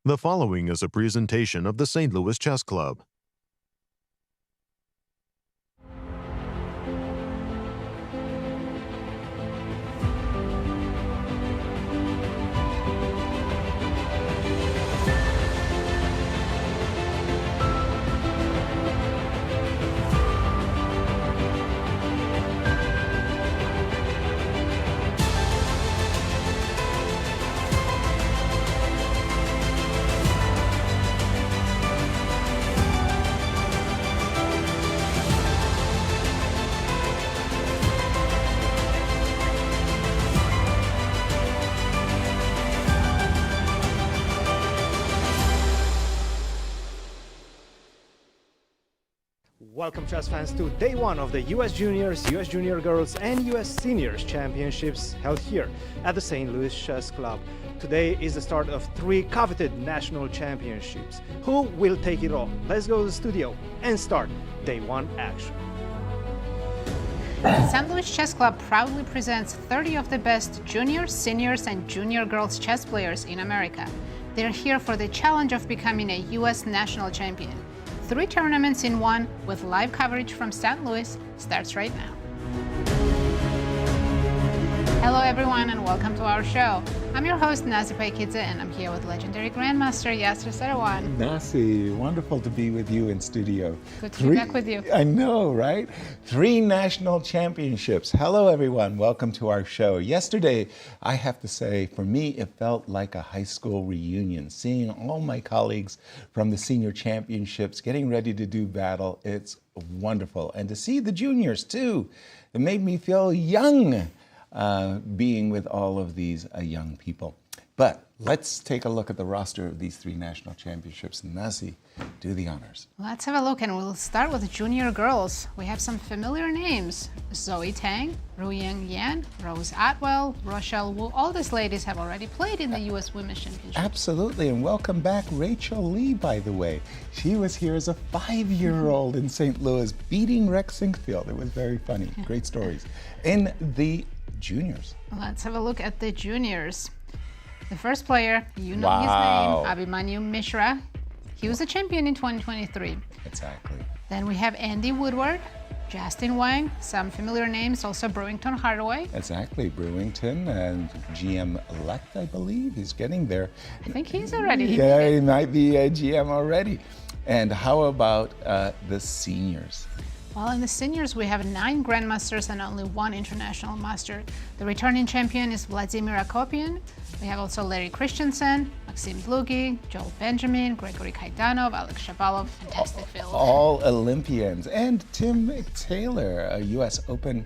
The following is a presentation of the St. Louis Chess Club. Welcome, chess fans, to day one of the US Juniors, US Junior Girls, and US Seniors Championships held here at the St. Louis Chess Club. Today is the start of three coveted national championships. Who will take it all? Let's go to the studio and start day one action. St. Louis Chess Club proudly presents 30 of the best juniors, seniors, and junior girls chess players in America. They're here for the challenge of becoming a US national champion. 3 tournaments in one, with live coverage from St. Louis, starts right now. Hello everyone and welcome to our show. I'm your host Nazi Paikidze and I'm here with legendary Grandmaster Yasser Seirawan. Nazi, wonderful to be with you in studio. Good to be back with you. I know, right? 3 national championships. Hello everyone, welcome to our show. Yesterday, I have to say, for me, it felt like a high school reunion. Seeing all my colleagues from the senior championships getting ready to do battle, it's wonderful. And to see the juniors too, it made me feel young. Being with all of these young people. But let's take a look at the roster of these 3 national championships. Nazi, do the honors. Let's have a look and we'll start with junior girls. We have some familiar names. Zoe Tang, Ruyang Yan, Rose Atwell, Rochelle Wu. All these ladies have already played in the US Women's Championship. Absolutely, and welcome back Rachel Lee, by the way. She was here as a 5-year-old in St. Louis, beating Rex Sinkfield. It was very funny, great stories. In the juniors. Let's have a look at the juniors. The first player, you know Wow. his name, Mishra. He was a champion in 2023. Exactly. Then we have Andy Woodward, Justin Wang, some familiar names, also Brewington Hardaway. Exactly, Brewington and GM-elect, I believe. He's getting there. I think he's already. Yeah, he might be a GM already. And how about the seniors? Well, in the seniors, we have 9 grandmasters and only 1 international master. The returning champion is Vladimir Akopian. We have also Larry Christiansen, Maxim Dlugy, Joel Benjamin, Gregory Kaidanov, Alex Shabalov, fantastic field. All Olympians. And Tim Taylor, a U.S. Open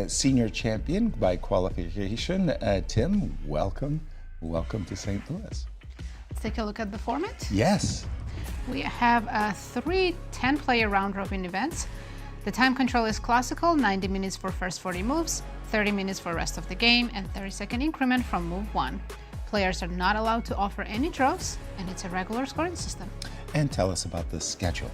senior champion by qualification. Tim, welcome. Welcome to St. Louis. Let's take a look at the format. Yes. We have 3 10-player round-robin events. The time control is classical, 90 minutes for first 40 moves, 30 minutes for rest of the game, and 30-second increment from move 1. Players are not allowed to offer any draws, and it's a regular scoring system. And tell us about the schedule.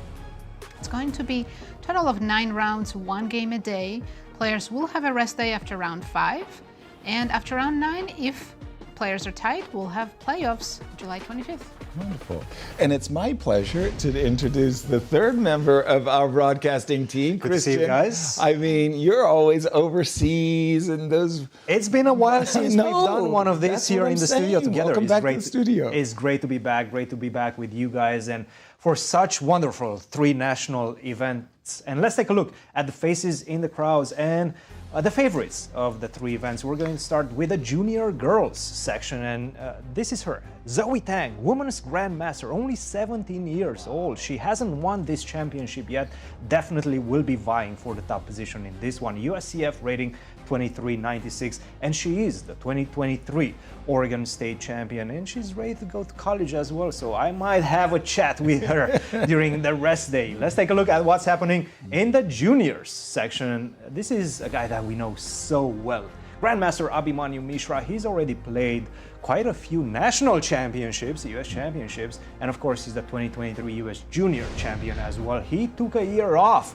It's going to be a total of 9 rounds, 1 game a day. Players will have a rest day after round 5, and after round 9, if players are tied, we'll have playoffs July 25th. Wonderful. And it's my pleasure to introduce the 3rd member of our broadcasting team, Good to see Christian. you guys. I mean, you're always overseas and those... It's been a while since we've done one of these that's here what in I'm the studio saying. together. Welcome back to the studio. It's great to be back with you guys and for such wonderful 3 national events. And let's take a look at the faces in the crowds and the favorites of the 3 events. We're going to start with the junior girls section, and this is her, Zoe Tang, women's grandmaster, only 17 years old. She hasn't won this championship yet, definitely will be vying for the top position in this one. USCF rating 2396, and she is the 2023 Oregon State champion, and she's ready to go to college as well, so I might have a chat with her during the rest day. Let's take a look at what's happening in the juniors section. This is a guy that we know so well. Grandmaster Abhi Mishra, he's already played quite a few national championships, US championships, and of course he's the 2023 US Junior champion as well. He took a year off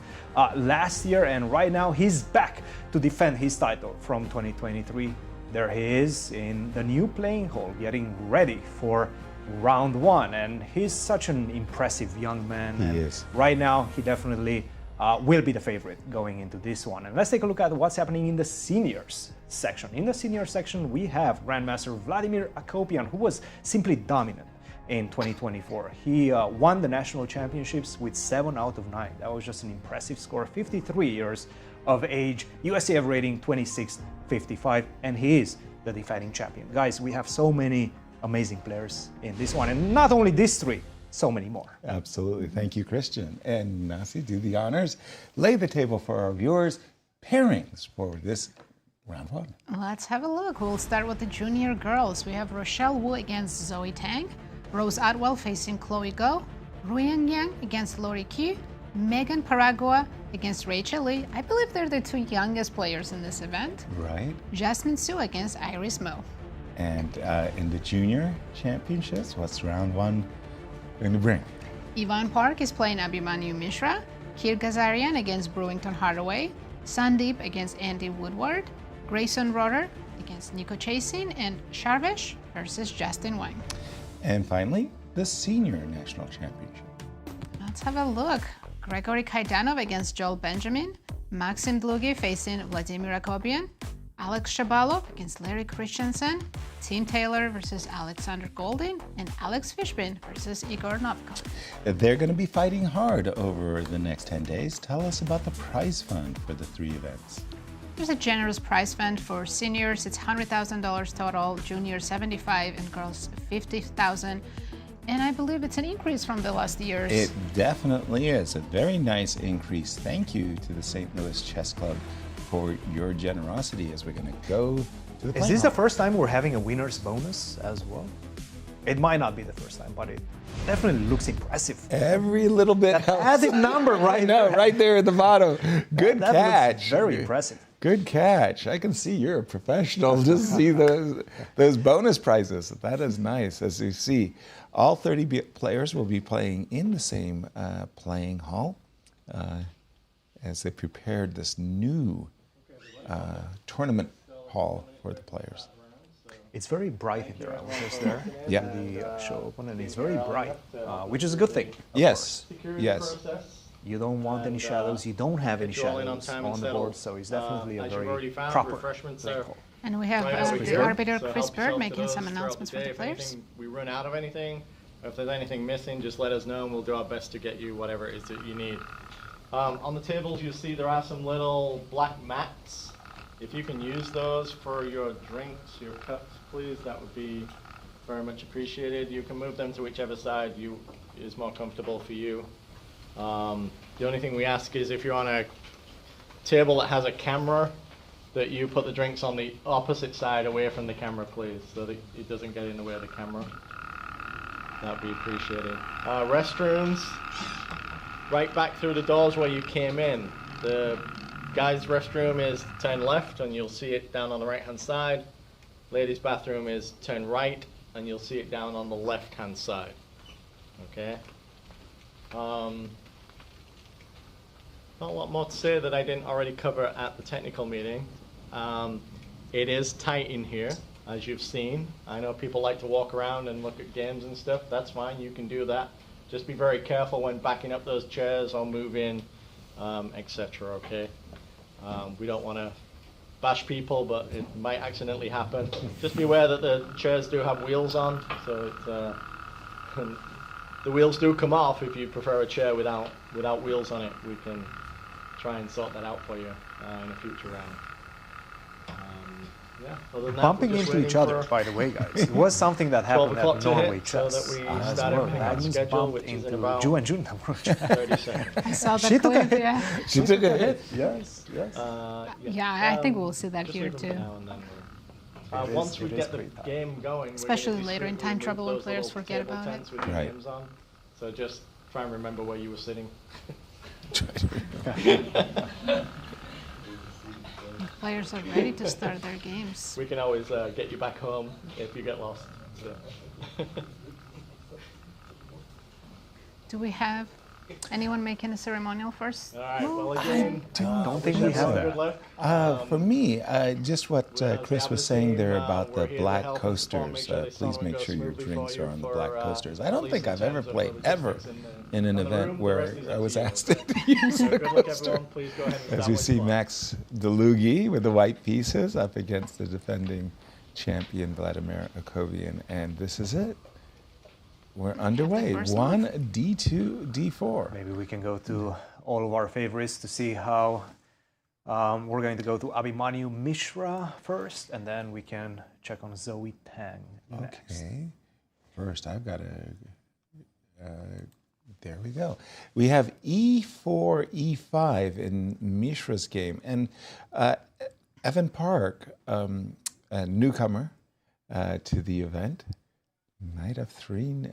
last year, and right now he's back to defend his title from 2023. There he is in the new playing hall, getting ready for round one, and he's such an impressive young man. He is. Right now, he definitely will be the favorite going into this one. And let's take a look at what's happening in the seniors section. In the senior section, we have Grandmaster Vladimir Akopian, who was simply dominant in 2024. He won the national championships with 7 out of 9. That was just an impressive score. 53 years of age, USCF rating 2655, and he is the defending champion. Guys, we have so many amazing players in this one, and not only these 3, so many more. Absolutely. Thank you, Christian. And Nazi, do the honors. Lay the table for our viewers. Pairings for this round 1. Let's have a look. We'll start with the junior girls. We have Rochelle Wu against Zoe Tang, Rose Atwell facing Chloe Go, Ruyang Yang against Lori Q, Megan Paragua against Rachel Lee. I believe they're the 2 youngest players in this event. Right. Jasmine Su against Iris Mo. And in the junior championships, what's round 1 going to bring? Yvonne Park is playing Abhimanyu Mishra, Kirk Ghazarian against Brewington Hardaway, Sandeep against Andy Woodward, Grayson Rorrer against Nico Chasin, and Sharvesh versus Justin Wang. And finally, the senior national championship. Let's have a look. Gregory Kaidanov against Joel Benjamin, Maxim Dlugy facing Vladimir Akopian, Alex Shabalov against Larry Christiansen, Tim Taylor versus Alexander Golding, and Alex Fishbein versus Igor Novikov. They're going to be fighting hard over the next 10 days. Tell us about the prize fund for the 3 events. There's a generous prize fund for seniors. It's $100,000 total, juniors 75, and girls 50,000. And I believe it's an increase from the last years. It definitely is. A very nice increase. Thank you to the St. Louis Chess Club for your generosity as we're going to go to the Is this the first time we're having a winner's bonus as well? It might not be the first time, but it definitely looks impressive. Every little bit helps. Added number right No, there. right there at the bottom. Good That catch. looks very impressive. Good catch. I can see you're a professional. Just see those bonus prizes. That is nice. As you see, all 30 players will be playing in the same playing hall as they prepared this new tournament hall for the players. It's very bright in there. I was just there. Yeah. The show open, and it's very bright, which is a good thing. Yes. Yes. You don't want any shadows. You don't have any shadows on the board, so it's definitely a very proper play call. And we have the arbiter Chris Bird making some announcements for the players. We run out of anything, or if there's anything missing, just let us know and we'll do our best to get you whatever it is that you need. On the tables you see there are some little black mats. If you can use those for your drinks, your cups, please, that would be very much appreciated. You can move them to whichever side is more comfortable for you. The only thing we ask is if you're on a table that has a camera, that you put the drinks on the opposite side away from the camera, please, so that it doesn't get in the way of the camera. That would be appreciated. Restrooms, right back through the doors where you came in. The guys' restroom is turn left, and you'll see it down on the right-hand side. Ladies' bathroom is turn right, and you'll see it down on the left-hand side. Okay? Not a lot more to say that I didn't already cover at the technical meeting. It is tight in here, as you've seen. I know people like to walk around and look at games and stuff. That's fine, you can do that. Just be very careful when backing up those chairs or moving, etc., okay? We don't want to bash people, but it might accidentally happen. Just be aware that the chairs do have wheels on, so the wheels do come off if you prefer a chair without wheels on it. We can try and sort that out for you in a future round. Yeah, other than that, Bumping we're just into each waiting other, for by the way, guys. It was something that 12 happened o'clock at to Norway hit, so Chess that we as start well. everything on Magnus schedule, bumped which is in into about Ju and Jun. 30 seconds. I saw the She took a clip, hit. yeah. She took a hit. Yes, yes. Yeah, I think we'll see that just here leave them too. now and then. Once we it is get the pretty tight. game going, Especially later in time trouble when players forget about it. Right. On. So just try and remember where you were sitting. Players are ready to start their games. We can always get you back home if you get lost. So. Do we have Anyone making a ceremonial first? All right, well, again, don't think we have that. Good luck. For me, just what Chris was saying there about the we're here to black help and support, coasters. make sure they Please summer make goes sure your smoothly drinks for are you on the for, black coasters. I don't police think and I've ever Thames played over ever logistics in an on the event room. The where rest is I up was to you. asked to use So a good luck, coaster. everyone. Please go ahead and As stop we what see you want. Max Dlugy with the white pieces up against the defending champion Vladimir Akopian, and this is it. We're underway. first 1, D2, D4. Maybe we can go to all of our favorites to see how we're going to go to Abhi Mishra first, and then we can check on Zoe Tang next. Okay. First, I've got to. There we go. We have E4, E5 in Mishra's game, and Evan Park, a newcomer to the event. Knight of 3.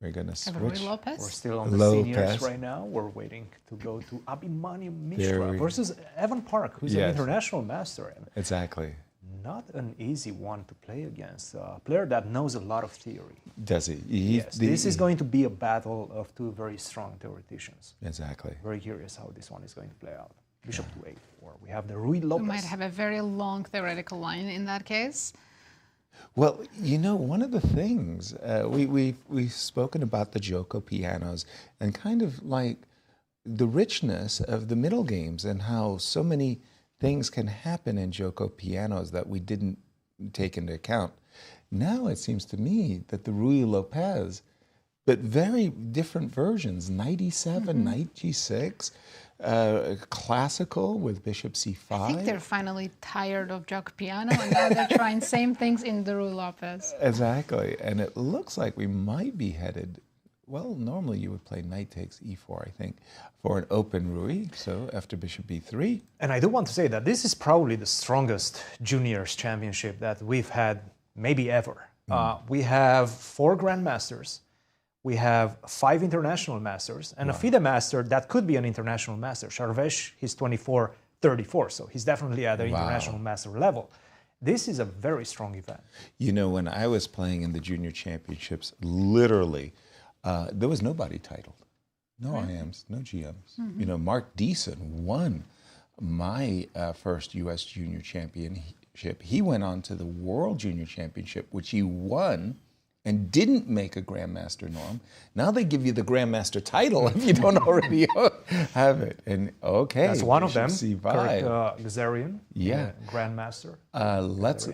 We're going to switch. Rui Lopez. We're still on the Lopez. seniors right now. We're waiting to go to Abhi Mishra Very- versus Evan Park, who's an Yes. international master. And Exactly. not an easy one to play against. A player that knows a lot of theory. Does he? Yes, this is going to be a battle of two very strong theoreticians. Exactly. Very curious how this one is going to play out. Bishop to A4. We have the Rui We Lopez. might have a very long theoretical line in that case. Well, you know, one of the things we've spoken about the Joko pianos and kind of like the richness of the middle games and how so many things can happen in Joko pianos that we didn't take into account. Now it seems to me that the Rui Lopez, but very different versions, knight e7, knight g6, classical with bishop c5. I think they're finally tired of Jok piano, and now they're trying same things in the Rui Lopez. Exactly, and it looks like we might be headed. Well, normally you would play knight takes e4, I think, for an open Rui. So after bishop b3. And I do want to say that this is probably the strongest juniors championship that we've had maybe ever. We have 4 grandmasters. We have 5 international masters and a FIDE master that could be an international master. Sharvesh, he's 24-34, so he's definitely at the international master level. This is a very strong event. You know, when I was playing in the junior championships, literally, there was nobody titled. No IMs, no GMs. You know, Mark Deason won my first U.S. junior championship. He went on to the World Junior Championship, which he won and didn't make a Grandmaster norm. Now they give you the Grandmaster title if you don't already have it. And okay, That's one of them, C5. Kirk Ghazarian, Grandmaster.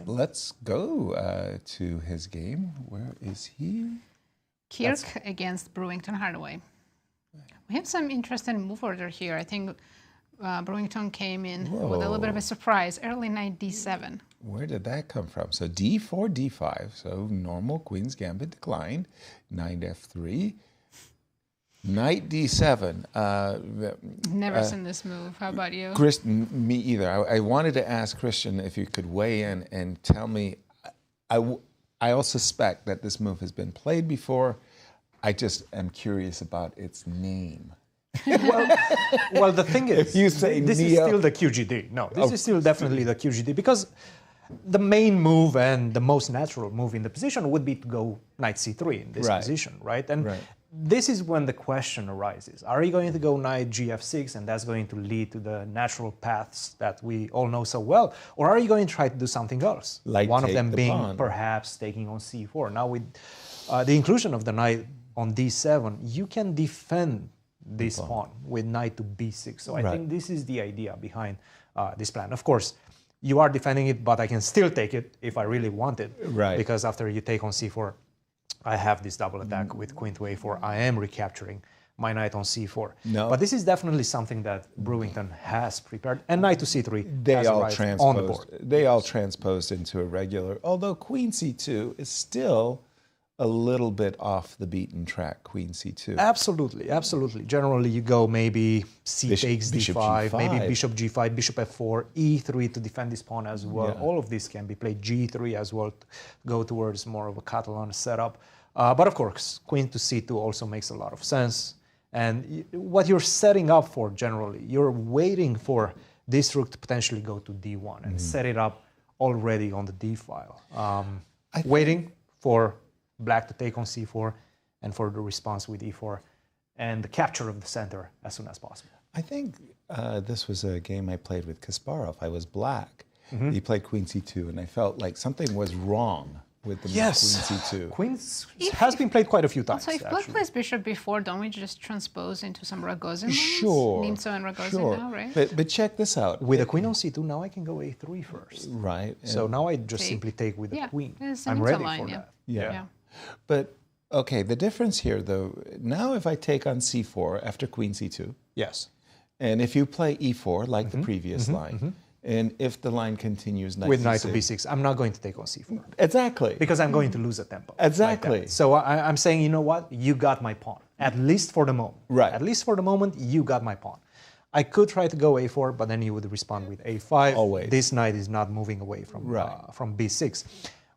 Let's go to his game. Where is he? Kirk against Brewington Hardaway. We have some interesting move order here. I think Brewington came in with a little bit of a surprise. Early knight d7. Where did that come from? So d4, d5. So normal Queen's Gambit declined. Knight f3. Knight d7. Never seen this move. How about you? Me either. I wanted to ask Christian if you could weigh in and tell me. I'll suspect that this move has been played before. I just am curious about its name. Well, the thing is, If you say this is Neo- still the QGD. No, this is still definitely the QGD because the main move and the most natural move in the position would be to go knight c3 in this position, right? And this is when the question arises. Are you going to go knight gf6 and that's going to lead to the natural paths that we all know so well? Or are you going to try to do something else? Like one of take them the being pawn. perhaps taking on c4. Now with the inclusion of the knight on d7, you can defend this pawn with knight to b6. So I think this is the idea behind this plan. Of course, you are defending it, but I can still take it if I really want it. Right. Because after you take on c4, I have this double attack with queen to a4. I am recapturing my knight on c4. No. But this is definitely something that Brewington has prepared. And knight to c3 They has all arrived transposed. on the board. They all transposed into a regular. Although Queen c2 is still a little bit off the beaten track. Queen c2. Absolutely, absolutely. Generally, you go maybe c Bishop- takes bishop d5, maybe g5. bishop g5, bishop f4, e3 to defend this pawn as well. Yeah. All of this can be played. G3 as well to go towards more of a Catalan setup. But of course, queen to c2 also makes a lot of sense. And what you're setting up for generally, you're waiting for this rook to potentially go to d1 and set it up already on the d file. Waiting for black to take on c4 and for the response with e4. and the capture of the center as soon as possible. I think this was a game I played with Kasparov. I was black. He played queen c2, and I felt like something was wrong with the queen c2. Queen has been played quite a few times. So if black plays bishop b4, don't we just transpose into some Rogozin lines? Sure. Nimzo and Rogozin now, right? But check this out. With a queen on c2, now I can go a3 first. Right. So now I just simply take with the queen. It's an I'm Nimzo ready line, for that. Yeah. But, okay, the difference here, though, now if I take on c4 after queen c2, Yes. and if you play e4 like the previous line, and if the line continues knight With c6, knight to b6, I'm not going to take on c4. Exactly. Because I'm going to lose a tempo. Exactly. Like that. So I'm saying, you know what? You got my pawn. At least for the moment. Right. At least for the moment, you got my pawn. I could try to go a4, but then you would respond with a5. Always. This knight is not moving away from b6.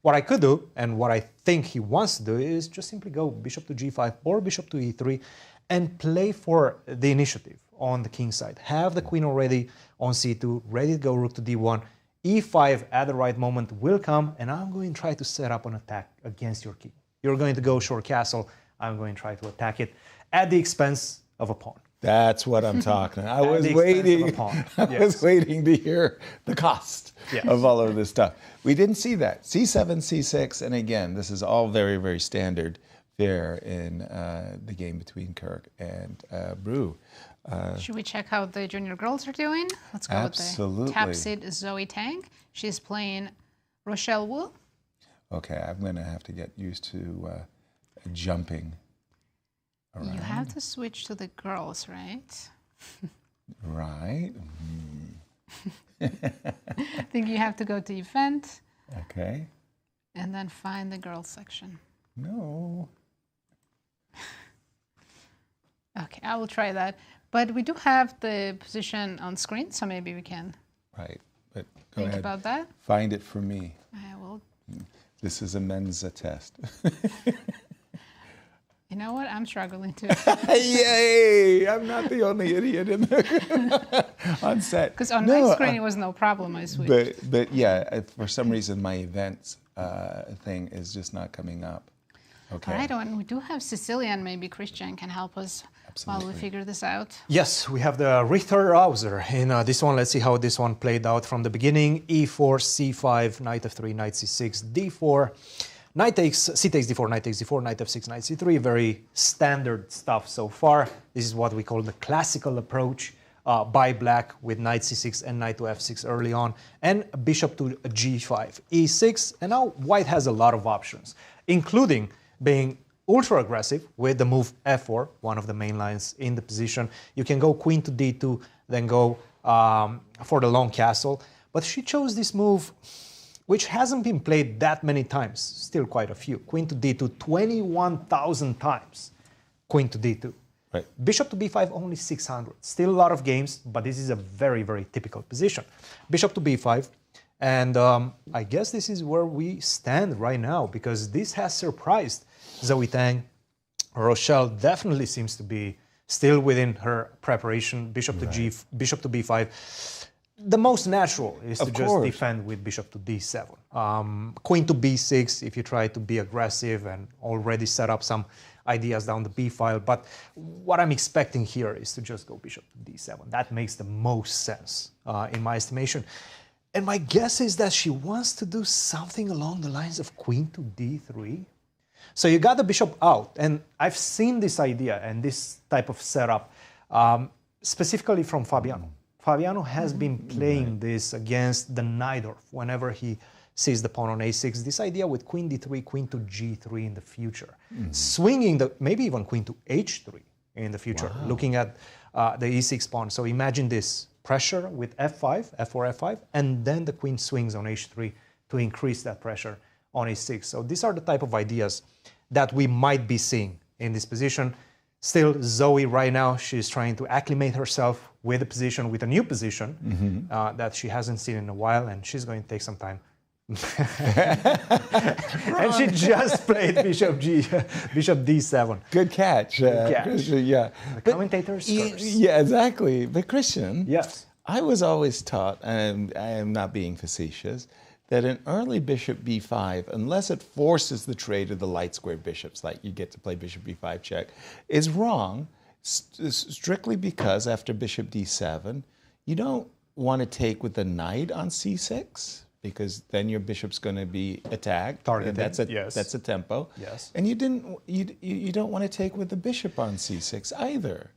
What I could do, and what I think he wants to do, is just simply go bishop to g5 or bishop to e3 and play for the initiative on the king side. Have the queen already on c2, ready to go rook to d1. e5 at the right moment will come, and I'm going to try to set up an attack against your king. You're going to go short castle. I'm going to try to attack it at the expense of a pawn. That's what I'm talking. I At was the expense waiting. of a pawn. I was Yes. waiting to hear the cost Yes. of all of this stuff. We didn't see that. C7, C6, and again, this is all very, very standard fare in the game between Kirk and Brew. Should we check how the junior girls are doing? Let's go Absolutely. with the tap seed Zoe Tang. She's playing Rochelle Wu. Okay, I'm going to have to get used to jumping around. You have to switch to the girls, right? Right. I think you have to go to event Okay. and then find the girls section. No. Okay, I will try that. But we do have the position on screen, so maybe we can Right. But go think ahead. about that. Find it for me. I will. This is a Mensa test. You know what? I'm struggling too. Yay! I'm not the only idiot in the on set. Because on my screen, it was no problem. I switched. But yeah, for some reason my events thing is just not coming up. Okay. All right, and we do have Sicilian. Maybe Christian can help us while we figure this out. Yes, we have the Richter Hauser in this one. Let's see how this one played out from the beginning. e4, c5, knight f3, knight c6, d4, knight takes, c takes d4, knight takes d4, knight f6, knight c3. Very standard stuff so far. This is what we call the classical approach by black with knight c6 and knight to f6 early on, and bishop to g5, e6. And now white has a lot of options, including being ultra aggressive with the move f4, one of the main lines in the position. You can go queen to d2, then go for the long castle. But she chose this move, which hasn't been played that many times, still quite a few. Queen to d2, 21,000 times. Queen to d2. Right. Bishop to b5, only 600. Still a lot of games, but this is a very, very typical position. Bishop to b5. And I guess this is where we stand right now, because this has surprised Zoe Tang. Rochelle definitely seems to be still within her preparation. Bishop to bishop to b5. The most natural is to just defend with bishop to d7. Queen to b6 if you try to be aggressive and already set up some ideas down the b file. But what I'm expecting here is to just go bishop to d7. That makes the most sense in my estimation. And my guess is that she wants to do something along the lines of queen to d3. So you got the bishop out, and I've seen this idea and this type of setup specifically from Fabiano. Fabiano has been playing this against the Najdorf whenever he sees the pawn on a6. This idea with queen d3, queen to g3 in the future. Swinging the, maybe even queen to h3 in the future, looking at the e6 pawn. So imagine this. Pressure with f5, f4, f5, and then the queen swings on h3 to increase that pressure on a6. So these are the type of ideas that we might be seeing in this position. Still, Zoe right now, she's trying to acclimate herself with the position, with a new position that she hasn't seen in a while, and she's going to take some time. And she just played bishop d7. Good catch. Good catch. Christian, yeah. The commentator's curse. Yeah, exactly. But Christian, Yes. I was always taught, and I am not being facetious, that an early bishop b5, unless it forces the trade of the light square bishops, like you get to play bishop b5 check, is wrong, Strictly because after bishop d7, you don't want to take with the knight on c6, because then your bishop's going to be attacked. Targeted, That's a tempo. Yes. And you don't want to take with the bishop on c6 either.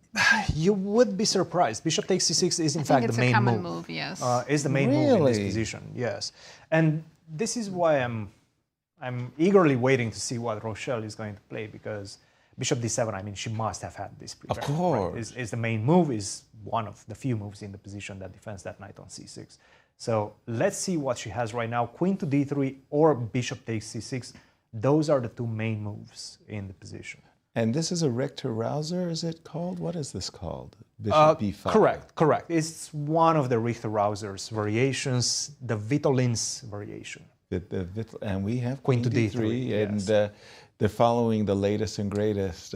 You would be surprised. Bishop takes c6 is in fact the main it's a common move. yes. Is the main move in this Really? position. Yes. And this is why I'm eagerly waiting to see what Rochelle is going to play, because bishop d7, I mean, she must have had this prepared. Of course. Right? Is the main move, is one of the few moves in the position that defends that knight on c6. So let's see what she has right now. Queen to d3 or bishop takes c6. Those are the two main moves in the position. And this is a Richter-Rauser, is it called? What is this called? Bishop b5. Correct. It's one of the Richter-Rauser's variations, the Vitolin's variation. And we have Queen to d3, d3, and yes. they're following the latest and greatest.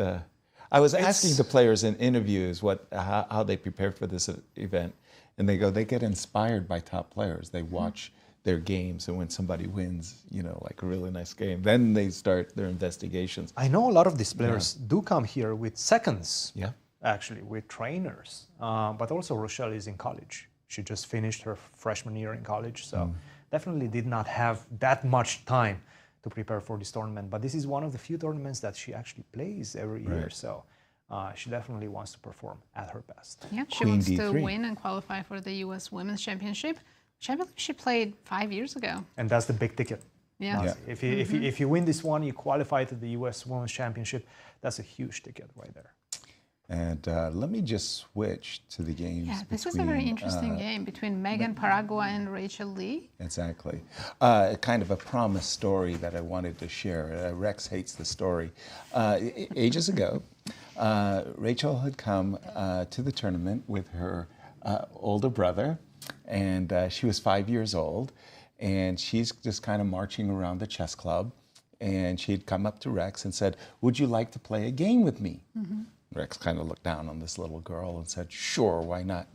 I was asking the players in interviews how they prepared for this event, and they get inspired by top players. They watch their games, and when somebody wins, like a really nice game, then they start their investigations. I know a lot of these players do come here with seconds, actually, with trainers. But also Rochelle is in college. She just finished her freshman year in college, so definitely did not have that much time to prepare for this tournament. But this is one of the few tournaments that she actually plays every year, so she definitely wants to perform at her best. Yeah, she Queen wants to d3. win and qualify for the U.S. Women's Championship, which I believe she played 5 years ago. And that's the big ticket. Yeah. If you win this one, you qualify to the U.S. Women's Championship. That's a huge ticket right there. And let me just switch to the games. Yeah, this is a very interesting game between Megan Paragua and Rachel Lee. Exactly. Kind of a promised story that I wanted to share. Rex hates the story. Ages ago, Rachel had come to the tournament with her older brother, and she was 5 years old, and she's just kind of marching around the chess club, and she had come up to Rex and said, "Would you like to play a game with me?" Rex kind of looked down on this little girl and said, "Sure, why not?"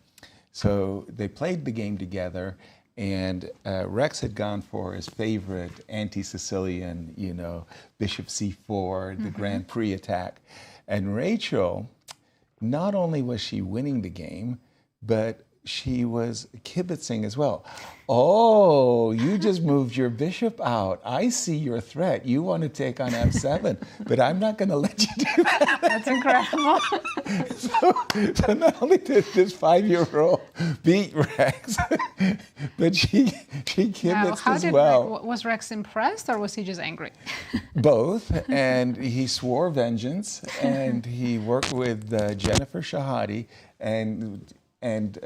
So they played the game together, and Rex had gone for his favorite anti-Sicilian, bishop c4, the Grand Prix attack. And Rachel, not only was she winning the game, but she was kibitzing as well. "Oh, you just moved your bishop out. I see your threat. You want to take on f7, but I'm not going to let you do that." That's incredible. So not only did this 5-year-old beat Rex, but she kibitzed as well. Was Rex impressed, or was he just angry? Both, and he swore vengeance, and he worked with Jennifer Shahadi and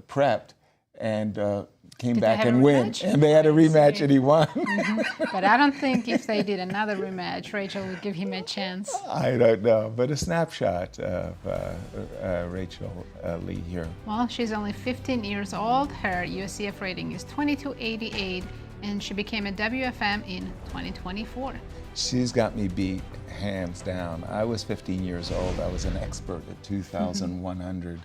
prepped, and came Did back they have and a win. rematch? And they had a rematch, and he won. But I don't think if they did another rematch, Rachel would give him a chance. I don't know, but a snapshot of Rachel Lee here. Well, she's only 15 years old. Her USCF rating is 2288, and she became a WFM in 2024. She's got me beat hands down. I was 15 years old. I was an expert at 2,190.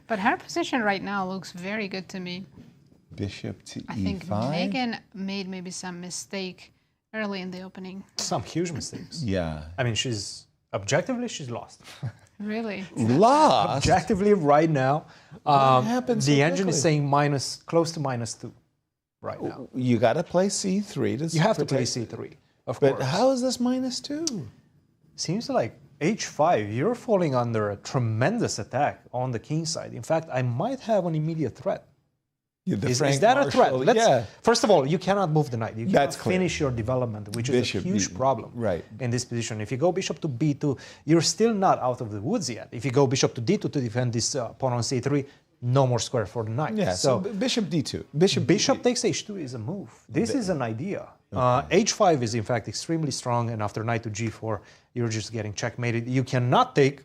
But her position right now looks very good to me. Bishop to e5. I think Megan made maybe some mistake early in the opening. Some huge mistakes. Yeah. I mean, she's lost. Really? Lost? Objectively, right now, happened so the engine quickly? is saying close to -2 right now. You got to play c3 to You have to play protect- c3, of But course. how is this -2? Seems like h5, you're falling under a tremendous attack on the king side. In fact, I might have an immediate threat. Yeah, the Is Frank that a threat? Marshall, yeah. First of all, you cannot move the knight. You cannot That's clear. finish your development, which Bishop is a huge beaten. problem Right. in this position. If you go bishop to b2, you're still not out of the woods yet. If you go bishop to d2 to defend this pawn on c3, no more square for the knight. Yeah, so bishop d2. Bishop takes h2 is a move. This is an idea. h5 is in fact extremely strong, and after knight to g4, you're just getting checkmated. You cannot take,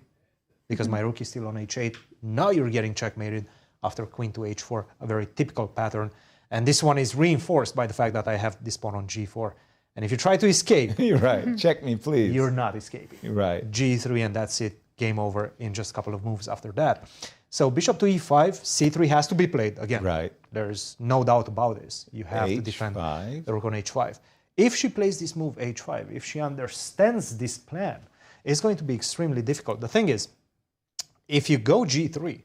because my rook is still on h8. Now you're getting checkmated after queen to h4, a very typical pattern. And this one is reinforced by the fact that I have this pawn on g4. And if you try to escape, You're right. Check me, please. you're not escaping. You're right. g3, and that's it. Game over in just a couple of moves after that. So bishop to e5, c3 has to be played again. Right. There's no doubt about this. You have to defend H5. the rook on h5. If she plays this move h5, if she understands this plan, it's going to be extremely difficult. The thing is, if you go G3,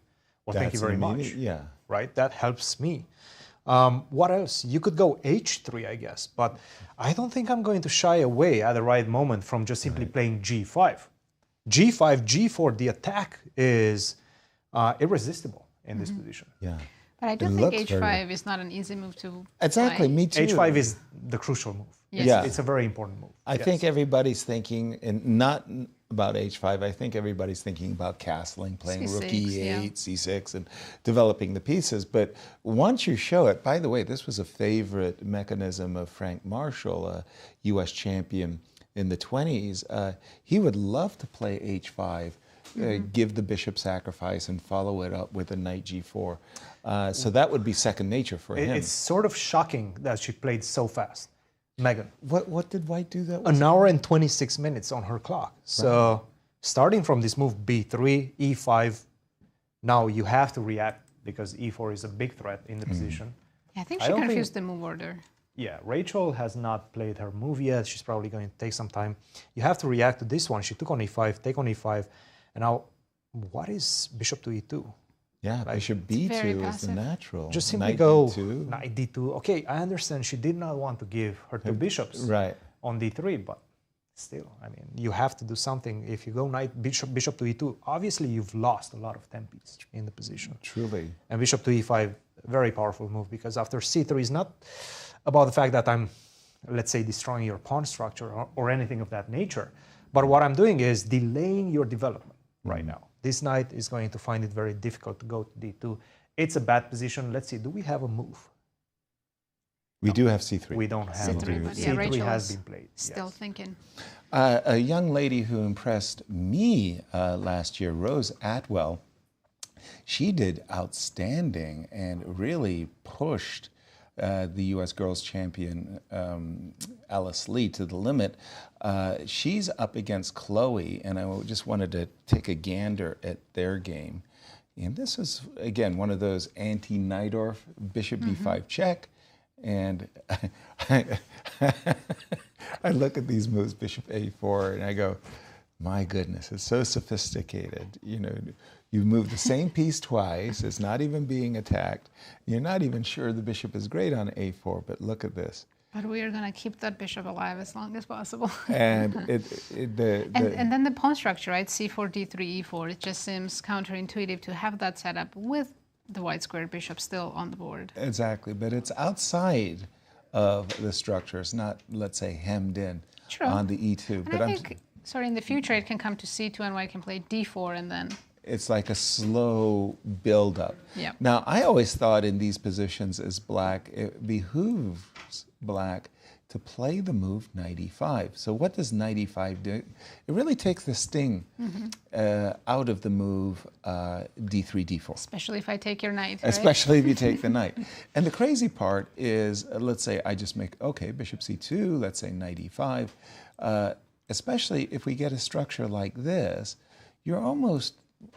well, thank you very much. Yeah. Right? That helps me. What else? You could go H3, I guess, but I don't think I'm going to shy away at the right moment from just simply playing G5. G5, G4, the attack is irresistible in this position. Yeah. But I do think H5 is not an easy move to Exactly, play. me too. H5 is the crucial move. Yes. Yeah. It's a very important move. I think everybody's thinking, and not about H5, I think everybody's thinking about castling, playing C6, rook E8, yeah. C6, and developing the pieces. But once you show it, by the way, this was a favorite mechanism of Frank Marshall, a U.S. champion in the 20s. He would love to play H5, give the bishop sacrifice, and follow it up with a knight G4. So that would be second nature for him. It's sort of shocking that she played so fast. Megan. What did White do that? An hour and 26 minutes on her clock. So starting from this move B3, E5, now you have to react because E4 is a big threat in the position. Yeah, I think she confused the move order. Yeah, Rachel has not played her move yet. She's probably going to take some time. You have to react to this one. She took on E5, take on E5. And now, what is bishop to E2? Yeah, bishop B2 is the natural. Just simply knight go D2. knight D2. Okay, I understand she did not want to give her two bishops on D3, but still, I mean, you have to do something. If you go knight bishop to E2, obviously you've lost a lot of tempies in the position. Truly. And bishop to E5, very powerful move because after C3 is not about the fact that I'm, let's say, destroying your pawn structure or anything of that nature, but what I'm doing is delaying your development right now. This knight is going to find it very difficult to go to D2. It's a bad position. Let's see, do we have a move? We do have C3. We don't have C3, but yeah, C3 Rachel has is been played. Still thinking. A young lady who impressed me last year, Rose Atwell, she did outstanding and really pushed the U.S. girls champion Alice Lee to the limit. She's up against Chloe, and I just wanted to take a gander at their game. And this is, again, one of those anti-Najdorf, bishop b5 check. And I look at these moves, bishop a4, and I go, my goodness, it's so sophisticated. You know, you move the same piece twice, it's not even being attacked. You're not even sure the bishop is great on a4, but look at this. But we are going to keep that bishop alive as long as possible. And and then the pawn structure, right? C4, D3, E4. It just seems counterintuitive to have that set up with the white squared bishop still on the board. Exactly, but it's outside of the structure. It's not, let's say, hemmed in on the E2. And but I think, sorry, in the future it can come to C2 and white can play D4 and then... It's like a slow build-up. Yeah. Now, I always thought in these positions as black, it behooves black to play the move knight e5. So what does knight e5 do? It really takes the sting out of the move d3, d4. Especially if I take your knight, right? Especially if you take the knight. And the crazy part is, let's say I just make, okay, bishop c2, let's say knight e5. Especially if we get a structure like this, you're almost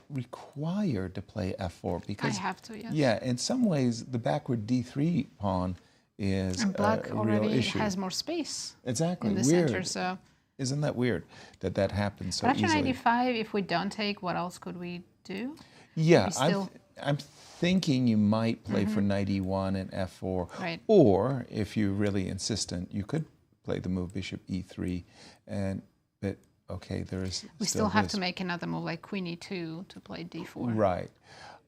required to play f4 because I have to, yes. Yeah, in some ways the backward d3 pawn is and black a real already issue. Has more space exactly in the weird. center. So isn't that weird that that happens so but after easily? 95, if we don't take, what else could we do? Yeah, I'm thinking you might play for knight e1 and f4, right. Or if you're really insistent, you could play the move bishop e3, and but okay, there is. We still have to make another move like queen e2 to play d4. Right.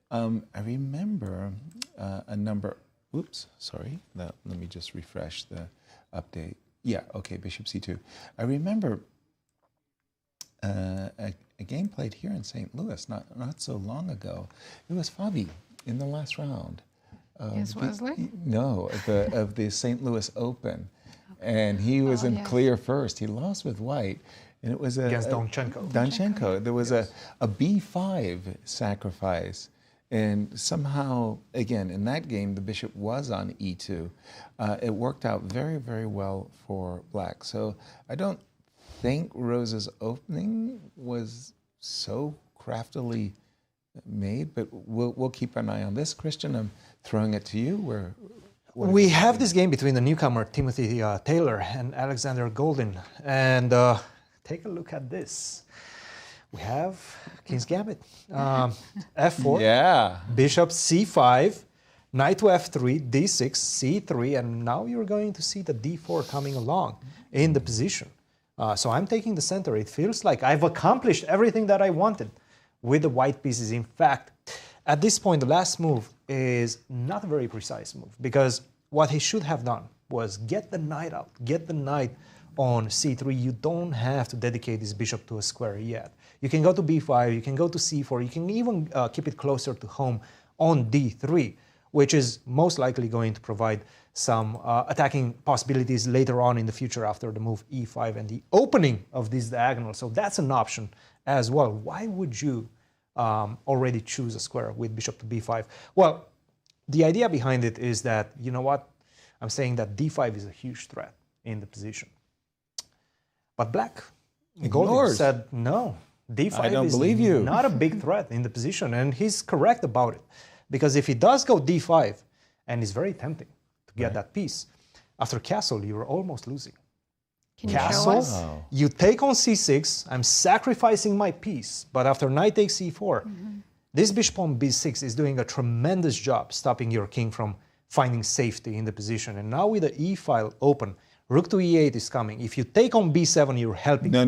I remember a number. Oops, sorry. Let me just refresh the update. Yeah, okay, bishop c2. I remember a game played here in St. Louis not so long ago. It was Fabi in the last round. Yes, Wesley? No, of the St. Louis Open. And he was in clear first. He lost with white. And it was against Donchenko. Donchenko. There was a b5 sacrifice. And somehow, again, in that game, the bishop was on e2. It worked out very, very well for black. So I don't think Rose's opening was so craftily made, but we'll keep an eye on this. Christian, I'm throwing it to you. We have this game between the newcomer Timothy Taylor and Alexander Golden. And take a look at this. We have King's Gambit. F4, Yeah. Bishop C5, Knight to F3, D6, C3, and now you're going to see the D4 coming along in the position. So I'm taking the center. It feels like I've accomplished everything that I wanted with the white pieces. In fact, at this point, the last move is not a very precise move, because what he should have done was get the knight out, get the knight on C3. You don't have to dedicate this bishop to a square yet. You can go to B5, you can go to C4, you can even keep it closer to home on D3, which is most likely going to provide some attacking possibilities later on in the future after the move E5 and the opening of this diagonal. So that's an option as well. Why would you already choose a square with bishop to B5? Well, the idea behind it is that, you know what, I'm saying that D5 is a huge threat in the position. But Black, Golden, said no, D5 is not a big threat in the position, and he's correct about it. Because if he does go D5, and it's very tempting to get that piece, after castle, you're almost losing. Can Castle, you show us? you take on C6, I'm sacrificing my piece, but after knight takes C4, this bishop on B6 is doing a tremendous job stopping your king from finding safety in the position. And now with the E file open, rook to E8 is coming. If you take on B7, you're helping. No.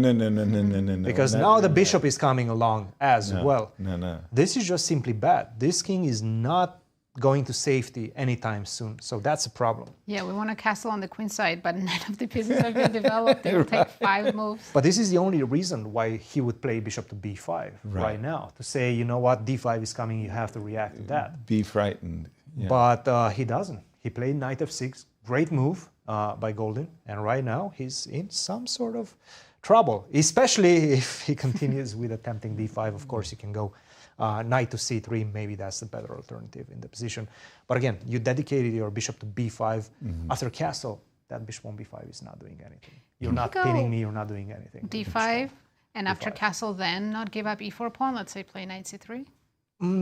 Because now the bishop is coming along as well. No. This is just simply bad. This king is not going to safety anytime soon. So that's a problem. Yeah, we want a castle on the queen side, but none of the pieces have been developed. It will take 5 moves. But this is the only reason why he would play bishop to B5 right now. To say, you know what, D5 is coming, you have to react to that. Be frightened. Yeah. But he doesn't. He played knight F6. Great move by Golden. And right now he's in some sort of trouble, especially if he continues with attempting D5. Of course, you can go knight to C3, maybe that's the better alternative in the position. But again, you dedicated your bishop to B5. After castle, that bishop on B5 is not doing anything. You're not pinning me, you're not doing anything. D5, and after castle then not give up E4 pawn, let's say play knight C3?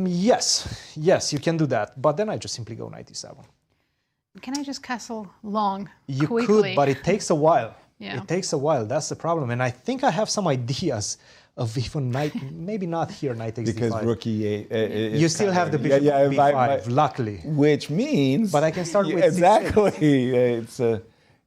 Yes, you can do that. But then I just simply go knight E7. Can I just castle long, You quickly? could, but it takes a while. Yeah. It takes a while, that's the problem. And I think I have some ideas of even knight, maybe not here, knight takes Because D5. rook E8. You still have the bishop B5, luckily. Which means... But I can start with exactly.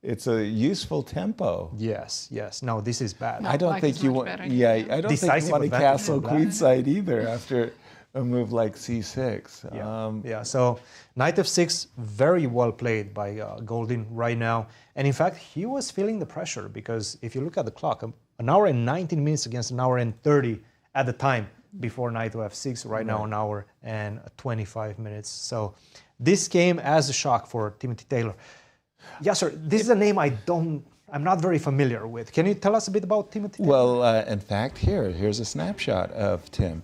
It's a useful tempo. Yes. No, this is bad. No. I don't Black think is you much want... better. Yeah, I don't think Decisive you want to advantage castle for Black. queenside either after a move like C6. Yeah, so knight F6, very well played by Golden right now. And in fact, he was feeling the pressure because if you look at the clock, an hour and 19 minutes against an hour and 30 at the time before knight to F6, right now an hour and 25 minutes. So this came as a shock for Timothy Taylor. Yasser, this is a name I'm not very familiar with. Can you tell us a bit about Timothy Taylor? Well, in fact, here's a snapshot of Tim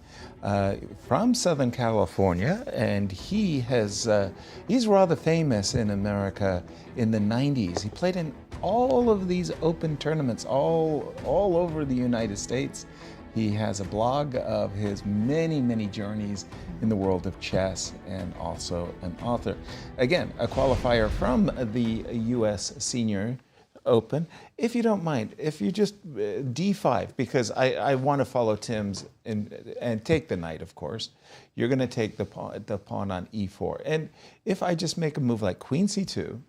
from Southern California, and he's rather famous in America in the 90s. He played in all of these open tournaments all over the United States. He has a blog of his many journeys in the world of chess, and also an author. Again, a qualifier from the U.S. Senior Open. If you don't mind, if you just D5, because I want to follow Tim's and take the knight, of course. You're going to take the pawn on E4. And if I just make a move like Queen C2,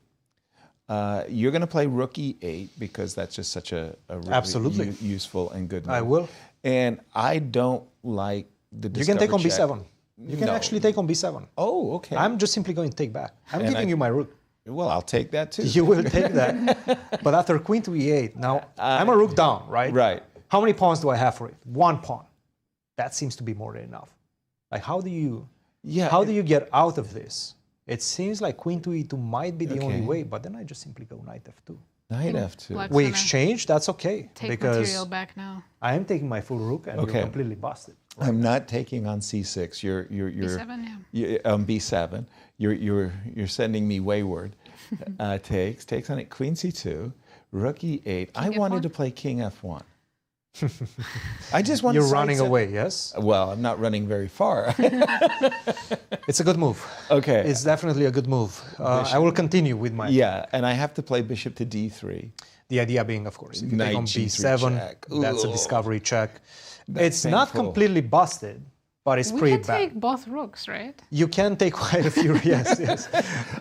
you're going to play Rook E8 because that's just such a really Absolutely useful and good move. I will. And I don't like the You can take on check. B7. You can actually take on B7. Oh, okay. I'm just simply going to take back. I'm giving you my rook. Well, I'll take that too. You will take that. But after queen to E8, now I'm a rook down, right? Right. How many pawns do I have for it? 1 pawn. That seems to be more than enough. Like, how do you get out of this? It seems like queen to E2 might be the only way, but then I just simply go knight F2. Knight F2. Black's We gonna exchange, that's okay. take because material back now. I am taking my full rook and you're completely busted. I'm not taking on C6. You're B7, B7. You're sending me wayward. Takes on it. Queen C2. Rook E8. I wanted to play King F1. I just want. You're running away, yes? Well, I'm not running very far. It's a good move. Okay. It's definitely a good move. I will continue with my. Yeah, and I have to play bishop to D3. The idea being, of course, if you take Knight on G3 b7, check. that's a Ooh. discovery check. That's It's not painful. completely busted, but it's We pretty can bad. take both rooks, right? You can take quite a few, yes.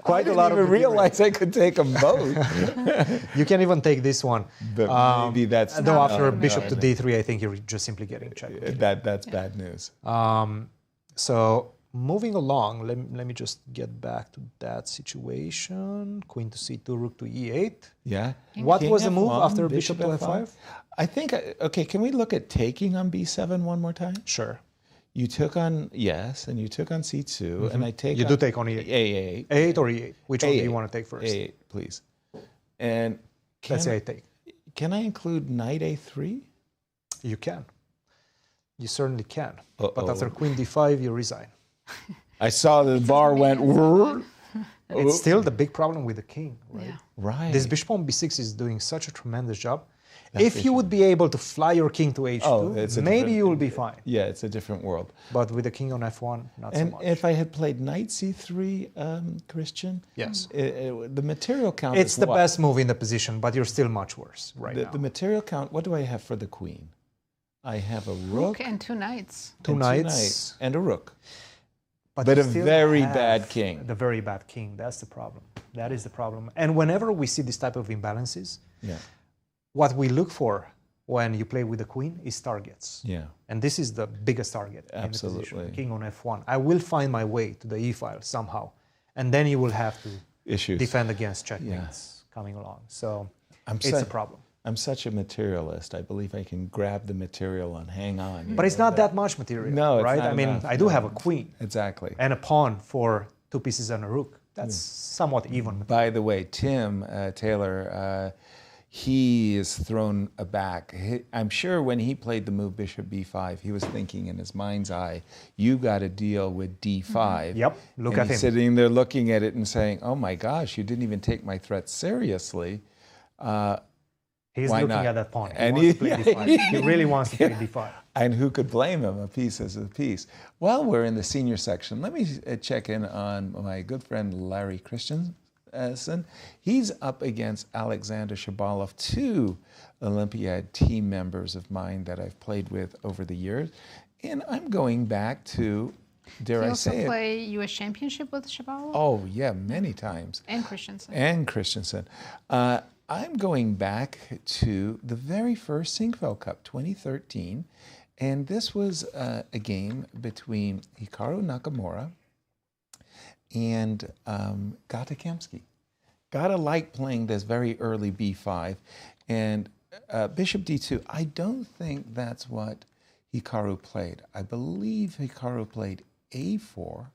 Quite I a lot didn't of even realize I could take them both. You can even take this one. But maybe that's Though not after no, bishop no. to d3, I think you're just simply getting checked. that's bad news. So moving along, let me just get back to that situation. Queen to c2, rook to e8. Yeah. What King was the move F1, after bishop to f5? I think, okay, can we look at taking on b7 one more time? Sure. You took on, yes, and you took on c2, and I take You on, do take on e8. a8. A8 or e8? Which one do you A8. want to take first? A8, please. And Let's say I take. can I include knight a3? You can. You certainly can. Uh-oh. But after queen d5, you resign. I saw the bar went, whirr. It's still the big problem with the king, right? Yeah. Right. This bishop on b6 is doing such a tremendous job. That's If you would be able to fly your king to h2, Oh, it's a maybe different- you will be fine. Yeah, it's a different world. But with the king on f1, not And so much. if I had played knight c3, Christian, Yes. the material count It's is the what? best move in the position, but you're still much worse right now. The material count, what do I have for the queen? I have a Rook rook, and two knights. Two and knights. and a rook. But you a still very have bad king. The very bad king. That's the problem. That is the problem. And whenever we see this type of imbalances, Yeah, what we look for when you play with the queen is targets. yeah. And this is the biggest target in the Absolutely. position. King on f1. I will find my way to the e file somehow. And then you will have to Issues. defend against checkmates coming along. So it's a problem. I'm such a materialist. I believe I can grab the material and hang on. But it's not that much material, No, it's right? not I mean, enough, I do no. have a queen Exactly. and a pawn for two pieces and a rook. That's somewhat even. By the way, Tim Taylor, he is thrown aback. I'm sure when he played the move bishop b5, he was thinking in his mind's eye, you got to deal with d5. Yep, look and at he's him. sitting there looking at it and saying, oh my gosh, you didn't even take my threat seriously. He's Why looking not? at that pawn. He And wants he- to play d5. He really wants to play d5. And who could blame him? A piece is a piece. While we're in the senior section, let me check in on my good friend Larry Christiansen. He's up against Alexander Shabalov, two Olympiad team members of mine that I've played with over the years. And I'm going back to, dare You I also say it? play U.S. Championship with Shabalov Oh, yeah, many times. and Christiansen. And Christiansen. I'm going back to the very first Sinkfeld Cup, 2013, and this was a game between Hikaru Nakamura and Gata Kemsky. Gata liked playing this very early b5, and bishop d2. I don't think that's what Hikaru played. I believe Hikaru played a4,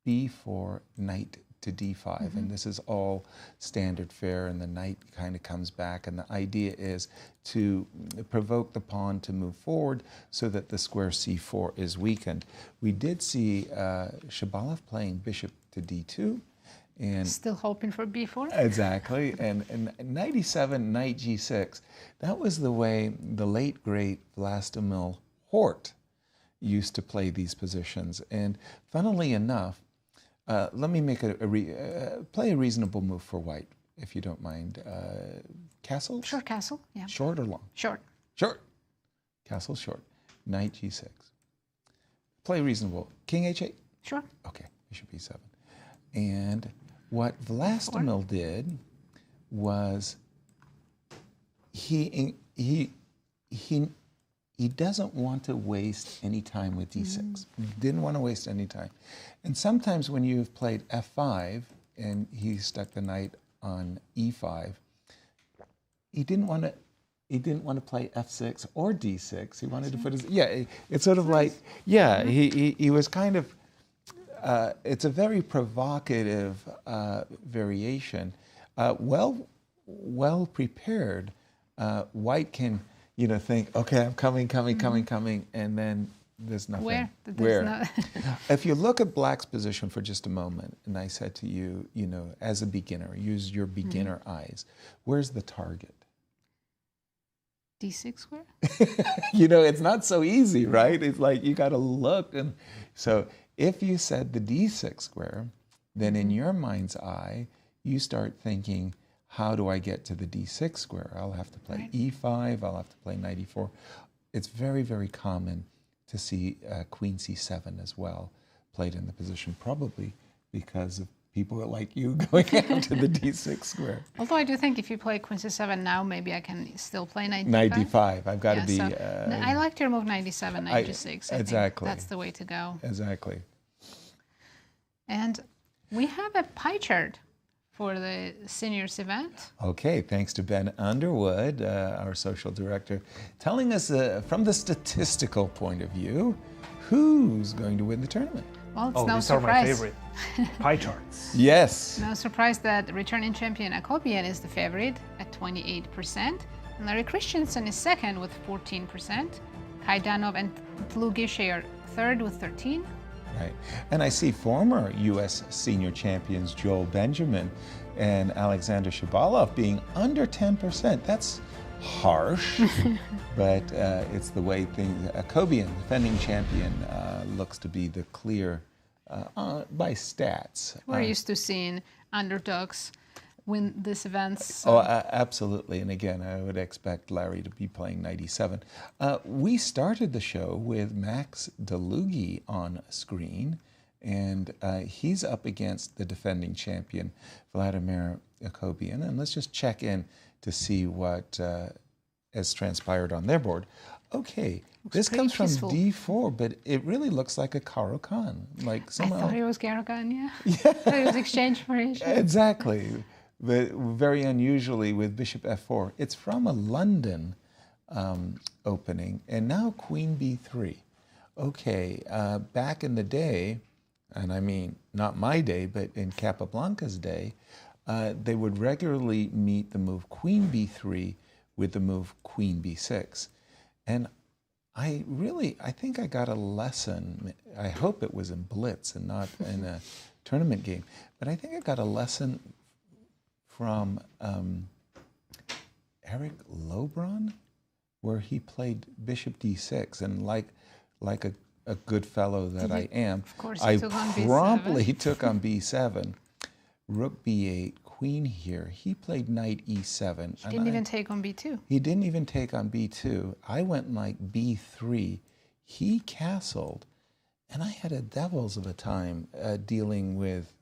b4, knight to d5, and this is all standard fare, and the knight kind of comes back, and the idea is to provoke the pawn to move forward so that the square c4 is weakened. We did see Shabalov playing bishop to d2, and Still hoping for b4. exactly, and 97 knight g6. That was the way the late great Vladimir Hort used to play these positions, and funnily enough, let me make play a reasonable move for white, if you don't mind. Castle? Sure, castle. Yeah. Short or long? Short. Short. Castle short. Knight g6. Play reasonable. King h8. Sure. Okay, bishop e7. And what Vladimir did was he doesn't want to waste any time with d6. Didn't want to waste any time. And sometimes when you've played f5 and he stuck the knight on e5, he didn't want to play f6 or d6. He wanted to put his it's sort of like he was kind of it's a very provocative variation. Well prepared, white can think, okay, I'm coming, and then there's nothing. Where? If you look at black's position for just a moment, and I said to you, as a beginner, use your beginner eyes. Where's the target? d6 square? It's not so easy, right? It's like you got to look. And so if you said the d6 square, then in your mind's eye, you start thinking, how do I get to the d6 square? I'll have to play e5, I'll have to play knight e4. It's very, very common to see queen c7 as well played in the position, probably because of people like you going after the d6 square. Although I do think if you play queen c7 now, maybe I can still play knight d5. Knight d5, I've got to be... I liked your move knight d7, knight g6. Exactly. That's the way to go. Exactly. And we have a pie chart for the seniors event. Okay, thanks to Ben Underwood, our social director, telling us from the statistical point of view, who's going to win the tournament. Well, it's no these are surprise. my favorite pie charts. Yes. No surprise that returning champion Akopian is the favorite at 28%. And Larry Christiansen is second with 14%. Kaidanov and Dlugy share third with 13%. Right. And I see former U.S. senior champions Joel Benjamin and Alexander Shabalov being under 10%. That's harsh, but it's the way things... Akopian, defending champion, looks to be the clear by stats. We're used to seeing underdogs win these events. So. Absolutely. And again, I would expect Larry to be playing 97. We started the show with Max Dlugy on screen, and he's up against the defending champion, Vladimir Akopian. And let's just check in to see what has transpired on their board. Okay, this comes from d4, but it really looks like a Caro-Kann. Like somehow... I thought it was Caro-Kann, yeah. It was exchange variation. Exactly. But very unusually with bishop f4. It's from a London opening, and now queen b3. Okay, back in the day, and I mean not my day, but in Capablanca's day, they would regularly meet the move queen b3 with the move queen b6. And I think I got a lesson. I hope it was in Blitz and not in a tournament game, but I think I got a lesson from Eric Lobron, where he played bishop d6, and like a good fellow that I am, of course, I took on promptly B7. took on b7, rook b8, queen here. He played knight e7. He didn't even take on b2. He didn't even take on b2. I went like b3. He castled, and I had a devils of a time dealing with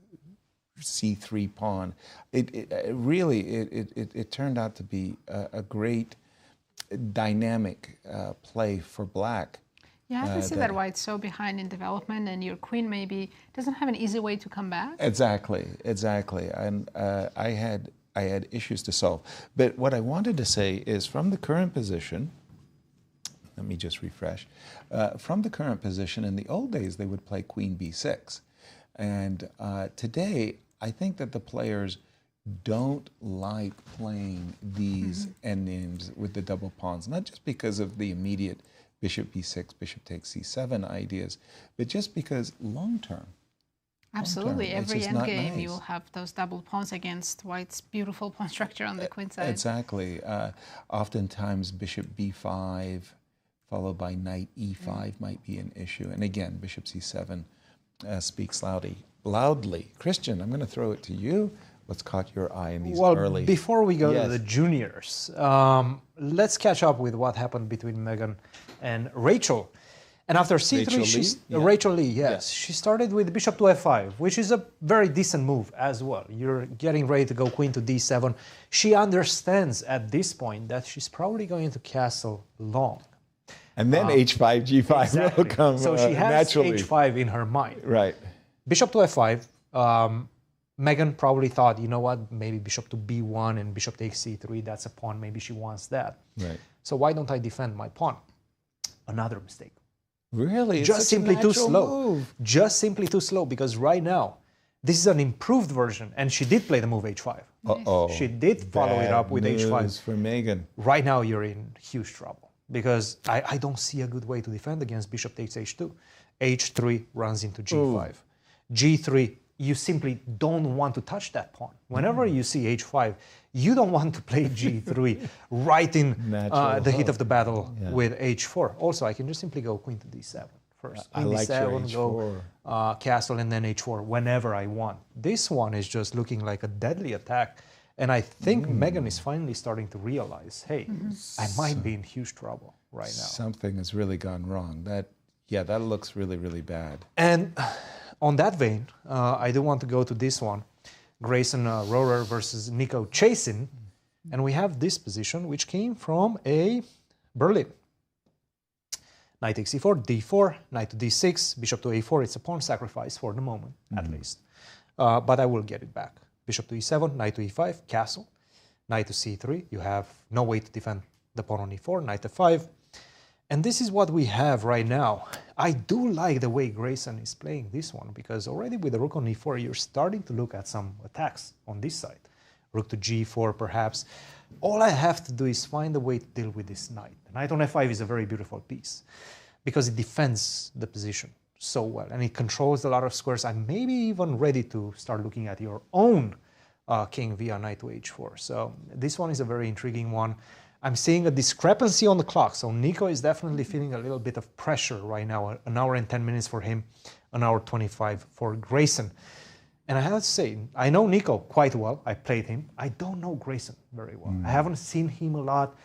c3 pawn. It really turned out to be a great dynamic play for black. Yeah, I can see that white's so behind in development, and your queen maybe doesn't have an easy way to come back. Exactly. And I had issues to solve. But what I wanted to say is, from the current position, let me just refresh. From the current position, in the old days, they would play queen b6. And today, I think that the players don't like playing these endgames with the double pawns, not just because of the immediate bishop b6, bishop takes c7 ideas, but just because long-term. Absolutely. Every endgame, nice. you'll have those double pawns against white's beautiful pawn structure on the queen side. Exactly. Oftentimes, bishop b5 followed by knight e5 might be an issue. And again, bishop c7 speaks loudly. Christian, I'm going to throw it to you. What's caught your eye in these early... Before we go to the juniors, let's catch up with what happened between Megan and Rachel. And after c3, Rachel Lee, yes, she started with bishop to f5, which is a very decent move as well. You're getting ready to go queen to d7. She understands at this point that she's probably going to castle long. And then h5, g5 exactly. will come So she has naturally. h5 in her mind. Right. Bishop to f5. Megan probably thought, you know what, maybe bishop to b1 and bishop takes c3, that's a pawn, maybe she wants that. Right. So why don't I defend my pawn? Another mistake. Really? Just simply too slow. Move. Just simply too slow, because right now, this is an improved version, and she did play the move h5. Uh-oh. She did follow it up with h5. News for Megan. Right now, you're in huge trouble, because I don't see a good way to defend against bishop takes h2. h3 runs into g5. g3, you simply don't want to touch that pawn. Whenever you see h5, you don't want to play g3 right in the heat of the battle with h4. Also, I can just simply go queen to d7 first. Queen like d7, your go castle, and then h4 whenever I want. This one is just looking like a deadly attack And I think Megan is finally starting to realize, hey, I might be in huge trouble right now. Something has really gone wrong. That looks really, really bad. And on that vein, I do want to go to this one. Grayson Rorrer versus Nico Chasin. And we have this position, which came from a Berlin. Knight takes e4, d4, knight to d6, bishop to a4. It's a pawn sacrifice for the moment, at least. But I will get it back. Bishop to e7, knight to e5, castle. Knight to c3. You have no way to defend the pawn on e4, knight f5. And this is what we have right now. I do like the way Grayson is playing this one, because already with the rook on e4, you're starting to look at some attacks on this side. Rook to g4, perhaps. All I have to do is find a way to deal with this knight. The knight on f5 is a very beautiful piece, because it defends the position so well, and it controls a lot of squares. I'm maybe even ready to start looking at your own king via knight to h4. So this one is a very intriguing one. I'm seeing a discrepancy on the clock, so Nico is definitely feeling a little bit of pressure right now. An hour and 10 minutes for him, an hour 25 for Grayson. And I have to say, I know Nico quite well. I played him. I don't know Grayson very well. I haven't seen him a lot,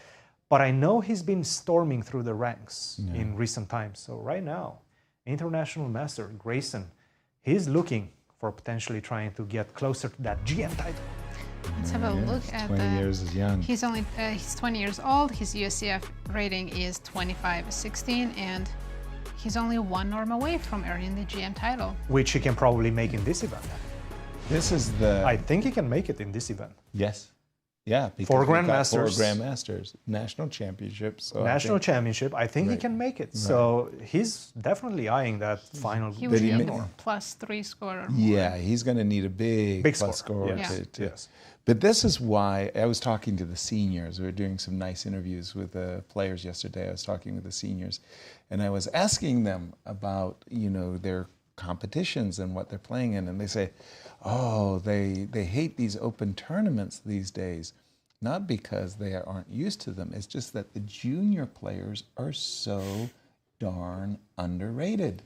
but I know he's been storming through the ranks in recent times. So right now, international master Grayson, he's looking for potentially trying to get closer to that GM title. Let's have a look at 20 years is young. He's 20 years old. His USCF rating is 25-16, and he's only one norm away from earning the GM title. Which he can probably make in this event. This is the... I think he can make it in this event. Yes. Yeah. Because 4 we've got Grandmasters. 4 Grandmasters. National championships. So National championship. I think he can make it. So he's definitely eyeing that final. He would GM need norm. +3 score or more. Yeah, he's going to need a big plus score. Yes. Yes. But this is why I was talking to the seniors. We were doing some nice interviews with the players yesterday. I was talking with the seniors, and I was asking them about, their competitions and what they're playing in, and they say, oh, they hate these open tournaments these days, not because they aren't used to them. It's just that the junior players are so darn underrated.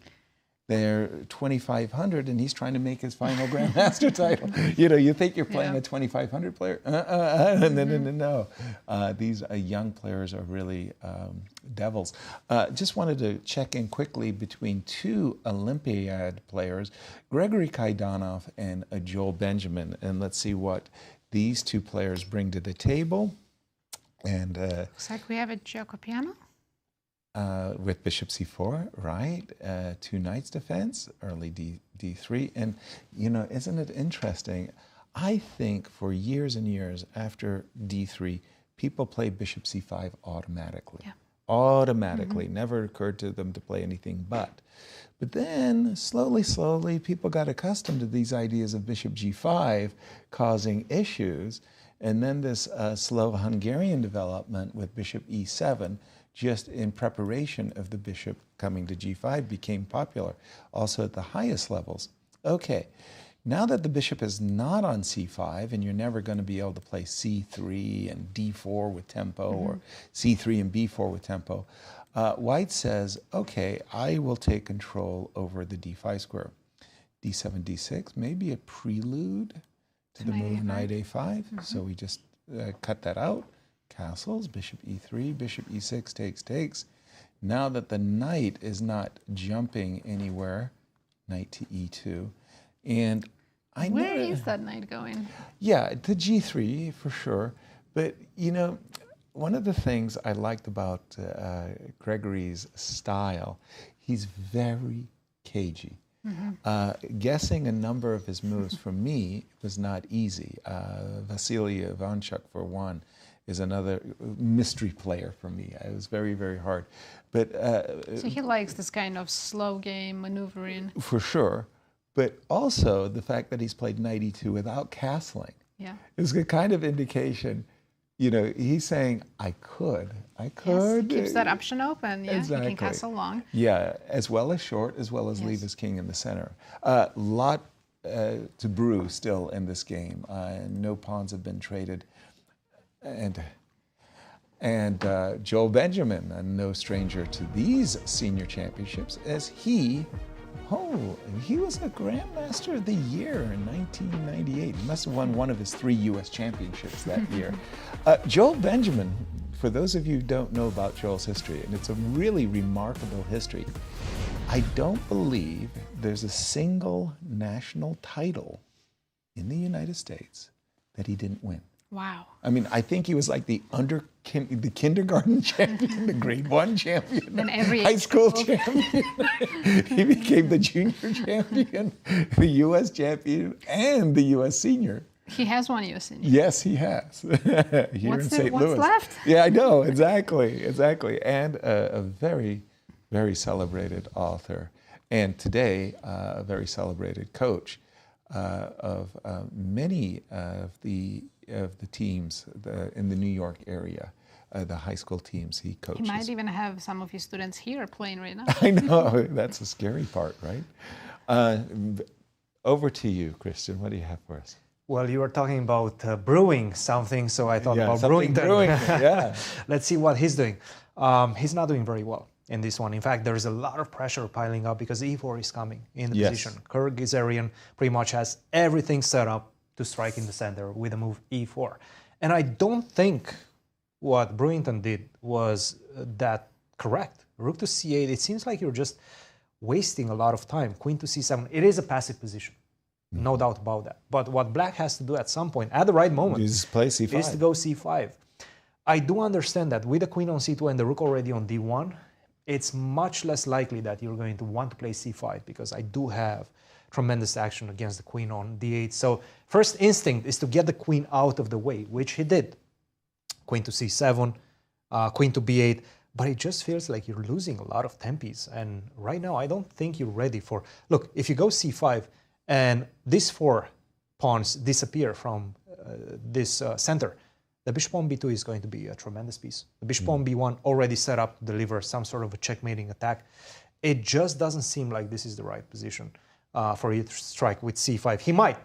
They're 2,500, and he's trying to make his final Grandmaster title. You think you're playing a 2,500 player? No. These young players are really devils. Just wanted to check in quickly between 2 Olympiad players, Gregory Kaidanov and Joel Benjamin, and let's see what these 2 players bring to the table. And looks like we have a Akopian. With bishop c4, right? 2 knights defense, early d3. And, isn't it interesting? I think for years and years after d3, people play bishop c5 automatically. Yeah. Automatically. Never occurred to them to play anything but. But then, slowly, people got accustomed to these ideas of bishop g5 causing issues. And then this slow Hungarian development with bishop e7, just in preparation of the bishop coming to g5, became popular, also at the highest levels. Okay, now that the bishop is not on c5, and you're never going to be able to play c3 and d4 with tempo, or c3 and b4 with tempo, White says, okay, I will take control over the d5 square. d7, d6, maybe a prelude to the move knight a5, so we just cut that out. Castles, bishop e3, bishop e6 takes. Now that the knight is not jumping anywhere, knight to e2. And where is that knight going? Yeah, to g3 for sure. But, one of the things I liked about Gregory's style, he's very cagey. Guessing a number of his moves for me was not easy. Vasily Ivanchuk, for one, is another mystery player for me. It was very, very hard. But so he likes this kind of slow game maneuvering. For sure. But also the fact that he's played knight e2 without castling. Yeah. Is a kind of indication, he's saying, I could. Yes, he keeps that option open. Yeah, exactly. He can castle long. Yeah, as well as short, as well as leave his king in the center. Lot to brew still in this game. No pawns have been traded. And Joel Benjamin, no stranger to these senior championships, as he Oh, he was a Grandmaster of the Year in 1998. He must have won one of his 3 U.S. championships that year. Joel Benjamin, for those of you who don't know about Joel's history, and it's a really remarkable history, I don't believe there's a single national title in the United States that he didn't win. Wow. I mean, I think he was like the kindergarten champion, the grade 1 champion, Then every high age school group. champion. He became the junior champion, the U.S. champion, and the U.S. senior. He has one US senior. Yes, he has. Here in St. Louis. What's left? Yeah, I know, exactly. And a very, very celebrated author. And today, a very celebrated coach of many of the teams in the New York area, the high school teams he coaches. He might even have some of his students here playing right now. I know, that's the scary part, right? Over to you, Christian. What do you have for us? Well, you were talking about brewing something, so I thought about brewing. Yeah. Let's see what he's doing. He's not doing very well in this one. In fact, there is a lot of pressure piling up because E4 is coming in the position. Kirk Ghazarian pretty much has everything set up to strike in the center with the move E4. And I don't think what Brewington did was that correct. Rook to C8, it seems like you're just wasting a lot of time. Queen to C7, it is a passive position. No doubt about that. But what Black has to do at some point, at the right moment, is play C5. Is to go C5. I do understand that with the queen on C2 and the rook already on D1, it's much less likely that you're going to want to play C5 because I do have tremendous action against the queen on D8. So first instinct is to get the queen out of the way, which he did. Queen to C7, queen to B8, but it just feels like you're losing a lot of tempis. And right now, I don't think you're ready for... Look, if you go C5 and these 4 pawns disappear from this center, the bishop on B2 is going to be a tremendous piece. The bishop on B1 already set up to deliver some sort of a checkmating attack. It just doesn't seem like this is the right position for you to strike with C5. He might.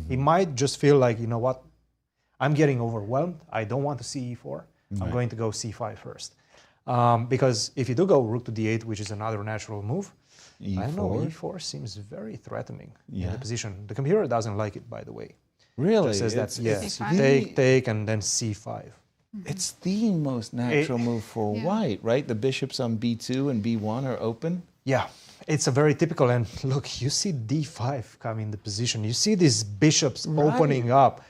He might just feel like, you know what, I'm getting overwhelmed. I don't want to see E4. I'm going to go C5 first. Because if you do go rook to D8, which is another natural move, E4? I don't know, E4 seems very threatening in the position. The computer doesn't like it, by the way. Really? It says that, yes, C5? take, and then C5. It's the most natural move for white, right? The bishops on B2 and B1 are open. Yeah, it's a very typical, and look, you see D5 come in the position. You see these bishops opening up.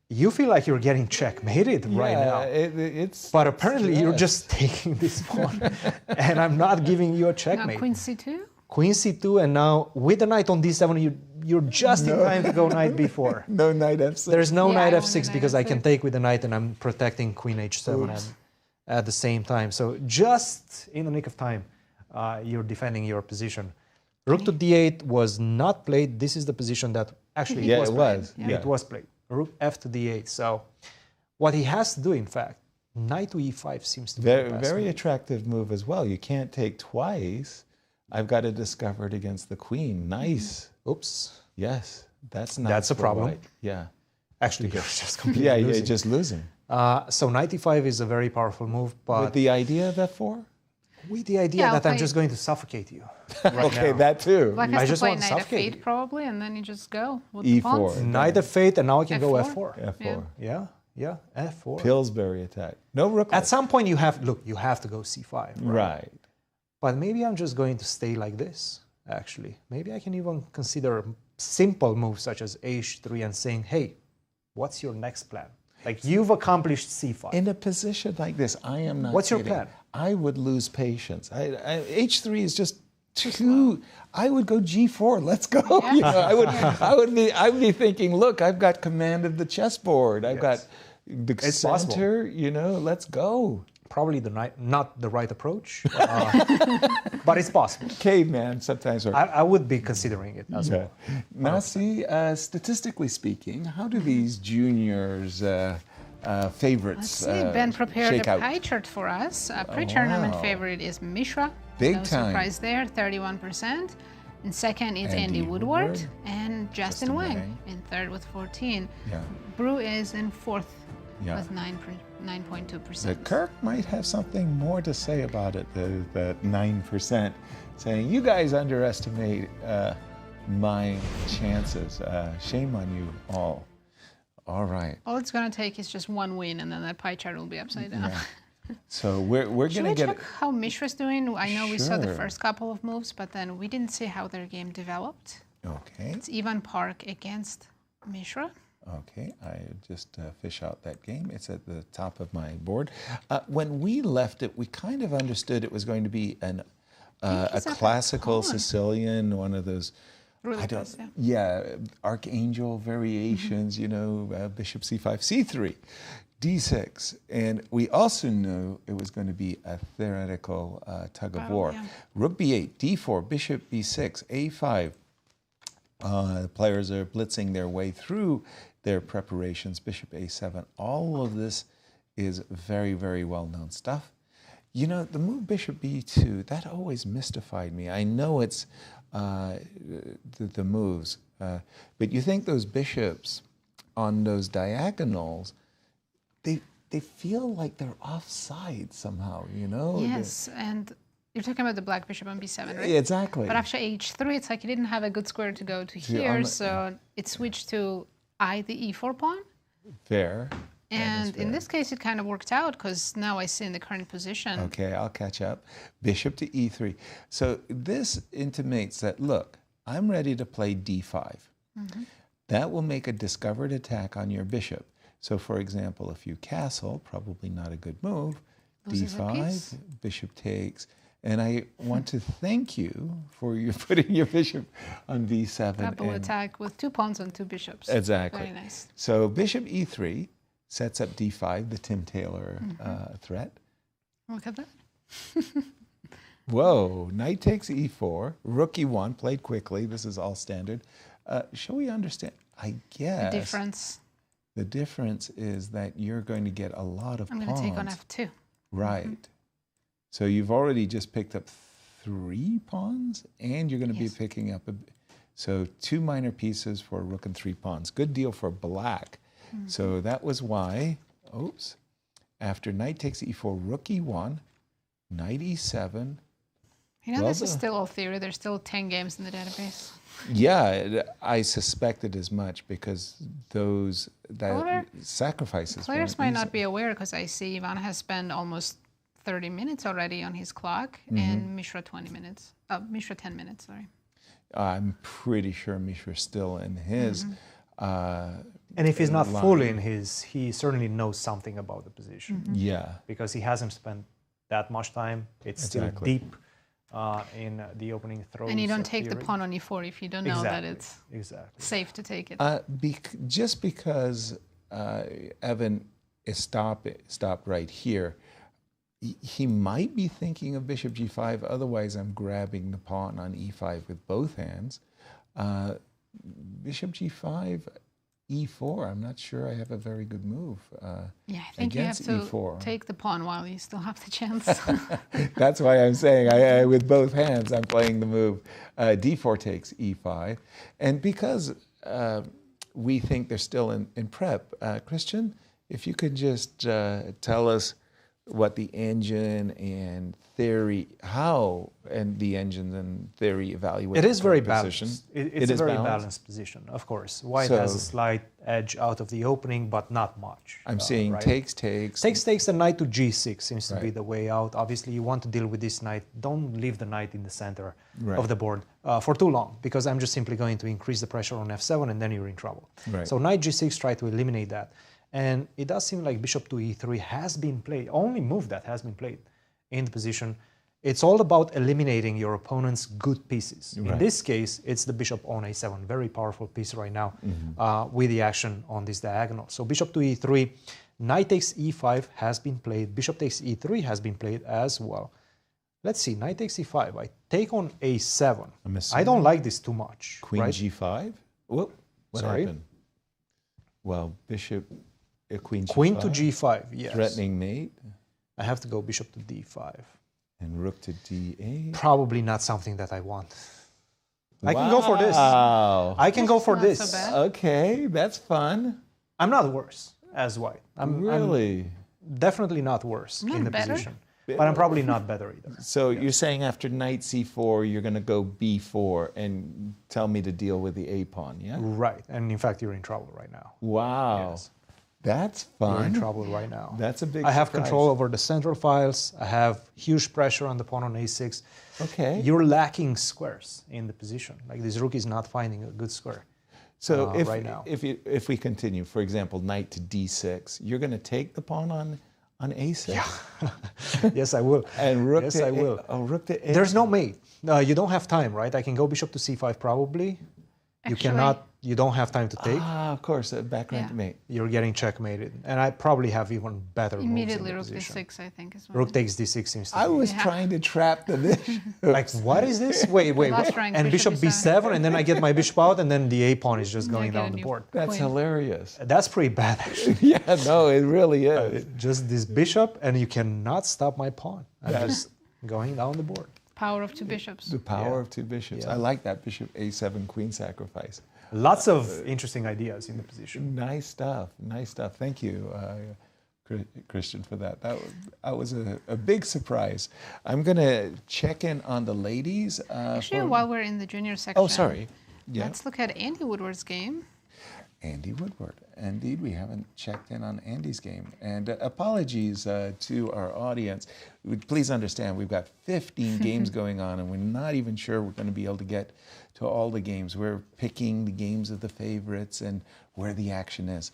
You feel like you're getting checkmated right now. But apparently you're just taking this pawn, and I'm not giving you a checkmate. Now Queen C2? Queen C2, and now with the knight on D7, you're just in time to go knight B4. No knight F6. There's no knight only F6 knight because I can F6. take with the knight and I'm protecting Queen H7 at the same time. So just in the nick of time, you're defending your position. Rook to D8 was not played. This is the position that actually Yeah, was it played. was. Yeah. It was played. Rook F to D8. So what he has to do, in fact, knight to E5 seems to be the best Very move. attractive move as well. You can't take twice. I've got to discover it against the queen. Nice. Oops. Yes, that's not. That's a for problem. white. Yeah. Actually, you're just completely Yeah, losing. you're just losing. So knight E5 is a very powerful move, but With the idea of F4? with the idea Yeah, that I'm okay. just going to suffocate you. Right Okay, now. that too. Black I has to just play want to knight suffocate F8 you. probably, and then you just go with the E4. pawns. Knight F8, and now I can go F4. F4. F4. Yeah, F4. Pillsbury attack. No rook. At some point, you have to go C5. Right. But maybe I'm just going to stay like this, actually. Maybe I can even consider simple moves such as H3 and saying, hey, what's your next plan? Like, you've accomplished C5. In a position like this, I am not What's your kidding. plan? I would lose patience. H3 is just too. I would go G4. Let's go. You know, I'd be thinking, look, I've got command of the chessboard. I've got the It's center. possible. You know, let's go. Probably not the right approach, but it's possible. Caveman sometimes. I would be considering it as well. Nazi, statistically speaking, how do these juniors favorites Let's see, Ben prepared shake a out? pie chart for us. A pre-tournament wow. favorite is Mishra. Big no time. surprise there, 31%. In second is Andy Andy Woodward, Woodward. and Justin Wang in third with 14. Yeah. Brew is in fourth Yeah. with 9.2%. The Kirk might have something more to say about it, the 9%, saying, you guys underestimate my chances. Shame on you all. All right. All it's going to take is just one win, and then that pie chart will be upside down. Yeah. So we're Should going we to get check how Mishra's doing? I know we saw the Sure. first couple of moves, but then we didn't see how their game developed. Okay. It's Ivan Park against Mishra. Okay, I just fish out that game. It's at the top of my board. When we left it, we kind of understood it was going to be a classical Sicilian, one of those. Really I don't. Yeah, archangel variations. You know, bishop c5, c3, d6, and we also knew it was going to be a theoretical tug of war. Yeah. Rook b8, d4, bishop b6, a5. The players are blitzing their way through their preparations. Bishop a7. All of this is very, very well-known stuff. You know, the move bishop b2, that always mystified me. I know it's the moves, but you think those bishops on those diagonals, they feel like they're offside somehow, you know? Yes, and you're talking about the black bishop on b7, right? Exactly. But after h3, it's like you didn't have a good square to go to here, so it switched to the e4 pawn. Fair. And in this case, it kind of worked out because now I see in the current position. Okay, I'll catch up. Bishop to e3. So this intimates that, look, I'm ready to play d5. Mm-hmm. That will make a discovered attack on your bishop. So, for example, if you castle, probably not a good move, d5, bishop takes. And I want to thank you for putting your bishop on b7. Double attack with 2 pawns and 2 bishops. Exactly. Very nice. So bishop e3 sets up d5, the Tim Taylor threat. Look at that. Whoa, knight takes e4, rook e1, played quickly. This is all standard. Shall we understand? I guess. The difference. The difference is that you're going to get a lot of pawns. I'm going to take on f2. Right. Mm-hmm. So you've already just picked up 3 pawns, and you're going to be picking up so 2 minor pieces for rook and 3 pawns. Good deal for black. Mm-hmm. So that was why, after knight takes e4, rook e1, knight e7. You know, this is still all theory. There's still 10 games in the database. Yeah, I suspected as much because sacrifices. Players might not be aware because I see Ivan has spent almost 30 minutes already on his clock, and Mishra 20 minutes. Mishra 10 minutes, sorry. I'm pretty sure Mishra's still in his. And if he's not fully in his, he certainly knows something about the position. Yeah. Because he hasn't spent that much time. It's still deep in the opening throws. And you don't take the pawn on e4 if you don't know that it's safe to take it. Just because Evan is stopped right here, he might be thinking of bishop g5. Otherwise, I'm grabbing the pawn on e5 with both hands. Bishop g5, e4. I'm not sure I have a very good move. I think you have to e4. take the pawn while you still have the chance. That's why I'm saying I with both hands I'm playing the move. d4 takes e5, and because we think they're still in prep, Christian, if you could just tell us what the engine and theory, the engines and theory evaluate. It is very position. balanced. It's a very balanced position, of course. White has a slight edge out of the opening, but not much. I'm seeing takes. Takes the knight to g6 seems to be the way out. Obviously, you want to deal with this knight. Don't leave the knight in the center of the board for too long, because I'm just simply going to increase the pressure on f7, and then you're in trouble. Right. So knight g6, try to eliminate that. And it does seem like bishop to e3 has been played, only move that has been played in the position. It's all about eliminating your opponent's good pieces. In this case, it's the bishop on a7, very powerful piece right now with the action on this diagonal. So bishop to e3, knight takes e5 has been played, bishop takes e3 has been played as well. Let's see, knight takes e5, I take on a7. I don't like this too much. Queen g5? Whoop, what happened? Well, bishop... Queen to g5, yes. Threatening mate. I have to go bishop to d5. And rook to d8. Probably not something that I want. I can go for this. I can go for this. So bad. Okay, that's fun. I'm not worse. as white. Really? I'm definitely not worse Not in the better? position. But I'm probably not better either. So you're saying after knight c4, you're going to go b4 and tell me to deal with the a pawn, yeah? Right. And in fact, you're in trouble right now. Wow. Yes. That's You're in fun. trouble right now. That's a big I have surprise. control over the central files. I have huge pressure on the pawn on a6. Okay. You're lacking squares in the position. Like this rook is not finding a good square. So right now. if we continue, for example, knight to d6, you're going to take the pawn on a6? Yes, I will. And rook yes, to I will. Rook to a. There's no mate. You don't have time, right? I can go bishop to c5 probably. Actually- You don't have time to take. Of course, background to mate. You're getting checkmated. And I probably have even better Immediately moves in rook the position. d6, I think, as well. Rook takes d6 seems to I be. was trying to trap the bishop. Like, what is this? Wait. Last rank, And bishop b7, and then I get my bishop out, and then the a pawn is just going get a down the new- board. That's Queen. hilarious. That's pretty bad, actually. Yeah, no, it really is. Just this bishop, and you cannot stop my pawn. I'm just going down the board. Power of two bishops. The power of two bishops. Yeah. I like that bishop a7 queen sacrifice. Lots of interesting ideas in the position. Nice stuff. Nice stuff. Thank you, Christian, for that. That was a big surprise. I'm going to check in on the ladies. Actually, while we're in the junior section, Oh, sorry. Yeah. let's look at Andy Woodward's game. Andy Woodward. Indeed, we haven't checked in on Andy's game. And apologies to our audience. Please understand, we've got 15 games going on, and we're not even sure we're going to be able to get to all the games. We're picking the games of the favorites and where the action is.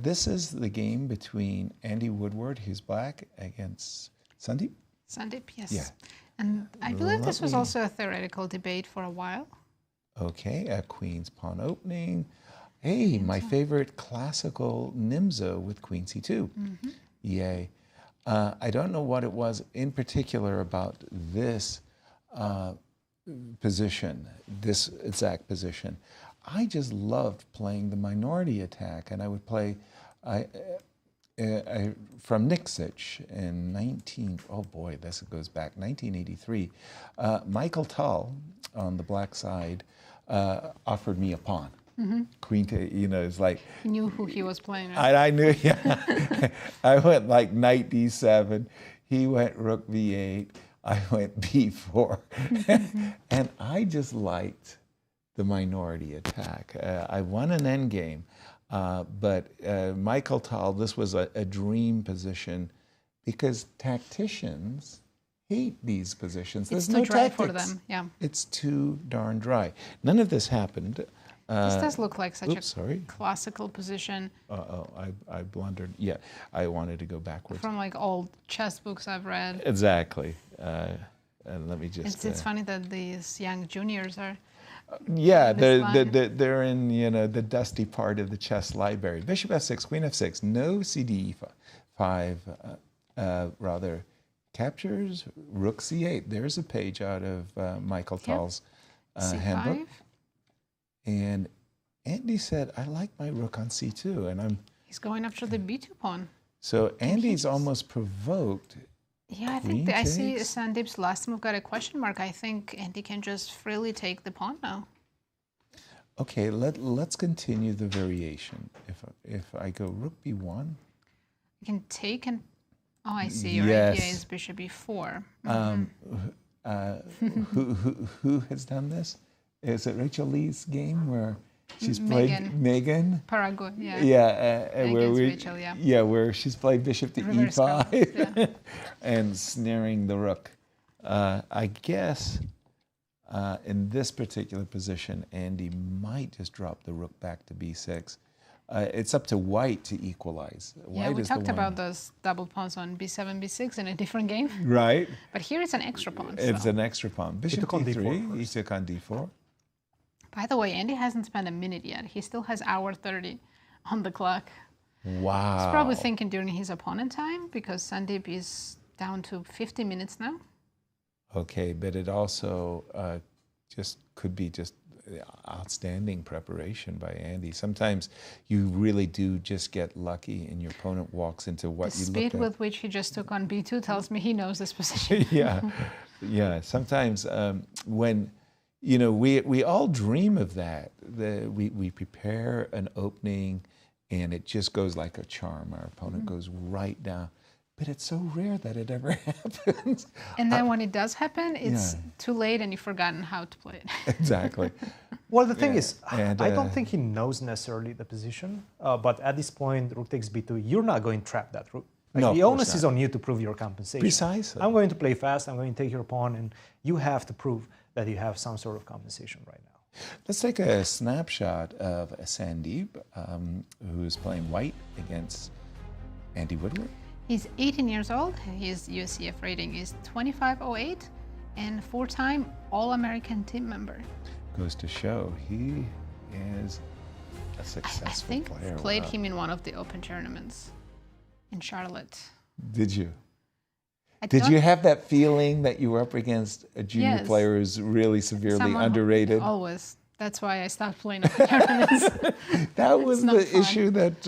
This is the game between Andy Woodward, who's black, against Sandeep. Sandeep, yes. Yeah. And I believe this was Lovely. also a theoretical debate for a while. Okay, a queen's pawn opening. Hey, my favorite classical Nimzo with queen c2. Yay. I don't know what it was in particular about this position, this exact position. I just loved playing the minority attack, and I would play from Nixich in 1983. Michael Tull on the black side offered me a pawn. Queen to, it's like... He knew who he was playing. Right? I knew, yeah. I went like knight d7. He went rook b8. I went b4. And I just liked the minority attack. I won an endgame, but Michael Tull, this was a dream position because tacticians hate these positions. It's There's too no dry tactics. for them, yeah. It's too darn dry. None of this happened. This does look like such sorry. classical position I blundered. Yeah, I wanted to go backwards. from like old chess books I've read. Exactly. And let me just... It's funny that these young juniors are... Yeah, this line. they're in the dusty part of the chess library. Bishop f6, queen f6, no cd5, rather captures rook c8. There's a page out of Michael Tull's handbook. C5. And Andy said, I like my rook on c2, and He's going after the b2 pawn. so Andy's almost provoked. Yeah, I think Queen I see takes. Sandeep's last move got a question mark. I think Andy can just freely take the pawn now. Okay, let's continue the variation. If I go rook b1, You can take and... Oh, I see. Your Yes. idea is bishop b4. who has done this? Is it Rachel Lee's game where she's played Megan? Paraguay, yeah. Yeah, where Against Rachel, yeah. where she's played bishop to Reverse e5 cards, yeah. and snaring the rook. I guess in this particular position, Andy might just drop the rook back to b6. It's up to white to equalize. Yeah, White we is the talked one. about those double pawns on b7, b6 in a different game. Right. But here it's an extra pawn. It's so. an extra pawn. Bishop took on d3. d4 He took on d4. By the way, Andy hasn't spent a minute yet. He still has hour 30 on the clock. Wow. He's probably thinking during his opponent time because Sandeep is down to 50 minutes now. Okay, but it also just could be just outstanding preparation by Andy. Sometimes you really do just get lucky and your opponent walks into what The you speed looked at. with which he just took on b2 tells me he knows this position. Yeah. Sometimes when, we all dream of that. We prepare an opening and it just goes like a charm. Our opponent goes right down. But it's so rare that it ever happens. And then when it does happen, it's Yeah. too late and you've forgotten how to play it. Exactly. Well, the thing is, And, I don't think he knows necessarily the position, but at this point, rook takes b2, you're not going to trap that rook. Like, No, the of course onus is not. on you to prove your compensation. Precisely. I'm going to play fast, I'm going to take your pawn, and you have to prove that you have some sort of compensation right now. Let's take a snapshot of Sandeep, who's playing white against Andy Woodward. He's 18 years old. His USCF rating is 2508 and four-time All-American team member. Goes to show he is a I successful think player. I've played Wow. him in one of the open tournaments in Charlotte. Did you? I Did don't- you have that feeling that you were up against a junior Yes. player who's really severely Someone who- underrated? Always. That's why I stopped playing open tournaments. That was not the fun. issue that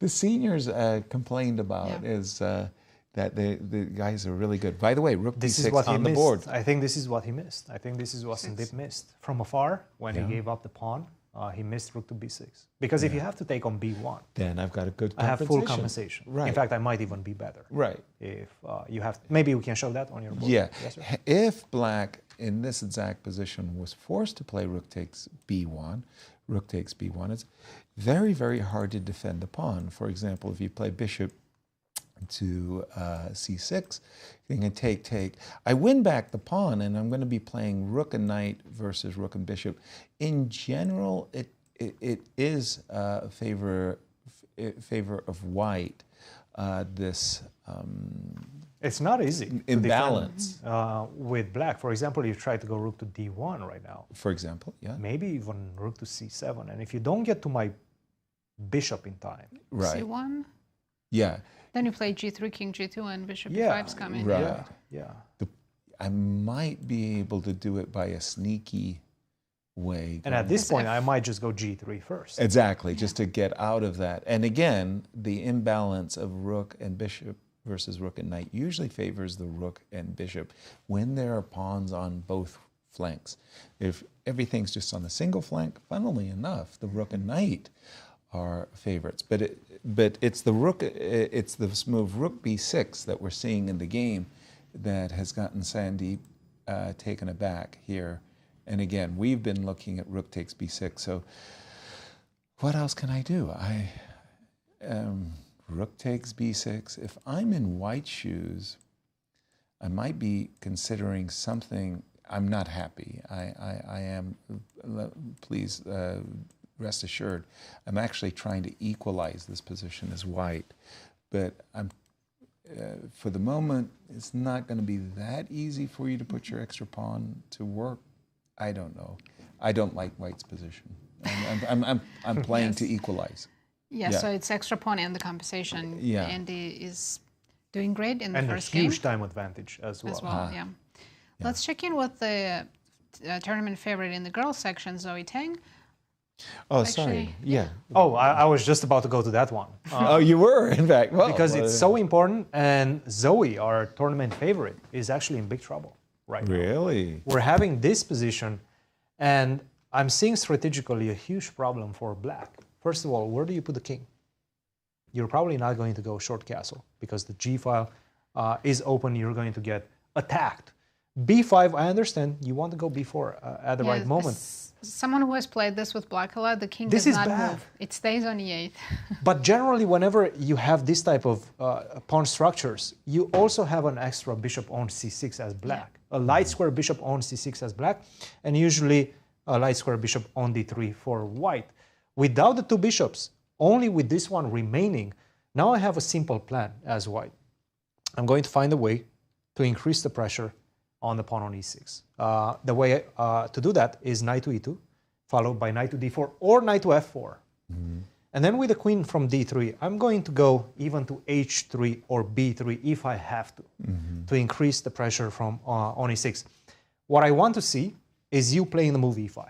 the seniors complained about, Yeah. is that the guys are really good. By the way, rook This d6 is what he on the missed. board. I think this is what he missed. I think this is what Sandeep missed. From afar, when Yeah. he gave up the pawn, he missed rook to b6. Because if you have to take on b1, Then I've got a good I have full compensation. compensation. Right. In fact, I might even be better. Right. If you have, maybe we can show that on your board. Yeah. Yes, sir. If black in this exact position was forced to play rook takes b1, it's very, very hard to defend the pawn. For example, if you play bishop to c6, you can take. I win back the pawn, and I'm going to be playing rook and knight versus rook and bishop. In general, it is favor of white. This It's not easy to imbalance. defend with black. For example, you try to go rook to d1 right now. For example, yeah. Maybe even rook to c7. And if you don't get to my bishop in time, Right. C1. Yeah. Then you play G3, King G2, and Bishop Yeah, E5's coming. Right. yeah. I might be able to do it by a sneaky way. And at this Yes, point, if- I might just go g3 first. Exactly, just to get out of that. And again, the imbalance of rook and bishop versus rook and knight usually favors the rook and bishop when there are pawns on both flanks. If everything's just on a single flank, funnily enough, the rook and knight are favorites. But it's the rook, it's this move rook b6 that we're seeing in the game that has gotten Sandeep taken aback here. And again, we've been looking at rook takes b6. So what else can I do? Rook takes b6. If I'm in white shoes, I might be considering something. I'm not happy. I am, please rest assured, I'm actually trying to equalize this position as white. But I'm, for the moment, it's not going to be that easy for you to put your extra pawn to work. I don't know. I don't like white's position. I'm playing to equalize. Yeah, Yeah. so it's extra pawn and the compensation. Yeah. Andy is doing great in the And a first game. huge time advantage as well. As well, yeah. Let's check in with the tournament favorite in the girls section, Zoe Tang. Oh, sorry. Actually, Yeah. Oh, I was just about to go to that one. Oh, you were, in fact. Well, Because it's so important, and Zoe, our tournament favorite, is actually in big trouble right now. Really? We're having this position, and I'm seeing strategically a huge problem for black. First of all, where do you put the king? You're probably not going to go short castle because the g file is open. You're going to get attacked. b5, I understand you want to go b4 at the right moment. Someone who has played this with black a lot, the king This does is not bad. move. It stays on e8. But generally, whenever you have this type of pawn structures, you also have an extra bishop on c6 as black, a light square bishop on c6 as black, and usually a light square bishop on d3 for white. Without the two bishops, only with this one remaining, now I have a simple plan as white. I'm going to find a way to increase the pressure on the pawn on e6. The way to do that is knight to e2, followed by knight to d4 or knight to f4. And then with the queen from d3, I'm going to go even to h3 or b3 if I have to increase the pressure from on e6. What I want to see is you playing the move e5.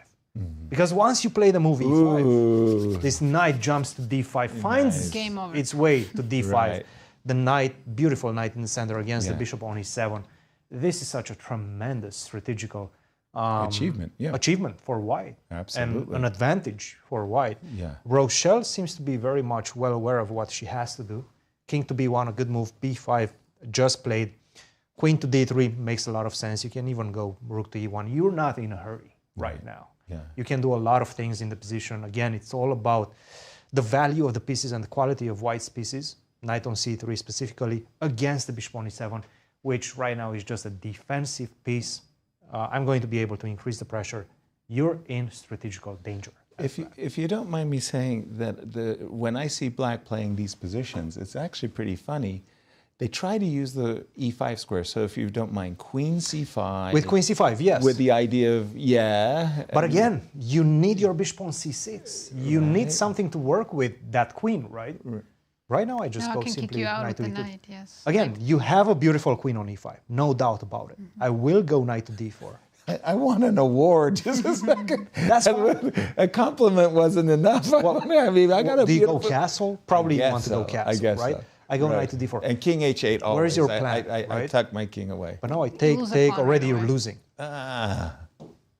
Because once you play the move e5, this knight jumps to d5, finds Game over. its way to d5. Right. The knight, beautiful knight in the center against the Yeah. bishop on e7. This is such a tremendous strategical achievement for white. Absolutely. And an advantage for white. Yeah. Rochelle seems to be very much well aware of what she has to do. King to b1, a good move. b5, just played. Queen to d3 makes a lot of sense. You can even go rook to e1. You're not in a hurry right now. Yeah. You can do a lot of things in the position. Again, it's all about the value of the pieces and the quality of white's pieces. Knight on c3 specifically against the bishop on e7, which right now is just a defensive piece. I'm going to be able to increase the pressure. You're in strategical danger. If you don't mind me saying that when I see black playing these positions, it's actually pretty funny. They try to use the e5 square. So if you don't mind, queen c5. With queen c5, yes. With the idea of, But again, you need your bishop on c6. You need something to work with that queen, right? Right now, I just go simply knight to d2. Yes. Again, you have a beautiful queen on e5, no doubt about it. I will go knight to d4. I want an award. Just a second. That's fine. A compliment wasn't enough. I mean, I got a do you go beautiful... castle? Probably you want to go so. castle, I guess right? so. I go Right. knight to d4. And king h8 always. Where's your plan, I right? tuck my king away. But now I Lose a take pawn already right you're away. losing. Ah,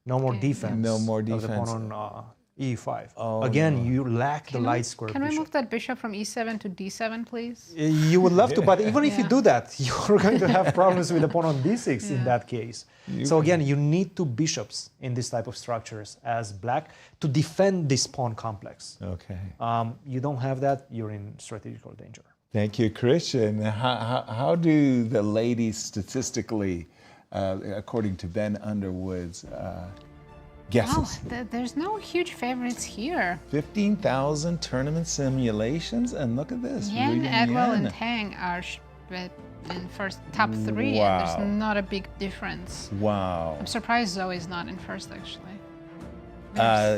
No more defense. No more Of the defense. pawn on e5. Oh, Again, you lack the light square Can we bishop. move that bishop from e7 to d7, please? You would love to, but even if you Yeah. do that, you're going to have problems with the pawn on d6 in that case. So again, you need two bishops in this type of structures as black to defend this pawn complex. okay. You don't have that, you're in strategical danger. Thank you, Christian. How do the ladies statistically, according to Ben Underwood's guesses? Wow, there's no huge favorites here. 15,000 tournament simulations, and look at this. Yan, reading Edwell, Yan. and Tang are in first top three, Wow. and there's not a big difference. Wow. I'm surprised Zoe's not in first, actually.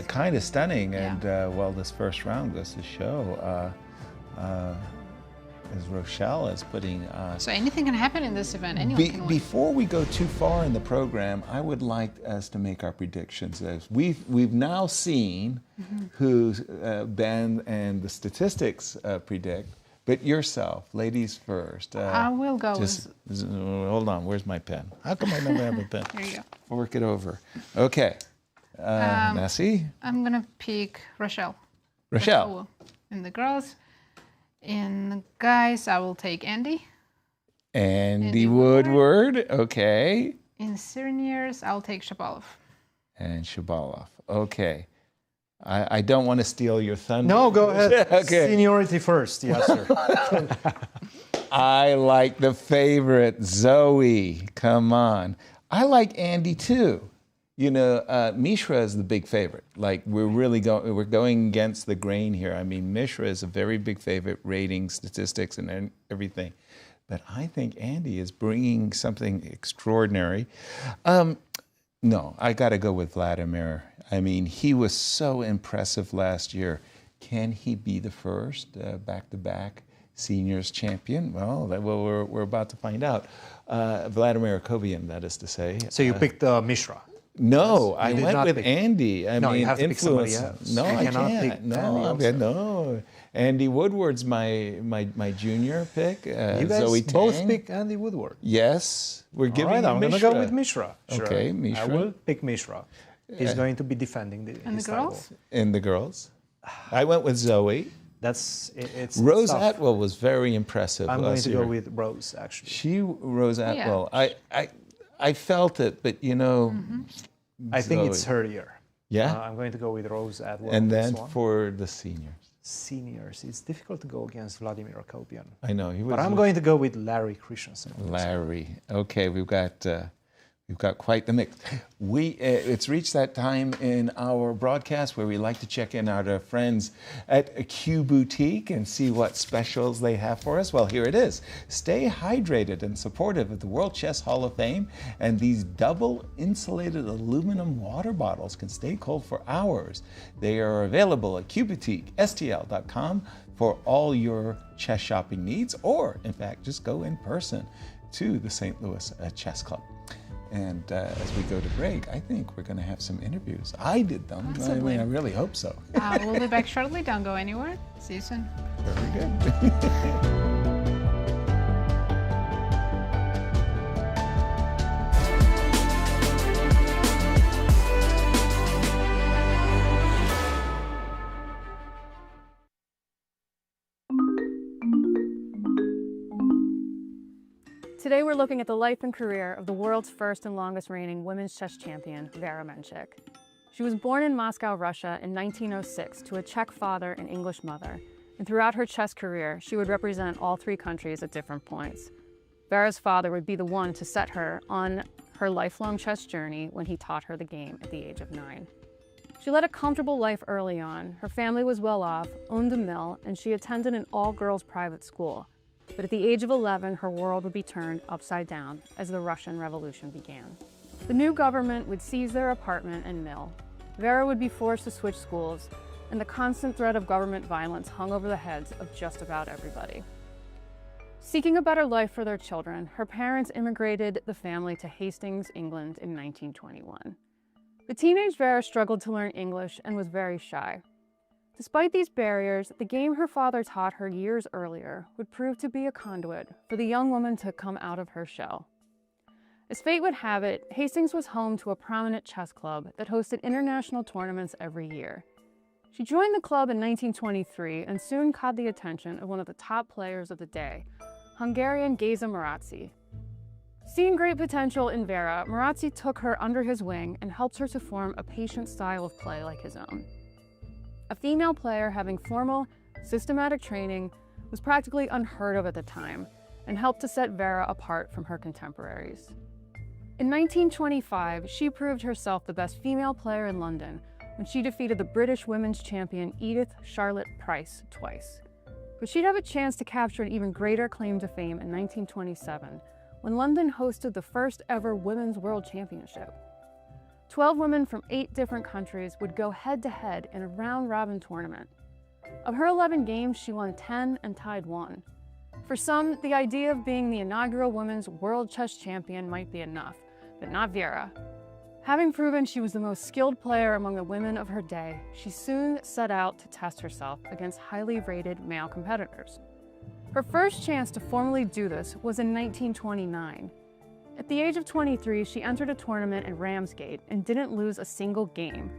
Kind of stunning, Yeah. and well, this first round goes to show as Rochelle is putting. So anything can happen in this event. Anyone can win. Before we go too far in the program, I would like us to make our predictions. As we've now seen who Ben and the statistics predict, but yourself, ladies first. I will go Hold on, where's my pen? How come I never have a pen? Here you go. Work it over. Okay. Nessie? I'm going to pick Rochelle. Rochelle. In the girls. In the guys, I will take Andy. Andy Woodward. Okay. In seniors, I'll take Shabalov. And Shabalov. Okay. I don't want to steal your thunder. No, go ahead. Okay. Seniority first, yes, sir. I like the favorite, Zoe. Come on. I like Andy too. You know, Mishra is the big favorite. Like we're going against the grain here. I mean, Mishra is a very big favorite, ratings, statistics, and everything. But I think Andy is bringing something extraordinary. No, I got to go with Vladimir. I mean, he was so impressive last year. Can he be the first back-to-back seniors champion? Well, we're about to find out. Vladimir Akopian, that is to say. So you picked Mishra. No, I did went not with pick- Andy. I No, mean, you have to pick somebody influence. else. No, You I cannot can't. pick No, Andy no. Andy Woodward's my junior pick. You guys Zoe both Tang. pick Andy Woodward. Yes, we're All giving right, you I'm going to Mishra. go with Mishra. Sure. Okay, Mishra. I will pick Mishra. He's going to be defending And his the girls? title. And the girls. I went with Zoe. It's Rose tough. Atwell was very impressive I'm going last to year. go with Rose, actually. Rose Atwell. I felt it, but you know. I think Zoe. it's her year. Yeah. I'm going to go with Rose Atwell. And on this then one. for the seniors. Seniors, it's difficult to go against Vladimir Akopian. I know he was. But I'm going to go with Larry Christiansen. Larry. Okay, we've got quite the mix. It's reached that time in our broadcast where we like to check in our friends at Q Boutique and see what specials they have for us. Well, here it is. Stay hydrated and supportive of the World Chess Hall of Fame, and these double insulated aluminum water bottles can stay cold for hours. They are available at QBoutiqueSTL.com for all your chess shopping needs, or in fact, just go in person to the St. Louis Chess Club. And as we go to break, I think we're going to have some interviews. I did them. Possibly. I really hope so. We'll be back shortly. Don't go anywhere. See you soon. Very good. Today we're looking at the life and career of the world's first and longest reigning women's chess champion, Vera Menchik. She was born in Moscow, Russia in 1906 to a Czech father and English mother, and throughout her chess career, she would represent all three countries at different points. Vera's father would be the one to set her on her lifelong chess journey when he taught her the game at the age of 9. She led a comfortable life early on. Her family was well off, owned a mill, and she attended an all-girls private school. But at the age of 11, her world would be turned upside down as the Russian Revolution began. The new government would seize their apartment and mill. Vera would be forced to switch schools, and the constant threat of government violence hung over the heads of just about everybody. Seeking a better life for their children, her parents immigrated the family to Hastings, England in 1921. The teenage Vera struggled to learn English and was very shy. Despite these barriers, the game her father taught her years earlier would prove to be a conduit for the young woman to come out of her shell. As fate would have it, Hastings was home to a prominent chess club that hosted international tournaments every year. She joined the club in 1923 and soon caught the attention of one of the top players of the day, Hungarian Ghazarian. Seeing great potential in Vera, Marazzi took her under his wing and helped her to form a patient style of play like his own. A female player having formal, systematic training was practically unheard of at the time and helped to set Vera apart from her contemporaries. In 1925, she proved herself the best female player in London when she defeated the British women's champion Edith Charlotte Price twice. But she'd have a chance to capture an even greater claim to fame in 1927 when London hosted the first ever Women's World Championship. 12 women from 8 different countries would go head-to-head in a round-robin tournament. Of her 11 games, she won 10 and tied 1. For some, the idea of being the inaugural women's world chess champion might be enough, but not Vera. Having proven she was the most skilled player among the women of her day, she soon set out to test herself against highly rated male competitors. Her first chance to formally do this was in 1929. At the age of 23, she entered a tournament in Ramsgate and didn't lose a single game.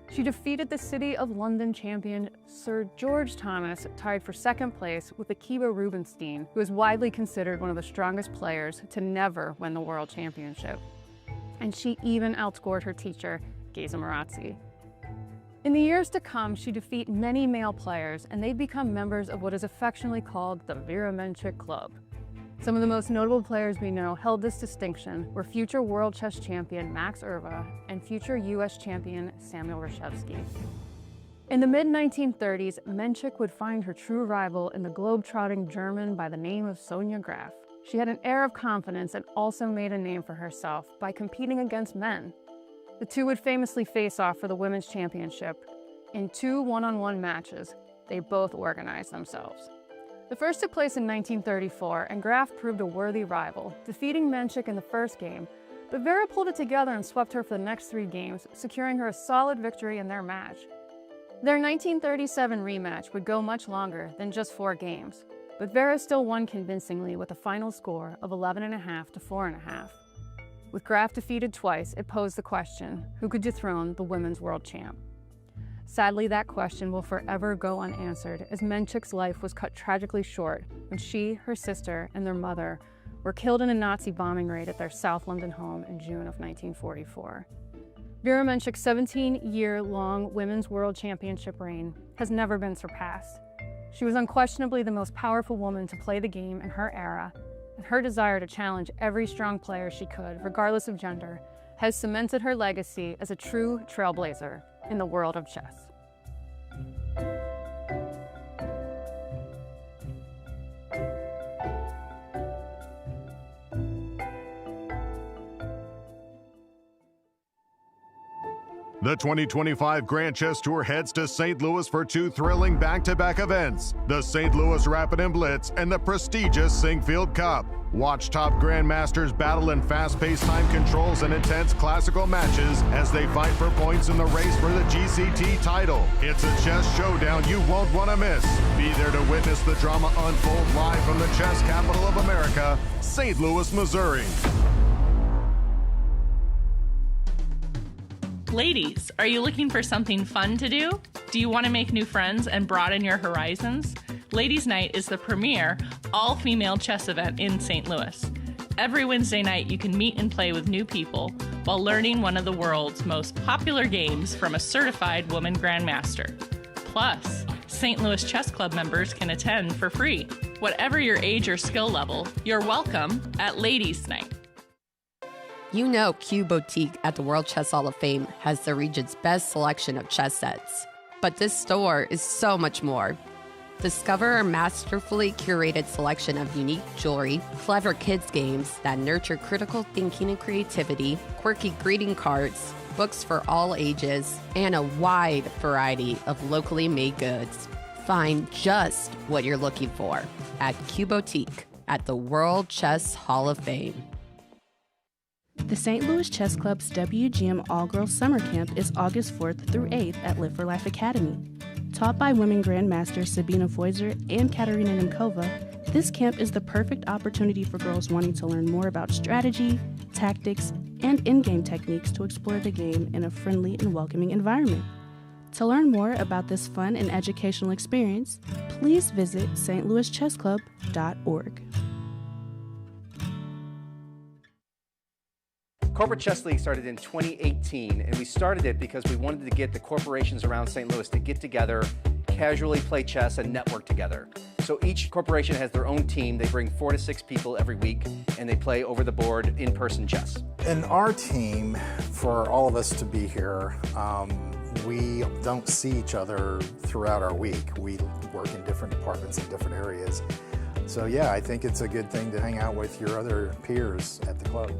She defeated the City of London champion Sir George Thomas, tied for second place with Akiba Rubinstein, who is widely considered one of the strongest players to never win the world championship. And she even outscored her teacher, Ghazarian. In the years to come, she defeat many male players, and they'd become members of what is affectionately called the Vera Menchik Club. Some of the most notable players we know held this distinction were future world chess champion Max Erva and future U.S. champion Samuel Reshevsky. In the mid-1930s, Menchik would find her true rival in the globe-trotting German by the name of Sonia Graf. She had an air of confidence and also made a name for herself by competing against men. The two would famously face off for the women's championship. In 2 one-on-one matches, they both organized themselves. The first took place in 1934, and Graf proved a worthy rival, defeating Menchik in the first game, but Vera pulled it together and swept her for the next 3 games, securing her a solid victory in their match. Their 1937 rematch would go much longer than just 4 games, but Vera still won convincingly with a final score of 11.5 to 4.5. With Graf defeated twice, it posed the question, who could dethrone the women's world champ? Sadly, that question will forever go unanswered, as Menchik's life was cut tragically short when she, her sister, and their mother were killed in a Nazi bombing raid at their South London home in June of 1944. Vera Menchik's 17-year-long Women's World Championship reign has never been surpassed. She was unquestionably the most powerful woman to play the game in her era, and her desire to challenge every strong player she could, regardless of gender, has cemented her legacy as a true trailblazer in the world of chess. The 2025 Grand Chess Tour heads to St. Louis for 2 thrilling back-to-back events, the St. Louis Rapid and Blitz and the prestigious Singfield Cup. Watch top grandmasters battle in fast-paced time controls and intense classical matches as they fight for points in the race for the GCT title. It's a chess showdown you won't want to miss. Be there to witness the drama unfold live from the chess capital of America, St. Louis, Missouri. Ladies, are you looking for something fun to do? Do you want to make new friends and broaden your horizons? Ladies' Night is the premier all-female chess event in St. Louis. Every Wednesday night, you can meet and play with new people while learning one of the world's most popular games from a certified woman grandmaster. Plus, St. Louis Chess Club members can attend for free. Whatever your age or skill level, you're welcome at Ladies' Night. You know Q Boutique at the World Chess Hall of Fame has the region's best selection of chess sets. But this store is so much more. Discover our masterfully curated selection of unique jewelry, clever kids games that nurture critical thinking and creativity, quirky greeting cards, books for all ages, and a wide variety of locally made goods. Find just what you're looking for at Q Boutique at the World Chess Hall of Fame. The St. Louis Chess Club's WGM All-Girls Summer Camp is August 4th through 8th at Live for Life Academy. Taught by women grandmasters Sabina Foiser and Katerina Nemkova, this camp is the perfect opportunity for girls wanting to learn more about strategy, tactics, and in-game techniques to explore the game in a friendly and welcoming environment. To learn more about this fun and educational experience, please visit stlouischessclub.org. Corporate Chess League started in 2018, and we started it because we wanted to get the corporations around St. Louis to get together, casually play chess, and network together. So each corporation has their own team. They bring 4 to 6 people every week, and they play over the board in-person chess. In our team, for all of us to be here, we don't see each other throughout our week. We work in different departments in different areas. So yeah, I think it's a good thing to hang out with your other peers at the club.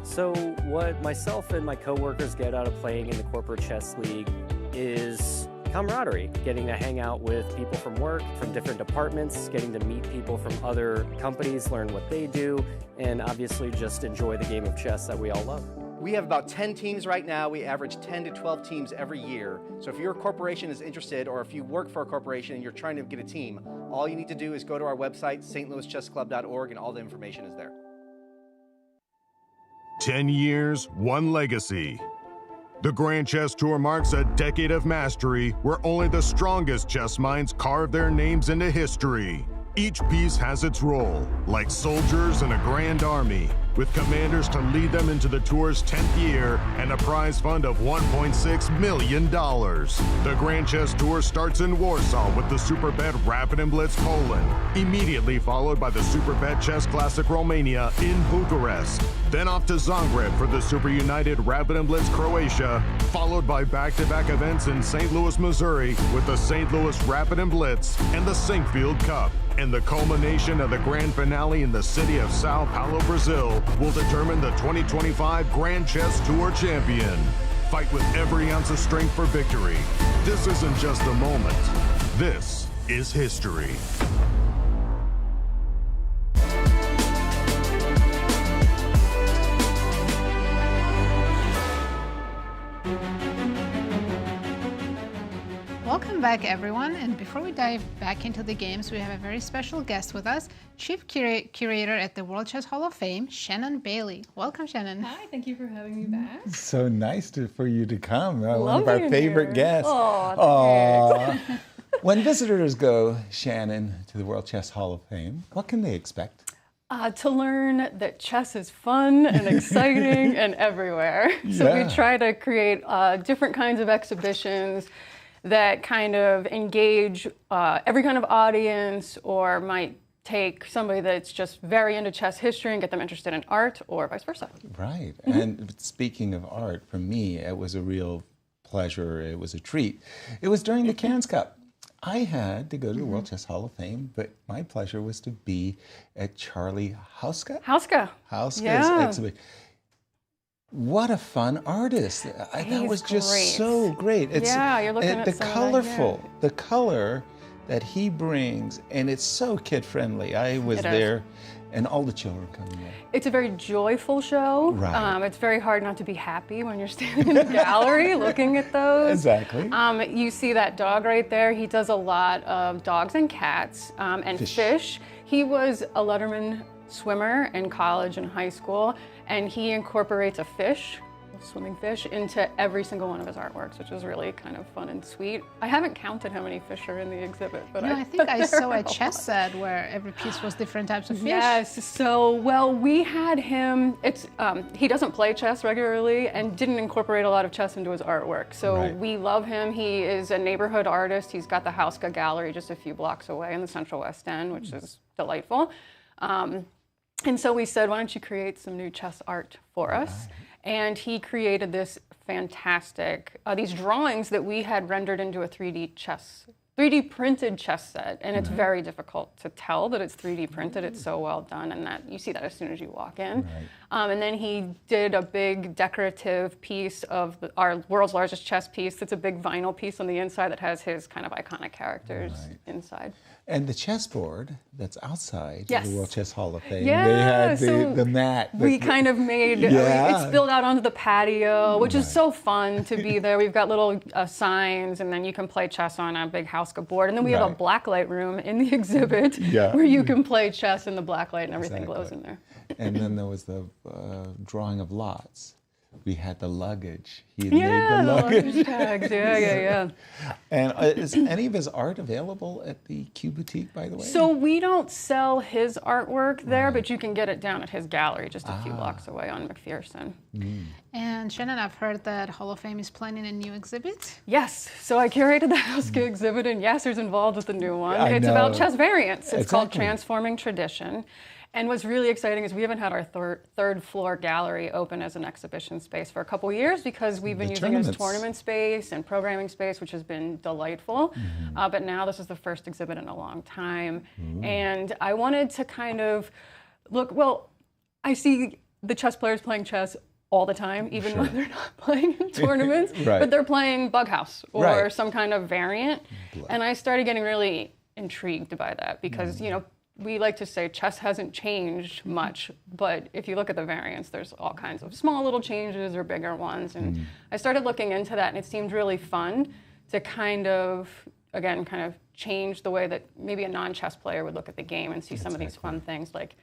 So what myself and my coworkers get out of playing in the Corporate Chess League is camaraderie, getting to hang out with people from work, from different departments, getting to meet people from other companies, learn what they do, and obviously just enjoy the game of chess that we all love. We have about 10 teams right now. We average 10 to 12 teams every year. So if your corporation is interested, or if you work for a corporation and you're trying to get a team, all you need to do is go to our website, stlouischessclub.org, and all the information is there. 10 years, one legacy. The Grand Chess Tour marks a decade of mastery where only the strongest chess minds carve their names into history. Each piece has its role, like soldiers in a grand army, with commanders to lead them into the tour's 10th year and a prize fund of $1.6 million. The Grand Chess Tour starts in Warsaw with the Superbet Rapid and Blitz Poland, immediately followed by the Superbet Chess Classic Romania in Bucharest. Then off to Zagreb for the Super United Rapid and Blitz Croatia, followed by back-to-back events in St. Louis, Missouri with the St. Louis Rapid and Blitz and the Sinkfield Cup. And the culmination of the grand finale in the city of Sao Paulo, Brazil, will determine the 2025 Grand Chess Tour champion. Fight with every ounce of strength for victory. This isn't just a moment. This is history. Welcome back, everyone. And before we dive back into the games, we have a very special guest with us, Chief Curator at the World Chess Hall of Fame, Shannon Bailey. Welcome, Shannon. Hi, thank you for having me back. So nice for you to come. One Love of our being favorite here. guests. Oh, When visitors go, Shannon, to the World Chess Hall of Fame, what can they expect? To learn that chess is fun and exciting and everywhere. So Yeah. we try to create different kinds of exhibitions that kind of engage every kind of audience, or might take somebody that's just very into chess history and get them interested in art, or vice versa. Right. And speaking of art, for me, it was a real pleasure. It was a treat. It was during the Cairns Cup. I had to go to the World Chess Hall of Fame, but my pleasure was to be at Charlie Hauska's Yeah. exhibition. What a fun artist. That was just great. so great. You're looking at the some of colorful, that, the color that he brings, and it's so kid-friendly. I was It is. there, and all the children coming in. It's a very joyful show. Right. It's very hard not to be happy when you're standing in the gallery looking at those. Exactly. You see that dog right there. He does a lot of dogs and cats and fish. He was a Letterman swimmer in college and high school, and he incorporates a fish swimming fish into every single one of his artworks, which was really kind of fun and sweet. I haven't counted how many fish are in the exhibit, but I think I saw a chess set where every piece was different types of fish. Yes, so, well, we had him, he doesn't play chess regularly and didn't incorporate a lot of chess into his artwork. So we love him. He is a neighborhood artist. He's got the Hauska Gallery just a few blocks away in the Central West End, which is delightful. And so we said, why don't you create some new chess art for us? And he created this fantastic, these drawings that we had rendered into a 3D printed chess set. And it's very difficult to tell that it's 3D printed. It's so well done, and that you see that as soon as you walk in. And then he did a big decorative piece of our world's largest chess piece. It's a big vinyl piece on the inside that has his kind of iconic characters inside. And the chessboard that's outside Yes. the World Chess Hall of Fame, Yeah, they had so the mat. We kind of made, it spilled out onto the patio, which is so fun to be there. We've got little signs, and then you can play chess on a big Hauska board. And then we have a blacklight room in the exhibit where you can play chess in the blacklight and everything glows in there. And then there was the drawing of lots. We had the luggage. He had Yeah, made the luggage tags. Yeah. And is any of his art available at the Q Boutique, by the way? So we don't sell his artwork there, but you can get it down at his gallery just a few blocks away on McPherson. And Shannon, I've heard that Hall of Fame is planning a new exhibit. Yes, so I curated the Hauska exhibit, and Yasser's involved with the new one. It's about chess variants. It's called Transforming Tradition. And what's really exciting is we haven't had our third floor gallery open as an exhibition space for a couple years because we've been using it as tournament space and programming space, which has been delightful. But now this is the first exhibit in a long time. And I wanted to kind of I see the chess players playing chess all the time, even when they're not playing in tournaments, but they're playing Bug House or some kind of variant. And I started getting really intrigued by that because, we like to say chess hasn't changed much, but if you look at the variants, there's all kinds of small little changes or bigger ones. And I started looking into that, and it seemed really fun to kind of change the way that maybe a non-chess player would look at the game and see some of these fun things like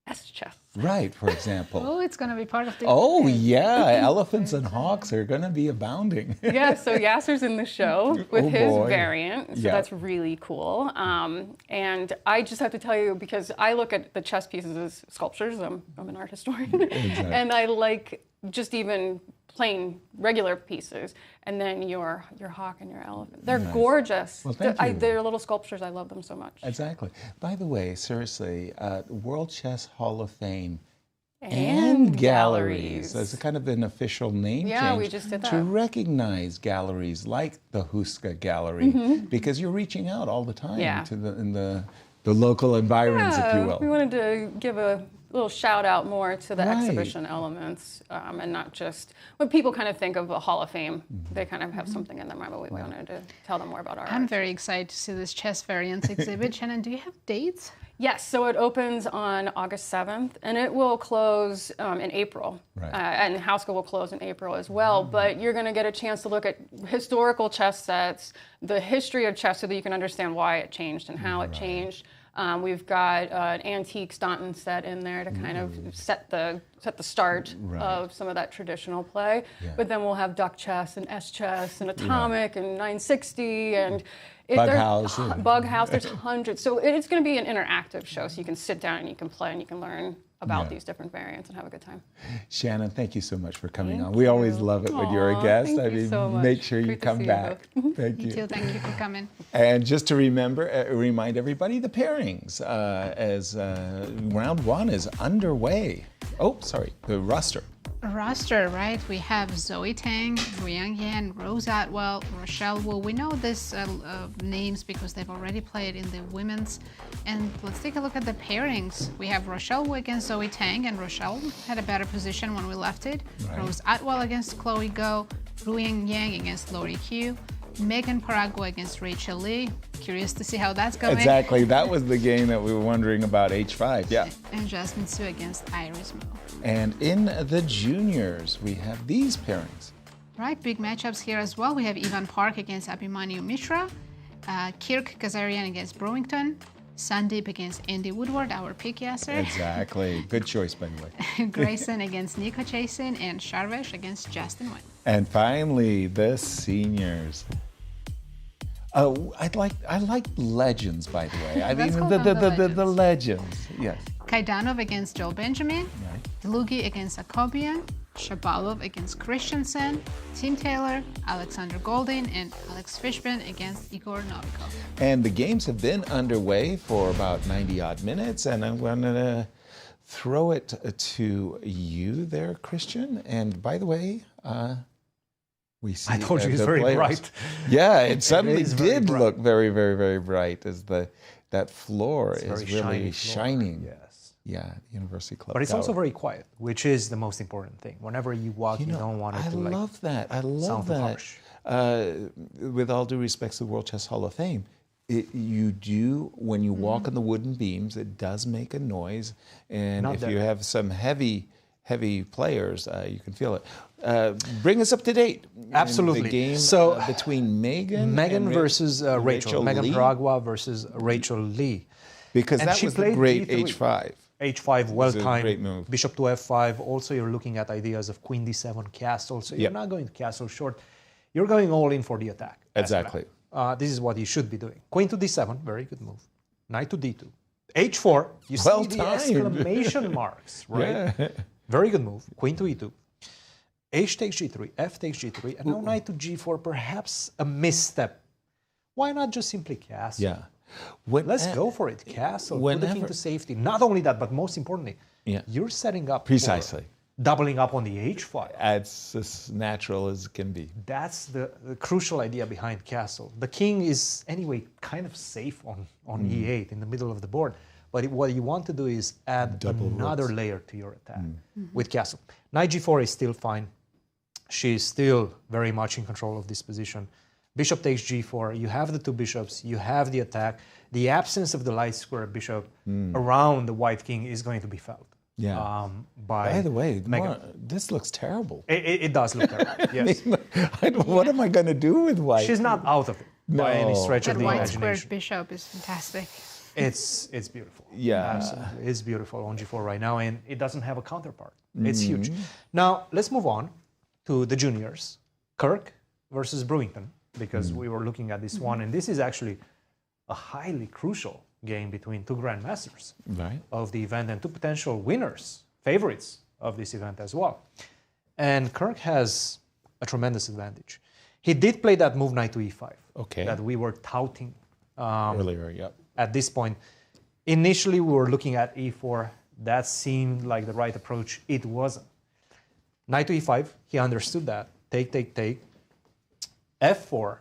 S-chess. Right, for example. Oh, it's going to be part of the... Oh, yeah. Elephants and hawks are going to be abounding. Yeah, so Yasser's in the show with his variant, so that's really cool. And I just have to tell you, because I look at the chess pieces as sculptures, I'm an art historian, and I like just even plain regular pieces, and then your hawk and your elephant. They're gorgeous. Well, thank you. They're little sculptures. I love them so much. Exactly. By the way, seriously, World Chess Hall of Fame and galleries. As a kind of an official name change we just did that. to recognize galleries like the Hauska Gallery, because you're reaching out all the time to the local environs, if you will. We wanted to give a little shout out more to the exhibition elements, and not just when people kind of think of a Hall of Fame, they kind of have something in their mind, but we wanted to tell them more about our I'm art. very excited to see this chess variants exhibit. Shannon, do you have dates? Yes, so it opens on August 7th, and it will close in April. And Hauska will close in April as well, but you're going to get a chance to look at historical chess sets, the history of chess so that you can understand why it changed and how it changed. We've got an antique Staunton set in there to kind of set the start of some of that traditional play. But then we'll have duck chess and S chess and atomic and 960 and Bug House. There's hundreds. So it's going to be an interactive show, so you can sit down and you can play and you can learn about these different variants and have a good time. Shannon, thank you so much for coming on. We always love it when you're a guest. Thank you so much. Make sure you Great to come see you back. both. Thank you. You too. Thank you for coming. And just to remind everybody, the pairings as round one is underway. Oh, sorry, the roster. Roster, right? We have Zoe Tang, Yang Yan, Rose Atwell, Rochelle Wu. We know these names because they've already played in the women's. And let's take a look at the pairings. We have Rochelle Wu against Zoe Tang, and Rochelle had a better position when we left it. Rose Atwell against Chloe Go, Ru Yang against Lori Q, Megan Paragua against Rachel Lee. Curious to see how that's going. Exactly. That was the game that we were wondering about, H5. Yeah. And Jasmine Su against Iris Mo. And in the juniors, we have these pairings. Right, big matchups here as well. We have Ivan Park against Abhimanyu Mishra, Kirk Ghazarian against Brewington, Sandeep against Andy Woodward, our pick, Yasser. Exactly. Good choice, by the way. Grayson against Nico Chasin, and Sharvesh against Justin Wang. And finally, the seniors. Oh, I like legends, by the way. I mean, the legends. Yes. Kaidanov against Joel Benjamin. Right. Dlugy against Akopian. Shabalov against Christiansen. Tim Taylor, Alexander Goldin, and Alex Fishbein against Igor Novikov. And the games have been underway for about 90-odd minutes, and I'm going to throw it to you there, Christian. And by the way, we see I told you he's the very players. bright. Yeah, it suddenly is very did bright. look very, very, very bright as that floor It's is very really shiny floor, shining. yes. Yeah, University Club. But it's also Tower. very quiet, which is the most important thing. Whenever you walk, you don't want it to I love that. I love sound too that. harsh. With all due respect to the World Chess Hall of Fame, you do, when you walk on the wooden beams, it does make a noise. And Not if there. you have some heavy players, you can feel it. Bring us up to date. Absolutely. The game So, between Megan versus Rachel. Megan Lee, Paragua versus Rachel Lee. because And that she was the played great D3. H5. H5, well was a great timed. move. Bishop to F5. Also, you're looking at ideas of Queen D7 castle. So you're Yep. not going to castle short. You're going all in for the attack. as Exactly. black. This is what you should be doing. Queen to D7, very good move. Knight to D2. H4, you Well see the timed. exclamation marks, right? Yeah. Very good move. Queen to E2. H takes G3, F takes G3, and now Knight to G4, perhaps a misstep. Why not just simply castle? Yeah. Let's go for it. Castle. Put the king whenever- to safety. Not only that, but most importantly, Yeah. you're setting up Precisely. for doubling up on the H file. It's as natural as it can be. That's the crucial idea behind castle. The king is anyway kind of safe on E8 in the middle of the board. But what you want to do is add Double another rooks. layer to your attack with castle. Knight G4 is still fine. She's still very much in control of this position. Bishop takes G4. You have the two bishops. You have the attack. The absence of the light square bishop around the white king is going to be felt. Yeah. By the way, Megan. this looks terrible. It does look terrible. Yes. What am I going to do with white? She's not out of it by any No. stretch That of the white square imagination. bishop is fantastic. It's beautiful. Yeah. Absolutely. It's beautiful on G4 right now, and it doesn't have a counterpart. It's huge. Now, let's move on to the juniors. Kirk versus Brewington, because we were looking at this one, and this is actually a highly crucial game between two grandmasters Right. of the event and two potential winners, favorites of this event as well. And Kirk has a tremendous advantage. He did play that move knight to e5 Okay. that we were touting Earlier, yep. at this point. Initially, we were looking at e4. That seemed like the right approach. It wasn't. Knight to e5, he understood that. Take, take, take. f4,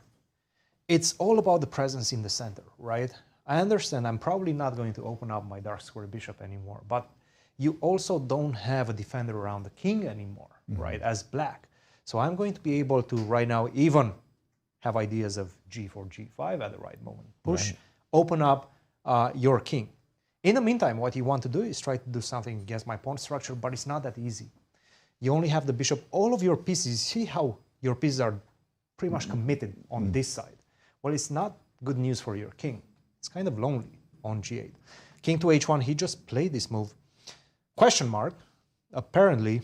it's all about the presence in the center, right? I understand I'm probably not going to open up my dark square bishop anymore, but you also don't have a defender around the king anymore, right, as black. So I'm going to be able to, right now, even have ideas of g4, g5 at the right moment. Push, open up your king. In the meantime, what you want to do is try to do something against my pawn structure, but it's not that easy. You only have the bishop. All of your pieces, see how your pieces are pretty much committed on this side. Well, it's not good news for your king. It's kind of lonely on g8. King to h1, he just played this move. Question mark, apparently,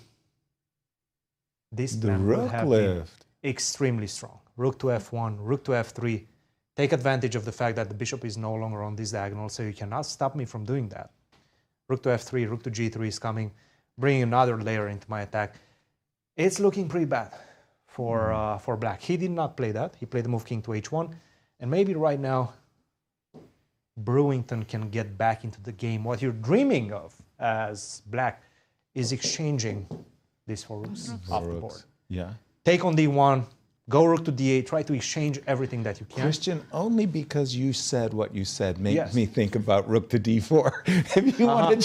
this The plan would rook have been left. extremely strong. Rook to f1, rook to f3. Take advantage of the fact that the bishop is no longer on this diagonal, so you cannot stop me from doing that. Rook to f3, rook to g3 is coming, bringing another layer into my attack. It's looking pretty bad for black. He did not play that. He played the move king to h1, and maybe right now Brewington can get back into the game. What you're dreaming of as black is exchanging these four rooks off the board. Yeah. Take on d1, go rook to d8, try to exchange everything that you can. Christian, only because you said what you said makes Yes. me think about rook to d4. If you want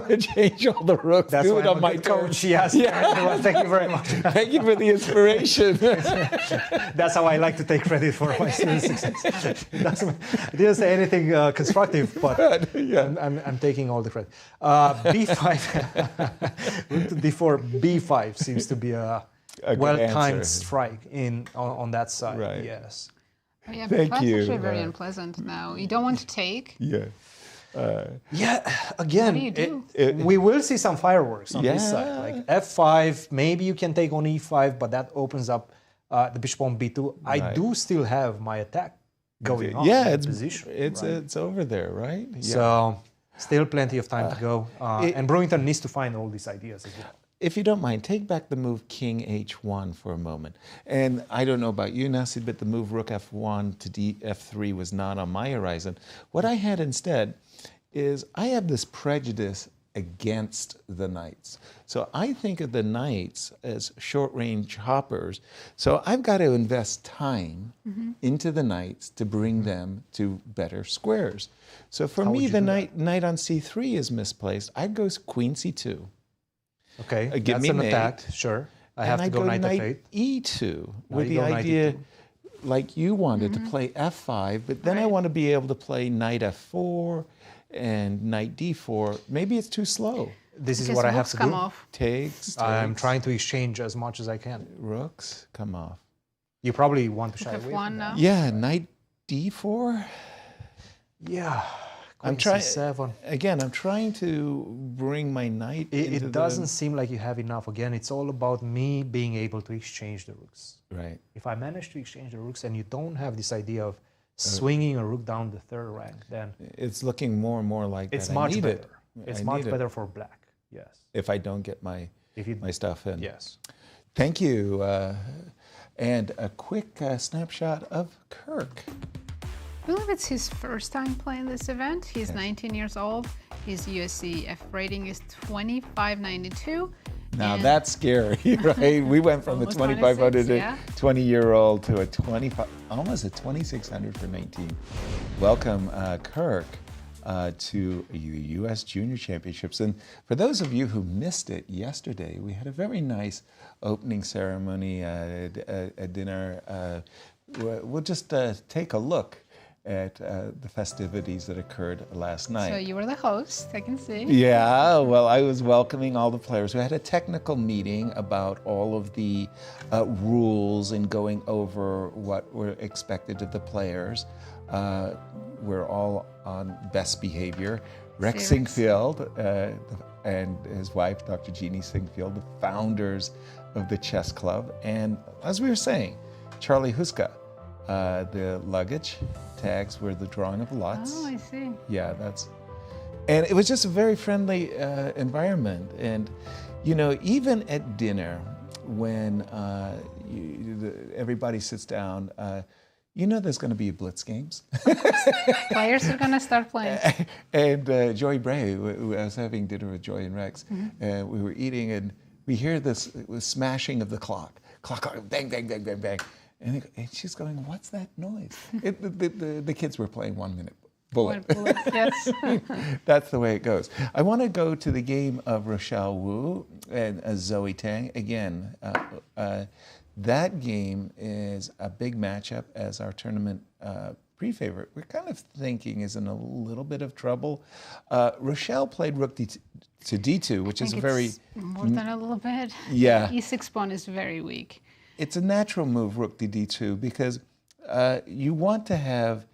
to change all the rooks, That's do why it I'm on a my good turn. coach. Yes. Yeah. Thank you very much. Thank you for the inspiration. That's how I like to take credit for my students' success. I didn't say anything constructive, but Yeah. I'm taking all the credit. B5, rook to d4, b5 seems to be a good well-timed answer. strike on that side. Right. Yes. Yeah, Thank that's you. actually very unpleasant now. You don't want to take. Yeah. Again, What do you do? we will see some fireworks on this Yeah. side. Like F5, maybe you can take on E5, but that opens up the bishop on B2. I do still have my attack going on. Yeah, in it's position. it's over there, right? Yeah. So still plenty of time to go. And Brewington needs to find all these ideas as well. If you don't mind, take back the move King H1 for a moment. And I don't know about you, Nazi, but the move Rook F1 to F3 was not on my horizon. What I had instead is I have this prejudice against the knights. So I think of the knights as short-range hoppers. So I've got to invest time into the knights to bring them to better squares. So for me, the knight on C3 is misplaced. I'd go Queen C2. Okay, Give that's me an mate. attack, sure. I have to I'd go knight knight F8. E2 Now with you the go knight idea, E2. like you wanted, to play F5, but then I want to be able to play knight F4 and knight D4. Maybe it's too slow. This is Because what I have rooks to come do. off. Takes. I'm trying to exchange as much as I can. Rooks come off. You probably want to shy Rook away F1 from that. now. Yeah, knight D4. Yeah. I'm Queen trying. C7. Again, I'm trying to bring my knight. into It doesn't seem like you have enough. Again, it's all about me being able to exchange the rooks. Right. If I manage to exchange the rooks and you don't have this idea of swinging a rook down the third rank, then It's looking more and more like it's that. I much need better. it. It's I much need it better for black. Yes. if I don't get my stuff in. Yes. Thank you. And a quick snapshot of Kirk. I believe it's his first time playing this event. He's 19 years old. His USC F rating is 2592. Now And- that's scary, right? We went from a Almost 2,500 26, yeah. 20-year-old to a 25, almost a 2,600 for 19. Welcome, Kirk, to U.S. Junior Championships. And for those of you who missed it yesterday, we had a very nice opening ceremony at dinner. We'll just take a look at the festivities that occurred last night. So you were the host, I can see. Yeah, well, I was welcoming all the players. We had a technical meeting about all of the rules and going over what were expected of the players. We're all on best behavior. Rex Singfield and his wife, Dr. Jeannie Singfield, the founders of the chess club. And as we were saying, Charlie Huska, the luggage tags were the drawing of lots. Oh, I see. Yeah, and it was just a very friendly environment. And, you know, even at dinner, when everybody sits down, you know there's going to be blitz games. Players are going to start playing. And Joy Bray, I was having dinner with Joy and Rex, and we were eating, and we hear this smashing of the clock. Clock, bang, bang, bang, bang, bang. And she's going, what's that noise? The kids were playing 1 minute bullet. Yes. That's the way it goes. I want to go to the game of Rochelle Wu and Zoe Tang. Again, that game is a big matchup as our tournament pre-favorite. We're kind of thinking is in a little bit of trouble. Rochelle played rook to d2, which is a very... more than a little bit. Yeah. E6 pawn is very weak. It's a natural move, rook to d2, because you want to have,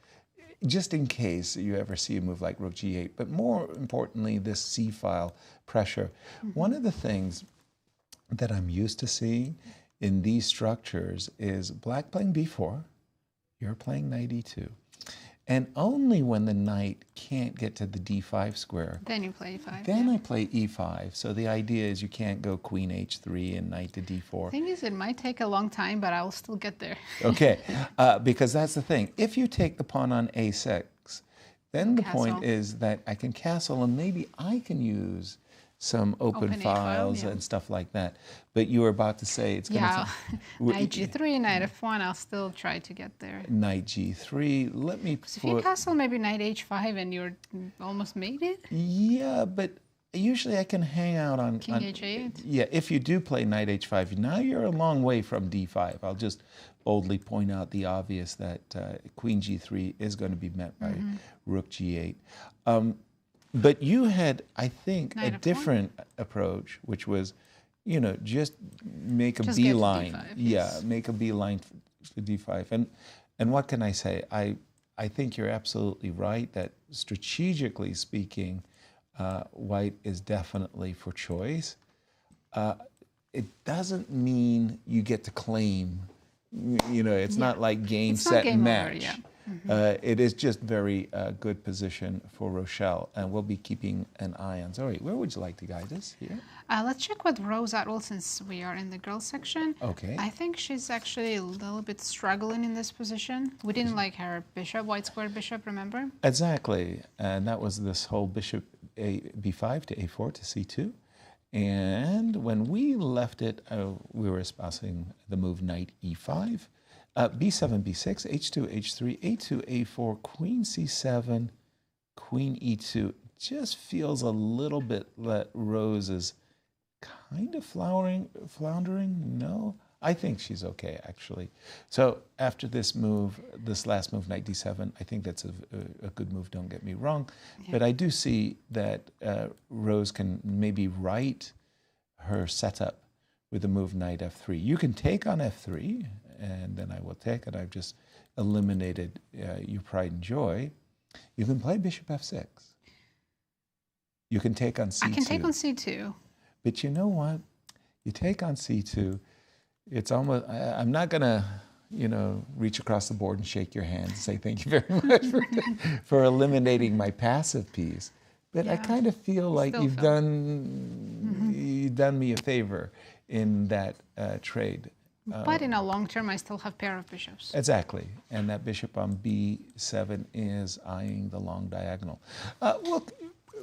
just in case you ever see a move like rook g8, but more importantly, this c-file pressure. One of the things that I'm used to seeing in these structures is black playing b4, you're playing knight e2. And only when the knight can't get to the d5 square. Then you play e5. Then I play e5. So the idea is you can't go queen h3 and knight to d4. The thing is, it might take a long time, but I'll still get there. Okay, because that's the thing. If you take the pawn on a6, then the point is that I can castle and maybe I can use some open files and stuff like that. But you were about to say it's going to... Knight g3, knight f1, I'll still try to get there. Knight g3, let me put... If you castle maybe knight h5 and you're almost made it? Yeah, but usually I can hang out on... King h8? Yeah, if you do play knight h5, now you're a long way from d5. I'll just boldly point out the obvious that queen g3 is going to be met by rook g8. But you had, I think, a different approach, which was, you know, just make a beeline. D5, yeah, make a beeline to d5. And And what can I say? I think you're absolutely right that strategically speaking, white is definitely for choice. It doesn't mean you get to claim. It's not like game, set, match. It is just very good position for Rochelle, and we'll be keeping an eye on. Sorry, where would you like to guide us here? Let's check what Rose at all, since we are in the girls section. Okay. I think she's actually a little bit struggling in this position. We didn't like her bishop, white square bishop, remember? Exactly, and that was this whole bishop b5 to a4 to c2. And when we left it, we were espousing the move knight e5, b7, b6, h2, h3, a2, a4, queen c7, queen e2. Just feels a little bit that Rose is kind of floundering. No, I think she's okay, actually. So after this move, this last move, knight d7, I think that's a good move, don't get me wrong. Yeah. But I do see that Rose can maybe write her setup with the move knight f3. You can take on f3, and then I will take, and I've just eliminated your pride and joy. You can play bishop f6. You can take on c2. I can take on c2. But you know what? You take on c2, it's almost, I'm not going to, reach across the board and shake your hand and say thank you very much for eliminating my passive piece. But yeah. I kind of feel like you've done me a favor in that trade. But in a long term, I still have pair of bishops. Exactly. And that bishop on b7 is eyeing the long diagonal.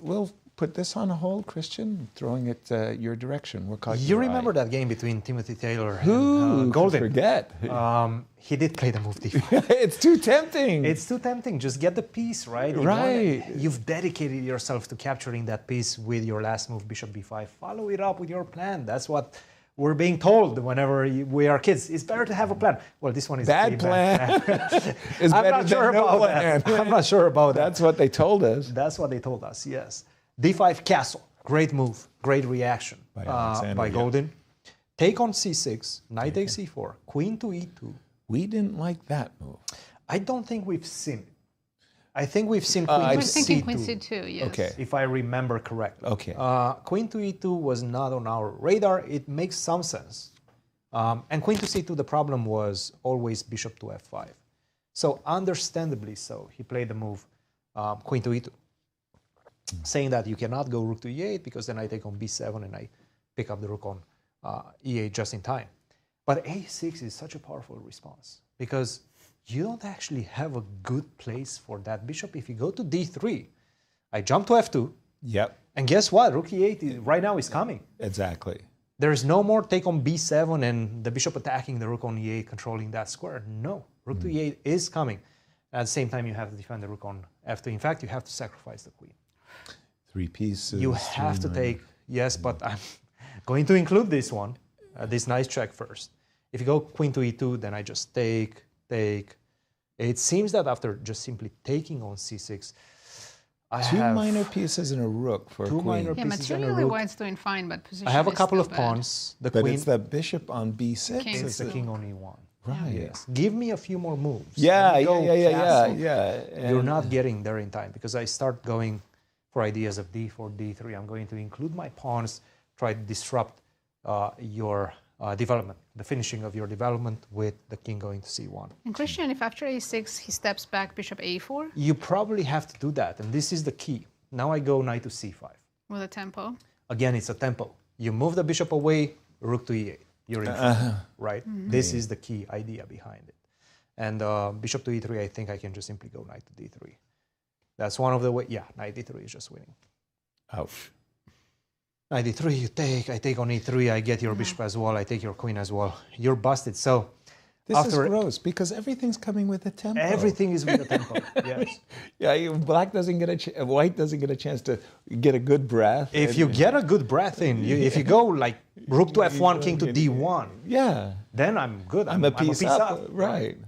We'll put this on hold, Christian, throwing it your direction. We'll call you remember that game between Timothy Taylor and Golden? Forget. He did play the move d5. It's too tempting. It's too tempting. Just get the piece, right? You've dedicated yourself to capturing that piece with your last move, bishop b5. Follow it up with your plan. That's what we're being told whenever we are kids. It's better to have a plan. Well, this one is bad plan. I'm not sure about that. I'm not sure about that. That's what they told us. That's what they told us, yes. d5 castle, great move, great reaction by Golden. Take on c6, knight takes c4, queen to e2. We didn't like that move. I don't think we've seen it. I think we've seen queen to c2. Queen c2, yes. Okay. If I remember correctly. Okay. Queen to e2 was not on our radar. It makes some sense. And queen to c2, the problem was always bishop to f5. So understandably so, he played the move queen to e2. Saying that you cannot go rook to e8 because then I take on b7 and I pick up the rook on e8 just in time. But a6 is such a powerful response because you don't actually have a good place for that bishop. If you go to d3, I jump to f2. Yep. And guess what? Rook e8 right now is coming. Exactly. There's no more take on b7 and the bishop attacking the rook on e8, controlling that square. No, rook to e8 is coming. At the same time, you have to defend the rook on f2. In fact, you have to sacrifice the queen. 3 pieces. You have to take, yes, but I'm going to include this one, this nice check first. If you go queen to e2, then I just take. It seems that after just simply taking on c6, I have 2 have minor pieces and a rook for a queen. Minor yeah, pieces and a materially rook. white's doing fine, but position I have a couple of bad. pawns. The but queen, it's the bishop on b6. it's the king on e1. Right. Yes. Give me a few more moves. Yeah. You're not getting there in time because I start going for ideas of d4, d3. I'm going to include my pawns, try to disrupt your development, the finishing of your development with the king going to c1. And Christian, if after a6 he steps back bishop a4? You probably have to do that, and this is the key. Now I go knight to c5. With a tempo? Again, it's a tempo. You move the bishop away, rook to e8. You're in front, right? Mm-hmm. This is the key idea behind it. And bishop to e3, I think I can just simply go knight to d3. That's one of the ways. Yeah, knight d3 is just winning. Ouch. Knight d3, you take. I take on e3. I get your bishop as well. I take your queen as well. You're busted. So this is gross because everything's coming with a tempo. Everything is with a tempo. Yes. Yeah, white doesn't get a chance to get a good breath. If you get a good breath in, if you go like rook to f1, king to d1, then I'm good. I'm a piece up. Right.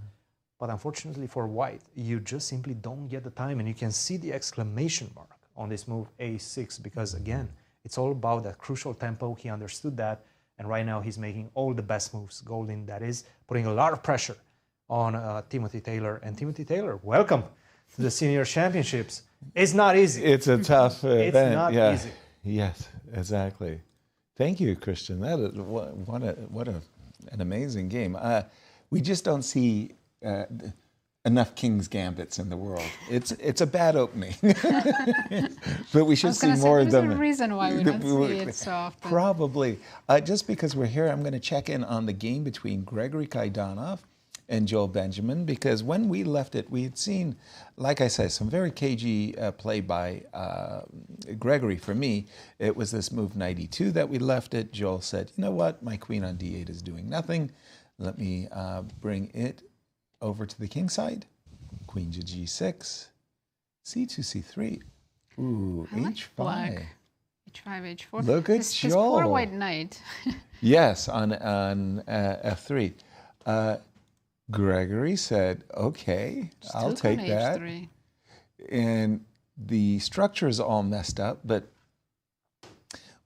But unfortunately for white, you just simply don't get the time, and you can see the exclamation mark on this move a6 because, again, it's all about that crucial tempo. He understood that, and right now he's making all the best moves. Golden, that is, putting a lot of pressure on Timothy Taylor. And Timothy Taylor, welcome to the Senior Championships. It's not easy. It's a tough event. It's not easy. Yes, exactly. Thank you, Christian. That is an amazing game. We just don't see enough King's Gambits in the world. It's a bad opening, but we should see more of them. There's a reason why we don't see it so often. Probably. Just because we're here, I'm going to check in on the game between Gregory Kaidanov and Joel Benjamin, because when we left it, we had seen, like I said, some very cagey play by Gregory. For me, it was this move knight e2 that we left it. Joel said, you know what, my queen on d8 is doing nothing. Let me bring it over to the king side. Queen to g6, c2, c3. Ooh, h5. Black. h5, h4. Look at this Joel. Poor white knight. Yes, on f3. Gregory said, okay, I'll take that. H3. And the structure is all messed up, but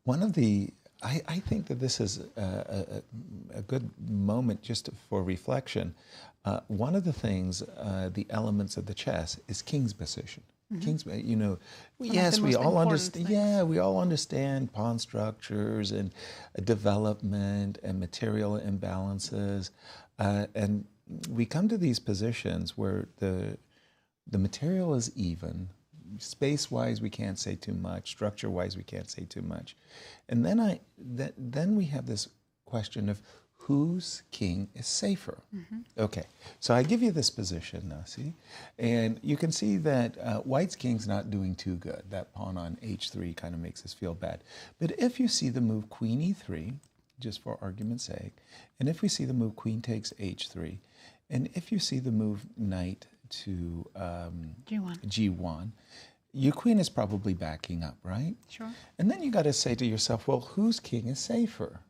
one of the, I think that this is a good moment just for reflection. One of the things, the elements of the chess is king's position. Mm-hmm. King's, you know, yes, we all understand. Yeah, we all understand pawn structures and development and material imbalances, and we come to these positions where the material is even. Space-wise, we can't say too much. Structure-wise, we can't say too much. And then we have this question of whose king is safer. Mm-hmm. Okay, so I give you this position now, see? And you can see that white's king's not doing too good. That pawn on h3 kind of makes us feel bad. But if you see the move queen e3, just for argument's sake, and if we see the move queen takes h3, and if you see the move knight to G1, your queen is probably backing up, right? Sure. And then you got to say to yourself, well, whose king is safer?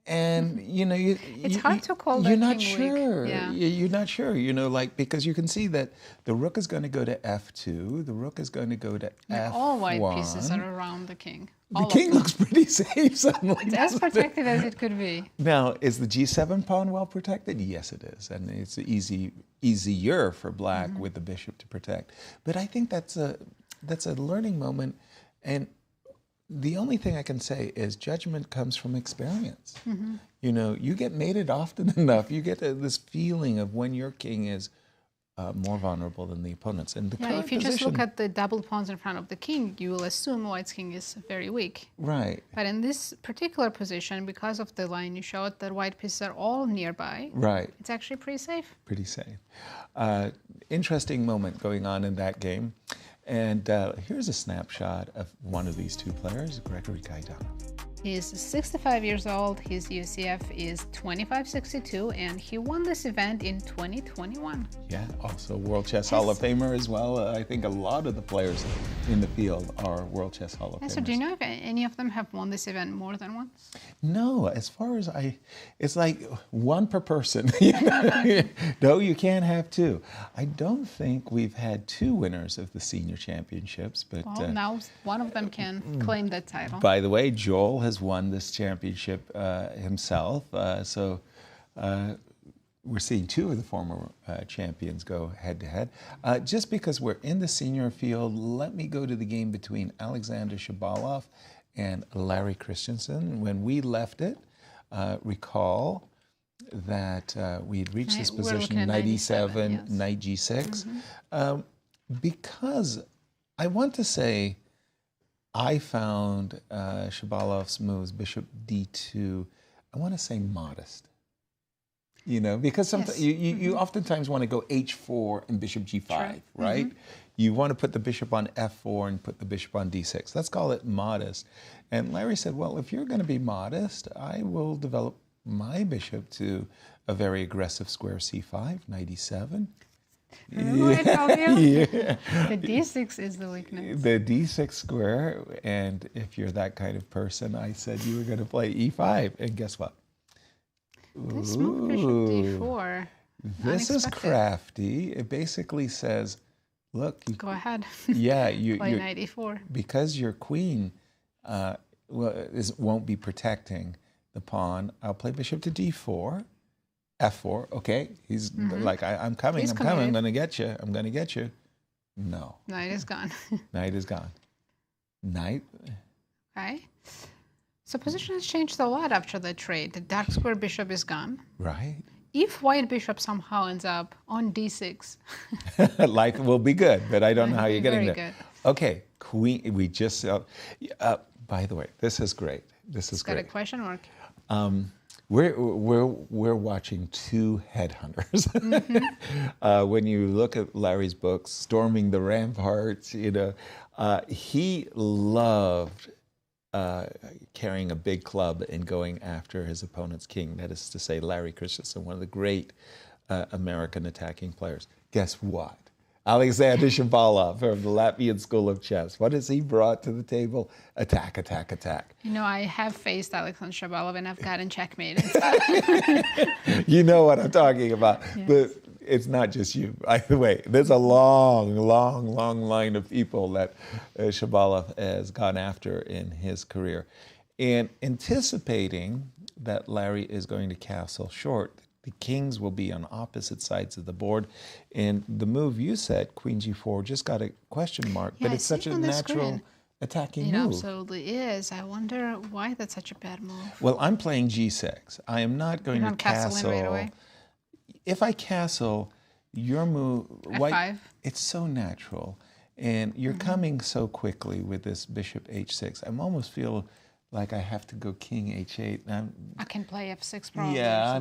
And, you know, it's hard to call that you're not king sure. weak. Yeah. You're not sure, you know, like, because you can see that the rook is going to go to f2, the rook is going to go to f1. All white pieces are around the king. The king looks pretty safe suddenly. It's as protected as it could be. Now, is the g7 pawn well protected? Yes, it is. And it's easier for black with the bishop to protect. But I think that's a learning moment. And the only thing I can say is judgment comes from experience. Mm-hmm. You know, you get mated often enough, you get this feeling of when your king is more vulnerable than the opponents. And if you just look at the double pawns in front of the king, you will assume white's king is very weak. Right. But in this particular position, because of the line you showed, that white pieces are all nearby. Right. It's actually pretty safe. Pretty safe. Interesting moment going on in that game. And here's a snapshot of one of these two players, Gregory Kaidanov. He's 65 years old, his UCF is 2562, and he won this event in 2021. Yeah, also World Chess Hall of Famer as well. I think a lot of the players in the field are World Chess Hall of Famers. So do you know if any of them have won this event more than once? No, as far as it's like one per person. No, you can't have two. I don't think we've had two winners of the senior championships, but well, now one of them can claim that title. By the way, Joel has won this championship himself, so we're seeing two of the former champions go head-to-head. Just because we're in the senior field, let me go to the game between Alexander Shabalov and Larry Christiansen. When we left it, recall that we had reached this position, knight e7, yes. Knight g6, because I want to say I found Shabalov's moves, bishop d2, I want to say modest. You know, because sometimes you oftentimes want to go h4 and bishop g5, right? Mm-hmm. You want to put the bishop on f4 and put the bishop on d6. Let's call it modest. And Larry said, well, if you're going to be modest, I will develop my bishop to a very aggressive square c5, knight e7. Remember what I told you? Yeah. The d6 is the weakness. The d6 square, and if you're that kind of person, I said you were going to play e5, and guess what? This move bishop d4. This is crafty. It basically says, look. Go ahead. Yeah. You play knight e4. Because your queen won't be protecting the pawn, I'll play bishop to d4. F4, okay. He's like, I'm coming, He's I'm coming, I'm committed. going to get you, I'm going to get you. No. Knight is gone. Knight is gone. Knight. Okay. So position has changed a lot after the trade. The dark square bishop is gone. Right. If white bishop somehow ends up on d6. Life will be good, but I don't know how you're getting Very there. good. Okay, queen, we just, by the way, this is great. This is Got a great. question mark. We're watching two headhunters. When you look at Larry's books, Storming the Ramparts, he loved carrying a big club and going after his opponent's king. That is to say, Larry Christiansen, one of the great American attacking players. Guess what? Alexander Shabalov from the Latvian School of Chess. What has he brought to the table? Attack, attack, attack. I have faced Alexander Shabalov and I've gotten checkmated. You know what I'm talking about. Yes. But it's not just you. By the way, there's a long line of people that Shabalov has gone after in his career. And anticipating that Larry is going to castle short, the kings will be on opposite sides of the board. And the move you said, Queen G4, just got a question mark, Yeah, but I it's see such it a on the natural screen. attacking It move. absolutely is. I wonder why that's such a bad move. Well, I'm playing G6. I am not going to don't castle in right away? If I castle, your move, white, F5. it's so natural. And you're coming so quickly with this bishop H6. I almost feel like I have to go king H8. And I can play F6 probably. yeah, or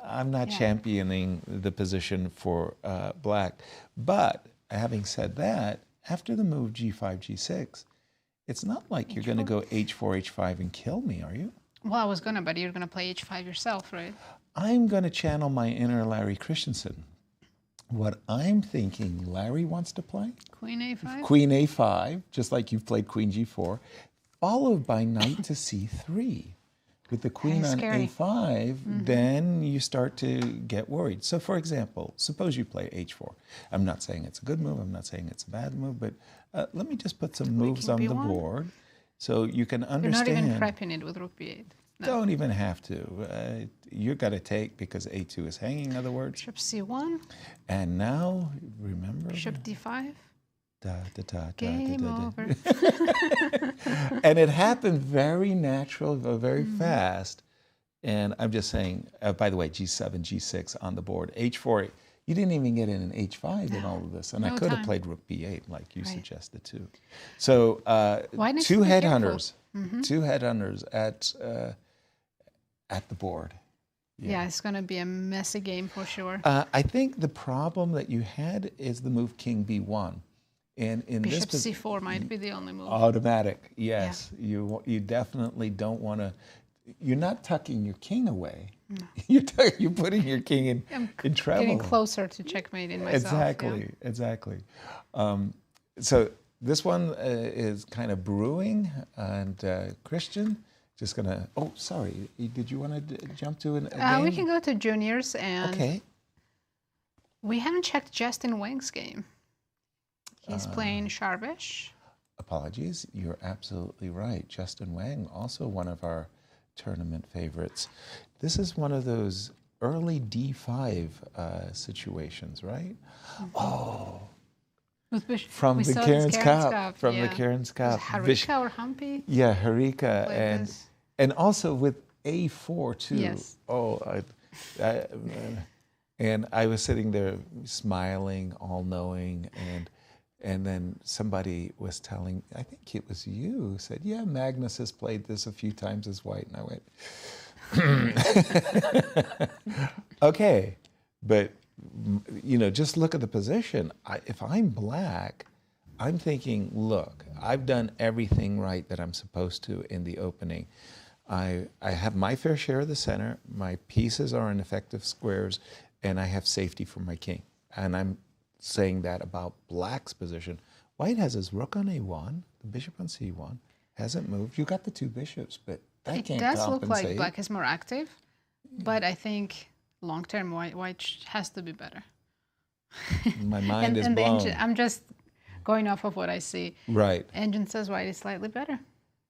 I'm not Yeah. championing the position for black. But having said that, after the move G5, G6, it's not like you're going to go H4, H5 and kill me, are you? Well, I was gonna, but you're gonna play H5 yourself, right? I'm going to channel my inner Larry Christiansen. What I'm thinking Larry wants to play, Queen A5? Queen A5, just like you've played Queen G4, followed by Knight to C3. With the queen That is on scary. A5, then you start to get worried. So for example, suppose you play H4. I'm not saying it's a good move, I'm not saying it's a bad move, but let me just put some moves on king the B1. board so you can You're understand. not even prepping it with rook B8. No. Don't even have to. You've got to take because A2 is hanging, in other words. Bishop C1, And now, remember? Bishop D5. Da, da, da, da, Game da, da, da. over. And it happened very natural, very fast. And I'm just saying, by the way, G7, G6 on the board. H4, you didn't even get in an H5 in all of this. And I No could have time. played rook B8 like you Right. suggested too. So Why not two be careful? headhunters, two headhunters at the board. Yeah, it's going to be a messy game for sure. I think the problem that you had is the move King B1. And in Bishop this C4 might be the only move. automatic, yes. You definitely don't want to. You're not tucking your king away. No. You're putting your king in trouble. Getting closer to checkmating myself. Exactly, exactly. So this one is kind of brewing, and Christian just gonna. Oh, sorry. Did you want to jump to a game? We can go to juniors, and Okay. we haven't checked Justin Wang's game. He's playing Sharvish. Apologies. You're absolutely right. Justin Wang, also one of our tournament favorites. This is one of those early D5 situations, right? Oh. From the Karen's Cup. From the Karen's Cup. Harika or Humpy? Yeah, Harika. Like this. And also with A4 too. Yes. Oh, and I was sitting there smiling, all-knowing, and then somebody was telling, I think it was you, who said, yeah, Magnus has played this a few times as white. And I went, okay, but just look at the position. If I'm black, I'm thinking, look, I've done everything right that I'm supposed to in the opening. I have my fair share of the center, my pieces are in effective squares, and I have safety for my king. And I'm saying that about black's position. White has his rook on A1, the bishop on C1, hasn't moved. You got the two bishops, but that can't compensate. It does look like black is more active, but I think long-term white has to be better. My mind is blown. Engine, I'm just going off of what I see. Right. Engine says white is slightly better.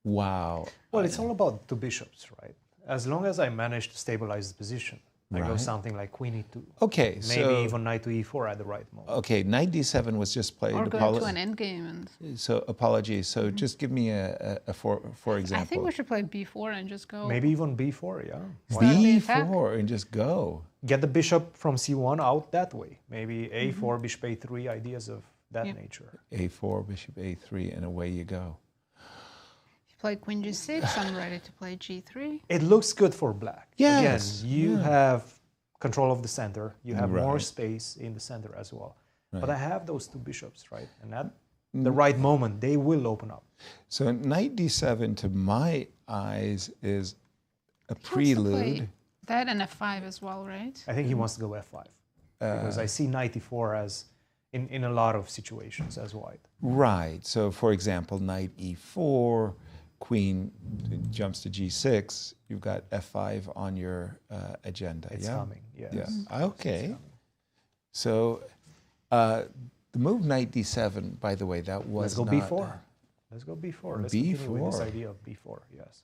Wow. Well, it's all about two bishops, right? As long as I manage to stabilize the position, I go Right. something like queen e2. Okay, Maybe so even knight to e4 at the right moment. okay, knight d7 was just played. Or go to an endgame. And So apologies. So just give me a for example. I think we should play b4 and just go. Maybe even b4, yeah. b4 and just go. Get the bishop from c1 out that way. Maybe a4, bishop a3, ideas of that nature. a4, bishop a3, and away you go. Play queen g6. I'm ready to play g3. It looks good for black. Yes, Again, you yeah. have control of the center. You have more Right. space in the center as well. Right. But I have those two bishops, right? And at the right moment, they will open up. So knight d7 to my eyes is a He wants to prelude. play that and f5 as well, right? I think he wants to go f5. Because I see knight e4 as in a lot of situations as white. Right. So for example, knight e4, queen jumps to g6, you've got f5 on your agenda. It's yeah? coming, yes. Yeah. Okay. So the move knight d7, by the way, that was Let's go not, b4. Let's go b4. Let's continue with this idea of b4, yes.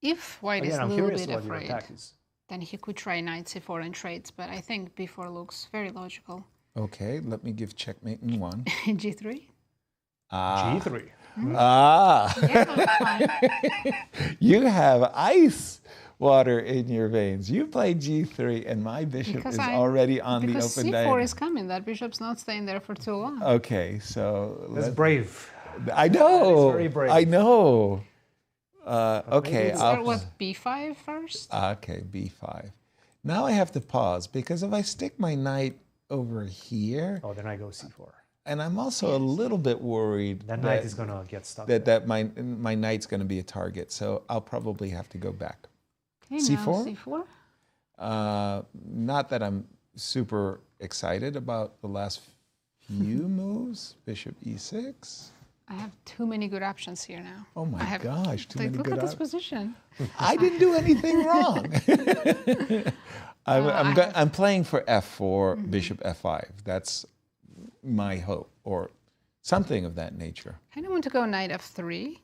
If white Again, is a I'm little curious bit what your afraid, attack is. then he could try knight c4 and trades, but I think b4 looks very logical. Okay, let me give checkmate in one. g3? G3. Ah. Yeah, that's fine. You have ice water in your veins. You played g3, and my bishop is already on the because open c4 diagonal. is coming. That bishop's not staying there for too long. Okay, so That's brave. I know. That is very brave. I know. Okay, Start with b5 first. Okay, b5. Now I have to pause because if I stick my knight over here, Oh, then I go c4. and I'm also a little bit worried That knight is going to get stuck. that my knight's going to be a target, so I'll probably have to go back. Okay, c4? now c4. Not that I'm super excited about the last few moves. Bishop e6. I have too many good options here now. Oh my gosh, too many Look good at this options. position. I didn't do anything wrong. I'm playing for f4, bishop f5. That's my hope, or something of that nature. I don't want to go knight f3.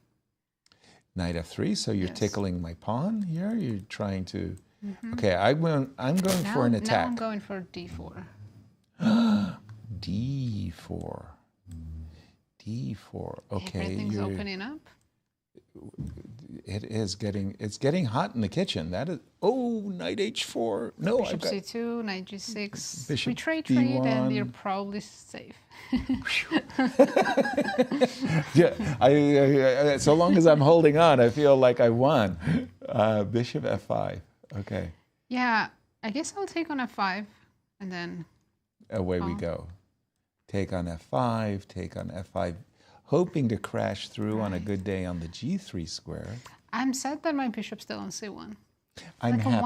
Knight f3, so you're Yes. tickling my pawn here? You're trying to... Okay, I'm going for an Now attack. I'm going for d4. d4. d4. Okay, Everything's opening up. it's getting hot in the kitchen. That is... Oh, knight h4. No, I've Bishop got... c2, knight g6. Bishop We trade, and d1. you're probably safe. Yeah, so long as I'm holding on, I feel like I won. Bishop f5. Okay, Yeah, I guess I'll take on f5, and then away we go. Take on f5, take on f5, hoping to crash through on a good day on the g3 square. I'm sad that my bishop's still on c1. I'm like happy.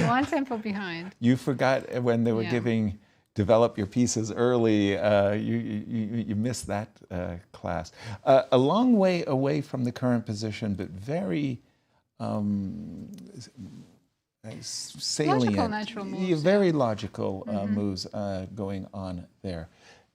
One tempo behind. You forgot when they were giving develop your pieces early. You missed that class. A long way away from the current position, but very salient. Logical, natural moves. Yeah, very logical moves going on there.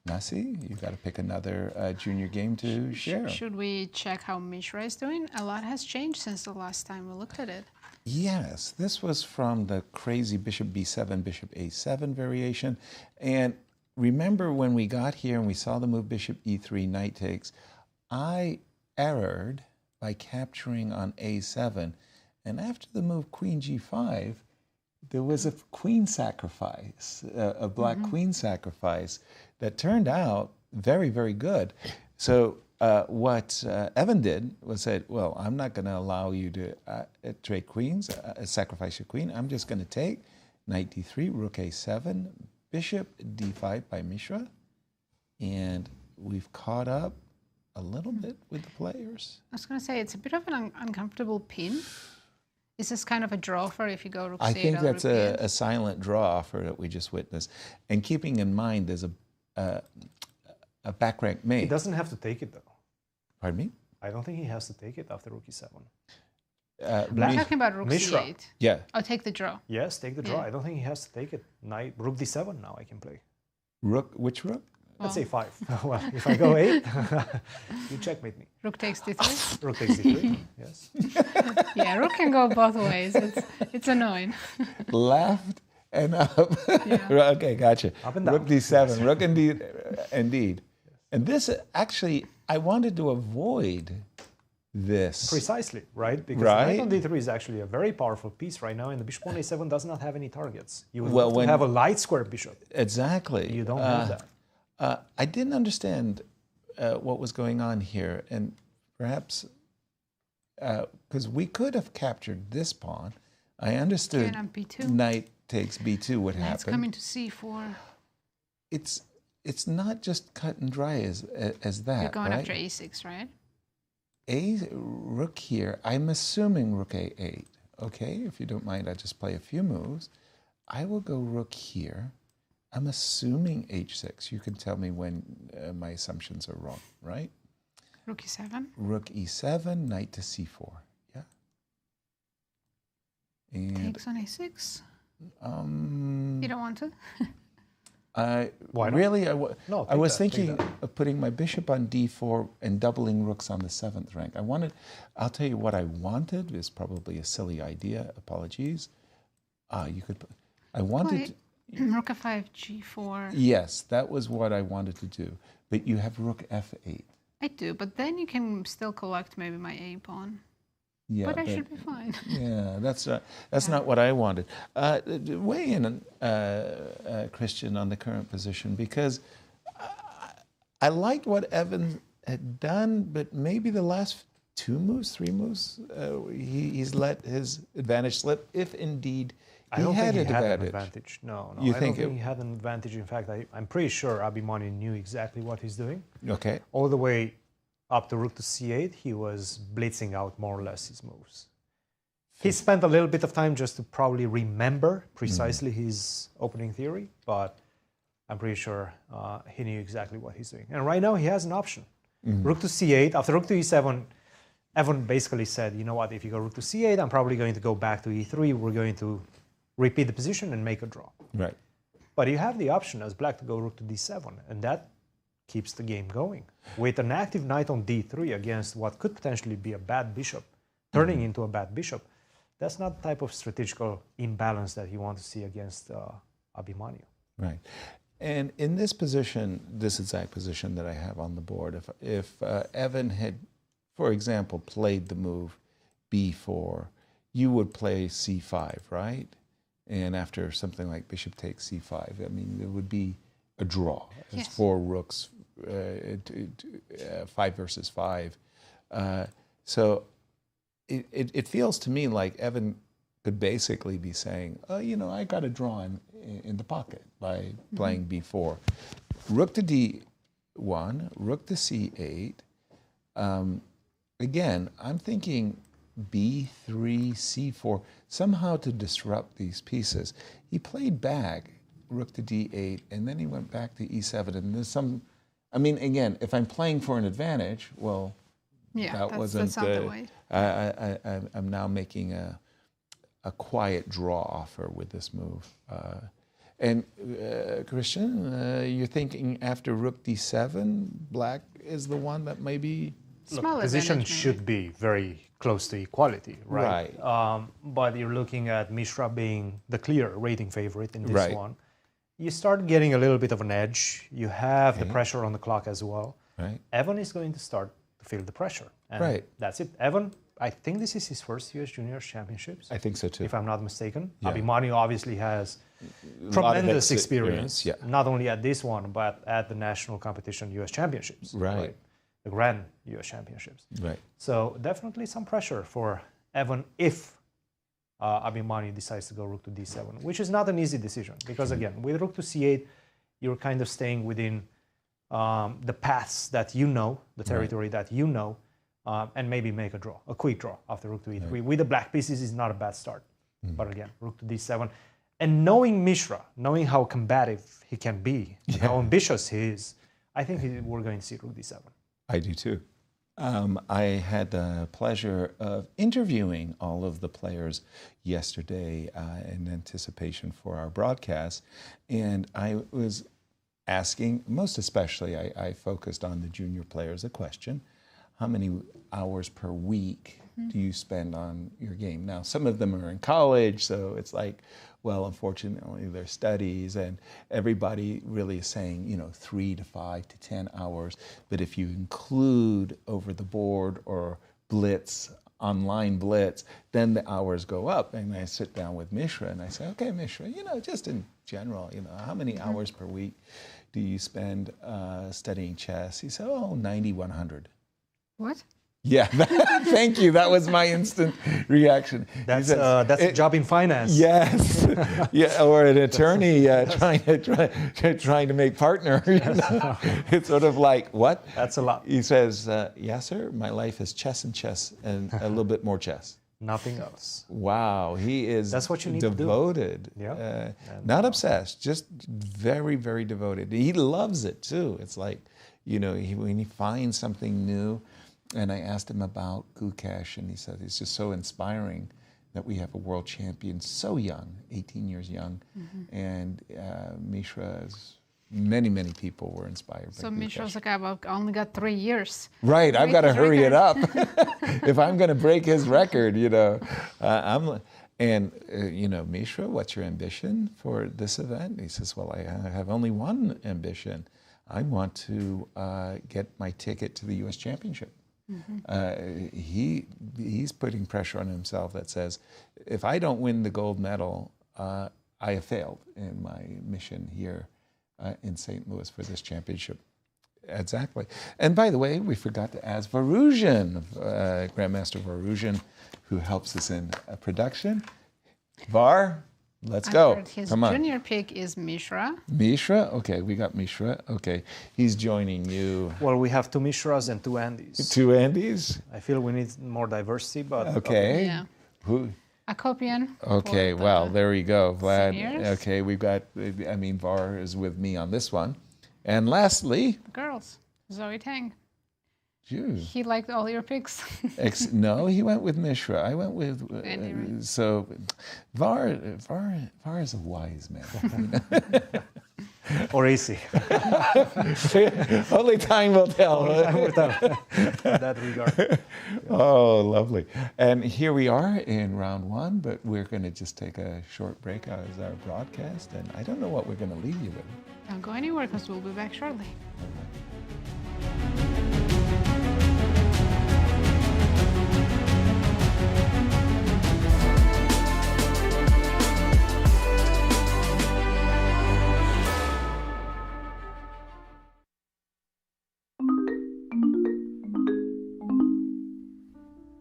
Nazi, you got to pick another junior game to share. Should we check how Mishra is doing? A lot has changed since the last time we looked at it. Yes, this was from the crazy bishop b7, bishop a7 variation. And remember when we got here and we saw the move bishop e3, knight takes, I errored by capturing on a7. And after the move queen g5, there was a queen sacrifice, a black queen sacrifice that turned out very, very good. So what Evan did was said, well, I'm not going to allow you to trade queens, sacrifice your queen. I'm just going to take knight d3, rook a7, bishop d5 by Mishra. And we've caught up a little bit with the players. I was going to say, it's a bit of an uncomfortable pin. Is this kind of a draw for if you go rook c8? I think that's a silent draw offer that we just witnessed. And keeping in mind there's a back rank mate. He doesn't have to take it, though. Pardon me? I don't think he has to take it after rook e7. We're talking about rook Mishra. c8. Yeah. I'll take the draw. Yes, take the draw. Yeah. I don't think he has to take it. Knight, rook d7 now I can play. Rook, which rook? Let's say 5. Well, if I go 8, you checkmate me. Rook takes d3. Rook takes d3, yes. Yeah, rook can go both ways. It's annoying. Left and up. Yeah. Okay, gotcha. Up and down. Rook d7, rook indeed. And this, actually, I wanted to avoid this. Precisely, right? Because Right. knight on d3 is actually a very powerful piece right now, and the bishop on a7 does not have any targets. You would love to have a light square bishop. Exactly. You don't have that. I didn't understand what was going on here, and perhaps because we could have captured this pawn. I understood Okay, and on b2. knight takes b2 would happen. It's coming to c4. It's not just cut and dry as that. You're going right? after a6, right? Rook here. I'm assuming rook a8. Okay, if you don't mind, I'll just play a few moves. I will go rook here. I'm assuming h6. You can tell me when my assumptions are wrong, right? Rook e7. Rook e7, knight to c4. Yeah. And Takes on a6. You don't want to? Why not? Really, I was that, thinking of putting my bishop on d4 and doubling rooks on the 7th rank. I'll tell you what I wanted. Is probably a silly idea. Apologies. I wanted. Rook f5, g4. Yes, that was what I wanted to do. But you have rook f8. I do, but then you can still collect maybe my a pawn. Yeah, but I should be fine. Yeah, that's not what I wanted. Weigh in, Christian, on the current position, because I liked what Evan had done, but maybe the last 2 moves, 3 moves, he's let his advantage slip, if indeed I don't had think he had an advantage. advantage. No, You I think don't think he had an advantage. In fact, I'm pretty sure Abhi knew exactly what he's doing. Okay. All the way up to rook to c8, he was blitzing out more or less his moves. He spent a little bit of time just to probably remember precisely his opening theory, but I'm pretty sure he knew exactly what he's doing. And right now he has an option. Rook to c8, after rook to e7, Evan basically said, you know what, if you go rook to c8, I'm probably going to go back to e3, we're going to repeat the position and make a draw. Right. But you have the option as black to go rook to d7, and that keeps the game going. With an active knight on d3 against what could potentially be a bad bishop, turning into a bad bishop, that's not the type of strategical imbalance that you want to see against Abhi. Right. And in this position, this exact position that I have on the board, if Evan had, for example, played the move b4, you would play c5, right? And after something like bishop takes c5, I mean, there would be a draw. It's 4 rooks, 5 versus 5. So it feels to me like Evan could basically be saying, oh, you know, I got a draw in the pocket by playing b4. Rook to d1, rook to c8. Again, I'm thinking b3, c4, somehow to disrupt these pieces. He played back rook to d8, and then he went back to e7. And there's some, I mean, again, if I'm playing for an advantage, well, that wasn't. That's not the way. I'm now making a quiet draw offer with this move. And Christian, you're thinking after rook d7, black is the one that maybe. Look, position should be very close to equality, right? But you're looking at Mishra being the clear rating favorite in this one. You start getting a little bit of an edge. You have the pressure on the clock as well. Evan is going to start to feel the pressure. And that's it. Evan, I think this is his first US Juniors Championships. I think so too. If I'm not mistaken. Abhi obviously has tremendous experience, not only at this one, but at the national competition US Championships. Right. The Grand US Championships. Right. So definitely some pressure for Evan if Abhi decides to go rook to d7, which is not an easy decision because again, with rook to c8, you're kind of staying within the paths that you know, the territory that you know, and maybe make a draw, a quick draw after rook to e3. With the black pieces is not a bad start. But again, rook to d7. And knowing Mishra, knowing how combative he can be, how ambitious he is, I think we're going to see rook d7. I do too. I had the pleasure of interviewing all of the players yesterday in anticipation for our broadcast, and I was asking, most especially, I focused on the junior players, a question: how many hours per week do you spend on your game? Now, some of them are in college, so it's like, well, unfortunately, their studies, and everybody really is saying, 3 to 5 to 10 hours. But if you include over the board or blitz, online blitz, then the hours go up. And I sit down with Mishra and I say, okay, Mishra, just in general, how many hours per week do you spend studying chess? He said, 90, 100. What? Yeah, thank you. That was my instant reaction. That's a job in finance. Yes, yeah, or an attorney trying to make partner. It's sort of like, what? That's a lot. He says, Yasser, my life is chess and a little bit more chess. Nothing else. Wow, he is. That's what you need devoted. To do. Yeah. Not obsessed, just very, very devoted. He loves it too. It's like, when he finds something new. And I asked him about Gukesh, and he said it's just so inspiring that we have a world champion so young, 18 years young. And Mishra, many people were inspired by Gukesh. So Mishra's like, I've only got 3 years. Right, I've got to hurry it up. If I'm going to break his record, Mishra, what's your ambition for this event? He says, well, I have only one ambition. I want to get my ticket to the U.S. Championship. He's putting pressure on himself that says, if I don't win the gold medal, I have failed in my mission here in St. Louis for this championship. Exactly. And by the way, we forgot to ask Varuzhin, Grandmaster Varuzhin, who helps us in production. Var, let's go. His Come on. junior pick is Mishra. Mishra? Okay, we got Mishra. Okay, he's joining you. Well, we have 2 Mishras and 2 Andys. 2 Andys? I feel we need more diversity, but... Okay. Yeah. Who? Akopian. Okay, well, there we go. Vlad. Seniors. Okay, we've got, Var is with me on this one. And lastly... Girls. Zoe Tang. Jeez. He liked all your picks. No, he went with Mishra. I went with... so, Var is a wise man. Or easy. Only time will tell. In that regard. Oh, lovely. And here we are in round 1, but we're going to just take a short break as our broadcast, and I don't know what we're going to leave you with. Don't go anywhere because we'll be back shortly.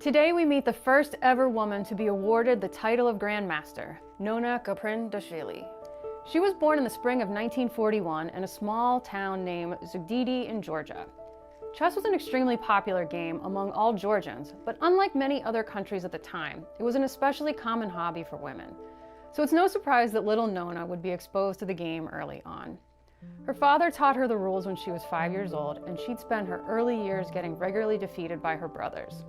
Today we meet the first ever woman to be awarded the title of Grandmaster, Nona Kaprindashvili. She was born in the spring of 1941 in a small town named Zugdidi in Georgia. Chess was an extremely popular game among all Georgians, but unlike many other countries at the time, it was an especially common hobby for women. So it's no surprise that little Nona would be exposed to the game early on. Her father taught her the rules when she was 5 years old, and she'd spend her early years getting regularly defeated by her brothers.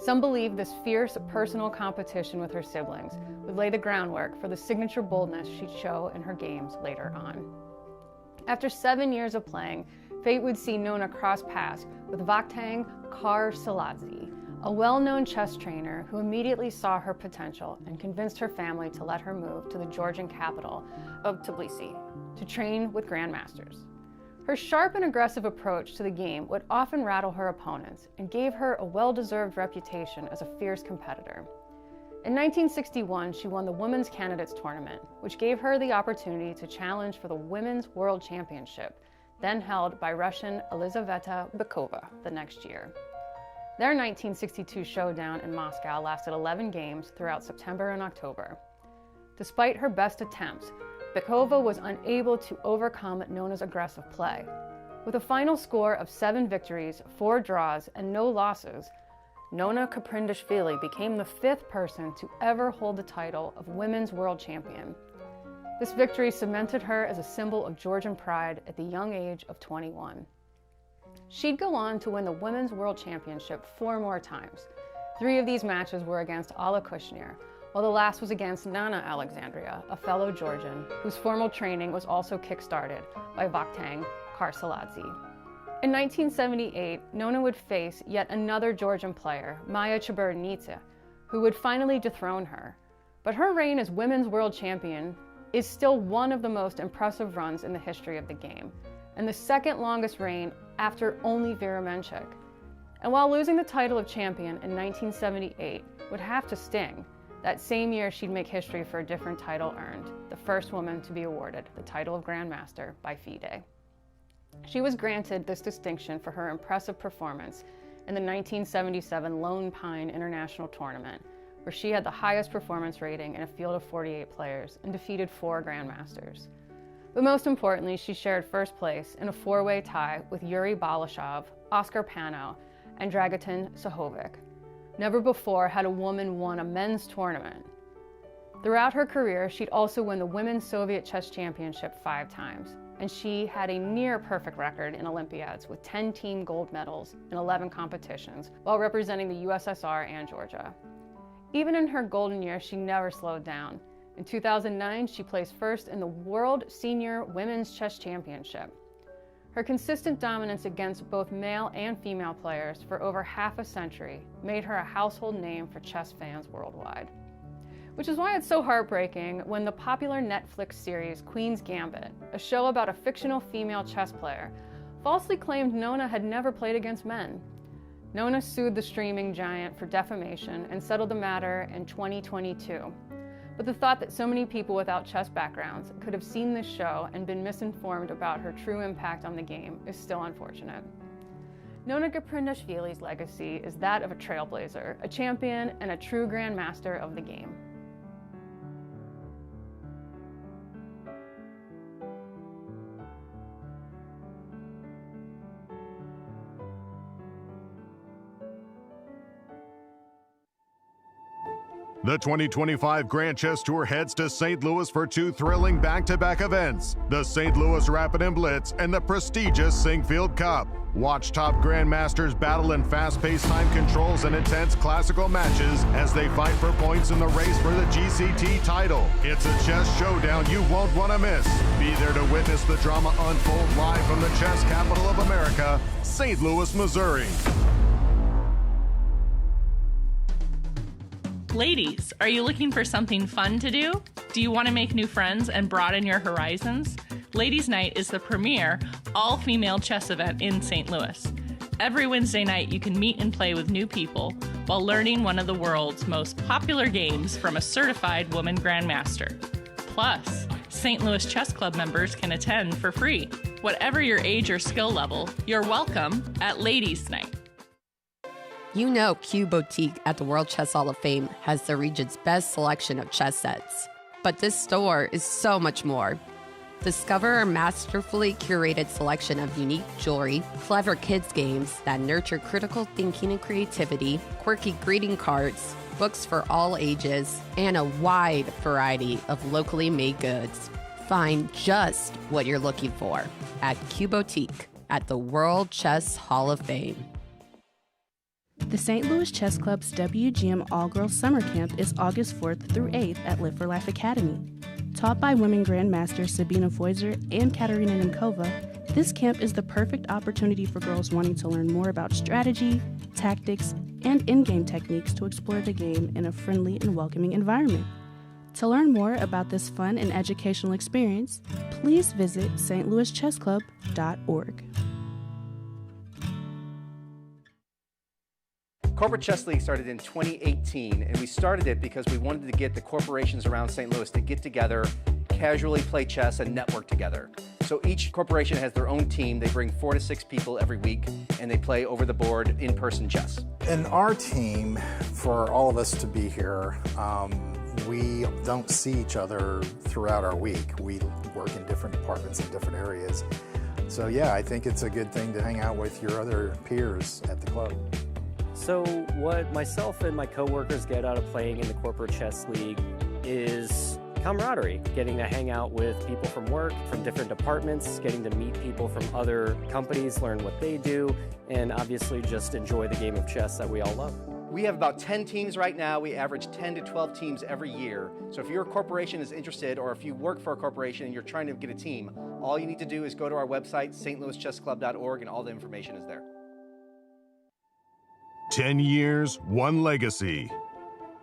Some believe this fierce personal competition with her siblings would lay the groundwork for the signature boldness she'd show in her games later on. After 7 years of playing, fate would see Nona cross paths with Vakhtang Karsaladze, a well-known chess trainer who immediately saw her potential and convinced her family to let her move to the Georgian capital of Tbilisi to train with grandmasters. Her sharp and aggressive approach to the game would often rattle her opponents and gave her a well-deserved reputation as a fierce competitor. In 1961, she won the Women's Candidates Tournament, which gave her the opportunity to challenge for the Women's World Championship, then held by Russian Elizaveta Bykova the next year. Their 1962 showdown in Moscow lasted 11 games throughout September and October. Despite her best attempts, Bykova was unable to overcome Nona's aggressive play. With a final score of 7 victories, 4 draws, and no losses, Nona Kaprindashvili became the 5th person to ever hold the title of Women's World Champion. This victory cemented her as a symbol of Georgian pride at the young age of 21. She'd go on to win the Women's World Championship 4 more times. 3 of these matches were against Alla Kushnir, while the last was against Nana Alexandria, a fellow Georgian, whose formal training was also kick-started by Vakhtang Karsaladze. In 1978, Nona would face yet another Georgian player, Maya Chiburnidze, who would finally dethrone her. But her reign as women's world champion is still one of the most impressive runs in the history of the game, and the second longest reign after only Vera Menchik. And while losing the title of champion in 1978 would have to sting, that same year she'd make history for a different title earned, the first woman to be awarded the title of Grandmaster by FIDE. She was granted this distinction for her impressive performance in the 1977 Lone Pine International Tournament, where she had the highest performance rating in a field of 48 players and defeated 4 Grandmasters. But most importantly, she shared first place in a 4-way tie with Yuri Balashov, Oscar Pano, and Dragutin Sahovic. Never before had a woman won a men's tournament. Throughout her career, she'd also won the Women's Soviet Chess Championship 5 times, and she had a near-perfect record in Olympiads with 10 team gold medals in 11 competitions while representing the USSR and Georgia. Even in her golden years, she never slowed down. In 2009, she placed first in the World Senior Women's Chess Championship. Her consistent dominance against both male and female players for over half a century made her a household name for chess fans worldwide. Which is why it's so heartbreaking when the popular Netflix series Queen's Gambit, a show about a fictional female chess player, falsely claimed Nona had never played against men. Nona sued the streaming giant for defamation and settled the matter in 2022. But the thought that so many people without chess backgrounds could have seen this show and been misinformed about her true impact on the game is still unfortunate. Nona Geprindashvili's legacy is that of a trailblazer, a champion, and a true grandmaster of the game. The 2025 Grand Chess Tour heads to St. Louis for 2 thrilling back-to-back events, the St. Louis Rapid and Blitz and the prestigious Sinkfield Cup. Watch top grandmasters battle in fast-paced time controls and intense classical matches as they fight for points in the race for the GCT title. It's a chess showdown you won't want to miss. Be there to witness the drama unfold live from the chess capital of America, St. Louis, Missouri. Ladies, are you looking for something fun to do? Do you want to make new friends and broaden your horizons? Ladies' Night is the premier all-female chess event in St. Louis. Every Wednesday night, you can meet and play with new people while learning one of the world's most popular games from a certified woman grandmaster. Plus, St. Louis Chess Club members can attend for free. Whatever your age or skill level, you're welcome at Ladies' Night. You know Q Boutique at the World Chess Hall of Fame has the region's best selection of chess sets. But this store is so much more. Discover our masterfully curated selection of unique jewelry, clever kids games that nurture critical thinking and creativity, quirky greeting cards, books for all ages, and a wide variety of locally made goods. Find just what you're looking for at Q Boutique at the World Chess Hall of Fame. The St. Louis Chess Club's WGM All-Girls Summer Camp is August 4th through 8th at Live for Life Academy. Taught by women grandmasters Sabina Foiser and Katerina Ninkova, this camp is the perfect opportunity for girls wanting to learn more about strategy, tactics, and in-game techniques to explore the game in a friendly and welcoming environment. To learn more about this fun and educational experience, please visit stlouischessklub.org. Corporate Chess League started in 2018, and we started it because we wanted to get the corporations around St. Louis to get together, casually play chess, and network together. So each corporation has their own team. They bring 4 to 6 people every week, and they play over the board in-person chess. In our team, for all of us to be here, we don't see each other throughout our week. We work in different departments in different areas. So yeah, I think it's a good thing to hang out with your other peers at the club. So what myself and my coworkers get out of playing in the Corporate Chess League is camaraderie, getting to hang out with people from work, from different departments, getting to meet people from other companies, learn what they do, and obviously just enjoy the game of chess that we all love. We have about 10 teams right now. We average 10 to 12 teams every year. So if your corporation is interested, or if you work for a corporation and you're trying to get a team, all you need to do is go to our website, stlouischessclub.org, and all the information is there. 10 years, one legacy.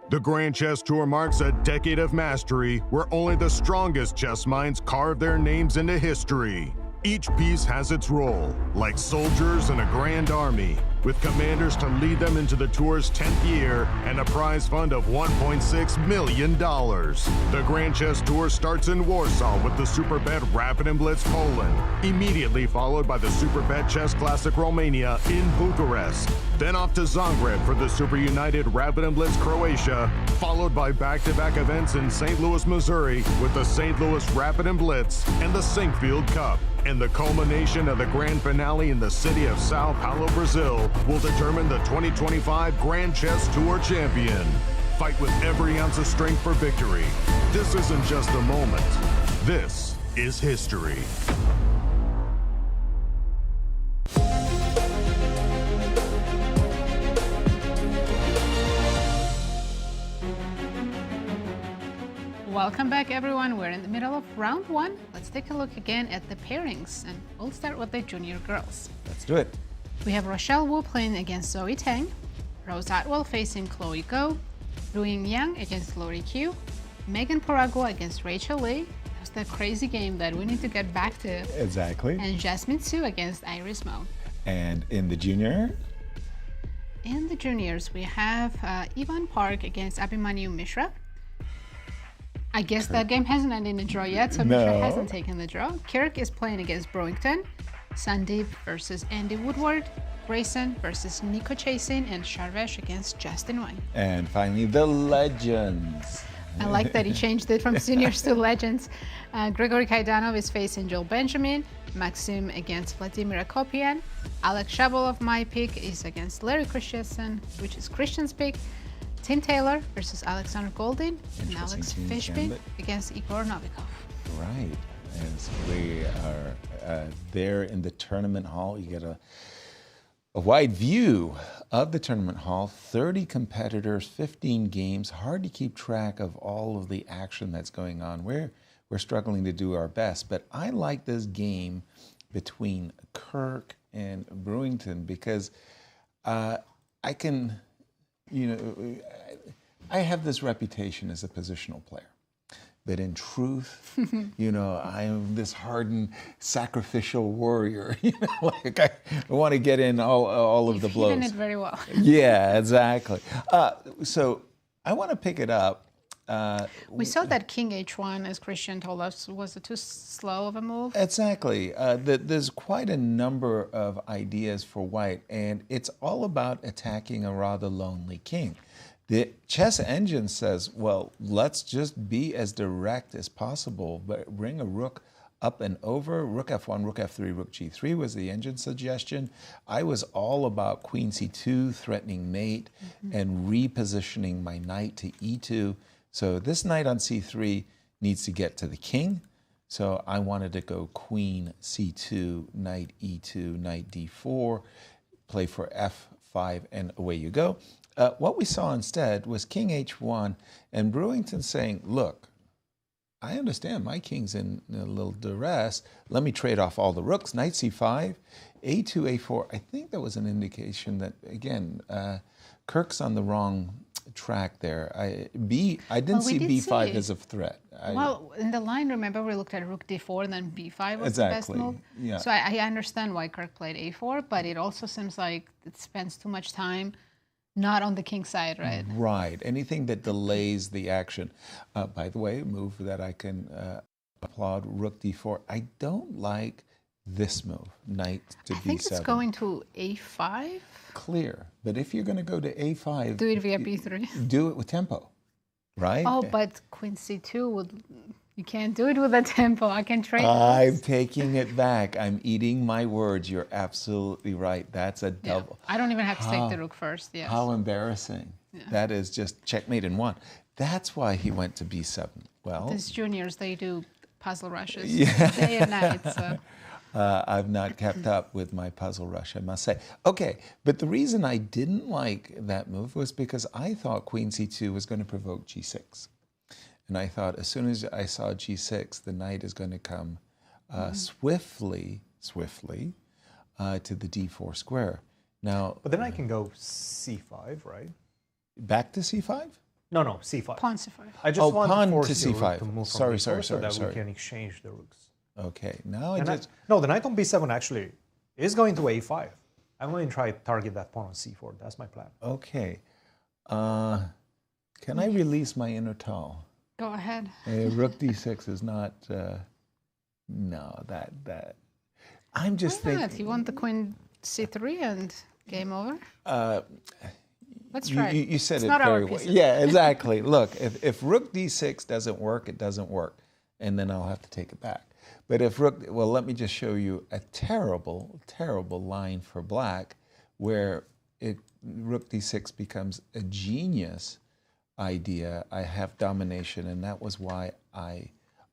The Grand Chess Tour marks a decade of mastery where only the strongest chess minds carve their names into history. Each piece has its role, like soldiers in a grand army, with commanders to lead them into the tour's 10th year and a prize fund of $1.6 million. The Grand Chess Tour starts in Warsaw with the Superbet Rapid and Blitz Poland, immediately followed by the Superbet Chess Classic Romania in Bucharest, then off to Zagreb for the Super United Rapid and Blitz Croatia, followed by back-to-back events in St. Louis, Missouri with the St. Louis Rapid and Blitz and the Sinkfield Cup. And the culmination of the grand finale in the city of Sao Paulo, Brazil, will determine the 2025 Grand Chess Tour champion. Fight with every ounce of strength for victory. This isn't just a moment. This is history. Welcome back, everyone. We're in the middle of round one. Let's take a look again at the pairings, and we'll start with the junior girls. Let's do it. We have Rochelle Wu playing against Zoe Tang, Rose Atwell facing Chloe Go, Ruiying Yang against Lori Q, Megan Paragua against Rachel Lee. That's the crazy game that we need to get back to. Exactly. And Jasmine Su against Iris Mo. And in the junior? In the juniors, we have Ivan Park against Abhimanyu Mishra. I guess that game hasn't ended in a draw yet, so Mishra hasn't taken the draw. Kirk is playing against Brewington. Sandeep versus Andy Woodward. Grayson versus Nico Chasin, and Sharvesh against Justin Wang. And finally, the legends. I like that he changed it from seniors to legends. Gregory Kaidanov is facing Joel Benjamin. Maxim against Vladimir Akopian. Alex Shabalov, my pick, is against Larry Christiansen, which is Christian's pick. Tim Taylor versus Alexander Goldin, and Alex Fishbein against Igor Novikov. Right. As we are there in the tournament hall, you get a wide view of the tournament hall. 30 competitors, 15 games. Hard to keep track of all of the action that's going on. We're struggling to do our best, but I like this game between Kirk and Brewington because I can. I have this reputation as a positional player, but in truth, I am this hardened, sacrificial warrior. Like I want to get in all of the blows. You've hidden it very well. Yeah, exactly. So I want to pick it up. We saw that King H1, as Christian told us, was too slow of a move. Exactly. There's quite a number of ideas for white, and it's all about attacking a rather lonely king. The chess engine says, well, let's just be as direct as possible, but bring a rook up and over. Rook F1, Rook F3, Rook G3 was the engine suggestion. I was all about Queen C2, threatening mate, and repositioning my knight to E2. So this knight on C3 needs to get to the king. So I wanted to go Queen C2, Knight E2, Knight D4, play for F5, and away you go. What we saw instead was King H1 and Brewington saying, look, I understand my king's in a little duress. Let me trade off all the rooks. Knight C5, A2, A4. I think that was an indication that, again, Kirk's on the wrong track there. I didn't see B5 as a threat. Well, in the line, remember, we looked at Rook D4 and then B5 was the best move. Yeah. So I understand why Kirk played A4, but it also seems like it spends too much time not on the king side, right? Right. Anything that delays the action. By the way, a move that I can applaud, Rook D4. I don't like this move, Knight to B7. I think it's going to A5. Clear. But if you're going to go to A5... Do it via B3. Do it with tempo, right? Oh, but Queen C2 would... You can't do it with a tempo. I can trade. I'm taking it back. I'm eating my words. You're absolutely right. That's a double. I don't even have to take the rook first. Yes. How embarrassing. Yeah. That is just checkmate in one. That's why he went to B7. Well, these juniors, they do puzzle rushes day and night. So. I've not kept up with my puzzle rush, I must say. Okay, but the reason I didn't like that move was because I thought queen c2 was going to provoke g6. And I thought as soon as I saw g6, the knight is going to come swiftly to the d4 square. Now, but then I can go c5, right? Back to c5? No, c5. Pawn c5. I just want pawn to force to c5. To move Sorry, so that sorry. we can exchange the rooks. Okay, now no, the knight on b7 actually is going to a5. I'm going to try to target that pawn on c4. That's my plan. Okay. Can I release my inner Tal? Go ahead. Rook d6 is not. No, that. I'm just Why not? thinking. You want the queen c3 and game over? Let's try. You said it's it not very our well. pieces. Yeah, exactly. Look, if rook d6 doesn't work, it doesn't work, and then I'll have to take it back. But if rook, well, let me just show you a terrible, terrible line for black, where rook d6 becomes a genius idea. I have domination, and that was why I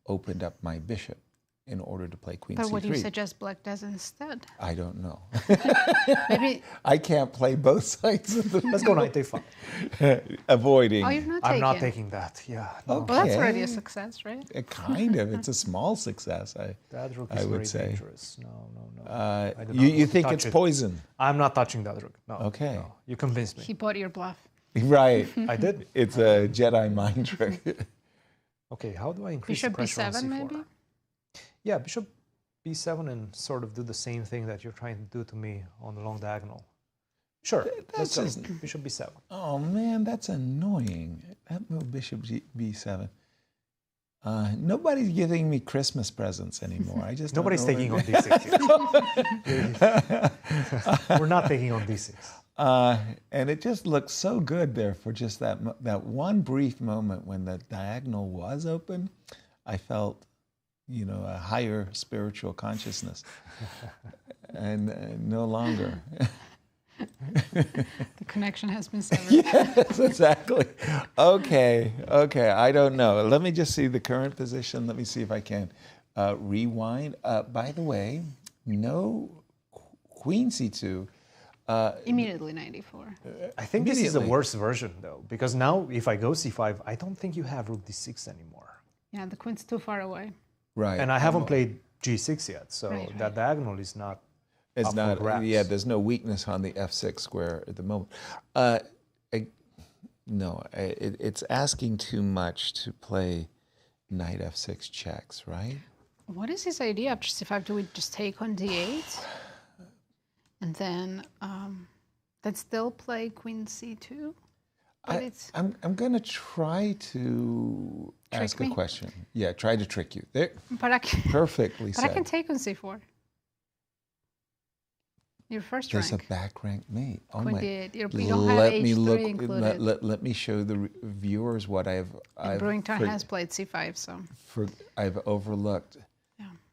opened up my bishop in order to play queen c3. But what do you suggest black does instead? I don't know. Maybe I can't play both sides of the Let's go knight a5. Avoiding. Oh, you're not taking. I'm not taking that. Yeah. No. Okay. Well, that's already a success, right? Kind of. It's a small success, That rook is very dangerous. No. I do not You want to think touch it's it. poison? I'm not touching that rook. No. Okay. No. You convinced me. He bought your bluff. Right. I did. It's a Jedi mind trick. Okay, how do I increase Bishop the pressure on b7 c4? maybe? Yeah, bishop b7 and sort of do the same thing that you're trying to do to me on the long diagonal. Sure, That's let's go. just- Bishop b7. Oh man, that's annoying. That move bishop b7. Nobody's giving me Christmas presents anymore. I just don't Nobody's know taking where- on d6. We're not taking on d6. And it just looked so good there for just that one brief moment when the diagonal was open. I felt, a higher spiritual consciousness, and no longer. The connection has been severed. Yes, exactly. Okay. I don't know. Let me just see the current position. Let me see if I can rewind. By the way, no queen c2. Immediately 94. I think this is the Immediately. worst version, though, because now if I go c5, I don't think you have rook d6 anymore. Yeah, the queen's too far away. Right. And I haven't played g6 yet, so Right. that diagonal is not It's up for not. grabs. Yeah, there's no weakness on the f6 square at the moment. It's asking too much to play knight f6 checks, right? What is his idea after c5? Do we just take on d8? And then still play queen c2? But I'm going to try to ask me? a question. Yeah, try to trick you. There, But I can, perfectly but I said. can take on c4. Your first There's rank. a back rank mate. Oh Queen my! d8. You don't have Let me h3 look. included. Let me show the viewers what I've Brewington has played c5, so. I've overlooked.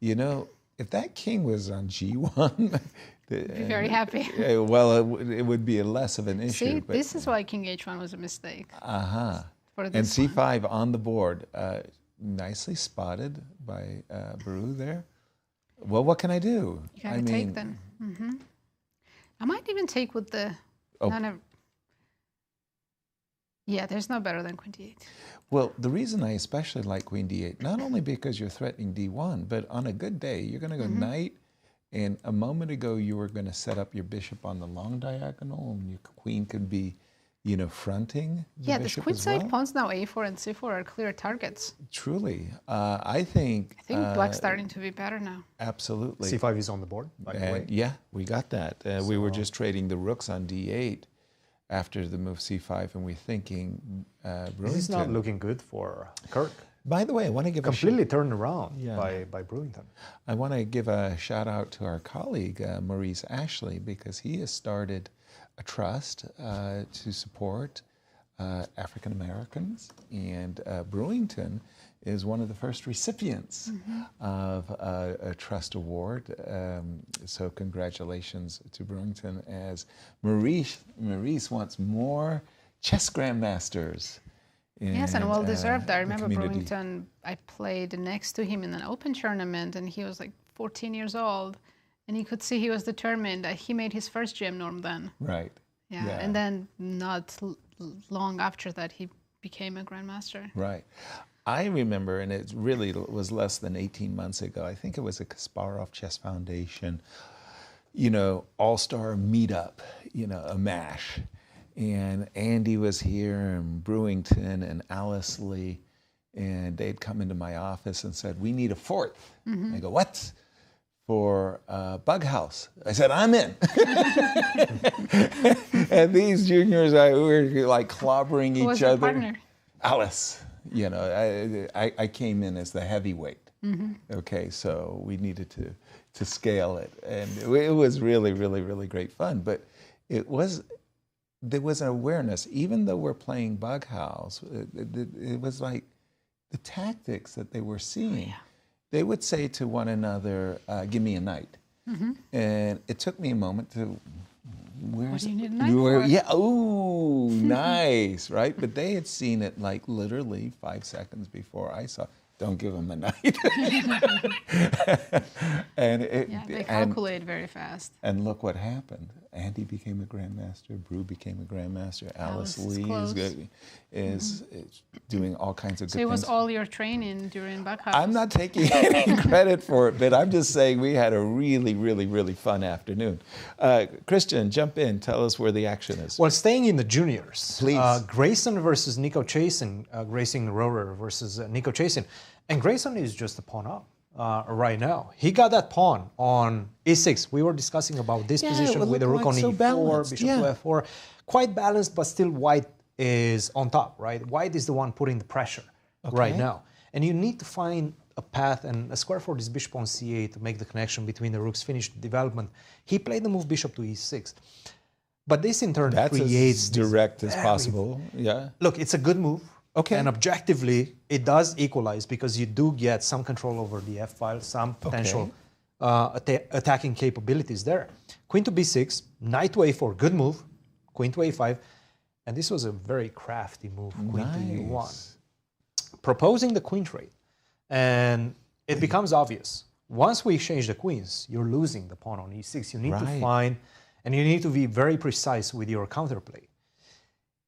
Yeah. If that king was on g1, Be very happy. well, it would be less of an issue. See, but, this is why king h1 was a mistake. For And this c5 on the board, nicely spotted by Brew there. Well, what can I do? You gotta take then. I might even take with the Yeah, there's no better than queen d8. Well, the reason I especially like queen d8, not only because you're threatening d1, but on a good day, you're going to go knight, and a moment ago you were going to set up your bishop on the long diagonal, and your queen could be, fronting the Yeah, the bishop queen as side well. pawns now a4 and c4 are clear targets. Truly. I think... I think black's starting to be better now. Absolutely. c5 is on the board, by the way. Yeah, we got that. We were just trading the rooks on d8 after the move c5, and we're thinking... This is not looking good for Kirk. By the way, I want to give completely turned around Yeah. by Brewington. I want to give a shout out to our colleague, Maurice Ashley, because he has started a trust to support African Americans, and Brewington is one of the first recipients of a trust award. So congratulations to Brewington, as Maurice wants more chess grandmasters. Yes, and well deserved. I remember community. Brewington, I played next to him in an open tournament, and he was like 14 years old, and you could see he was determined. He made his first GM norm then. Right. Yeah, and then not long after that, he became a grandmaster. Right. I remember, and it really was less than 18 months ago, I think it was a Kasparov Chess Foundation, all-star meetup, a MASH. And Andy was here, and Brewington, and Alice Lee, and they'd come into my office and said, we need a fourth. I go, what? For Bug House. I said, I'm in. And these juniors, we were like clobbering Who was each your other. Partner? Alice. I came in as the heavyweight. Okay, so we needed to scale it. And it was really, really, really great fun. But there was an awareness, even though we're playing Bug House, it was like the tactics that they were seeing. Oh, yeah. They would say to one another, give me a knight. And it took me a moment to, what do you need a knight for? Yeah, ooh, nice, right? But they had seen it like literally 5 seconds before I saw, don't give them a knight. They calculate very fast. And look what happened. Andy became a grandmaster. Brew became a grandmaster. Alice Lee is doing all kinds of good things. So it was all your training during Bug House? I'm not taking any credit for it, but I'm just saying we had a really, really, really fun afternoon. Christian, jump in. Tell us where the action is. Well, staying in the juniors. Please. Grayson versus Nico Chasin. Grayson Rorrer versus Nico Chasin. And Grayson is just a pawn up. Right now. He got that pawn on e6. We were discussing about this position with the rook on e4, bishop to f4. Quite balanced, but still white is on top, right? White is the one putting the pressure right now. And you need to find a path and a square for this bishop on c8 to make the connection between the rooks, finish the development. He played the move bishop to e6. But this in turn creates... as direct as possible. Yeah. Look, it's a good move. Okay. And objectively, it does equalize because you do get some control over the f-file, some potential attacking capabilities there. Queen to b6, knight to a4, good move. Queen to a5. And this was a very crafty move, queen to e1. Proposing the queen trade. And it becomes obvious. Once we exchange the queens, you're losing the pawn on e6. You need to find, and you need to be very precise with your counterplay.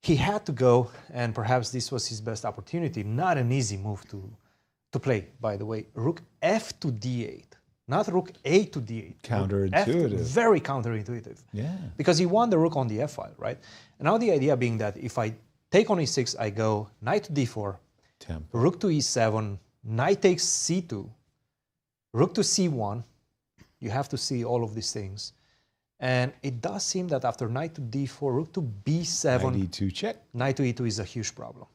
He had to go, and perhaps this was his best opportunity. Not an easy move to play, by the way. Rook f to d8, not rook a to d8. Counterintuitive. Very counterintuitive. Yeah. Because he won the rook on the f-file, right? And now the idea being that if I take on e6, I go knight to d4, rook to e7, knight takes c2, rook to c1. You have to see all of these things. And it does seem that after knight to d4, rook to b7, knight e2 check. Knight to e2 is a huge problem.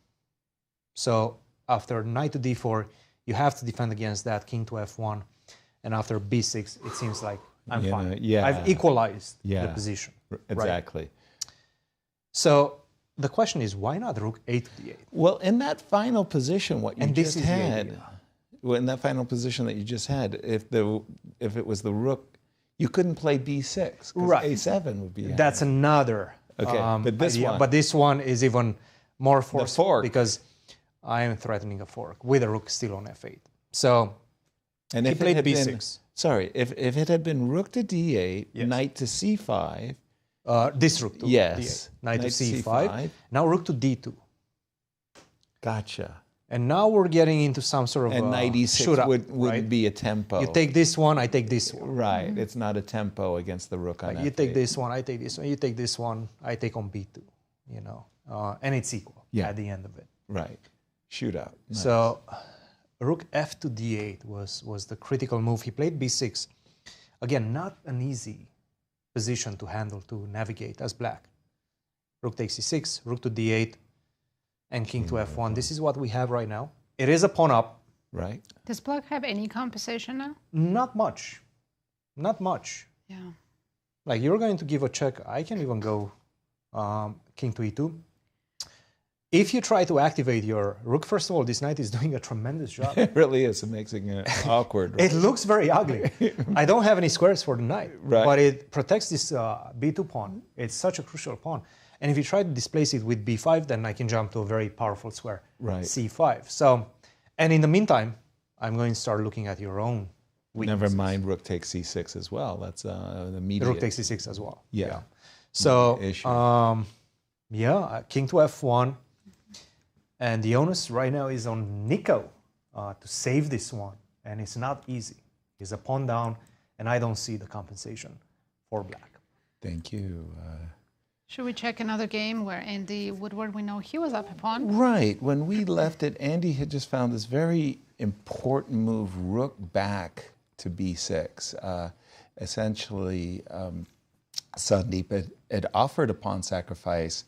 So after knight to d4, you have to defend against that, king to f1. And after b6, it seems like I'm fine. Yeah. I've equalized the position. Exactly. Right? So the question is, why not rook a to d8? Well, in that final position, what you just had, in that final position that you just had, if it was the rook, you couldn't play b6. Right. a7 would be. That's another. But this idea. one. But this one is even more forceful because I am threatening a fork with a rook still on f8. So and he if played it had b6. If it had been rook to d8, knight to c5. This rook to d8. Knight to c5. Now rook to d2. Gotcha. And now we're getting into some sort of and knight e6 would be a tempo. You take this one, I take this one. Right. It's not a tempo against the rook on f8. You take this one, I take this one. You take this one, I take on b2. You know, and it's equal at the end of it. Right. Shootout. Nice. So rook f to d8 was the critical move. He played b6. Again, not an easy position to handle, to navigate as black. Rook takes e6, rook to d8, and king to f1. This is what we have right now. It is a pawn up. Right. Does black have any compensation now? Not much. Not much. Yeah. Like you're going to give a check. I can even go king to e2. If you try to activate your rook, first of all, this knight is doing a tremendous job. It really is making it awkward. Right? It looks very ugly. I don't have any squares for the knight, but it protects this b2 pawn. It's such a crucial pawn. And if you try to displace it with b5, then I can jump to a very powerful square, c5. So, and in the meantime, I'm going to start looking at your own Never mind rook takes c6 as well. That's the immediate. Rook takes c6 as well. Yeah. So, king to f1. And the onus right now is on Nico to save this one. And it's not easy. He's a pawn down, and I don't see the compensation for black. Thank you. Should we check another game where Andy Woodward, we know he was up a pawn? Right. When we left it, Andy had just found this very important move, rook back to b6. Essentially, Sandeep had offered a pawn sacrifice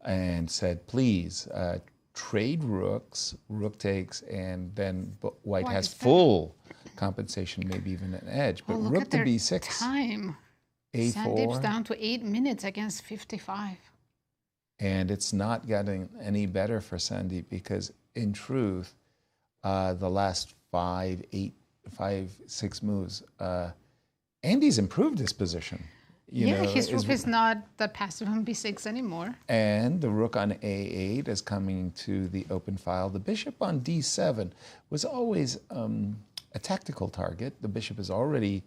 and said, please, trade rooks, rook takes, and then white has full compensation, maybe even an edge. But look rook at to their b6, time. a4. Sandeep's down to 8 minutes against 55. And it's not getting any better for Sandeep because, in truth, the last 5, 6 moves, Andy's improved his position. His rook is not that passive on b6 anymore. And the rook on a8 is coming to the open file. The bishop on d7 was always a tactical target. The bishop has already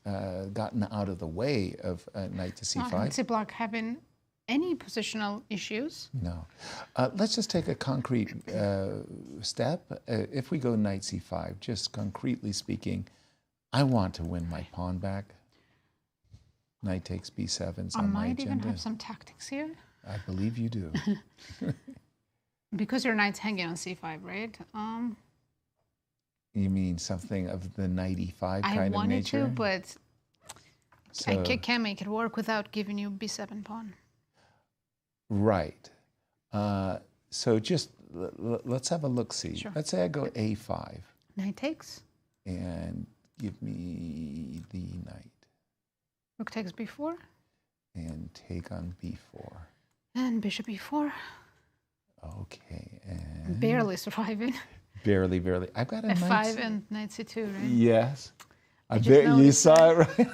gotten out of the way of knight to c5. I don't see black having any positional issues. No. Let's just take a concrete step. If we go knight c5, just concretely speaking, I want to win my pawn back. Knight takes b7's on my agenda. I might even have some tactics here. I believe you do. Because your knight's hanging on c5, right? You mean something of the knight e5 kind of nature? I wanted to, but so, I can't make it work without giving you b7 pawn. Right. So just let's have a look-see. Sure. Let's say I go a5. Knight takes. And give me the knight. Rook takes b4. And take on b4. And bishop e4. Okay. And barely surviving. Barely. I've got a f5 knight. and knight c2, right? Yes. You saw it right.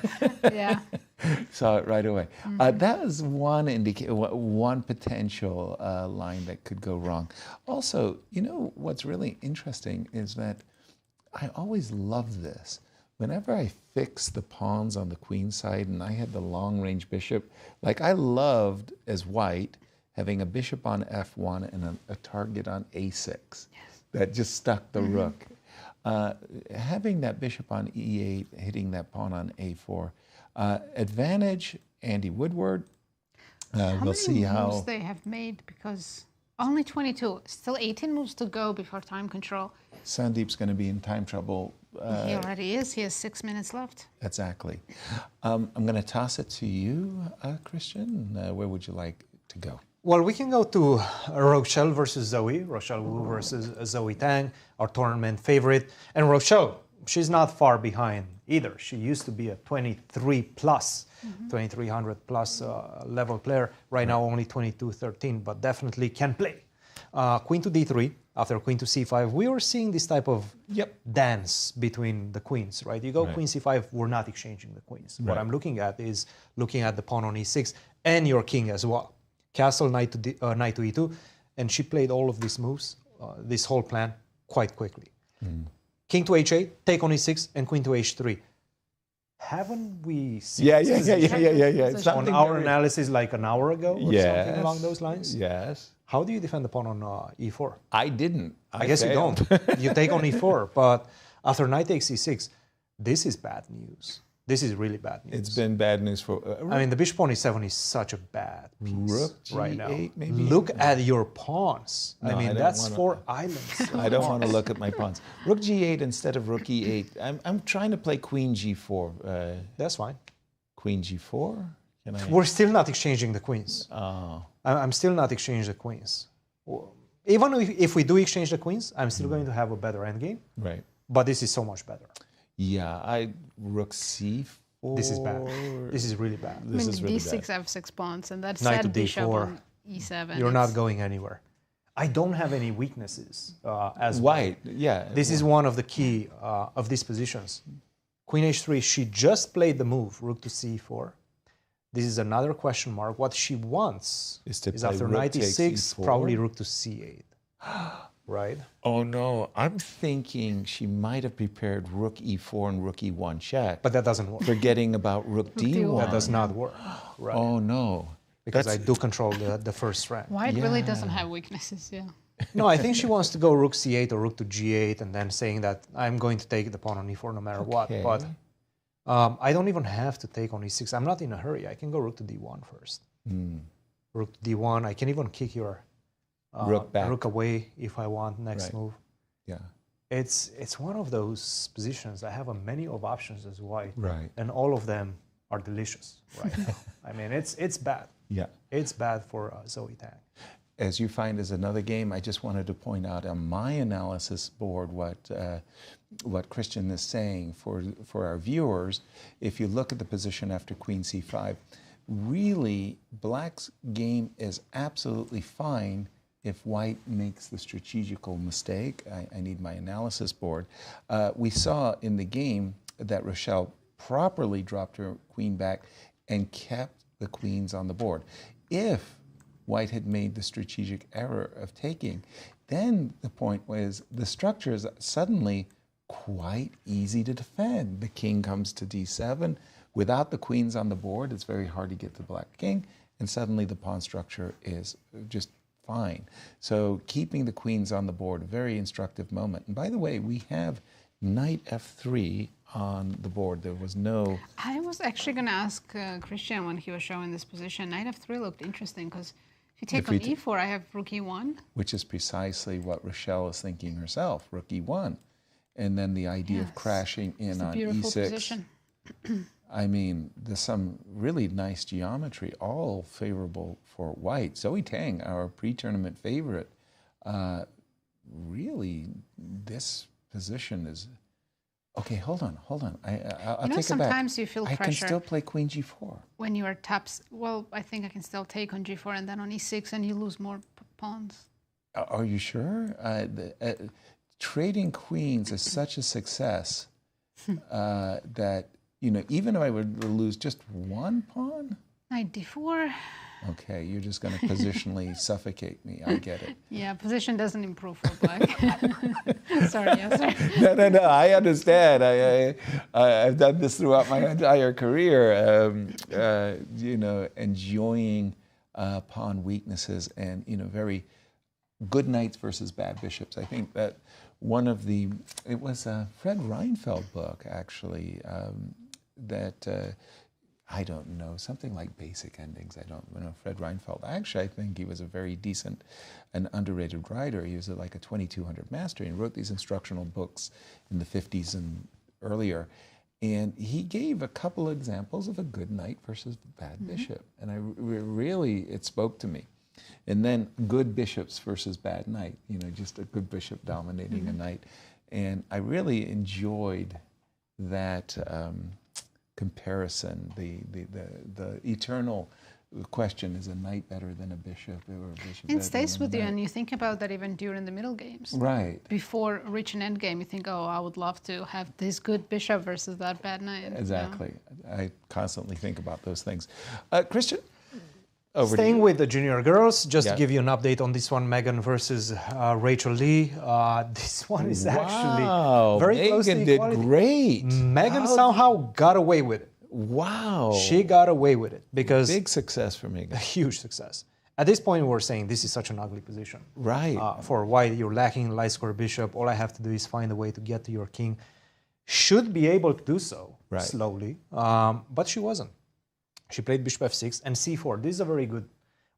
Yeah. Saw it right away. Mm-hmm. That was one potential line that could go wrong. Also, what's really interesting is that I always love this. Whenever I fix the pawns on the queen side and I had the long-range bishop, like I loved, as white, having a bishop on f1 and a target on a6. Yes. That just stuck the rook. Having that bishop on e8, hitting that pawn on a4. Advantage, Andy Woodward. We'll see how many moves they have made, because only 22. Still 18 moves to go before time control. Sandeep's going to be in time trouble. He already is. He has 6 minutes left. Exactly. I'm going to toss it to you, Christian. Where would you like to go? Well, we can go to Rochelle versus Zoe. Rochelle Wu versus Zoe Tang, our tournament favorite. And Rochelle, she's not far behind either. She used to be a 23 plus, 2300 plus level player. Right now, only 2213, but definitely can play. Queen to d3, after queen to c5, we were seeing this type of dance between the queens, right? You go queen c5, we're not exchanging the queens. What I'm looking at is looking at the pawn on e6 and your king as well. Castle, knight to e2, and she played all of these moves, this whole plan, quite quickly. King to h8, take on e6, and queen to h3. Haven't we seen this on our analysis like an hour ago or something along those lines? Yes. How do you defend the pawn on e4? I didn't. I guess failed. You don't. You take on e4, but after knight takes e6, this is bad news. This is really bad news. It's been bad news for... I mean, the bishop on e7 is such a bad piece rook right now. Maybe. Look at your pawns. No, I mean, that's 4 islands. I don't want to look at my pawns. Rook g8 instead of rook e8. I'm trying to play queen g4. That's fine. Queen g4? We're still not exchanging the queens. Oh. I'm still not exchanging the queens. Even if we do exchange the queens, I'm still going to have a better endgame. Right. But this is so much better. Yeah, rook c4. This is bad. This is really bad. This is really d6, f6 pawns, and that's knight sad to bishop d4. on e7. You're not going anywhere. I don't have any weaknesses as white. Well. Yeah. This is one of the key of these positions. Queen h3. She just played the move rook to c4. This is another question mark. What she wants is after knight e6, probably rook to c8. right? Oh no, I'm thinking she might have prepared rook e4 and rook e1 check. But that doesn't work. Forgetting about rook d1. That does not work. Right. Oh no. Because I do control the first rank. White really doesn't have weaknesses, yeah. No, I think she wants to go rook c8 or rook to g8 and then saying that I'm going to take the pawn on e4 no matter what. But I don't even have to take on e6. I'm not in a hurry. I can go rook to d1 first. Rook to d1. I can even kick your rook away if I want next move. Yeah. It's one of those positions. I have a menu of options as white. Right. And all of them are delicious right now. I mean, it's bad. Yeah. It's bad for Zoe Tang. As you find is another game, I just wanted to point out on my analysis board what Christian is saying for our viewers. If you look at the position after queen c5, really black's game is absolutely fine if white makes the strategical mistake. I need my analysis board. We saw in the game that Rochelle properly dropped her queen back and kept the queens on the board. If white had made the strategic error of taking, then the point was the structure is suddenly quite easy to defend. The king comes to d7. Without the queens on the board, it's very hard to get the black king, and suddenly the pawn structure is just fine. So keeping the queens on the board, a very instructive moment. And by the way, we have knight f3 on the board. There was no... I was actually going to ask Christian when he was showing this position. Knight f3 looked interesting because if you take on e4, I have rook e1. Which is precisely what Rochelle is thinking herself, rook e1. And then the idea of crashing in on e6. Position. I mean, there's some really nice geometry, all favorable for white. Zoe Tang, our pre-tournament favorite, really, this position is... Okay, hold on. I'll take it back. Sometimes you feel pressure. I can still play queen g4. When you are taps, well, I think I can still take on g4 and then on e6 and you lose more pawns. Are you sure? Trading queens is such a success that, you know, even if I would lose just one pawn? Knight d4. Okay, you're just going to positionally suffocate me. I get it. Yeah, position doesn't improve for black. Sorry, Yasser. No, I understand. I've done this throughout my entire career, you know, enjoying pawn weaknesses and, you know, very good knights versus bad bishops. I think that one of the, it was a Fred Reinfeld book, actually, that... I don't know, something like Basic Endings. I don't know Fred Reinfeld. Actually, I think he was a very decent and underrated writer. He was like a 2200 master and wrote these instructional books in the 50s and earlier. And he gave a couple examples of a good knight versus a bad bishop. And it spoke to me. And then good bishops versus bad knight, you know, just a good bishop dominating a knight. And I really enjoyed that comparison, the eternal question, is a knight better than a bishop? Or a bishop it stays with you, and you think about that even during the middle games. Right. Before reaching end game, you think, oh, I would love to have this good bishop versus that bad knight. Exactly. You know? I constantly think about those things. Christian? Staying with the junior girls, just to give you an update on this one, Megan versus Rachel Lee. This one is actually very close to equality. Megan did great. Megan somehow got away with it. Wow. She got away with it because... Big success for Megan. A huge success. At this point, we're saying this is such an ugly position. Right. For white, you're lacking light square bishop. All I have to do is find a way to get to your king. Should be able to do so slowly, but she wasn't. She played bishop f6 and c4. This is a very good,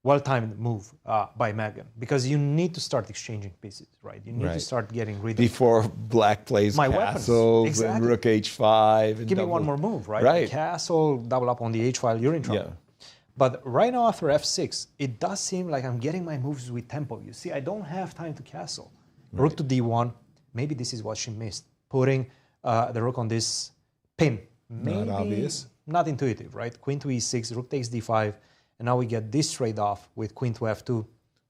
well-timed move by Megan because you need to start exchanging pieces, right? You need to start getting rid of... Before black plays castles and rook h5. And give me one more move, right? Castle, double up on the h file, you're in trouble. Yeah. But right now after f6, it does seem like I'm getting my moves with tempo. You see, I don't have time to castle. Right. Rook to d1, maybe this is what she missed. Putting the rook on this pin. Maybe not obvious. Not intuitive, right? Queen to e6, rook takes d5, and now we get this trade-off with queen to f2.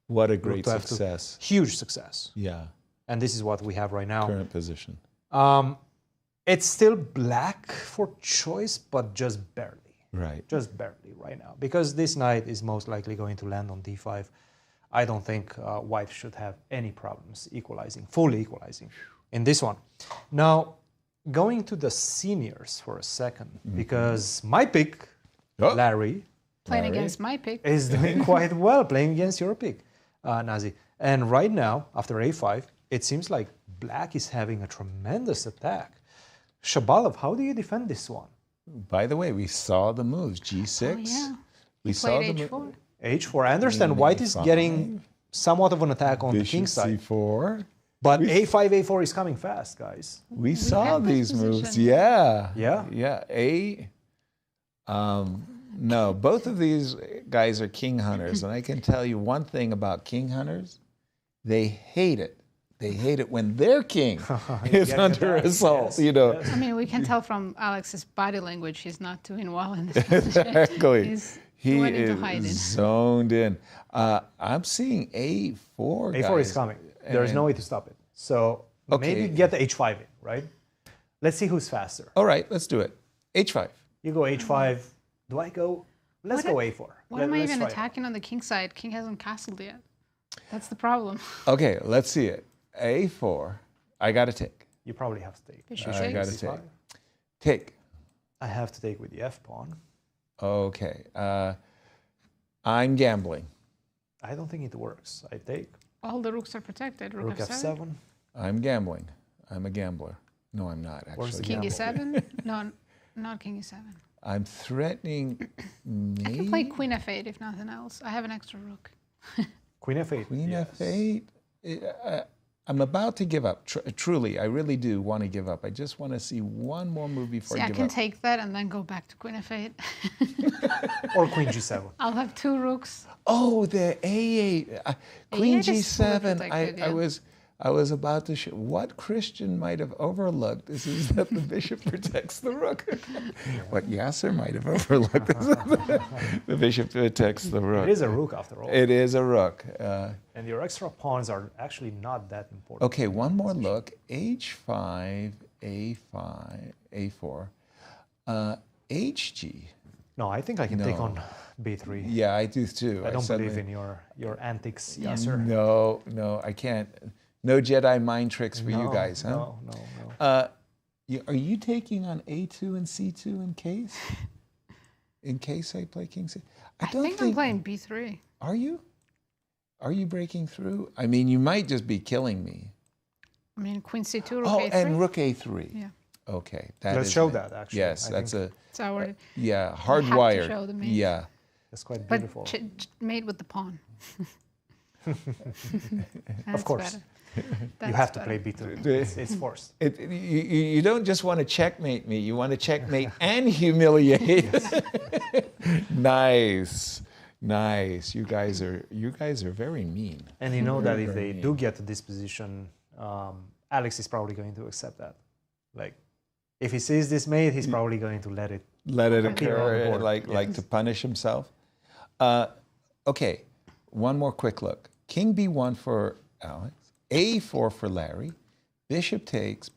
What a great success. Huge success. Yeah. And this is what we have right now. Current position. It's still black for choice, but just barely. Right. Just barely right now. Because this knight is most likely going to land on d5. I don't think white should have any problems fully equalizing in this one. Now, going to the seniors for a second, because my pick, Larry, Playing against my pick. is doing quite well, playing against your pick, Nazi. And right now, after a5, it seems like black is having a tremendous attack. Shabalov, how do you defend this one? By the way, we saw the moves, g6. Oh, yeah. We saw the H4. H4. I understand white is getting somewhat of an attack on the king side. c4. But a5, a4 is coming fast, guys. We saw these moves, position. yeah. Yeah? No, both of these guys are king hunters, and I can tell you one thing about king hunters: they hate it. They hate it when their king is under assault. Yes, you know. yes. I mean, we can tell from Alex's body language he's not doing well in this position. Exactly. He He to hide is it. zoned in. I'm seeing a4. A4 guys, is coming. There is no way to stop it. So Okay. maybe get the h5 in, right? Let's see who's faster. All right, let's do it. h5. You go h5. Do I go? Let's go a4. What am I Let's even try it. attacking on the king side? King hasn't castled yet. That's the problem. Okay, let's see it. a4. I got to take. You probably have to take. Bishop I got to takes. take. Take. I have to take with the f pawn. Okay. I'm gambling. I don't think it works. I take. All the rooks are protected. Rook, Rook f7. I'm gambling. I'm a gambler. No, I'm not Where's the actually. King e7? No, not king e7. I'm threatening I can play queen f8 if nothing else. I have an extra rook. Queen f8. Queen yes. f8. I'm about to give up. Truly, I really do want to give up. I just want to see one more move before See, I I give can up. take that and then go back to queen f8. Or queen g7. I'll have two rooks. Oh, the a8. Queen A8 is fully g7. protected, yeah. I was about to show what Christian might have overlooked is that the bishop protects the rook. What Yasser might have overlooked is that the bishop protects the rook. It is a rook after all. It is a rook. And your extra pawns are actually not that important. Okay, one more look. H5, A5, A4, HG. No, I think I can take No. on b3. Yeah, I do too. I don't suddenly- believe in your antics, Yasser. No, I can't. No Jedi mind tricks for you guys, huh? No. Are you taking on A2 and C2 in case? In case I play King C? I think I'm playing b3. Are you? Are you breaking through? I mean, you might just be killing me. I mean, queen c2, rook Oh, a3. and rook A3. Yeah. Okay. Let's show that, actually. Yes, I that's think. a... It's our yeah, have to hardwired. show the mate. Yeah. That's quite But beautiful. made with the pawn. Of course. You have to play b3. It's forced. You don't just want to checkmate me. You want to checkmate and humiliate. Nice. You guys are very mean. And you know that if they do get to this position, Alex is probably going to accept that. Like, if he sees this mate, he's probably going to let it appear on the occur, board. like to punish himself. Okay, one more quick look. King b1 for Alex, a4 for Larry, bishop takes.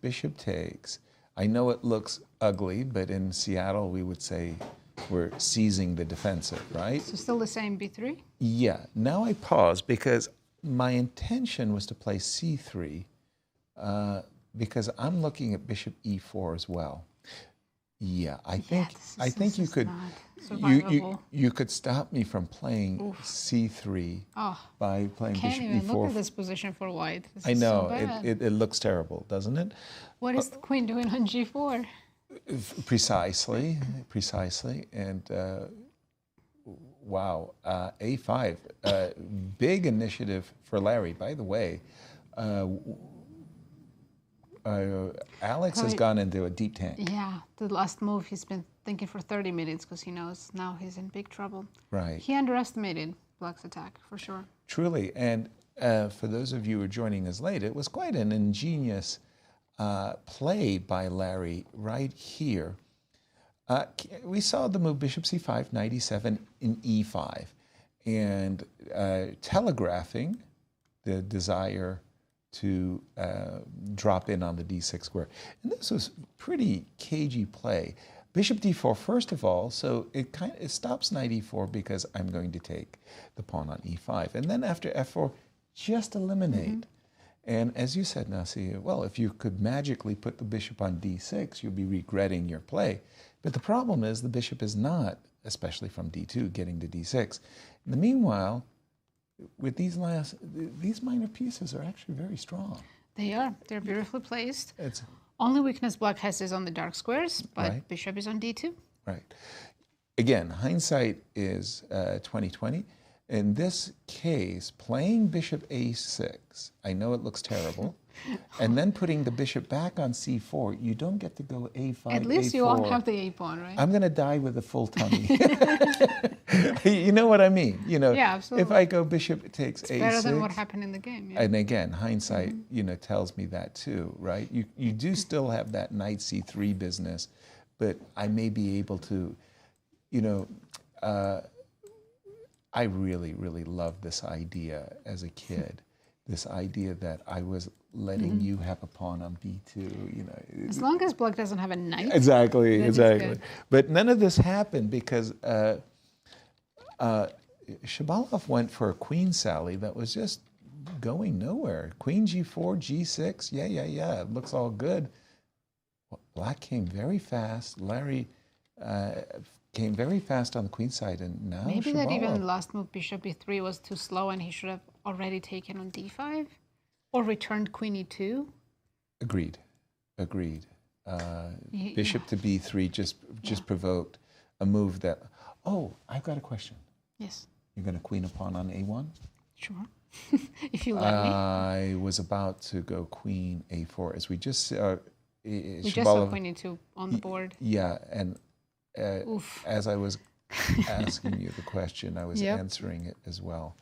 I know it looks ugly, but in Seattle we would say we're seizing the defensive, right? So still the same b3? Yeah. Now I pause because my intention was to play c3 because I'm looking at bishop e4 as well. Yeah, I think you could you could stop me from playing c3 by playing Can't bishop even e4. look at this position for white. This I is know so bad. it looks terrible, doesn't it? What is the queen doing on g4? Precisely, and wow, a5, big initiative for Larry. By the way, Alex has gone into a deep tank. Yeah, the last move he's been thinking for 30 minutes because he knows now he's in big trouble. Right. He underestimated Black's attack, for sure. Truly, and for those of you who are joining us late, it was quite an ingenious play by Larry right here. We saw the move bishop c5, knight e7 in e5, and telegraphing the desire to drop in on the d6 square. And this was pretty cagey play. Bishop d4, first of all, so it stops knight e4 because I'm going to take the pawn on e5. And then after f4, just eliminate. And as you said, Nasi, well, if you could magically put the bishop on d6, you'll be regretting your play. But the problem is the bishop is not, especially from d2, getting to d6. In the meanwhile, with these minor pieces are actually very strong. They are. They're beautifully placed. Only weakness black has is on the dark squares, but bishop is on d2. Right. Again, hindsight is 20/20. In this case, playing bishop a6, I know it looks terrible, and then putting the bishop back on c4, you don't get to go a5, At least a4. you won't have the a pawn, right? I'm going to die with a full tummy. You know what I mean? You know, yeah, absolutely. if I go bishop takes a6. Better than what happened in the game. Yeah. And again, hindsight, you know, tells me that too, right? You do still have that knight c3 business, but I may be able to, you know, I really, really loved this idea as a kid. This idea that I was letting you have a pawn on b2, you know. As long as black doesn't have a knight. Exactly. But none of this happened because Shabalov went for a queen sally that was just going nowhere. Queen g4, g6, yeah, it looks all good. Black came very fast. Larry came very fast on the queen side, and now maybe Shabalov. that even last move, bishop e3, was too slow and he should have already taken on d5 or returned queen e2. Agreed. Bishop to b3 just provoked a move that, oh, I've got a question. Yes. You're going to queen a pawn on a1? Sure. If you let me. I was about to go queen a4 as we just we just saw queen e2 on the board. Yeah, and as I was asking you the question, I was answering it as well.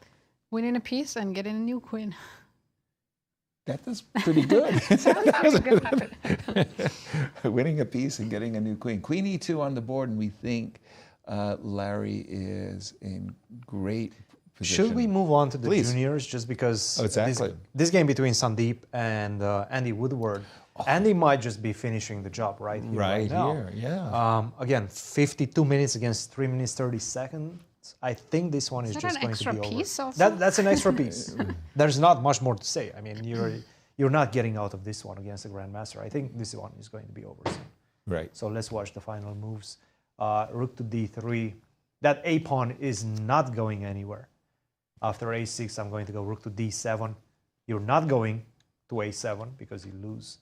Winning a piece and getting a new queen. That was pretty good. Sounds pretty good. Winning a piece and getting a new queen. Queen e2 on the board, and we think Larry is in great position. Should we move on to the juniors just because this game between Sandeep and Andy Woodward, Andy might just be finishing the job right here. Again, 52 minutes against 3 minutes 30 seconds. I think this one is just going to be over. Piece also? That's an extra piece. There's not much more to say. I mean, you're not getting out of this one against the Grandmaster. I think this one is going to be over soon. Right. So let's watch the final moves. Rook to d3. That a pawn is not going anywhere. After a6, I'm going to go rook to d7. You're not going to a7 because you lose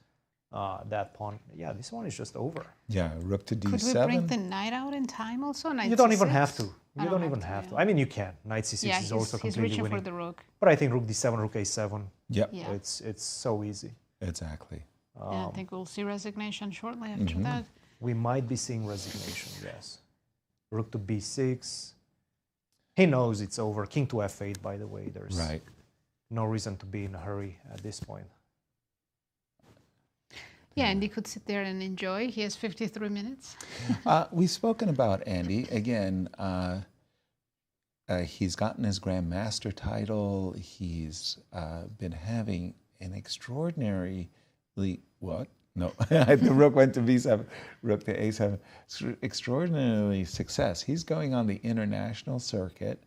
that pawn. Yeah, this one is just over. Yeah, rook to d7. Could we bring the knight out in time also? Knight you don't c6? even have to. You don't even have to. I mean, you can. Knight c6 is also completely he's reaching winning. For the rook. But I think rook d7, rook a7. Yep. Yeah. It's so easy. Exactly. I think we'll see resignation shortly after that. We might be seeing resignation, yes. Rook to b6. He knows it's over. King to f8, by the way. There's no reason to be in a hurry at this point. Yeah, Andy could sit there and enjoy. He has 53 minutes. We've spoken about Andy. Again, he's gotten his Grandmaster title. He's been having an extraordinarily... What? No, the rook went to b7, rook to a7. Extraordinarily success. He's going on the international circuit,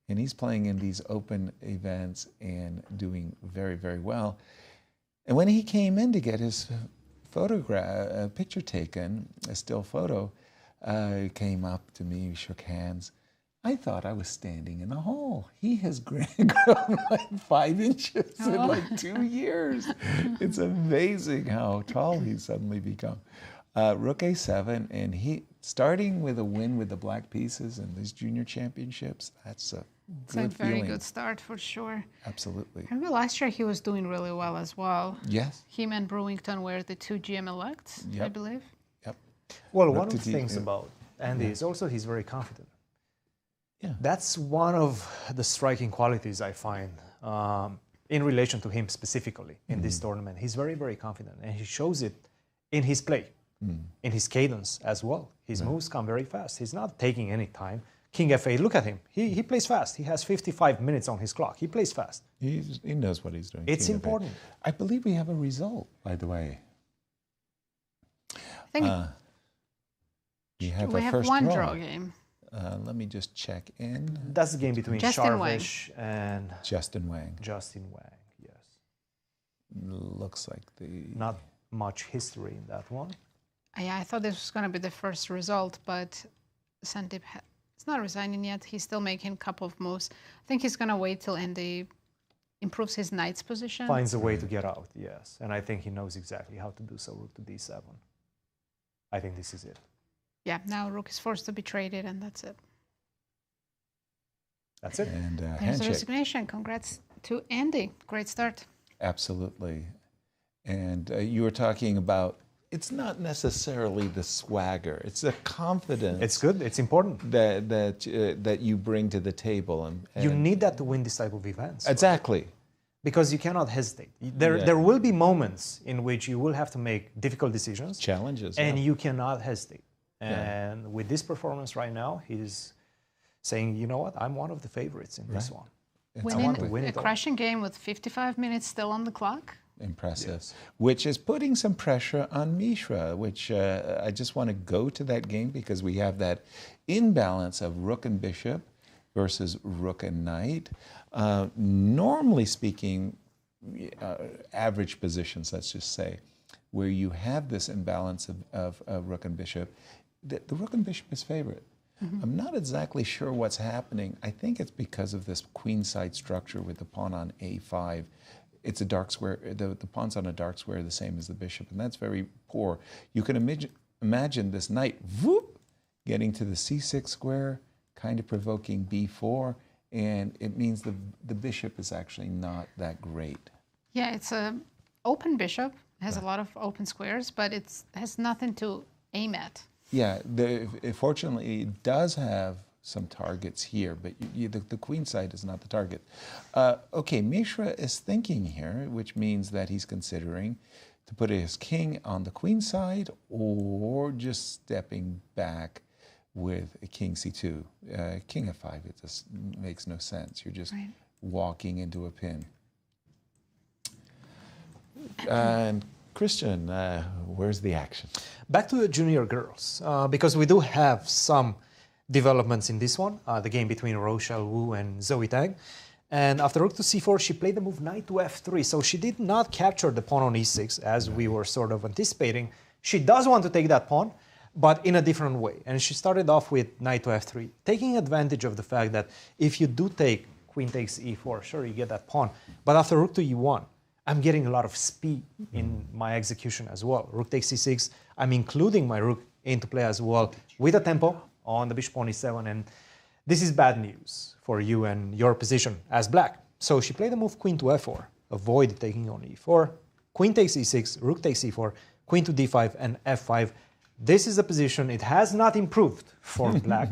and he's playing in these open events and doing very, very well. And when he came in to get his photograph, picture taken, a still photo, came up to me, shook hands. I thought I was standing in a hole. He has grown like 5 inches in like 2 years. It's amazing how tall he's suddenly become. Rook a7, and he starting with a win with the black pieces in these junior championships. That's a good very feeling. good start for sure. Absolutely. I remember last year he was doing really well as well. Yes. Him and Brewington were the 2 GM elects, I believe. Yep. Well, one of the things about Andy is also he's very confident. Yeah. That's one of the striking qualities I find in relation to him specifically in this tournament. He's very, very confident, and he shows it in his play, in his cadence as well. His moves come very fast. He's not taking any time. King f8, look at him. He plays fast. He has 55 minutes on his clock. He plays fast. He knows what he's doing. It's King important. F8. I believe we have a result, by the way. I think You have we a have first one draw. draw game. Let me just check in. That's the game between Justin Wang. Sharvish and Justin Wang. Justin Wang, yes. Looks like the... Not much history in that one. Yeah, I thought this was going to be the first result, but Sandeep is not resigning yet. He's still making a couple of moves. I think he's going to wait till Andy improves his knight's position. Finds a way to get out, yes. And I think he knows exactly how to do so. Rook to d7. I think this is it. Yeah, now rook is forced to be traded, and that's it. That's it. And There's a handshake. resignation. Congrats to Andy. Great start. Absolutely. And you were talking about, it's not necessarily the swagger, it's the confidence. It's good, it's important. That you bring to the table. And you need that to win this type of events. Exactly. Right? Because you cannot hesitate. There will be moments in which you will have to make difficult decisions. Challenges. And you cannot hesitate. And with this performance right now, he's saying, you know what, I'm one of the favorites in this one. Winning a crushing game with 55 minutes still on the clock. Impressive. Yes. Which is putting some pressure on Mishra, which I just want to go to that game because we have that imbalance of rook and bishop versus rook and knight. Normally speaking, average positions, let's just say, where you have this imbalance of rook and bishop, the rook and bishop is favorite. Mm-hmm. I'm not exactly sure what's happening. I think it's because of this queenside structure with the pawn on a5. It's a dark square. The pawn's on a dark square the same as the bishop, and that's very poor. You can imagine this knight, whoop, getting to the c6 square, kind of provoking b4, and it means the bishop is actually not that great. Yeah, it's an open bishop. It has a lot of open squares, but it has nothing to aim at. Yeah, fortunately, it does have some targets here, but the queen side is not the target. Okay, Mishra is thinking here, which means that he's considering to put his king on the queen side or just stepping back with a king c2. King f5, it just makes no sense. You're just walking into a pin. And Christian, where's the action? Back to the junior girls, because we do have some developments in this one, the game between Rochelle Wu and Zoe Tang. And after rook to c4, she played the move knight to f3. So she did not capture the pawn on e6, as we were sort of anticipating. She does want to take that pawn, but in a different way. And she started off with knight to f3, taking advantage of the fact that if you do take queen takes e4, sure, you get that pawn. But after rook to e1, I'm getting a lot of speed in my execution as well. Rook takes c6, I'm including my rook into play as well with a tempo on the bishop on e7, and this is bad news for you and your position as black. So she played the move queen to f4, avoid taking on e4, queen takes e6, rook takes e4, queen to d5, and f5. This is the position. It has not improved for black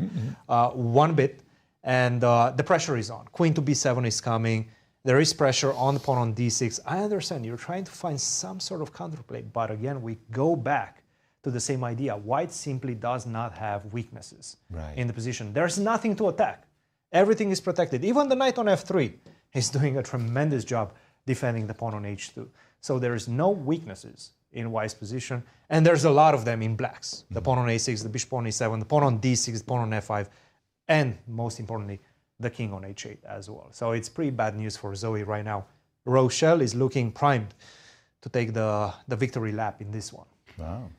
one bit, and the pressure is on. Queen to b7 is coming. There is pressure on the pawn on d6. I understand you're trying to find some sort of counterplay, but again, we go back to the same idea. White simply does not have weaknesses in the position. There's nothing to attack. Everything is protected. Even the knight on f3 is doing a tremendous job defending the pawn on h2. So there is no weaknesses in white's position, and there's a lot of them in black's. The pawn on a6, the bishop on e7, the pawn on d6, the pawn on f5, and most importantly, the king on h8 as well. So it's pretty bad news for Zoe right now. Rochelle is looking primed to take the victory lap in this one. Wow.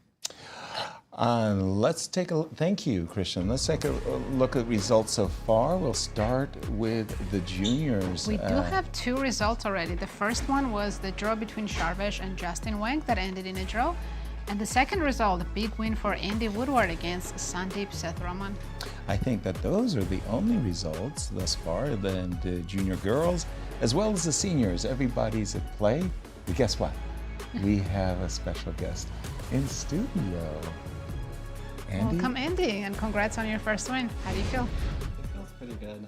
Let's take a thank you, Christian. Let's take a look at results so far. We'll start with the juniors. We do have two results already. The first one was the draw between Sharvish and Justin Wang that ended in a draw. And the second result, a big win for Andy Woodward against Sandeep Sethuraman. I think that those are the only results thus far. Then the junior girls, as well as the seniors, everybody's at play. But guess what? We have a special guest in studio. Andy? Welcome, Andy, and congrats on your first win. How do you feel? It feels pretty good.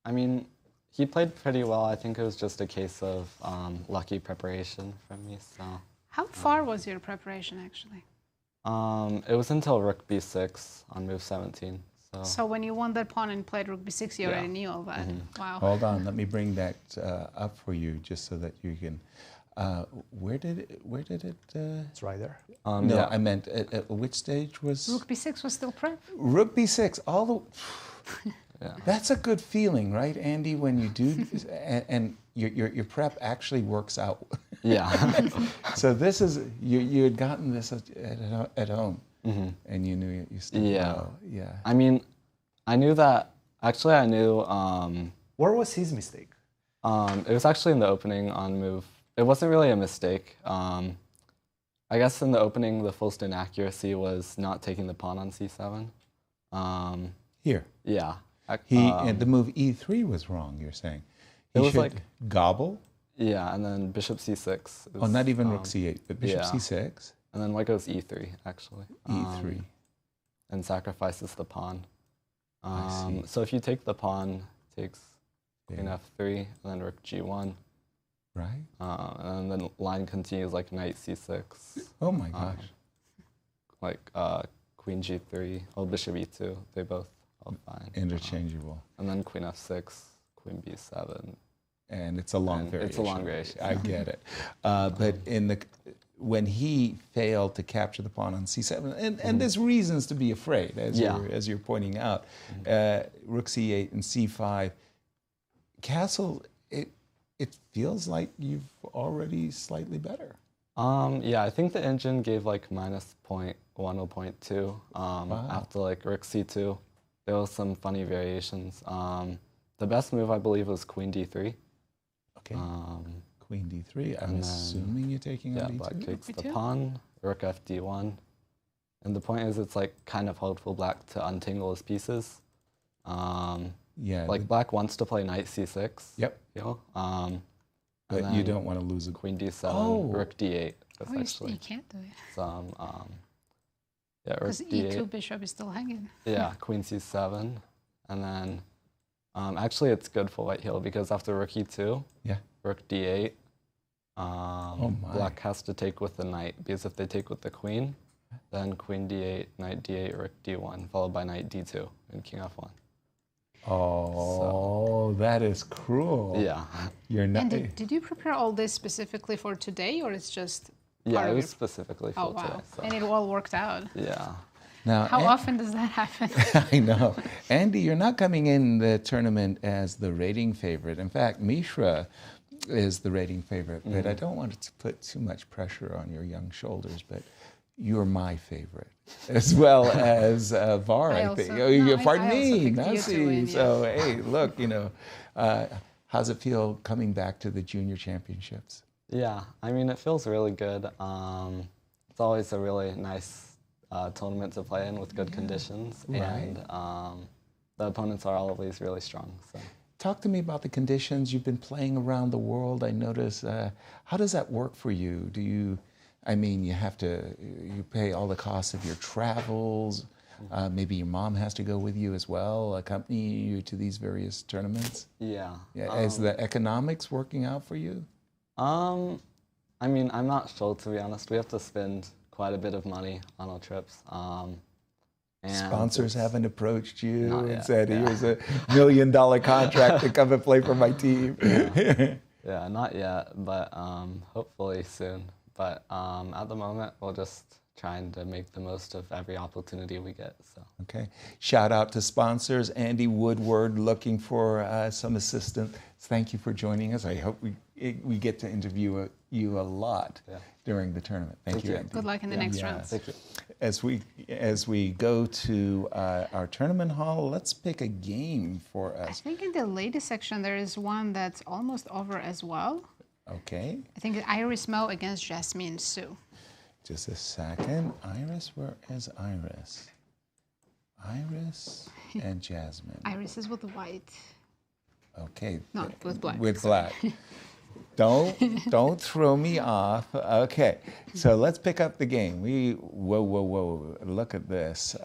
I mean, he played pretty well. I think it was just a case of lucky preparation from me. So. How far was your preparation, actually? It was until rook b6 on move 17. So when you won that pawn and played rook b6, you already knew all that. Wow. Hold on, let me bring that up for you just so that you can Where did it? It's right there. No, yeah. I meant at which stage was? Rook b6 was still prep. Rook b6. All the. Yeah. That's a good feeling, right, Andy? When you do, and your prep actually works out. Yeah. So this is you had gotten this at home, and you knew you still well. Yeah. I mean, I knew that. Actually, I knew. Where was his mistake? It was actually in the opening on move. It wasn't really a mistake. I guess in the opening, the full inaccuracy was not taking the pawn on c7. Here. Yeah. The move e3 was wrong. You're saying. It was like gobble. Yeah, and then bishop c6. Oh, not even rook c8, but bishop c6. And then white goes e3, actually. E3. And sacrifices the pawn. I see. So if you take the pawn, takes queen f3, and then rook g1. Right. And then the line continues like knight c6. Oh my gosh. Like queen g3, or bishop e2. They both all fine. Interchangeable. And then queen f6, queen b7. And it's a long variation. It's a long variation. I get it. But when he failed to capture the pawn on c7, and there's reasons to be afraid, as you're pointing out, rook c8 and c5, castle, it feels like you've already slightly better. Yeah, I think the engine gave like -0.1 or 0.2 after like rook c2. There was some funny variations. The best move, I believe, was queen d3. Okay. Queen d3. I'm assuming you're taking on d2. Black takes the pawn, rook f d1. And the point is, it's like kind of hard for black to untangle his pieces. Like black wants to play knight c6. Yep. You know? But you don't want to lose a queen d7, rook d8. You can't do it. Some, rook because d8. e2 bishop is still hanging. Yeah, queen c7, and then actually it's good for white here because after rook e2, rook d8, black has to take with the knight because if they take with the queen, then queen d8, knight d8, rook d1, followed by knight d2 and king f1. Oh, that is cruel. Yeah. You're not. And did you prepare all this specifically for today, or it's just? Yeah, it was specifically for today. So. And it all worked out. Yeah. Now, how often does that happen? I know. Andy, you're not coming in the tournament as the rating favorite. In fact, Mishra is the rating favorite, but I don't want to put too much pressure on your young shoulders, but you're my favorite, as well as Var, I think. Pardon me, Nazi. So, hey, look, how's it feel coming back to the junior championships? Yeah, I mean, it feels really good. It's always a really nice tournament to play in with good conditions, and the opponents are always really strong. So. Talk to me about the conditions. You've been playing around the world, I notice. How does that work for you? Do you, you pay all the costs of your travels? Maybe your mom has to go with you as well, accompany you to these various tournaments? Yeah. Is the economics working out for you? I mean, I'm not sure, to be honest. We have to spend quite a bit of money on our trips. And sponsors haven't approached you and said, here's $1 million contract to come and play for my team? Yeah, not yet, but hopefully soon. But at the moment, we're just trying to make the most of every opportunity we get. So. Okay. Shout out to sponsors. Andy Woodward looking for some assistance. Thank you for joining us. I hope we get to interview you a lot during the tournament. Thank you, Andy. Good luck in the next round. Thank you. As we go to our tournament hall, let's pick a game for us. I think in the ladies section there is one that's almost over as well. Okay. I think Iris Mo against Jasmine Sue. Just a second. Iris, where is Iris? Iris and Jasmine. Iris is with white. Okay. No, with black. With black. Don't throw me off. Okay, so let's pick up the game. Whoa, look at this.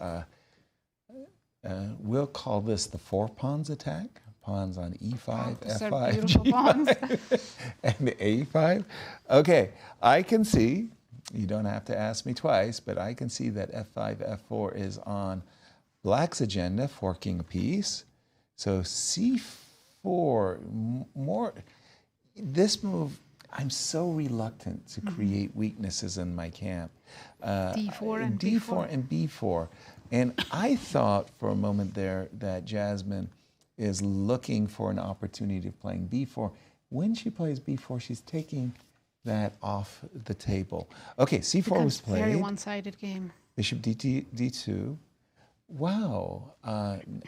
We'll call this the 4 pawns attack. Pawns on e5, f5, g5, and a5. Okay, I can see, you don't have to ask me twice, but I can see that f5, f4 is on black's agenda, forking a piece. So c4, more. This move, I'm so reluctant to create weaknesses in my camp. D4 and D4 and B4. And I thought for a moment there that Jasmine is looking for an opportunity of playing B4. When she plays B4, she's taking that off the table. Okay, C4 was played. Very one-sided game. Bishop D2. Wow.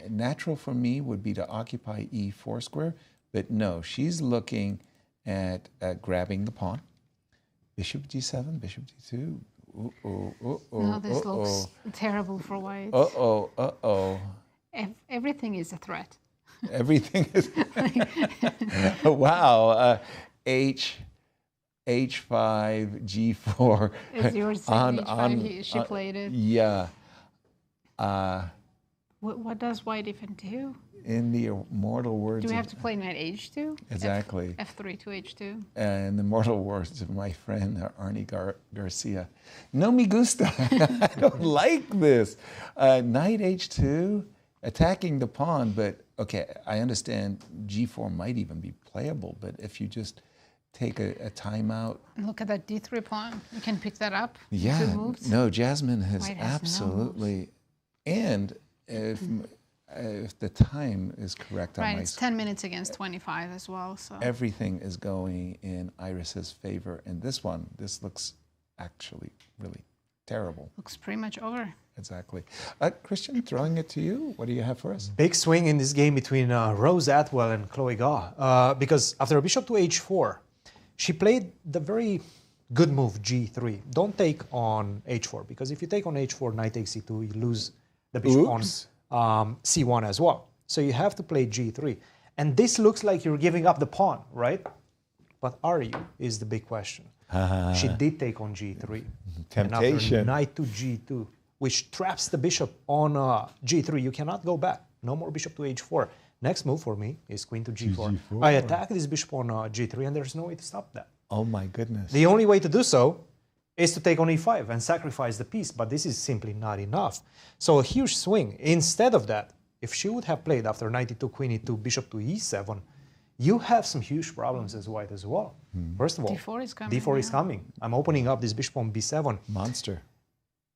Natural for me would be to occupy E4 square, but no, she's looking at grabbing the pawn. Bishop G7, Bishop D2. No, this looks terrible for white. Everything is a threat. Everything is. Wow. H5, G4. Is yours H5? She played it. Yeah. What does white even do? In the immortal words. Do we have to play knight H2? Exactly. F3 to H2. And the immortal words of my friend Arnie Garcia. No me gusta. I don't like this. Knight H2, attacking the pawn, but okay, I understand G4 might even be playable, but if you just take a timeout. Look at that D3 pawn. You can pick that up. Yeah. 2 moves. No, Jasmine has White has absolutely. And if the time is correct on right, my it's 10 minutes against 25 as well. So everything is going in Iris's favor. And this looks actually really terrible. Looks pretty much over. Exactly. Christian, throwing it to you. What do you have for us? Big swing in this game between Rose Atwell and Chloe Gaw. Because after bishop to H4, she played the very good move G3. Don't take on H4, because if you take on H4, knight takes C2, you lose the bishop on C1 as well. So you have to play G3. And this looks like you're giving up the pawn, right? But are you, is the big question. She did take on G3. Temptation. And after knight to G2, which traps the bishop on G3, you cannot go back. No more bishop to H4. Next move for me is queen to G4. I attack this bishop on G3, and there's no way to stop that. Oh my goodness. The only way to do so is to take on E5 and sacrifice the piece, but this is simply not enough. So a huge swing. Instead of that, if she would have played after knight E2, queen E2, bishop to E7, you have some huge problems as white as well. First of all, D4 is coming. D4 is coming. I'm opening up this bishop on B7. Monster.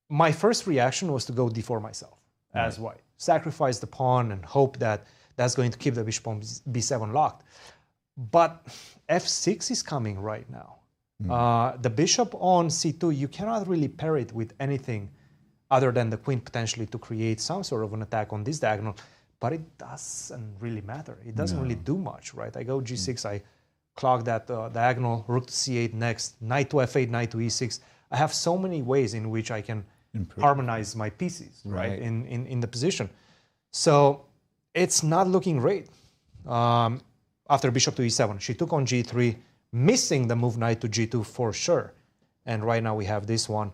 My first reaction was to go D4 myself as white. Sacrifice the pawn and hope that that's going to keep the bishop on B7 locked. But F6 is coming right now. The bishop on C2, you cannot really pair it with anything other than the queen potentially to create some sort of an attack on this diagonal. But it doesn't really matter. It doesn't really do much, right? I go G6, I clog that diagonal, rook to C8 next, knight to F8, knight to E6. I have so many ways in which I can harmonize my pieces, right, in the position. So it's not looking great. After bishop to E7, she took on G3, missing the move knight to G2 for sure. And right now we have this one.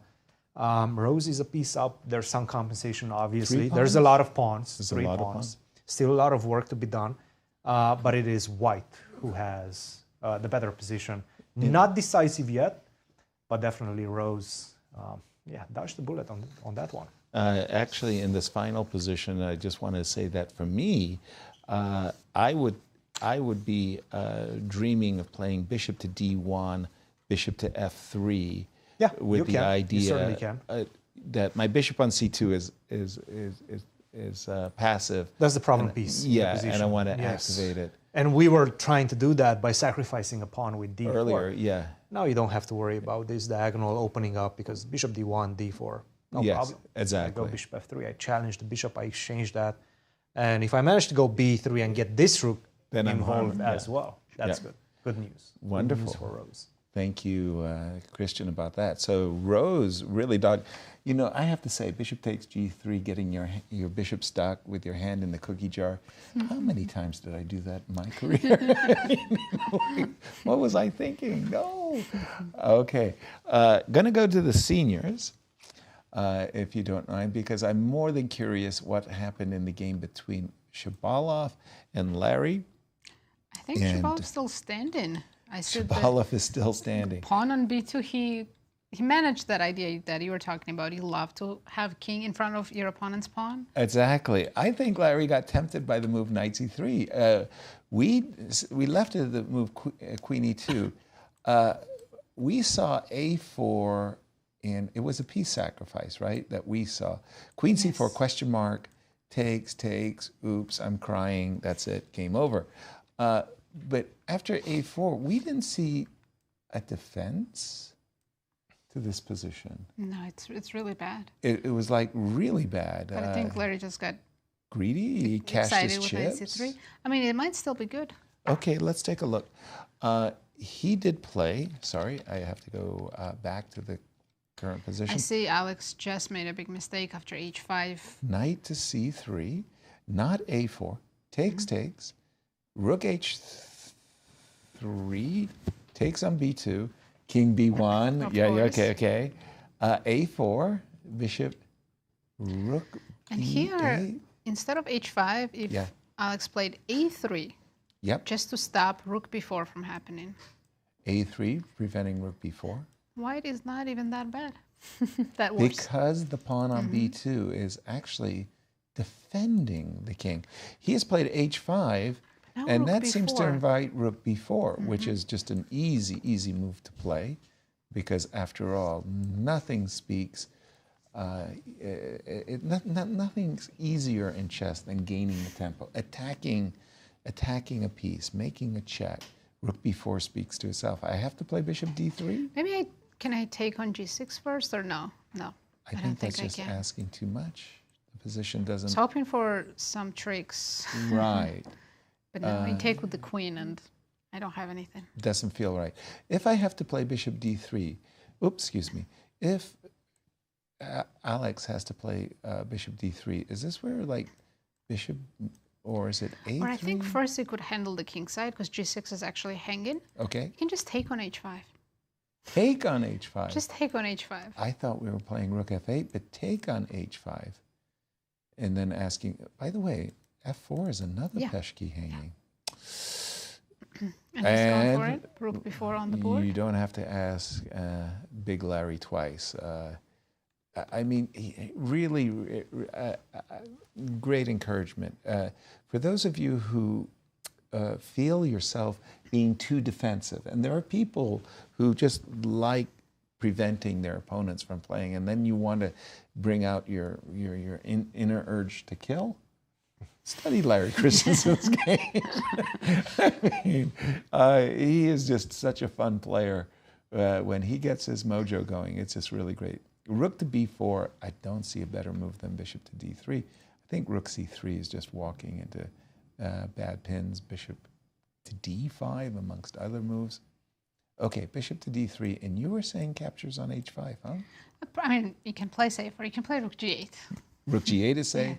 Rose is a piece up. There's some compensation, obviously. There's a lot of pawns, three pawns. Still a lot of work to be done. But it is white who has the better position. Not decisive yet, but definitely Rose, dodged the bullet on that one. Actually, in this final position, I just want to say that for me, I would be dreaming of playing bishop to D1, bishop to F3, with the idea that my bishop on C2 is passive. That's the problem piece. Yeah, and I want to activate it. And we were trying to do that by sacrificing a pawn with D4. Earlier, yeah. Now you don't have to worry about this diagonal opening up because bishop D1, D4, no problem. Exactly. I go bishop F3, I challenge the bishop, I exchange that. And if I manage to go B3 and get this rook then involved as well, that's good. Good news. Wonderful. Good news for Rose. Thank you, Christian, about that. So Rose really dodged. You know, I have to say, bishop takes G3, getting your bishop stuck with your hand in the cookie jar. How many times did I do that in my career? What was I thinking? No. Okay. Gonna go to the seniors, if you don't mind, because I'm more than curious what happened in the game between Shabalov and Larry. I think Shabalov's still standing. Shabalov is still standing. Pawn on B2, he managed that idea that you were talking about. You love to have king in front of your opponent's pawn. Exactly. I think Larry got tempted by the move knight C3. We left it at the move queen E2. We saw a4, and it was a piece sacrifice, right, that we saw. Queen c4, question mark, takes, oops, I'm crying, that's it, game over. But after a4, we didn't see a defense to this position. No, it's really bad. It was like really bad. But I think Larry just got greedy. He cashed his chips. With c3. I mean, it might still be good. Okay, let's take a look. He did play. Sorry, I have to go back to the current position. I see Alex just made a big mistake after h5. Knight to c3, not a4. Takes. Rook h3, takes on b2. King b1. Okay. A4, bishop, rook. And here, instead of h5, if Alex played a3, just to stop rook b4 from happening. A3, preventing rook b4. White is not even that bad. That works. Because the pawn on b2 is actually defending the king. He has played h5, and that seems to invite rook b4, which is just an easy move to play, because after all, nothing speaks, nothing's easier in chess than gaining the tempo, attacking a piece, making a check. Rook b4 speaks to itself. I have to play bishop d3? Maybe can I take on g6 first, or no? No, I think that's just asking too much. The position doesn't... I was hoping for some tricks. Right. But no, I take with the queen, and I don't have anything. Doesn't feel right. If I have to play bishop d3, oops, excuse me. If Alex has to play bishop d3, is this where, like, bishop, or is it a3? Or I think first he could handle the king side, because g6 is actually hanging. Okay. You can just take on h5. Take on h5? Just take on h5. I thought we were playing rook f8, but take on h5. And then asking, by the way, f4 is another peshki hanging. And he's going for it. Rook b4 on the board. You don't have to ask Big Larry twice. I mean, really great encouragement. For those of you who feel yourself being too defensive, and there are people who just like preventing their opponents from playing, and then you want to bring out your inner urge to kill. Study Larry Christiansen's game. I mean, he is just such a fun player. When he gets his mojo going, it's just really great. Rook to b4, I don't see a better move than bishop to d3. I think rook c3 is just walking into bad pins. Bishop to d5, amongst other moves. Okay, bishop to d3, and you were saying captures on h5, huh? I mean, you can play safe, or you can play rook g8. Rook g8 is safe?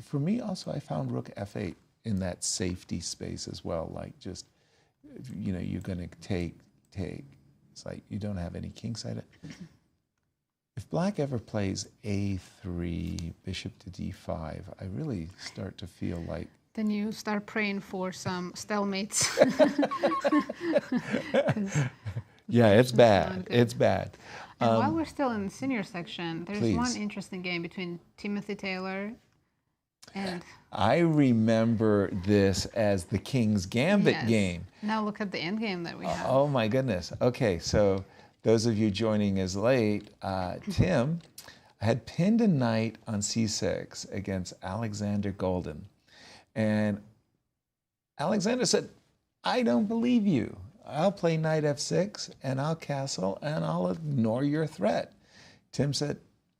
For me, also, I found rook f8 in that safety space as well. Like, just, you know, you're going to take. It's like you don't have any kingside. If black ever plays a3, bishop to d5, I really start to feel like... Then you start praying for some stalemates. Yeah, it's bad. It's bad. And while we're still in the senior section, there's one interesting game between Timothy Taylor and... I remember this as the King's Gambit game. Now look at the end game that we have. Oh my goodness. Okay, so those of you joining us late, Tim had pinned a knight on c6 against Alexander Golden. And Alexander said, I don't believe you. I'll play knight f6, and I'll castle, and I'll ignore your threat. Tim said,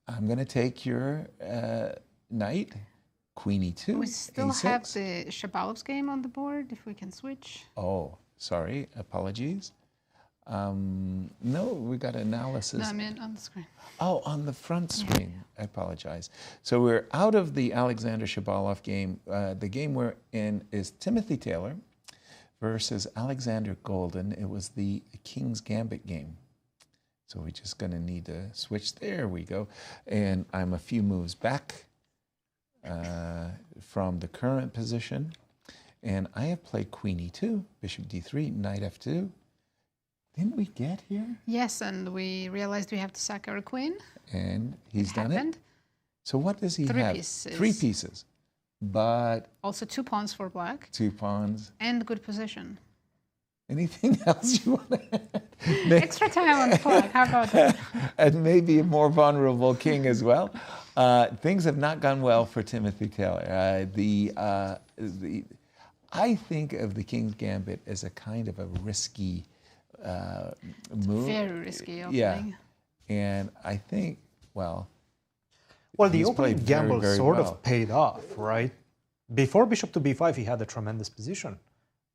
I'm going to take your knight, queen e2, We still a6. have the Shabalov's game on the board, if we can switch. Oh, sorry, apologies. No, we got analysis. No, I mean on the screen. Oh, on the front screen. Yeah. I apologize. So we're out of the Alexander Shabalov game. The game we're in is Timothy Taylor versus Alexander Golden. It was the King's Gambit game. So we're just going to need to switch. There we go. And I'm a few moves back from the current position. And I have played queen e2, bishop d3, knight f2. Didn't we get here? Yes, and we realized we have to sack our queen. And he's done it. So what does he have? 3 pieces. 3 pieces. But... Also 2 pawns for black. 2 pawns. And good position. Anything else you want to add? Extra time on the clock. How about that? And maybe a more vulnerable king as well. Things have not gone well for Timothy Taylor. I think of the King's Gambit as a kind of a risky move. Very risky opening. Yeah, and I think, well, the opening gamble sort of paid off, right? Before bishop to b5, he had a tremendous position.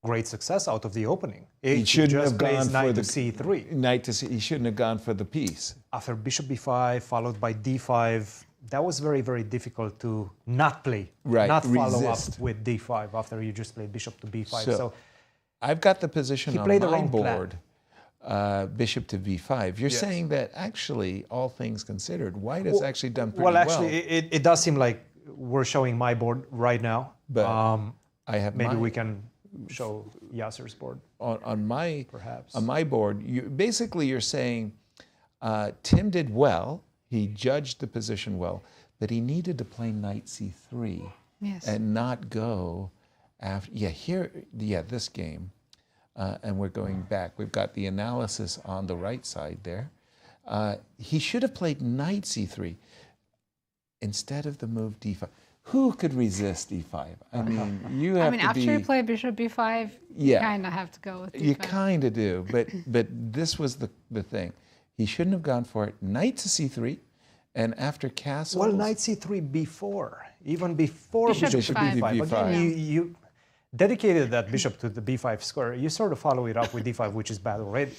Great success out of the opening. He shouldn't have gone for knight the to c3. Knight to c. He shouldn't have gone for the piece. After bishop b5, followed by d5, that was very, very difficult to not play, not follow up with d5 after you just played bishop to b5. So I've got the position on my board, bishop to b5. You're saying that actually, all things considered, white has actually done pretty well. Well, actually, it does seem like we're showing my board right now. But I have maybe we can show Yasser's board. On my perhaps on my board, you're saying Tim did well. He judged the position well, but he needed to play knight c3 and not go after. This game, and we're going back. We've got the analysis on the right side there. He should have played knight c3 instead of the move d5. Who could resist d5? I mean, you have to after you play bishop b5, you kind of have to go with d5. You kind of do, but this was the thing. He shouldn't have gone for it. Knight to c3, and after castles... Well, knight c3 before, even before bishop to b5. b5. Again, you dedicated that bishop to the b5 square. You sort of follow it up with d5, which is bad already.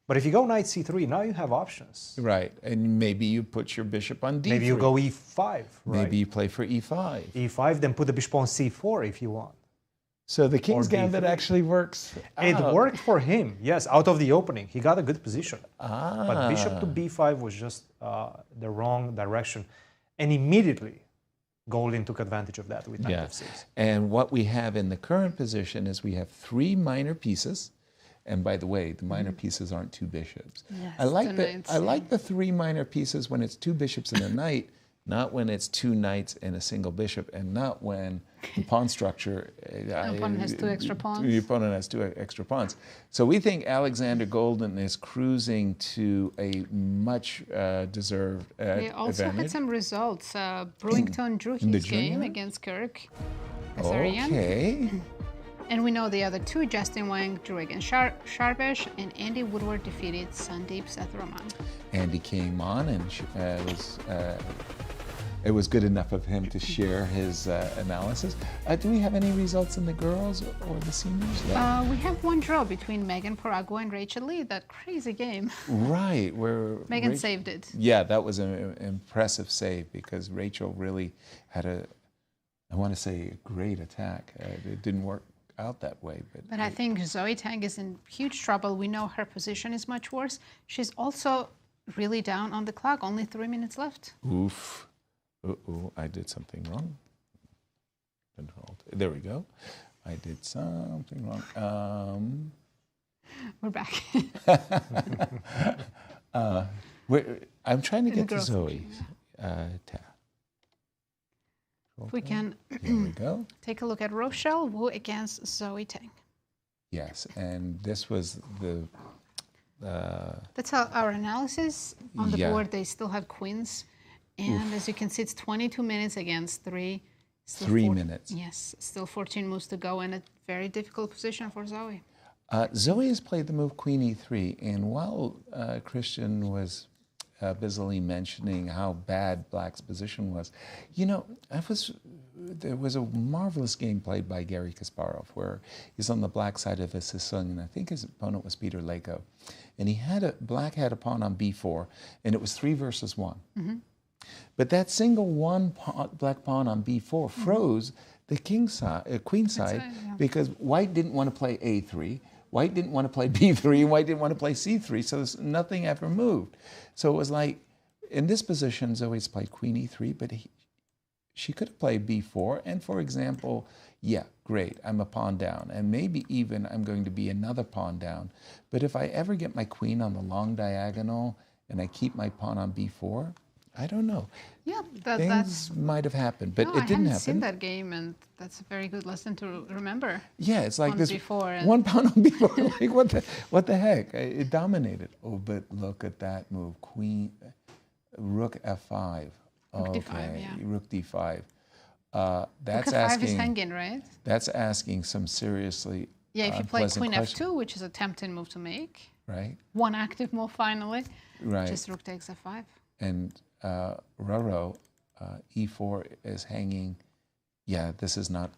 But if you go knight c3, now you have options. Right, and maybe you put your bishop on d3. Maybe you go e5, right? Maybe you play for e5. e5, then put the bishop on c4 if you want. So the King's Gambit actually works It worked for him, yes, out of the opening. He got a good position. But bishop to b5 was just the wrong direction. And immediately, Goldin took advantage of that with knight f6. And what we have in the current position is we have 3 minor pieces. And by the way, the minor pieces aren't 2 bishops. Yes, I like the 3 minor pieces when it's 2 bishops and a knight, not when it's 2 knights and a single bishop, and not when the pawn structure... The opponent has 2 extra pawns. The opponent has 2 extra pawns. So we think Alexander Goldin is cruising to a much deserved He also had some results. Brewington drew his game against Kirk. Ghazarian. Okay. And we know the other 2, Justin Wang drew against Sharbesh, and Andy Woodward defeated Sandeep Sethuraman. Andy came on and it was good enough of him to share his analysis. Do we have any results in the girls or the seniors? We have 1 draw between Megan Paragua and Rachel Lee, that crazy game. Right, where Megan saved it. Yeah, that was an impressive save because Rachel really had I want to say, a great attack. It didn't work out that way. But I think Zoe Tang is in huge trouble. We know her position is much worse. She's also really down on the clock, only 3 minutes left. Oof. Uh-oh, I did something wrong. There we go. I did something wrong. We're back. I'm trying to get to Zoe tab. If we can take a look at Rochelle Wu against Zoe Tang. Yes, and this was that's our analysis. On the board, they still have queens. And as you can see, it's 22 minutes against 3. 3 minutes. Yes, still 14 moves to go in a very difficult position for Zoe. Zoe has played the move Queen E3, and while Christian was busily mentioning how bad Black's position was, you know, there was a marvelous game played by Garry Kasparov where he's on the black side of a Sicilian. I think his opponent was Peter Leko, and Black had a pawn on B4, and it was 3 versus 1. Mm-hmm. But that single black pawn on b4 froze the queen side because White didn't want to play a3, White didn't want to play b3, and White didn't want to play c3, so nothing ever moved. So it was like, in this position, Zoe's played queen e3, but she could have played b4, and for example, yeah, great, I'm a pawn down, and maybe even I'm going to be another pawn down. But if I ever get my queen on the long diagonal and I keep my pawn on b4, I don't know. Yeah, Things might have happened, but no, it didn't happen. I haven't seen that game, and that's a very good lesson to remember. Yeah, it's like this before 1 pound on before. Like what the heck? It dominated. Oh, but look at that move, Queen, Rook F5. Rook D5, yeah. Rook D5. That's Rook F5 asking. is hanging, right? That's asking some seriously. Yeah, if you play Queen question. F2, which is a tempting move to make. Right. One active move finally. Right. Just Rook takes F5. And Rorrer, E4 is hanging. Yeah, this is not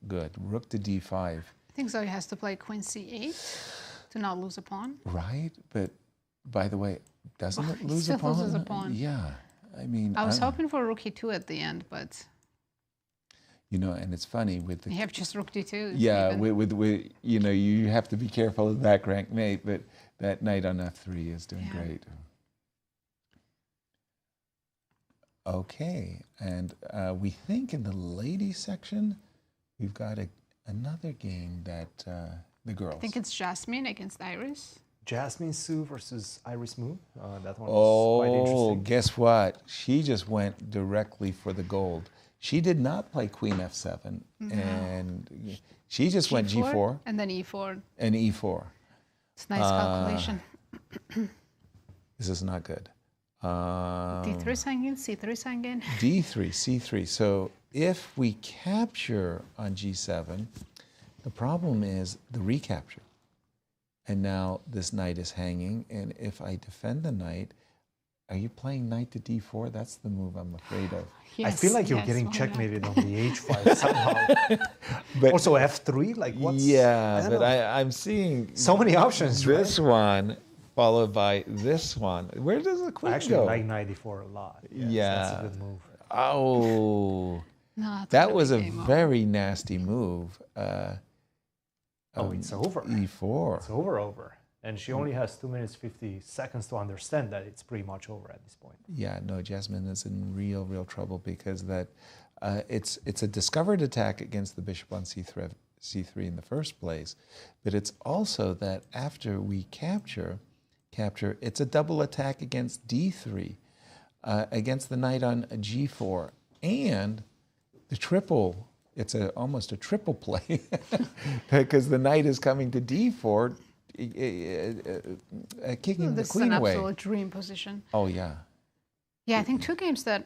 good. Rook to D5. I think Zoe has to play Queen C8 to not lose a pawn. Right, but by the way, doesn't it lose still a pawn? loses a pawn. Yeah, I mean. I was hoping for Rook E2 at the end, but. You know, and it's funny with the. You have just Rook D2. Yeah, with you know, you have to be careful of back rank mate, but that knight on F3 is doing great. Okay, and we think in the ladies section, we've got another game that the girls. I think it's Jasmine against Iris. Jasmine Sue versus Iris Moo. That one was quite interesting. Oh, guess what? She just went directly for the gold. She did not play Queen F7, and she just went G4. And then E4. And E4. It's nice calculation. This is not good. D3 is hanging, C3 is hanging. D3, C3. So if we capture on G7, the problem is the recapture. And now this knight is hanging, and if I defend the knight, are you playing knight to D4? That's the move I'm afraid of. Yes, I feel like you're getting checkmated on the H5 somehow. But also F3, like what's... Yeah, but I'm seeing... So many options, This right? one, followed by this one. Where does the queen I actually go? like knight D4 a lot. Yes, Yeah. That's a good move. Oh. No, that was a very nasty move. It's over. E4. It's over. And she only has 2 minutes 50 seconds to understand that it's pretty much over at this point. Yeah, no, Jasmine is in real trouble because that it's a discovered attack against the bishop on C3 in the first place, but it's also that after we capture, it's a double attack against D3, against the knight on G4, and the triple. It's almost a triple play because the knight is coming to D4. Kicking the queen away. This is an absolute dream position. Oh, yeah. Yeah, I think 2 games that...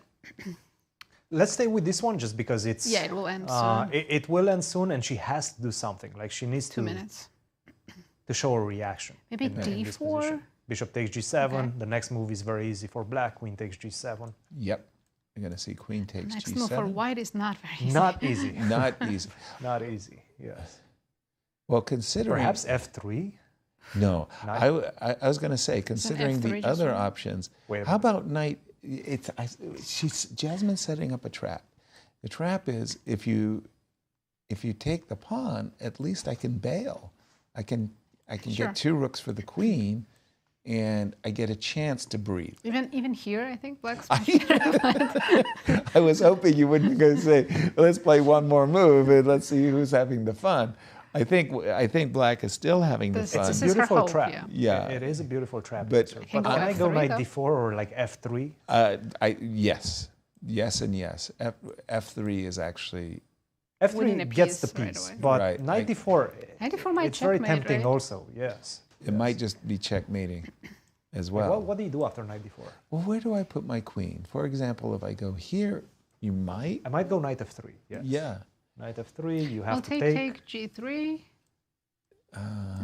Let's stay with this one just because it's... Yeah, it will end soon. It will end soon, and she has to do something. Like, she needs 2 minutes. To show a reaction. Maybe D4? Bishop takes G7. Okay. The next move is very easy for black. Queen takes G7. Yep. You're going to see queen takes Next G7. move for white is not very easy. Not easy. Not easy. Not easy, yes. Well, considering... Perhaps F3? No, I was going to say, considering the other options, how about knight? Jasmine's setting up a trap. The trap is if you take the pawn, at least I can bail. I can get 2 rooks for the queen, and I get a chance to breathe. Even here, I think black's. I was hoping you wouldn't go say, let's play one more move and let's see who's having the fun. I think black is still having the fun. It's a beautiful trap. Yeah, it is a beautiful trap. But can I go knight D4 or like F3? Yes, and yes. F3 is actually. F3 gets the piece, but knight D4. Knight D4 might it's very tempting, right? also. Yes. It might just be checkmating, as well. What do you do after knight D4? Well, where do I put my queen? For example, if I go here, you might. I might go knight F3. Yes. Yeah. Knight F3, you have to take G3.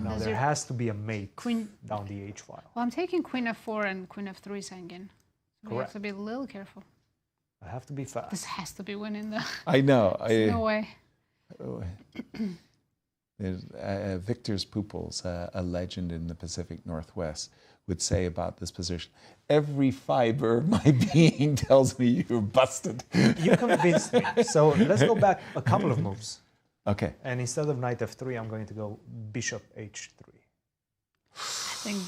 Now there has to be a mate down the H file. Well, I'm taking Queen F4 and Queen F3 is hanging. So we have to be a little careful. I have to be fast. This has to be winning though. I know. No way. Victor's Pupils, a legend in the Pacific Northwest, would say about this position, every fiber of my being tells me you're busted. You convinced me. So let's go back a couple of moves. Okay. And instead of knight F3, I'm going to go bishop H3. I think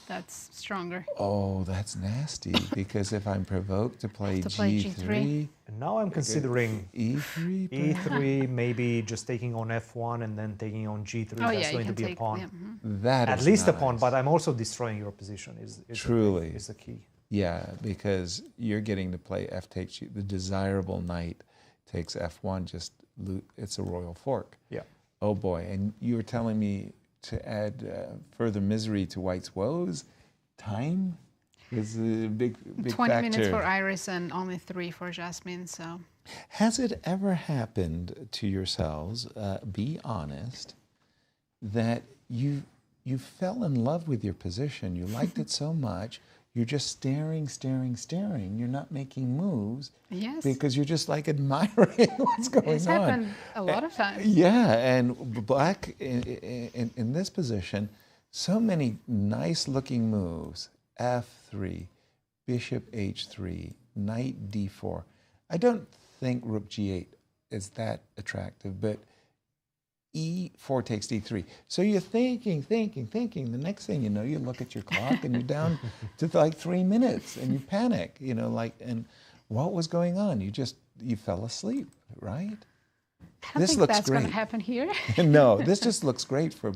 that's stronger. Oh, that's nasty, because if I'm provoked to play G3... And now I'm considering E3, E3, maybe just taking on F1 and then taking on G3. That's going to be a pawn. That At is least nice. a pawn, but I'm also destroying your position. Truly. Is the key. Yeah, because you're getting to play F takes the desirable knight takes F1. It's a royal fork. Yeah. Oh boy! And you were telling me to add further misery to White's woes. Time is a big 20 factor. minutes for Iris and only 3 for Jasmine. So. Has it ever happened to yourselves? Be honest. That you fell in love with your position. You liked it so much. You're just staring. You're not making moves. Yes. Because you're just like admiring what's going on. It's happened a lot of times. Yeah, and Black in this position, so many nice looking moves. F3, Bishop H3, Knight D4. I don't think Rook G8 is that attractive, but E4 takes D3. So you're thinking. The next thing you know, you look at your clock and you're down to like 3 minutes and you panic, and what was going on? You fell asleep, right? I don't think that's going to happen here. No, this just looks great for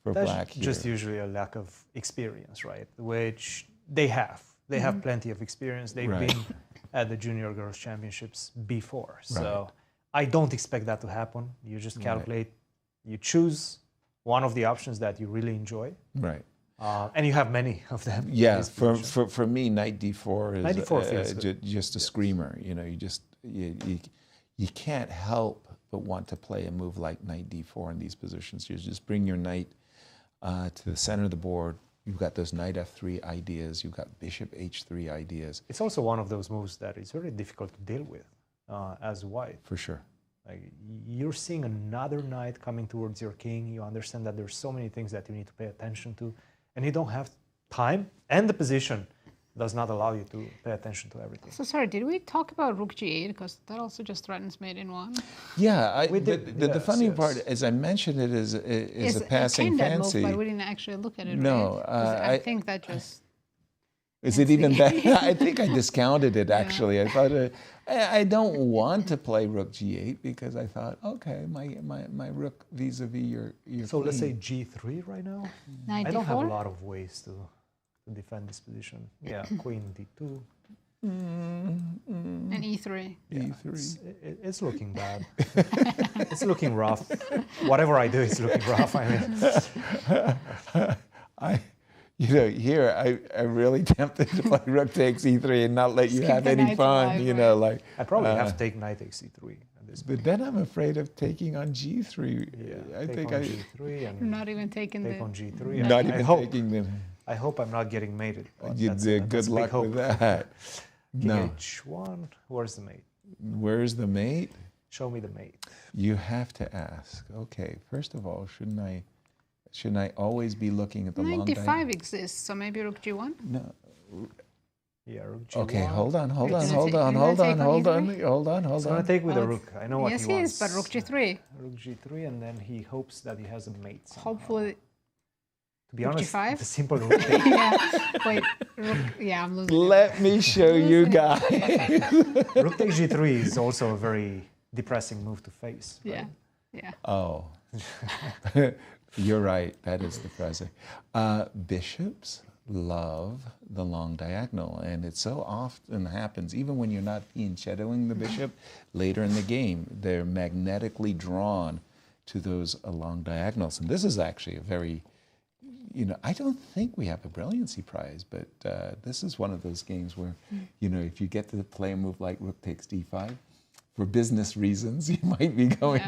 that's Black here. Just usually a lack of experience, right? Which they have. They have plenty of experience. They've been at the Junior Girls Championships before. So I don't expect that to happen. You just calculate, you choose one of the options that you really enjoy. Right. And you have many of them. Yeah, for me, Knight D4 is Knight D4 feels just a screamer. You can't help but want to play a move like Knight D4 in these positions. You just bring your knight to the center of the board. You've got those Knight F3 ideas. You've got Bishop H3 ideas. It's also one of those moves that is very difficult to deal with as White. For sure. Like, you're seeing another knight coming towards your king. You understand that there's so many things that you need to pay attention to, and you don't have time, and the position does not allow you to pay attention to everything. So sorry, did we talk about Rook G8? Because that also just threatens mate in 1. Yeah, the funny part, as I mentioned, it is a passing fancy. Move, but we didn't actually look at it. No, right? I think that just. Is it even that? I think I discounted it, actually. I thought, I don't want to play Rook G8 because I thought, okay, my Rook vis-a-vis your So queen. let's say G3 right now? 94? I don't have a lot of ways to defend this position. Yeah, Queen D2. And E3. Yeah, it's looking bad. It's looking rough. Whatever I do, it's looking rough. Here I'm really tempted to play Rook takes E3 and not let you have any fun. I probably have to take Knight takes E3 at this point. But then I'm afraid of taking on G3. Yeah, I think G3 and you're not even taking take the. on G3. Not even taking them. I hope I'm not getting mated. You did. Good luck with that. No. H1. Where's the mate? Where's the mate? Show me the mate. You have to ask. Okay, first of all, shouldn't I always be looking at the long diagonal? 95 exists, so maybe Rook G1? No. Yeah, Rook G1. Okay, hold on. I'm going to take with a Rook. I know what he wants. Yes, he is, but Rook G3. Rook G3, and then he hopes that he has a mate somehow. Hopefully. To be Rook honest, G5? the simple Rook. Wait, Rook, I'm losing. Let me show you guys. Rook takes G3 is also a very depressing move to face. Right? Yeah. Oh. You're right. That is depressing. Bishops love the long diagonal, and it so often happens, even when you're not shadowing the bishop, later in the game, they're magnetically drawn to those long diagonals. And this is actually a very, I don't think we have a brilliancy prize, but this is one of those games where, if you get to play a move like Rook takes D5, for business reasons, you might be going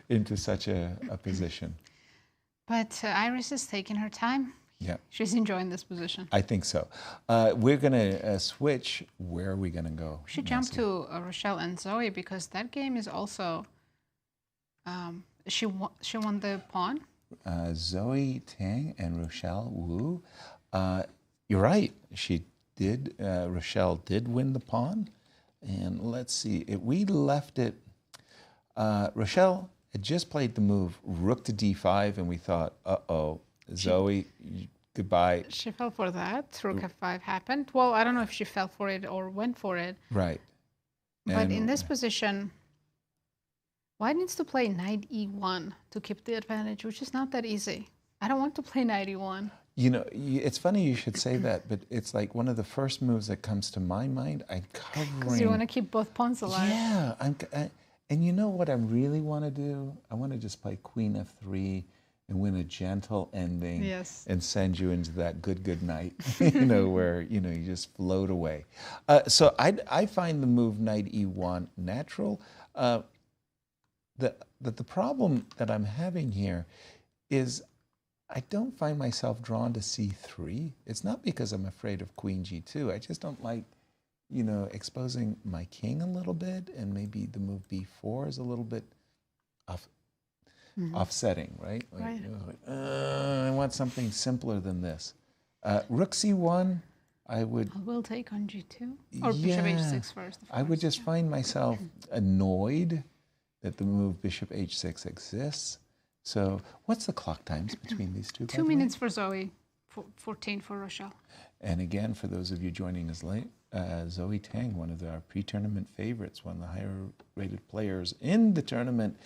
into such a position. But Iris is taking her time. Yeah. She's enjoying this position. I think so. We're going to switch. Where are we going to go? We should jump to Rochelle and Zoe because that game is also... she won the pawn. Zoe Tang and Rochelle Wu. You're right. She did. Rochelle did win the pawn. And let's see. We left it... Rochelle had just played the move Rook to D5, and we thought, uh-oh, Zoe, goodbye. She fell for that. Rook F5 happened. Well, I don't know if she fell for it or went for it. Right. But in this position, White needs to play Knight E1 to keep the advantage, which is not that easy. I don't want to play Knight E1. You know, it's funny you should say that, but it's like one of the first moves that comes to my mind. I'm covering. Because you want to keep both pawns alive. Yeah, and you know what I really want to do? I want to just play Queen F3 and win a gentle ending. Yes. And send you into that good night, you know, where you just float away. So I find the move Knight E1 natural. The problem that I'm having here is I don't find myself drawn to C3. It's not because I'm afraid of Queen G2. I just don't like, exposing my king a little bit, and maybe the move B4 is a little bit offsetting, right? Right. I want something simpler than this. Rook C1, I will take on G2 or Bishop H6 first. I would just find myself annoyed that the move Bishop H6 exists. So what's the clock times between these two? 2 minutes for Zoe, 14 for Rochelle. And again, for those of you joining us late, Zoe Tang, one of our pre-tournament favorites, one of the higher-rated players in the tournament,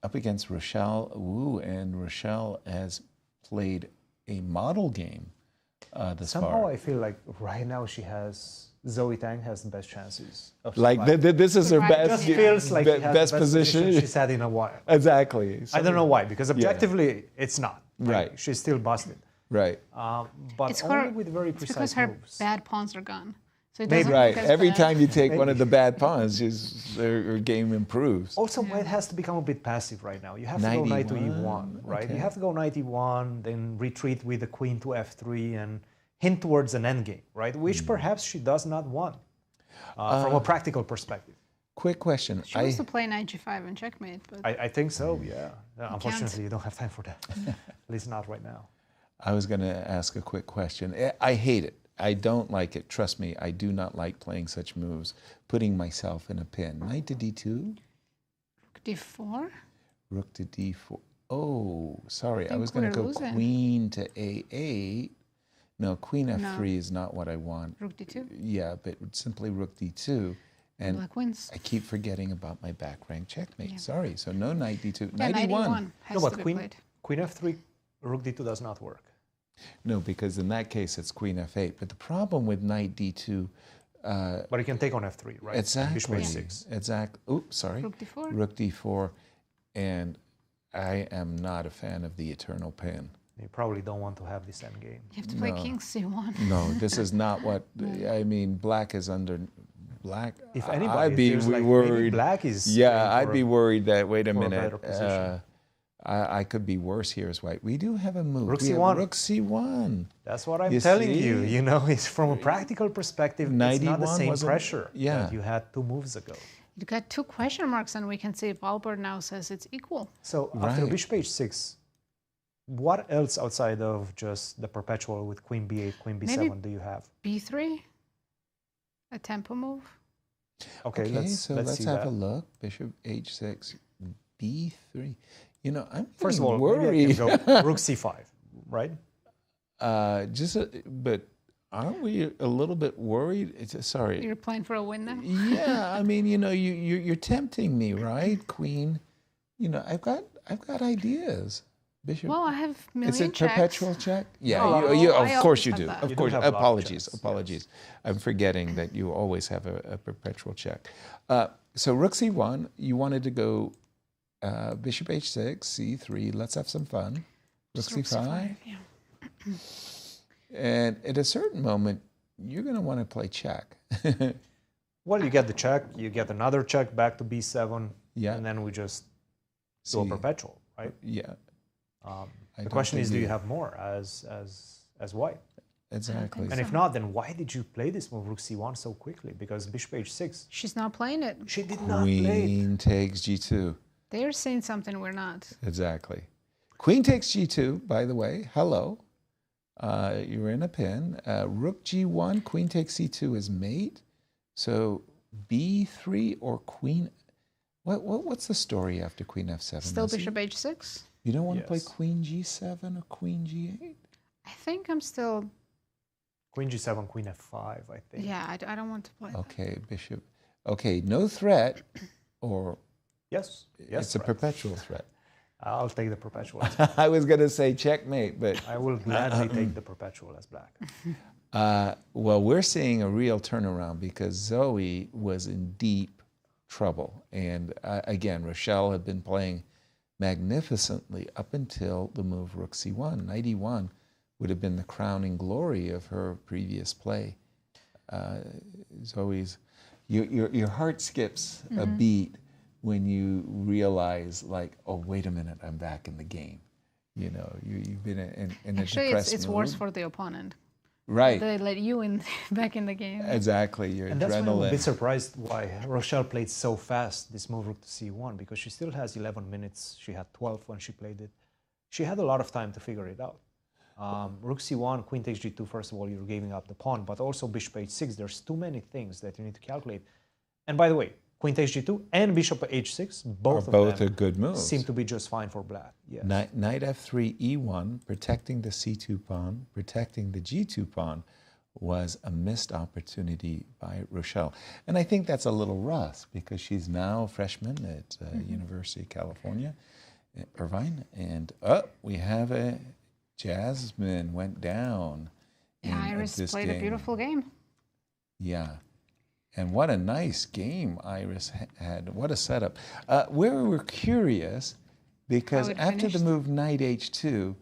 up against Rochelle Wu. And Rochelle has played a model game thus far. Somehow I feel like right now Zoe Tang has the best chances of like this is her best. It just feels like best position she's had in a while. Exactly. I don't know why, because objectively it's not. Right. She's still busted. Right. But it's only with very precise because her moves. bad pawns are gone. So it Maybe. doesn't Right. look as Every bad. time you take one of the bad pawns, her game improves. Also, White has to become a bit passive right now. You have to go knight to E1, right? Okay. You have to go knight E1, then retreat with the queen to F3 and hint towards an endgame, right? Which perhaps she does not want from a practical perspective. Quick question. She wants to play knight G5 and checkmate, but I think so, yeah. Unfortunately, you don't have time for that. At least not right now. I was going to ask a quick question. I hate it. I don't like it. Trust me, I do not like playing such moves, putting myself in a pin. Knight to D2? Rook D4? Rook to D4. Oh, sorry. I was going to go queen to A8. No, queen F3 is not what I want. Rook D2? Yeah, but simply rook D2. And Black wins. I keep forgetting about my back rank checkmate. Yeah. Sorry. So no knight D2. Yeah, knight E1. Has no, to but be played. Queen F3, rook D2 does not work. No, because in that case it's queen F8. But the problem with knight D2... but you can take on F3, right? Exactly. Bishop H6. Exactly. Oops, sorry. Rook D4. Rook D4. And I am not a fan of the eternal pin. You probably don't want to have this endgame. You have to play king C1. No, this is not what... I mean, black is under... Black, if anybody, I'd be worried. Black is I'd be worried that, wait a minute, I could be worse here as white. We do have a move. Rook C1. Rook C1. That's what I'm telling you. You know, it's from a practical perspective, it's not the same pressure that you had 2 moves ago. You got 2 question marks, and we can see if Albert now says it's equal. So after Bishop H6, what else outside of just the perpetual with Queen B8, Queen B7 do you have? B3, a tempo move. Okay, let's have a look. Bishop H6, B3. You know, I'm first of all worried. Go Rook C5, right? But aren't we a little bit worried? Sorry. You're playing for a win now. Yeah, I mean, you're tempting me, right, Queen? You know, I've got ideas. Bishop. Well, I have million Is it checks. perpetual check? Yeah, of course you do. Of course. Apologies. Yes. I'm forgetting that you always have a perpetual check. So Rook C1, you wanted to go Bishop H6, C3. Let's have some fun. Rook C5. Yeah. And at a certain moment, you're going to want to play check. Well, you get the check, you get another check back to B7, yeah, and then we just do a perpetual, right? Yeah. The question is, do you have more as white? Exactly. And if not, then why did you play this move Rook C1 so quickly? Because Bishop H6. She's not playing it. She did not play it. Queen takes G2. They're saying something we're not. Exactly. Queen takes G2, by the way. Hello. You're in a pin. Rook G1, Queen takes C2 is mate. So B3 or Queen... What's the story after Queen F7? Still Bishop H6? You don't want to play Queen G7 or Queen G8? I think I'm still... Queen G7, Queen F5, I think. Yeah, I don't want to play Okay, Bishop. Okay, no threat or... Yes. It's a perpetual threat. I'll take the perpetual. I was going to say checkmate, but I will gladly take the perpetual as black. Well, we're seeing a real turnaround because Zoe was in deep trouble. And again, Rochelle had been playing magnificently up until the move Rook C1. Knight E1 would have been the crowning glory of her previous play. Zoe's, your heart skips a beat when you realize, like, oh, wait a minute, I'm back in the game. You know, you've been in a depressed it's mood. worse for the opponent. Right. They let you back in the game. Exactly, your and adrenaline. That's why I'm a bit surprised why Rochelle played so fast this move Rook to C1, because she still has 11 minutes. She had 12 when she played it. She had a lot of time to figure it out. Rook C1, Queen takes G2, first of all, you're giving up the pawn, but also Bishop H6. There's too many things that you need to calculate. And by the way, Queen takes G2 and Bishop H6, both are good moves. Seem to be just fine for black. Yes. Knight F3, E1, protecting the C2 pawn, protecting the G2 pawn, was a missed opportunity by Rochelle. And I think that's a little rough because she's now a freshman at University of California, Irvine. And we have a Jasmine went down. Yeah, Iris played a beautiful game. Yeah. And what a nice game Iris had. What a setup. We were curious because after the move Knight H2,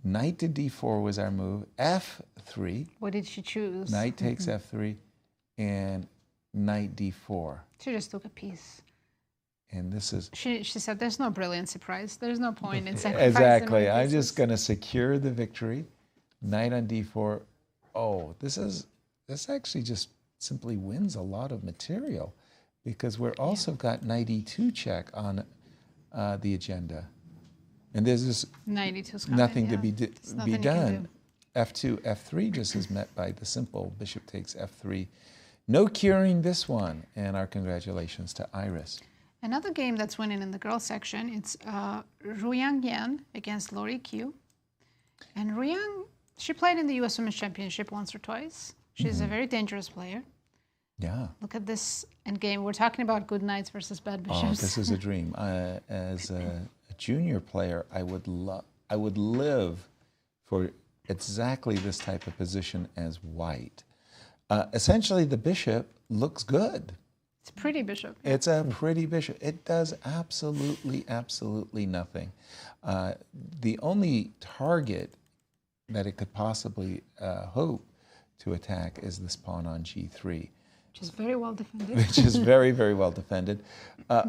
Knight to D4 was our move, F3. What did she choose? Knight takes F3 and Knight D4. She just took a piece. And this is... She said, there's no brilliancy prize. There's no point in sacrificing. Exactly. I'm just going to secure the victory. Knight on D4. Oh, this actually just simply wins a lot of material because we're also got Knight E2 check on the agenda. And there's just nothing to be done. F2, F3 just is met by the simple bishop takes F3. No curing this one. And our congratulations to Iris. Another game that's winning in the girls section, it's Ruyang Yan against Lori Q. And Ruyang, she played in the US Women's Championship once or twice. She's a very dangerous player. Yeah. Look at this endgame. We're talking about good knights versus bad bishops. Oh, this is a dream. As a junior player, I would live for exactly this type of position as white. Essentially, the bishop looks good. It's a pretty bishop. It's a pretty bishop. It does absolutely nothing. The only target that it could possibly hope to attack is this pawn on G3. Which is very well defended. Which is very well defended.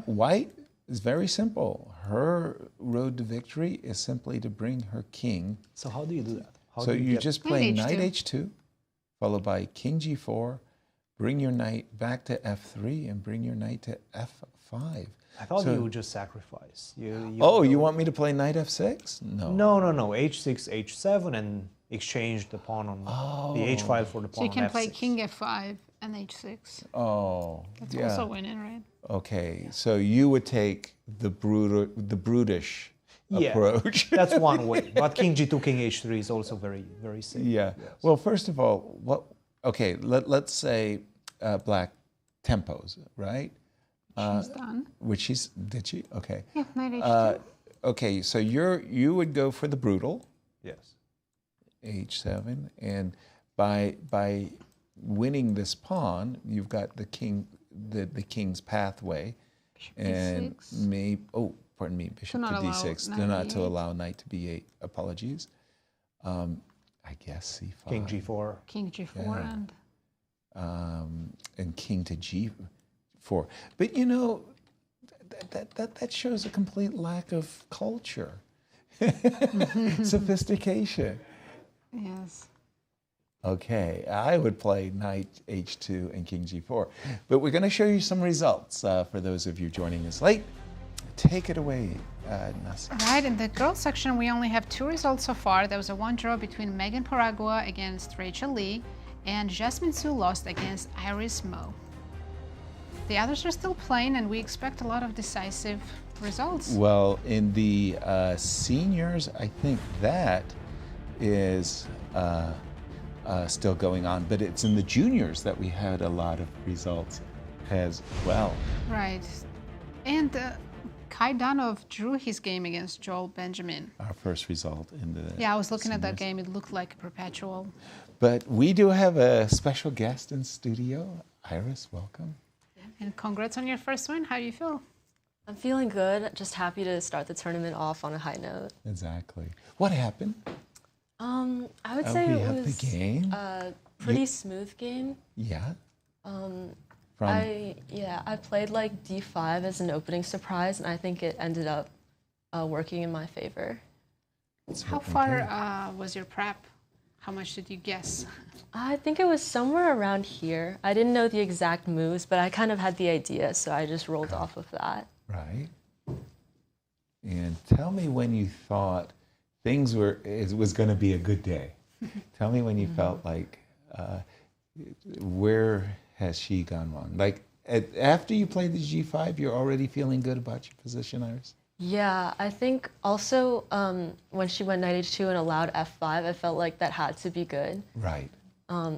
White is very simple. Her road to victory is simply to bring her king. So how do you do that? So you just play Knight H2, followed by King G4, bring your knight back to F3, and bring your knight to F5. I thought you would just sacrifice. You want me to play Knight F6? No. No. H6, H7, and exchange the pawn on the H file for the pawn on F6. So you can play King F5 and H6. Oh, that's also winning, right? Okay, so you would take the brutish approach. That's one way. But King G2, King H3 is also very safe. Yeah. Yes. Well, first of all, let's say black tempos, right? She's done. Did she? Okay. Yeah, Knight H2. Okay, so you would go for the brutal. Yes. H7, and by winning this pawn, you've got the king, the king's pathway, Bishop and D6. Pardon me, bishop to D6. Do not to allow knight to B8. Apologies. I guess C5. King G4. King G4 and king to G4. But you know, that shows a complete lack of culture, sophistication. Yes. Okay, I would play Knight H2 and King G4. But we're going to show you some results for those of you joining us late. Take it away, Nazi. Right, in the girls section, we only have 2 results so far. There was a 1 draw between Megan Paragua against Rachel Lee, and Jasmine Su lost against Iris Mo. The others are still playing, and we expect a lot of decisive results. Well, in the seniors, I think that is still going on, but it's in the juniors that we had a lot of results as well. Right. And Kaidanov drew his game against Joel Benjamin. Our first result in the Yeah, I was looking at that game. It looked like a perpetual. But we do have a special guest in studio. Iris, welcome. And congrats on your first win. How do you feel? I'm feeling good. Just happy to start the tournament off on a high note. Exactly. What happened? I would say it was the game. A pretty smooth game. Yeah. I played like D5 as an opening surprise, and I think it ended up working in my favor. How far was your prep? How much did you guess? I think it was somewhere around here. I didn't know the exact moves, but I kind of had the idea, so I just rolled off of that. Right. And tell me when you thought it was going to be a good day. Tell me when you felt like, where has she gone wrong? Like, after you played the G5, you're already feeling good about your position, Iris? Yeah, I think also when she went knight h2 and allowed f5, I felt like that had to be good. Right.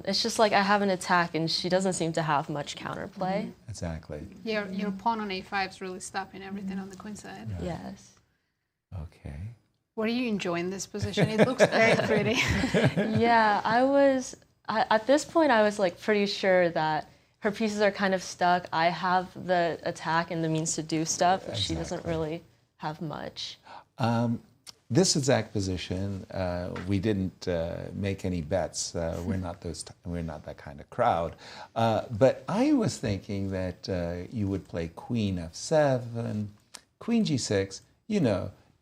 It's just like I have an attack and she doesn't seem to have much counterplay. Exactly. Your pawn on a5 is really stopping everything on the queen side. Right. Yes. Okay. What are you enjoying this position? It looks very pretty. Yeah, at this point I was like pretty sure that her pieces are kind of stuck. I have the attack and the means to do stuff, but she doesn't really have much. This exact position, we didn't make any bets. We're not that kind of crowd. But I was thinking that you would play Queen f7, Queen g6.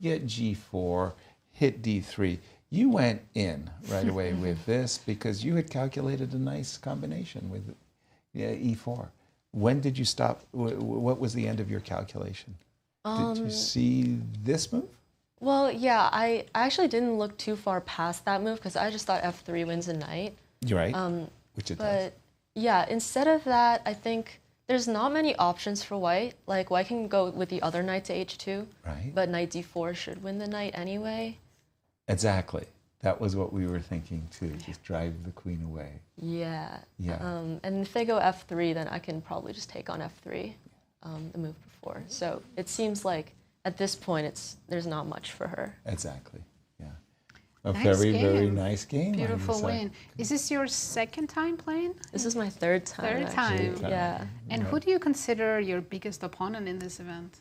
Get g4, hit d3. You went in right away with this because you had calculated a nice combination with e4. When did you stop? What was the end of your calculation? Did you see this move? Well, yeah, I actually didn't look too far past that move because I just thought f3 wins a knight. You're right, which it does. But yeah, instead of that, I think there's not many options for white. Like white can go with the other knight to h2, right? But knight d4 should win the knight anyway. Exactly. That was what we were thinking too, just drive the queen away. Yeah. Yeah. And if they go f3, then I can probably just take on f3, the move before. So it seems like at this point, there's not much for her. Exactly, yeah. Very nice game. Beautiful win. Is this your second time playing? This is my third time. Third time, yeah. And who do you consider your biggest opponent in this event?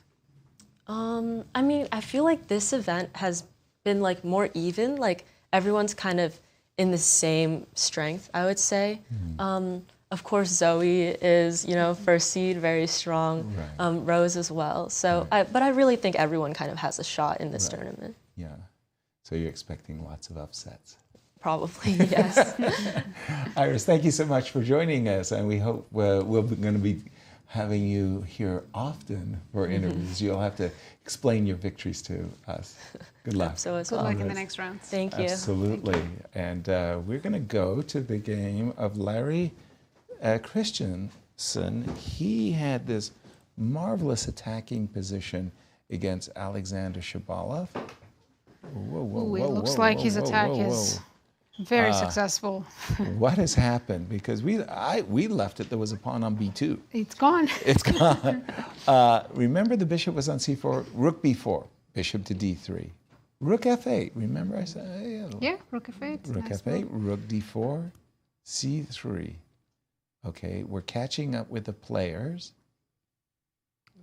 I mean, I feel like this event has been like more even. Like everyone's kind of in the same strength, I would say. Of course, Zoe is, first seed, very strong. Right. Rose as well. So, right. But I really think everyone kind of has a shot in this tournament. Yeah. So you're expecting lots of upsets. Probably, yes. Iris, thank you so much for joining us, and we hope we're going to be having you here often for interviews. You'll have to explain your victories to us. Good luck. So Good luck in the next round. Thank you. Absolutely. Thank you. And we're going to go to the game of Larry Christiansen. He had this marvelous attacking position against Alexander Shabalov. It looks like his attack is very successful. What has happened? Because we left it, there was a pawn on b2. It's gone. It's gone. Remember the bishop was on c4, rook b4, bishop to d3. Rook f8, remember I said? Yeah, rook f8. Rook f8, rook d4, c3. Okay, we're catching up with the players.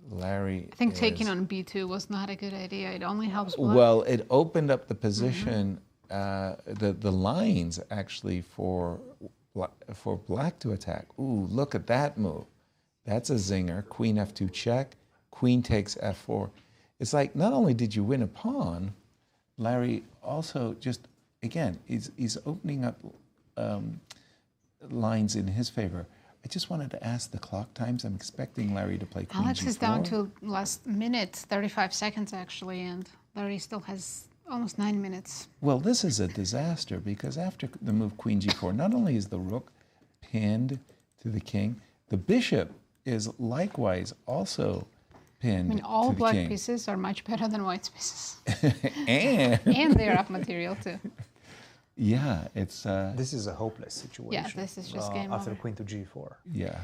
Larry, I think taking on b2 was not a good idea. It only helps black. Well, it opened up the position, the lines actually for black to attack. Ooh, look at that move. That's a zinger. Queen f2 check. Queen takes f4. It's like not only did you win a pawn, Larry also just again he's opening up lines in his favor. I just wanted to ask the clock times. I'm expecting Larry to play Queen Alex G4. is down to last minute, 35 seconds actually, and Larry still has almost 9 minutes. Well, this is a disaster because after the move Queen G4, not only is the rook pinned to the king, the bishop is likewise also pinned to the king. All black pieces are much better than white pieces. and they're up material too. Yeah, it's... this is a hopeless situation. Yeah, this is just game after over. Queen to G4. Yeah.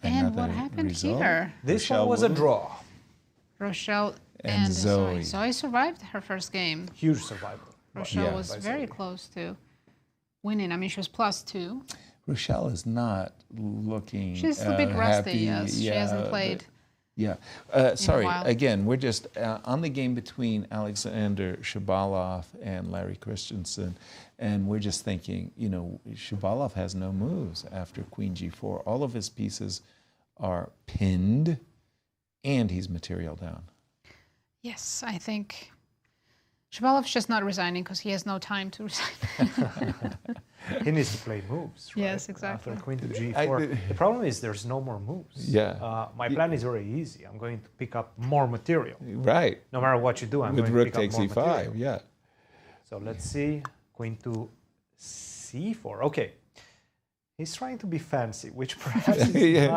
And what happened here? This one was a draw. Rochelle and Zoe. Zoe survived her first game. Huge survival. Rochelle was very close to winning. I mean, she was +2. Rochelle is not looking She's a bit rusty, happy. yes. She hasn't played. Sorry, again, we're just on the game between Alexander Shabalov and Larry Christiansen, and we're just thinking, you know, Shabalov has no moves after Queen G4. All of his pieces are pinned, and he's material down. Yes, I think Shabalov's just not resigning because he has no time to resign. He needs to play moves, right? Yes, exactly. After Queen to G4. The problem is there's no more moves. Yeah. My plan is very easy. I'm going to pick up more material. Right. No matter what you do, I'm With going Rook to pick takes up more E5, material. yeah. So let's see. Queen to C4. Okay. He's trying to be fancy, which perhaps is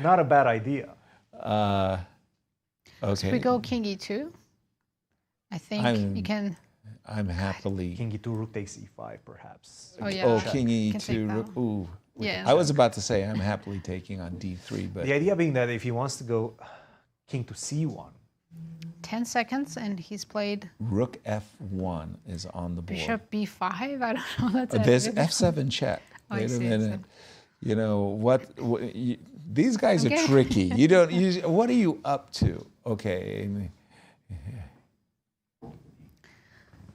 not a bad idea. Okay. So we go King E2. I think you can... I'm happily... King E2, Rook takes E5, perhaps. Oh, yeah. Oh, King E2, Rook... Ooh. Yeah. I was about to say I'm happily taking on D3, but... The idea being that if he wants to go King to C1... 10 seconds, and he's played... Rook F1 is on the board. Bishop B5? I don't know. That's There's F7 check. Oh, Wait I a see, minute. You know, these guys are tricky. You don't... what are you up to? Okay.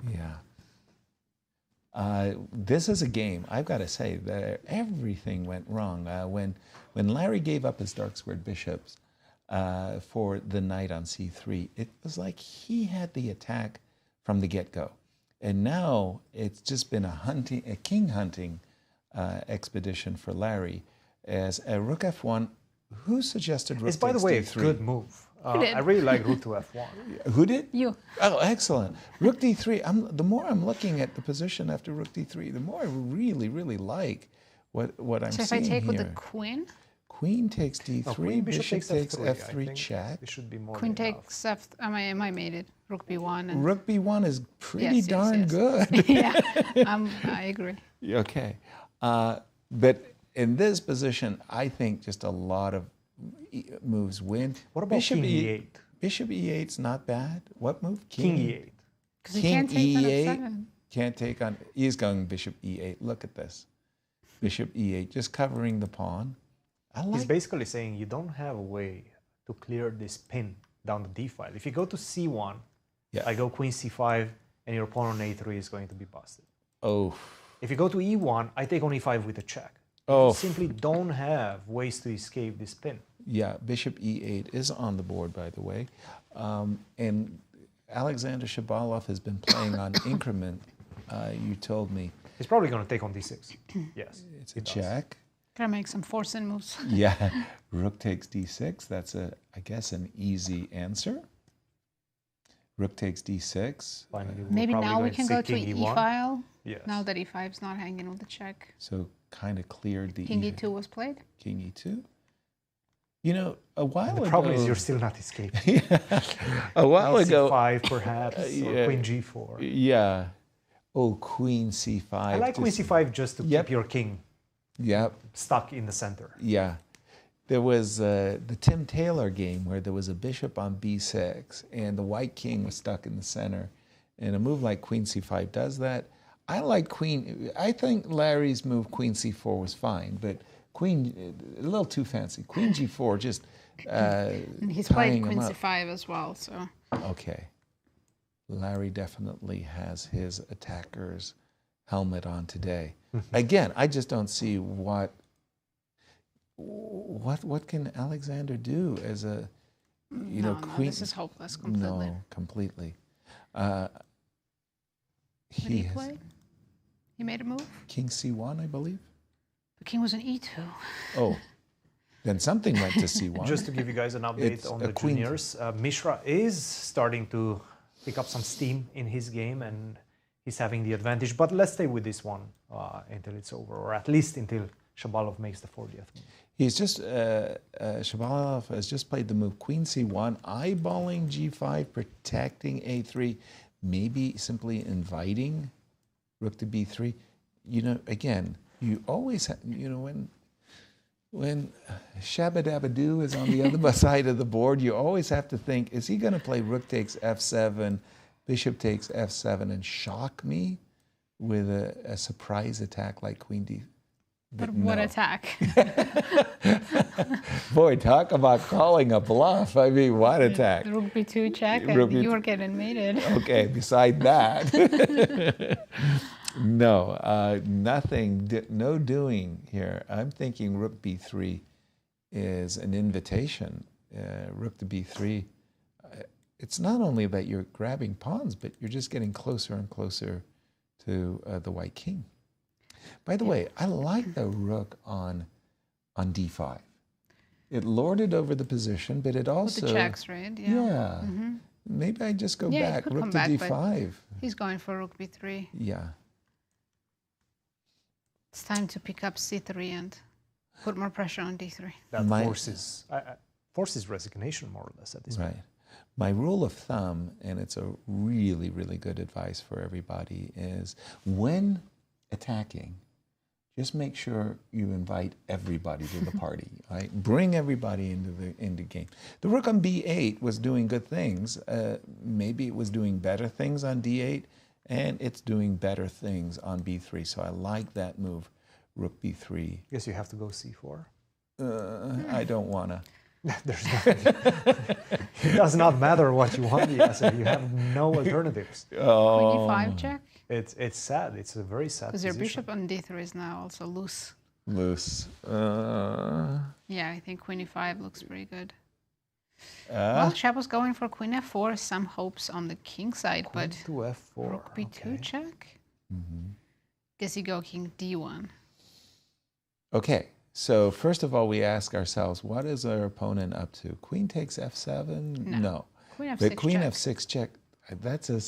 Yeah. This is a game, I've got to say, that everything went wrong. When Larry gave up his dark squared bishops for the knight on C3, it was like he had the attack from the get-go. And now it's just been a king hunting expedition for Larry. As a Rook F1, who suggested Rook It's, by the way, a good move. I really like Rook to F1. Who did? You. Oh, excellent. Rook D3. The more I'm looking at the position after Rook D3, the more I really, really like what I'm seeing here. So if I take with the queen? Queen takes D3, No, queen, bishop takes F3 I check. This should be more Queen than takes F... I mated. Rook B1. And Rook B1 is pretty darn good. Yeah, I agree. Okay. But in this position, I think just a lot of moves win. What about King E8? Bishop E8's not bad. What move? King E8. Because he can't take on F7. Can't take on... He's going Bishop E8. Look at this. Bishop E8, just covering the pawn. He's basically saying you don't have a way to clear this pin down the D file. If you go to C1, I go Queen C5, and your pawn on A3 is going to be busted. Oh. If you go to E1, I take on E5 with a check. Oh. You simply don't have ways to escape this pin. Yeah, Bishop E8 is on the board, by the way. And Alexander Shabalov has been playing on increment, you told me. He's probably going to take on D6. Yes. It's a check. Gonna make some forcing moves. Yeah. Rook takes D6. That's, I guess, an easy answer. Rook takes D6. Maybe now we can go to E file. Yes. Now that E5 is not hanging with the check. So kind of cleared the... King E2 was played. King E2. You know, a while ago... The problem is you're still not escaping. A while ago... C5 perhaps, or Queen G4. Yeah. Oh, Queen C5. I like Queen C5 just to keep your king stuck in the center. Yeah. There was the Tim Taylor game where there was a bishop on B6 and the white king was stuck in the center. And a move like Queen C5 does that. I like Queen... I think Larry's move Queen C4 was fine, but Queen, a little too fancy. Queen G4 just and he's played Queen C5 as well, so... Okay. Larry definitely has his attacker's helmet on today. Again, I just don't see what can Alexander do as a queen? No, this is hopeless completely. No, completely. Did he play? He made a move? King C1, I believe. The king was an E2. Oh. Then something went to C1. Just to give you guys an update on the juniors, Mishra is starting to pick up some steam in his game and he's having the advantage. But let's stay with this one until it's over, or at least until Shabalov makes the 40th move. He's just, Shabalov has just played the move Queen C1, eyeballing G5, protecting A3, maybe simply inviting Rook to B3. You know, again, you always have, you know, when when Shabadabadoo is on the other side of the board, you always have to think, is he going to play rook takes f7, bishop takes f7, and shock me with a surprise attack like queen d? But what attack? Boy, talk about calling a bluff. I mean, what attack? Rook b2 check, and you were getting mated. Okay, beside that. No, nothing, no doing here. I'm thinking rook b3 is an invitation. Rook to b3. It's not only that you're grabbing pawns, but you're just getting closer and closer to the white king. By the way, I like the rook on d5. It lorded over the position, but it also... With the checks, right? Yeah. Yeah. Mm-hmm. Maybe I just go back, rook to d5. He's going for rook b3. Yeah. It's time to pick up c3 and put more pressure on d3. That forces resignation, more or less, at this point. Right. My rule of thumb, and it's a really, really good advice for everybody, is when attacking, just make sure you invite everybody to the party. Right? Bring everybody into game. The rook on b8 was doing good things. Maybe it was doing better things on d8, and it's doing better things on b3. So I like that move, rook b3. I guess you have to go c4. I don't want to. There's nothing. It does not matter what you want, Yasser. You have no alternatives. Queen e5 check? It's sad. It's a very sad Because position. your bishop on d3 is now also loose. Loose. Yeah, I think queen e5 looks pretty good. Well, Shabo's going for queen f4. Some hopes on the king side, queen but to f4. rook b2 check? Mm-hmm. Guess you go king d1. Okay. So first of all, we ask ourselves, what is our opponent up to? Queen takes f7? No. Queen f6 but queen check. f6 check, that's a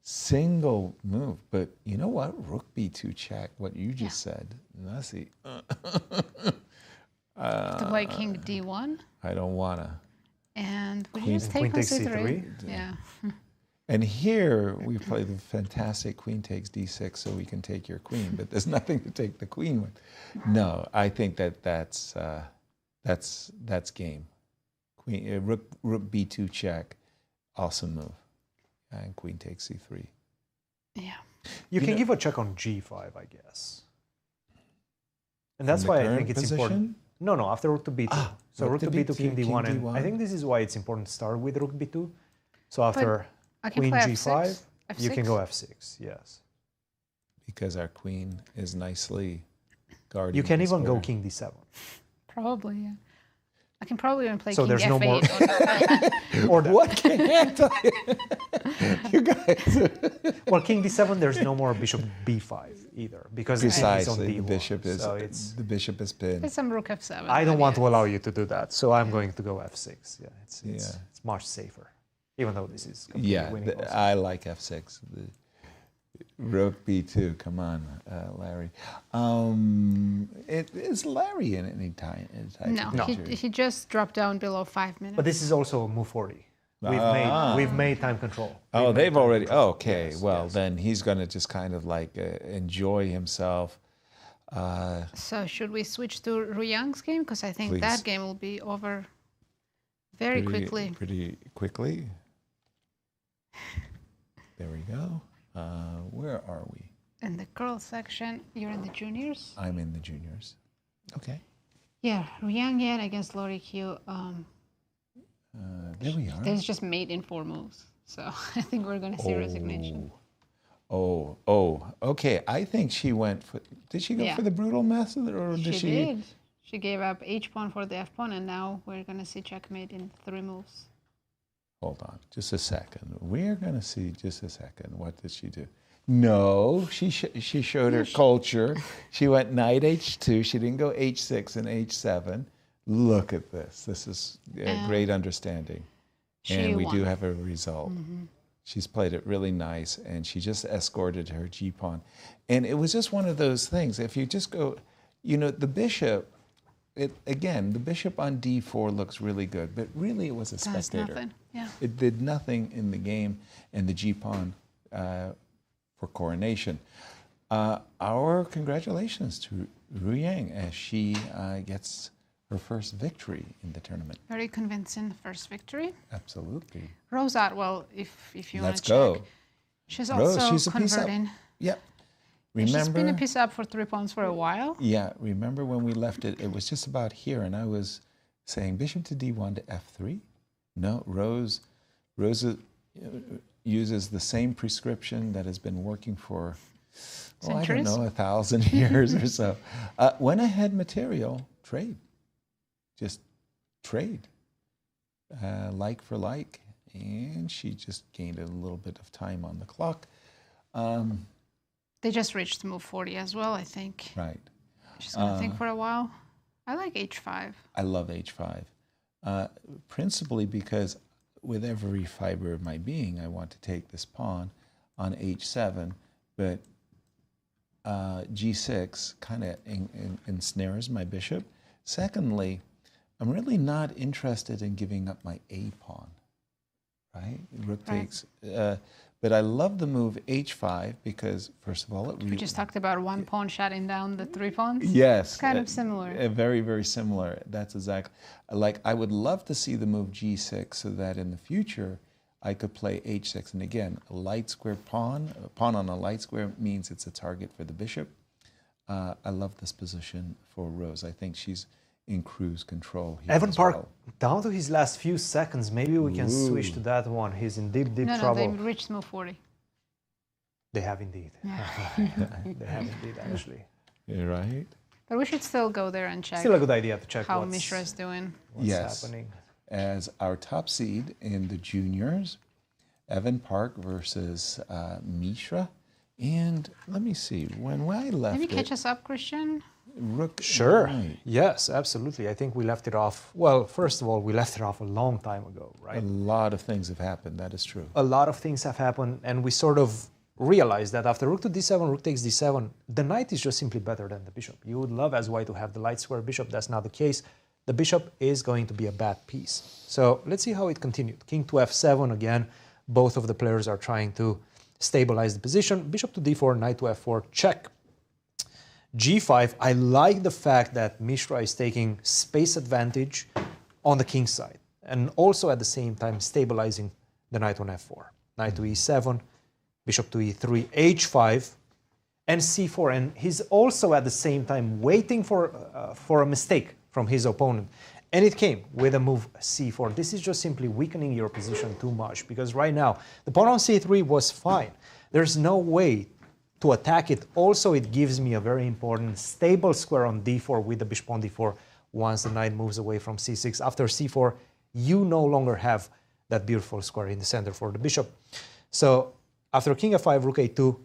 single move. But you know what? Rook b2 check, what you just said. Nazi. To play king d1? I don't want to. And would you just take on c3? Yeah. And here we play the fantastic queen takes d6 so we can take your queen, but there's nothing to take the queen with. No, I think that's game. Queen rook b2 check, awesome move, and queen takes c3. Yeah. You can give a check on g5, I guess. And that's why I think it's important. No, after rook to b2. So rook to b2, king d1, and I think this is why it's important to start with rook b2. So after queen g5, you can go f6, yes. Because our queen is nicely guarded. You can even go king d7. Probably, yeah. I can probably even play so king there's f8. No more. Or what can't I? You guys. Well, king d7, there's no more bishop b5 either, because precisely the bishop is on d1. d1. So the bishop is pinned. It's some rook f7. I don't want to allow you to do that, so I'm going to go f6. Yeah, it's much safer. Even though this is winning I like f6. Rook b2, come on, Larry. Is Larry in any time? No, he just dropped down below 5 minutes. But this is also move 40. We've made time control. Oh, they've already. Okay, yes, well then he's going to just kind of like enjoy himself. So should we switch to Ruyang's game? Because I think that game will be over very quickly. Pretty quickly. There we go. Where are we? In the girls section. You're in the juniors? I'm in the juniors. Okay. Yeah, Ruyang Yan against Lori Q. There we are. There's just mate in 4 moves. So I think we're going to see resignation. Okay. I think she went for... Did she go for the brutal method? Or did she did. She gave up h-pawn for the f-pawn, and now we're going to see checkmate in 3 moves. Hold on, just a second. We're going to see just a second. What did she do? No, she showed her culture. She went knight h2. She didn't go h6 and h7. Look at this. This is a great understanding. And we do have a result. Mm-hmm. She's played it really nice, and she just escorted her g-pawn. And it was just one of those things. If you just go, the bishop... the bishop on d4 looks really good, but really it was a spectator. Nothing. Yeah. It did nothing in the game, and the g-pawn for coronation. Our congratulations Ru Yang as she gets her first victory in the tournament. Very convincing first victory. Absolutely. Rose Atwell, if you want Let's to go. check. She's Rose, also she's a piece up. converting. Yep. She's been a Remember? piece up for 3 pawns for a while. Yeah, remember when we left it, it was just about here, and I was saying bishop to d1 to f3. No, Rose uses the same prescription that has been working for, I don't know, 1,000 years or so. Went ahead material, trade. Just trade. Like for like. And she just gained a little bit of time on the clock. They just reached move 40 as well, I think. Right. She's going to think for a while. I like h5. I love h5. Principally because with every fiber of my being, I want to take this pawn on h7, but g6 kind of ensnares my bishop. Secondly, I'm really not interested in giving up my a pawn, right? Rook takes, but I love the move h5 because, first of all, We just talked about one pawn shutting down the 3 pawns. Yes. It's kind of similar. Very, very similar. That's exactly, like I would love to see the move g6 so that in the future I could play h6. And again, a light square pawn, a pawn on a light square means it's a target for the bishop. I love this position for Rose. I think she's in cruise control here. Evan Park, down to his last few seconds. Maybe we can switch to that one. He's in deep trouble. No, they reached move 40. They have indeed. Yeah. They have indeed, actually. You're right. But we should still go there and check. Still a good idea to check how Mishra is doing. What's happening. As our top seed in the juniors, Evan Park versus Mishra. And let me see, when I left Maybe catch us up, Christian? Rook. Sure. Right. Yes, absolutely. I think we left it off. Well, first of all, we left it off a long time ago, right? A lot of things have happened. That is true. A lot of things have happened, and we sort of realized that after rook to d7, rook takes d7, the knight is just simply better than the bishop. You would love as white to have the light square bishop. That's not the case. The bishop is going to be a bad piece. So let's see how it continued. King to f7 again. Both of the players are trying to stabilize the position. Bishop to d4, knight to f4, check. g5, I like the fact that Mishra is taking space advantage on the king side and also at the same time stabilizing the knight on f4. Knight to e7, bishop to e3, h5, and c4. And he's also at the same time waiting for a mistake from his opponent. And it came with a move c4. This is just simply weakening your position too much because right now the pawn on c3 was fine. There's no way to attack it. Also, it gives me a very important stable square on d4 with the bishop on d4 once the knight moves away from c6. After c4, you no longer have that beautiful square in the center for the bishop. So after king f5, rook a2,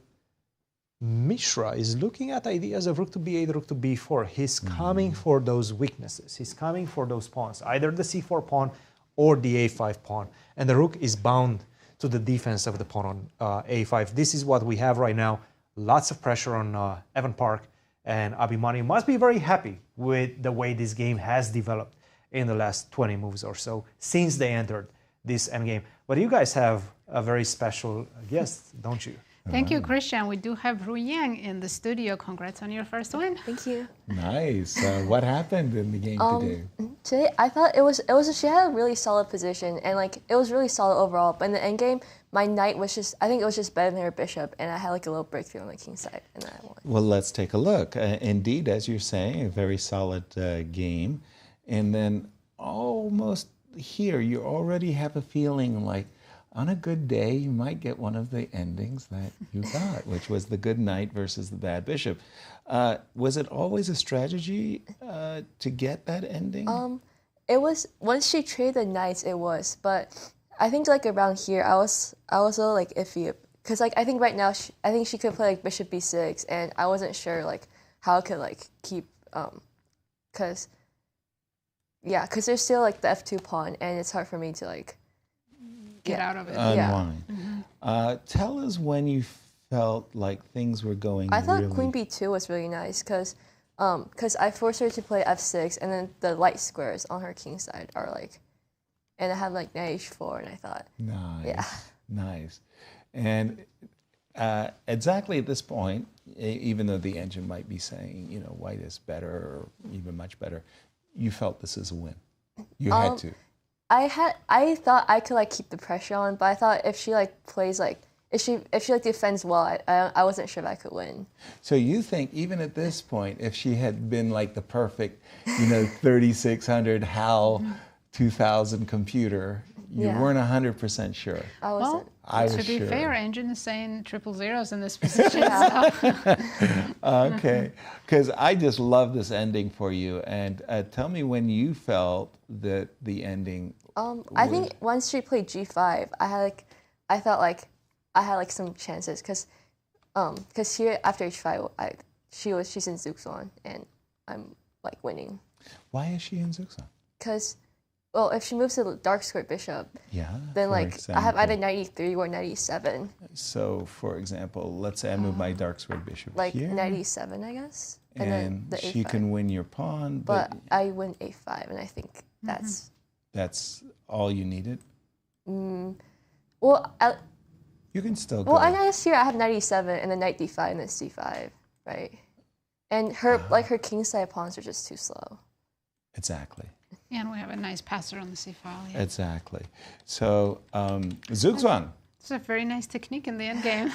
Mishra is looking at ideas of rook to b8, rook to b4. He's coming for those weaknesses. He's coming for those pawns, either the c4 pawn or the a5 pawn. And the rook is bound to the defense of the pawn on a5. This is what we have right now. Lots of pressure on Evan Park, and Abhi must be very happy with the way this game has developed in the last 20 moves or so since they entered this endgame. But you guys have a very special guest, don't you? Thank you, Christian. We do have Ru Yang in the studio. Congrats on your first win. Thank you. Nice. What happened in the game today? Today, I thought she had a really solid position, and like it was really solid overall. But in the end game, my knight was I think it was just better than her bishop, and I had like a little breakthrough on the king side, and I won. Well, let's take a look. Indeed, as you're saying, a very solid game. And then almost here, you already have a feeling like on a good day, you might get one of the endings that you got, which was the good knight versus the bad bishop. Was it always a strategy to get that ending? It was, once she traded the knights, it was. But I think like around here, I was a little like iffy. Because like I think right now, I think she could play like bishop b6, and I wasn't sure like how I could like keep, because there's still like the f2 pawn, and it's hard for me to like get out of it. Unwind. Tell us when you felt like things were going I thought really... queen b2 was really nice because I forced her to play f6, and then the light squares on her king side are like, and I had like knight h4, and I thought, nice, yeah, nice. And exactly at this point, even though the engine might be saying, white is better or even much better, you felt this is a win. You had to. I thought I could keep the pressure on, but I thought if she plays if she defends well, I wasn't sure if I could win. So you think even at this point, if she had been the perfect, 3600 HAL 2000 computer, you weren't 100% sure. I wasn't. I was to be sure. fair, engine is saying 000s in this position. Okay, because I just love this ending for you. And tell me when you felt that the ending. I think once she played G5, I felt like I had some chances because here after H5 she's in Zuxon and I'm winning. Why is she in Zuxon? Because if she moves to the dark square bishop, then I have either 93 or 97. So for example, let's say I move my dark square bishop here. 97, I guess. And then the she A5. can win your pawn, but I win A5, and I think that's all you needed. You can still go. Well, I guess here I have 97 and then knight d5 and then c5, right? And her her king side pawns are just too slow. Exactly. And we have a nice passer on the c file. Yeah. Exactly. So Zuxon. It's a very nice technique in the end game.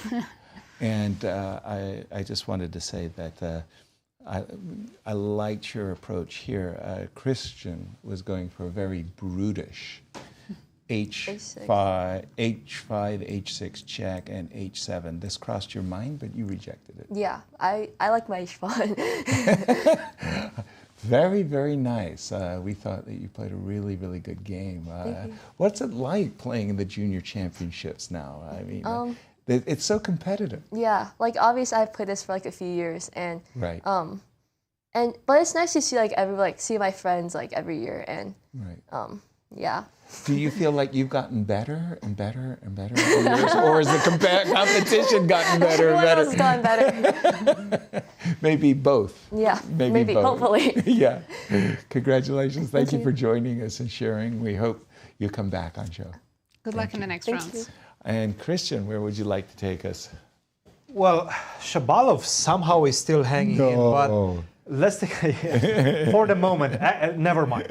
And I just wanted to say that I liked your approach here. Christian was going for a very brutish H5, H6 check, and H7. This crossed your mind, but you rejected it. Yeah, I like my H5. Very, very nice. We thought that you played a really, really good game. What's it like playing in the junior championships now? I mean, it's so competitive. Yeah, obviously I've played this for a few years, and right. But it's nice to see see my friends every year, and right. Yeah. Do you feel like you've gotten better and better and better over the years, or has the competition gotten better and better? Everyone else gotten better. Maybe both. Yeah, maybe both. Hopefully. Yeah. Congratulations. Thank you for joining us and sharing. We hope you come back on show. Good luck in the next rounds. And Christian, where would you like to take us? Well, Shabalov somehow is still hanging in, but let's take for the moment. Never mind.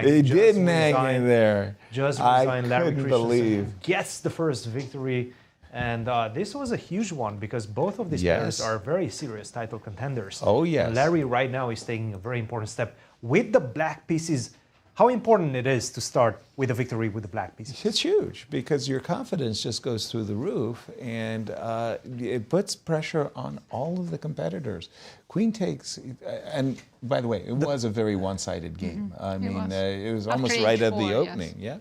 He didn't hang in there. Just resigned. Larry couldn't Christiansen believe. gets the first victory, and this was a huge one because both of these players are very serious title contenders. Oh yes. Larry right now is taking a very important step with the black pieces. How important it is to start with a victory with the black pieces? It's huge because your confidence just goes through the roof, and it puts pressure on all of the competitors. Queen takes, and by the way, it was a very one-sided game. I mean, it was almost right at the opening,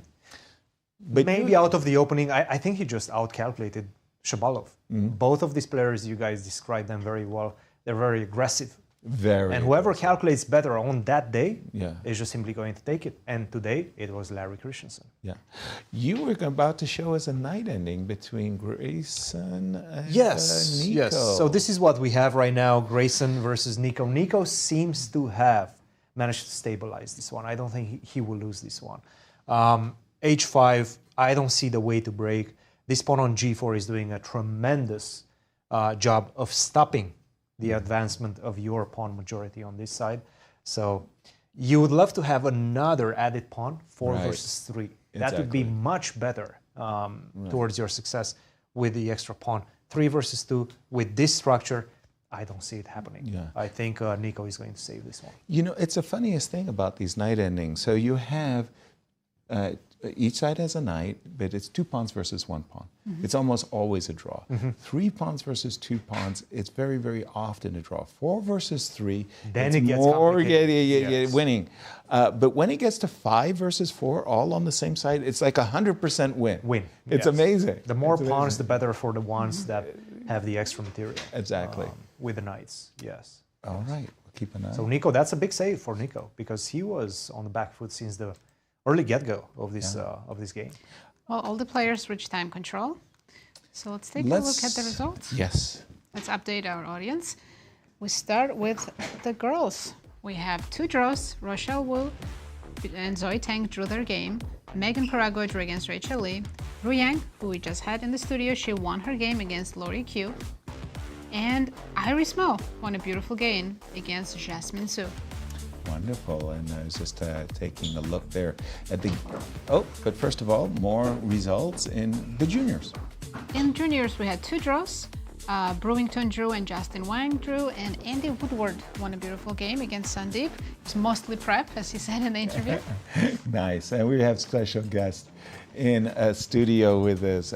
But maybe out of the opening, I think he just outcalculated Shabalov. Both of these players, you guys described them very well. They're very aggressive. And whoever calculates better on that day is just simply going to take it. And today, it was Larry Christiansen. Yeah. You were about to show us a night ending between Grayson and Yes. Nico. Yes. So this is what we have right now, Grayson versus Nico. Nico seems to have managed to stabilize this one. I don't think he will lose this one. H5, I don't see the way to break. This pawn on G4 is doing a tremendous job of stopping the advancement of your pawn majority on this side. So you would love to have another added pawn, 4 versus 3. That would be much better towards your success with the extra pawn. 3 versus 2, with this structure, I don't see it happening. Yeah. I think Nico is going to save this one. You know, it's the funniest thing about these night endings. So you have, each side has a knight, but it's 2 pawns versus 1 pawn. It's almost always a draw. 3 pawns versus 2 pawns, it's very, very often a draw. 4 versus 3, then it's it gets more complicated. winning. But when it gets to 5 versus 4, all on the same side, it's like 100% win. It's amazing. The more pawns, the better for the ones that have the extra material. Exactly. With the knights, yes. All right, we'll keep an eye. So Nico, that's a big save for Nico because he was on the back foot since the early get-go of this game. Well, all the players reach time control. So let's take a look at the results. Yes. Let's update our audience. We start with the girls. We have 2 draws. Rochelle Wu and Zoe Tang drew their game. Megan Parago drew against Rachel Lee. Yang, who we just had in the studio, she won her game against Lori Q. And Iris Mo won a beautiful game against Jasmine Su. Wonderful, and I was just taking a look there at the... Oh, but first of all, more results in the juniors. In juniors, we had 2 draws. Brewington drew and Justin Wang drew, and Andy Woodward won a beautiful game against Sandeep. It's mostly prep, as he said in the interview. Nice, and we have special guest in a studio with us.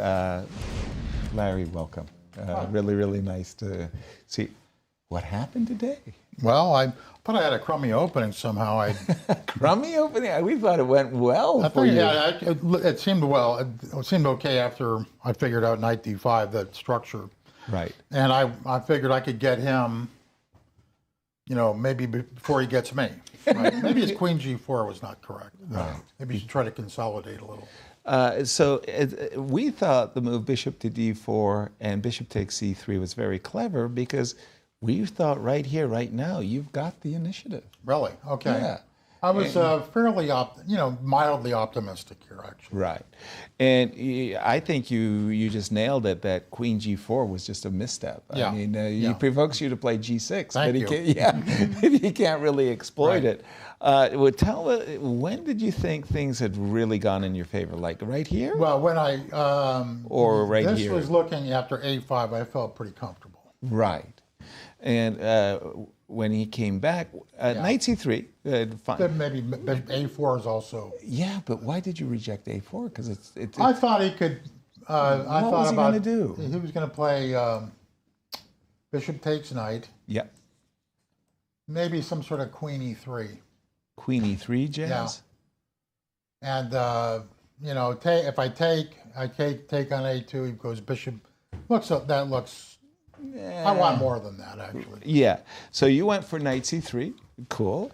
Larry, welcome. Really, really nice to see. What happened today? Well, I thought I had a crummy opening somehow. Crummy opening? We thought it went well for you. Yeah, it seemed well. It seemed okay after I figured out knight d5, the structure. Right. And I figured I could get him, maybe before he gets me. Right? Maybe his queen g4 was not correct. Right. Maybe you should try to consolidate a little. So we thought the move bishop to d4 and bishop takes c3 was very clever because we thought right here, right now, you've got the initiative. Really? Okay. Yeah. I was fairly, mildly optimistic here, actually. Right. And I think you just nailed it, that queen g4 was just a misstep. Yeah. I mean, he provokes you to play g6, Thank but he can't really exploit it. When did you think things had really gone in your favor? Like right here? Well, when I... or right here? This was looking after a5, I felt pretty comfortable. Right. And when he came back, knight c3, fine. Then maybe a4 is also... Yeah, but why did you reject a4? Because it's I thought he could... what was he going to do? He was going to play bishop takes knight. Yep. Maybe some sort of queen e3. Queen e3 jazz? Yeah. And, if I take on a2, he goes bishop. That looks... I want more than that, actually. Yeah. So you went for knight c3. Cool.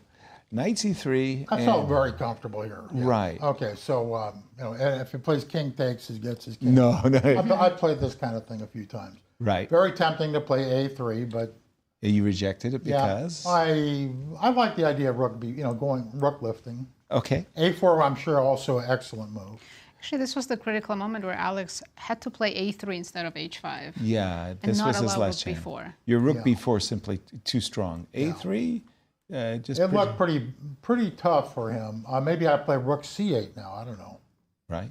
Knight c3. I felt very comfortable here. Yeah. Right. Okay. So if he plays king takes, he gets his king. No. I played this kind of thing a few times. Right. Very tempting to play a3, but you rejected it because I like the idea of rook going rook lifting. Okay. a4, I'm sure, also an excellent move. Actually, this was the critical moment where Alex had to play a3 instead of h5. Yeah, this was his last chance. B4. Your rook b4 simply too strong. A3, just... It looked pretty tough for him. Maybe I play rook c8 now. I don't know. Right.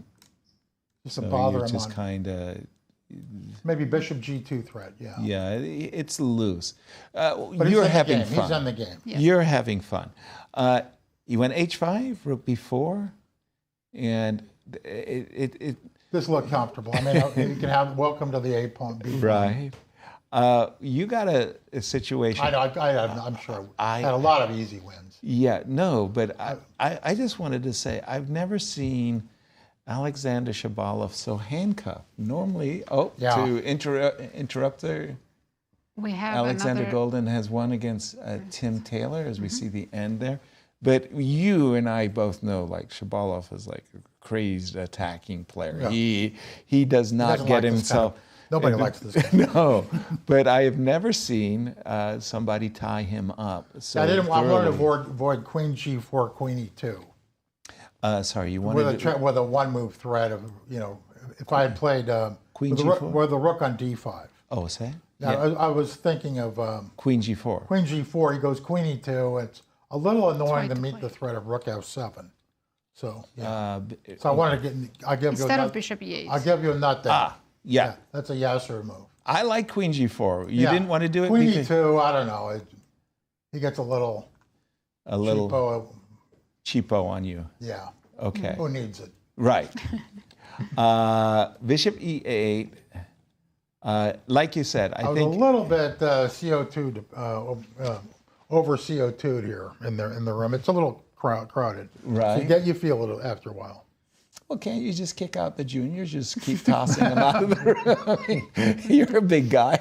Just to bother him just kind of... Maybe bishop g2 threat, yeah. Yeah, it's loose. But you're having fun. He's in the game. Yeah. You're having fun. You went h5, rook b4, and... This looked comfortable. I mean, you can have welcome to the A pawn. Right. You got a situation. I'm sure. I had a lot of easy wins. Yeah, no, but I just wanted to say I've never seen Alexander Shabalov so handcuffed. Normally, to interrupt her. We have Alexander Golden has won against Tim Taylor, as we see the end there. But you and I both know, like, Shabalov is like a crazed attacking player. Yeah. He does not get himself... Nobody likes this guy. No, but I have never seen somebody tie him up so I wanted to avoid queen g4, queen e2. Sorry, you wanted with a one-move threat of, if I had played queen with g4? with the rook on d5. Oh, say? Yeah. I was thinking of... queen g4. Queen g4, he goes queen e2. It's a little annoying to meet the threat of rook f7. So, so I wanted to get... Instead of bishop e8. I'll give you a nut there. Yeah. That's a Yasser move. I like queen g4. You didn't want to do it queen e2, I don't know. He gets a little cheapo on you. Yeah. Okay. Who needs it? Right. Bishop e8. Like you said, I think a little bit CO2 over CO2'd here in the room. It's a little crowded. Right. So you feel it after a while. Well, can't you just kick out the juniors? Just keep tossing them out of the room. I mean, you're a big guy.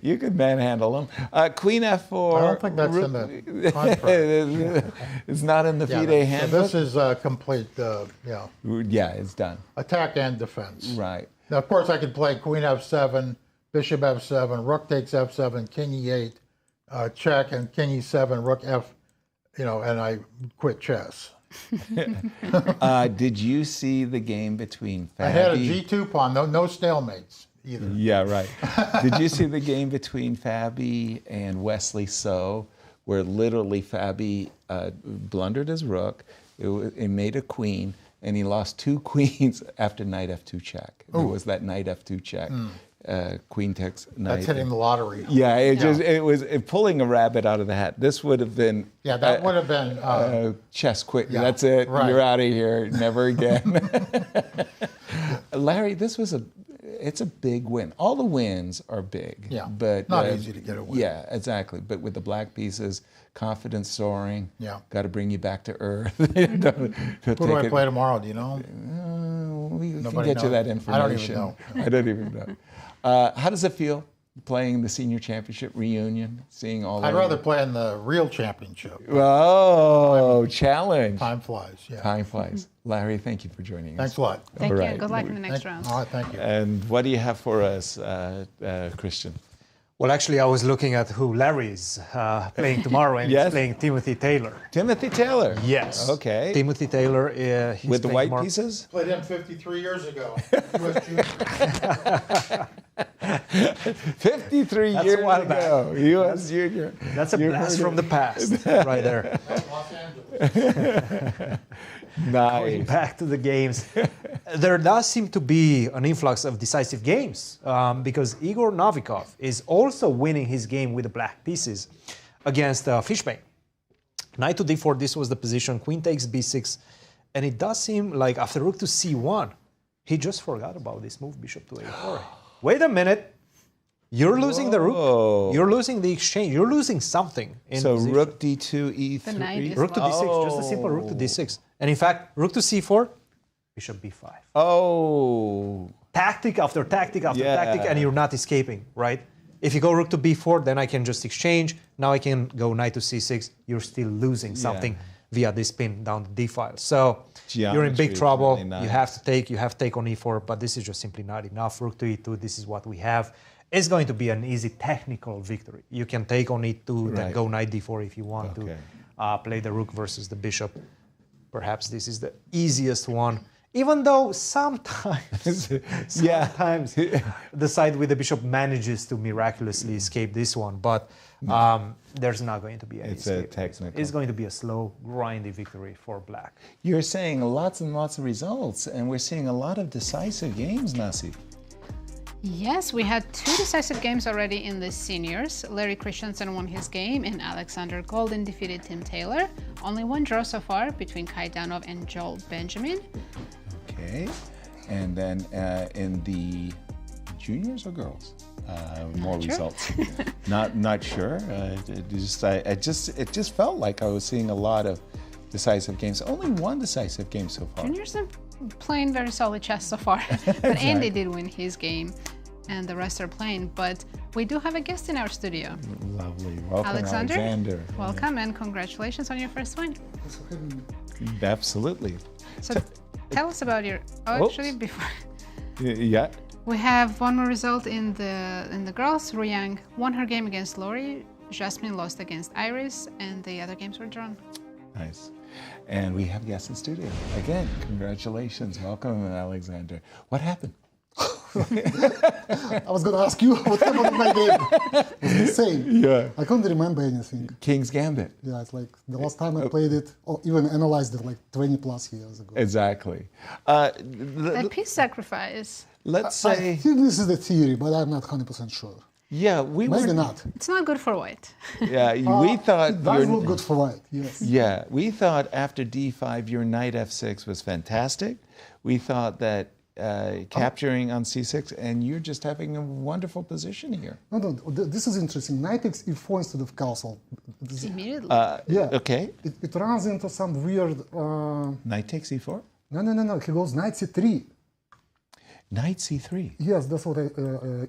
you could manhandle them. Queen f4. I don't think that's in the contract. It's not in the FIDE handbook. So this is complete, Yeah, it's done. Attack and defense. Right. Now, of course, I could play queen f7, bishop f7, rook takes f7, king e8, check, and king e7, rook f, and I quit chess. Did you see the game between Fabi? I had a G2 pawn, no stalemates either. Yeah, right. Did you see the game between Fabi and Wesley So, where literally Fabi blundered his rook, it made a queen, and he lost 2 queens after knight f2 check. It was that knight f2 check. Queen takes knight. That's hitting the lottery. Yeah, it was pulling a rabbit out of the hat. This would have been. Yeah, that would have been. Chess quit. Yeah, that's it. right. You're out of here. Never again. Larry, it's a big win. All the wins are big. Yeah, but not easy to get a win. Yeah, exactly. But with the black pieces, confidence soaring. Yeah. Got to bring you back to earth. Who do I play tomorrow? Do you know? We can Nobody get you that knows. information. I don't even know. How does it feel playing the senior championship reunion? Seeing all. I'd rather play in the real championship. Oh, challenge! Time flies. Yeah. Time flies. Larry, thank you for joining us. Thanks a lot. Thank you. Good luck in the next round. All right, thank you. And what do you have for us, Christian? Well, actually, I was looking at who Larry is playing tomorrow, and he's playing Timothy Taylor. Timothy Taylor? Yes. Okay. Timothy Taylor. He's with the white tomorrow. pieces? Played him 53 years ago. US Junior. 53 That's years a while ago. back. US Junior. That's a blast from the past, right there. Los Angeles. Nice. Going back to the games, there does seem to be an influx of decisive games because Igor Novikov is also winning his game with the black pieces against Fishbein. Knight to d4, this was the position. Queen takes b6, and it does seem like after rook to c1, he just forgot about this move, bishop to a4. Wait a minute. You're losing the rook. You're losing the exchange. You're losing something. So position. rook d2, e3. Rook to d6, just a simple rook to d6. And in fact, rook to c4, bishop b5. Oh. Tactic after tactic after tactic, and you're not escaping, right? If you go rook to b4, then I can just exchange. Now I can go knight to c6. You're still losing something via this pin down the d file. So you're in big trouble. Really nice. You have to take on e4, but this is just simply not enough. Rook to e2, this is what we have. It's going to be an easy technical victory. You can take on e2, then go knight d4 if you want to play the rook versus the bishop. Perhaps this is the easiest one, even though sometimes the side with the bishop manages to miraculously escape this one, but there's not going to be any escape. It's going to be a slow, grindy victory for black. You're saying lots and lots of results, and we're seeing a lot of decisive games, Nazi. Yes, we had 2 decisive games already in the seniors. Larry Christiansen won his game and Alexander Golden defeated Tim Taylor. Only 1 draw so far between Kaidanov and Joel Benjamin. Okay. And then in the juniors or girls? More results. Not sure. It just felt like I was seeing a lot of decisive games. Only 1 decisive game so far. Juniors are playing very solid chess so far. But Andy did win his game, and the rest are playing. But we do have a guest in our studio. Lovely. Welcome, Alexander. Welcome, and congratulations on your first win. Absolutely. So tell us about your... actually, before... Yeah. We have one more result in the girls. Yang won her game against Lori. Jasmine lost against Iris, and the other games were drawn. Nice. And we have guests in studio. Again, congratulations. Welcome, Alexander. What happened? I was going to ask you what happened in my game. It was insane. Yeah. I couldn't remember anything. King's Gambit. Yeah, it's like the last time I played it, or even analyzed it like 20 plus years ago. Exactly. That piece sacrifice. Let's say... I think this is the theory, but I'm not 100% sure. Yeah, we Maybe were... not. It's not good for white. Yeah, we thought... It does look good for white, yes. Yeah, we thought after d5, your knight f6 was fantastic. We thought that capturing on c6, and you're just having a wonderful position here. No, this is interesting. Knight takes e4 instead of castle. Immediately. Yeah. Okay. It runs into some weird... Knight takes e4? No. He goes knight c3. Knight c3? Yes, that's what I...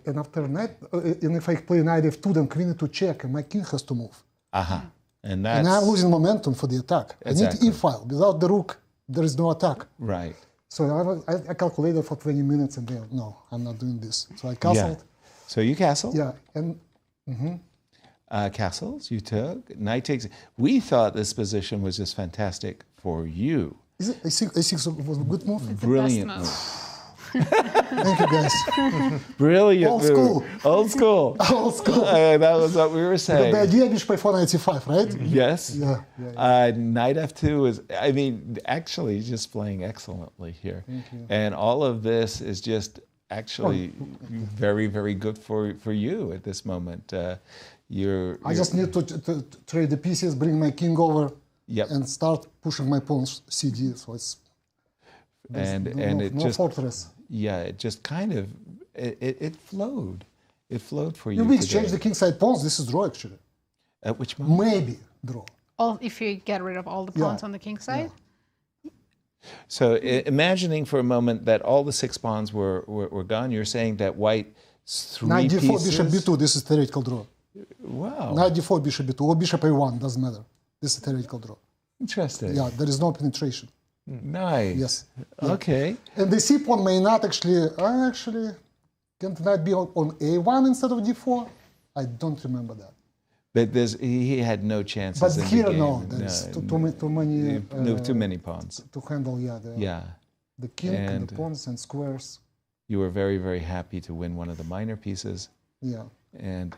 and after knight... and if I play knight f2, then queen to check, and my king has to move. And that's... And I'm losing momentum for the attack. Exactly. I need e-file. Without the rook, there is no attack. Right. So I calculated for 20 minutes and then, no, I'm not doing this. So I castled. Yeah. So you castled? Yeah. And Castles, you took. Knight takes. We thought this position was just fantastic for you. Is it? A6 was a good move. Brilliant move. Thank you, guys. Brilliant Old move. school. Old school. Old school. That was what we were saying. The idea is bishop 495, right? Yes. Yeah. Knight f2 is, I mean, actually just playing excellently here. Thank you. And all of this is just actually very, very good for you at this moment. I just need to trade the pieces, bring my king over, and start pushing my pawn's CD. So it's no fortress. Yeah, it just kind of it flowed. It flowed for you. You will today. change the kingside pawns. This is draw actually. At which moment? Maybe draw. If you get rid of all the pawns on the king side. So imagining for a moment that all the 6 pawns were gone, you're saying that white's 3 Knight d4, pieces. bishop b2. This is theoretical draw. Wow. Knight d4, bishop b2, or bishop a1. Doesn't matter. This is theoretical draw. Interesting. Yeah, there is no penetration. Nice. Yes. Okay. And the c pawn may not actually. Can knight be on a1 instead of d4? I don't remember that. But he had no chances. But in here, the game. no. There's too many. Too many pawns. To handle, the king and the pawns and squares. You were very, very happy to win one of the minor pieces. Yeah. And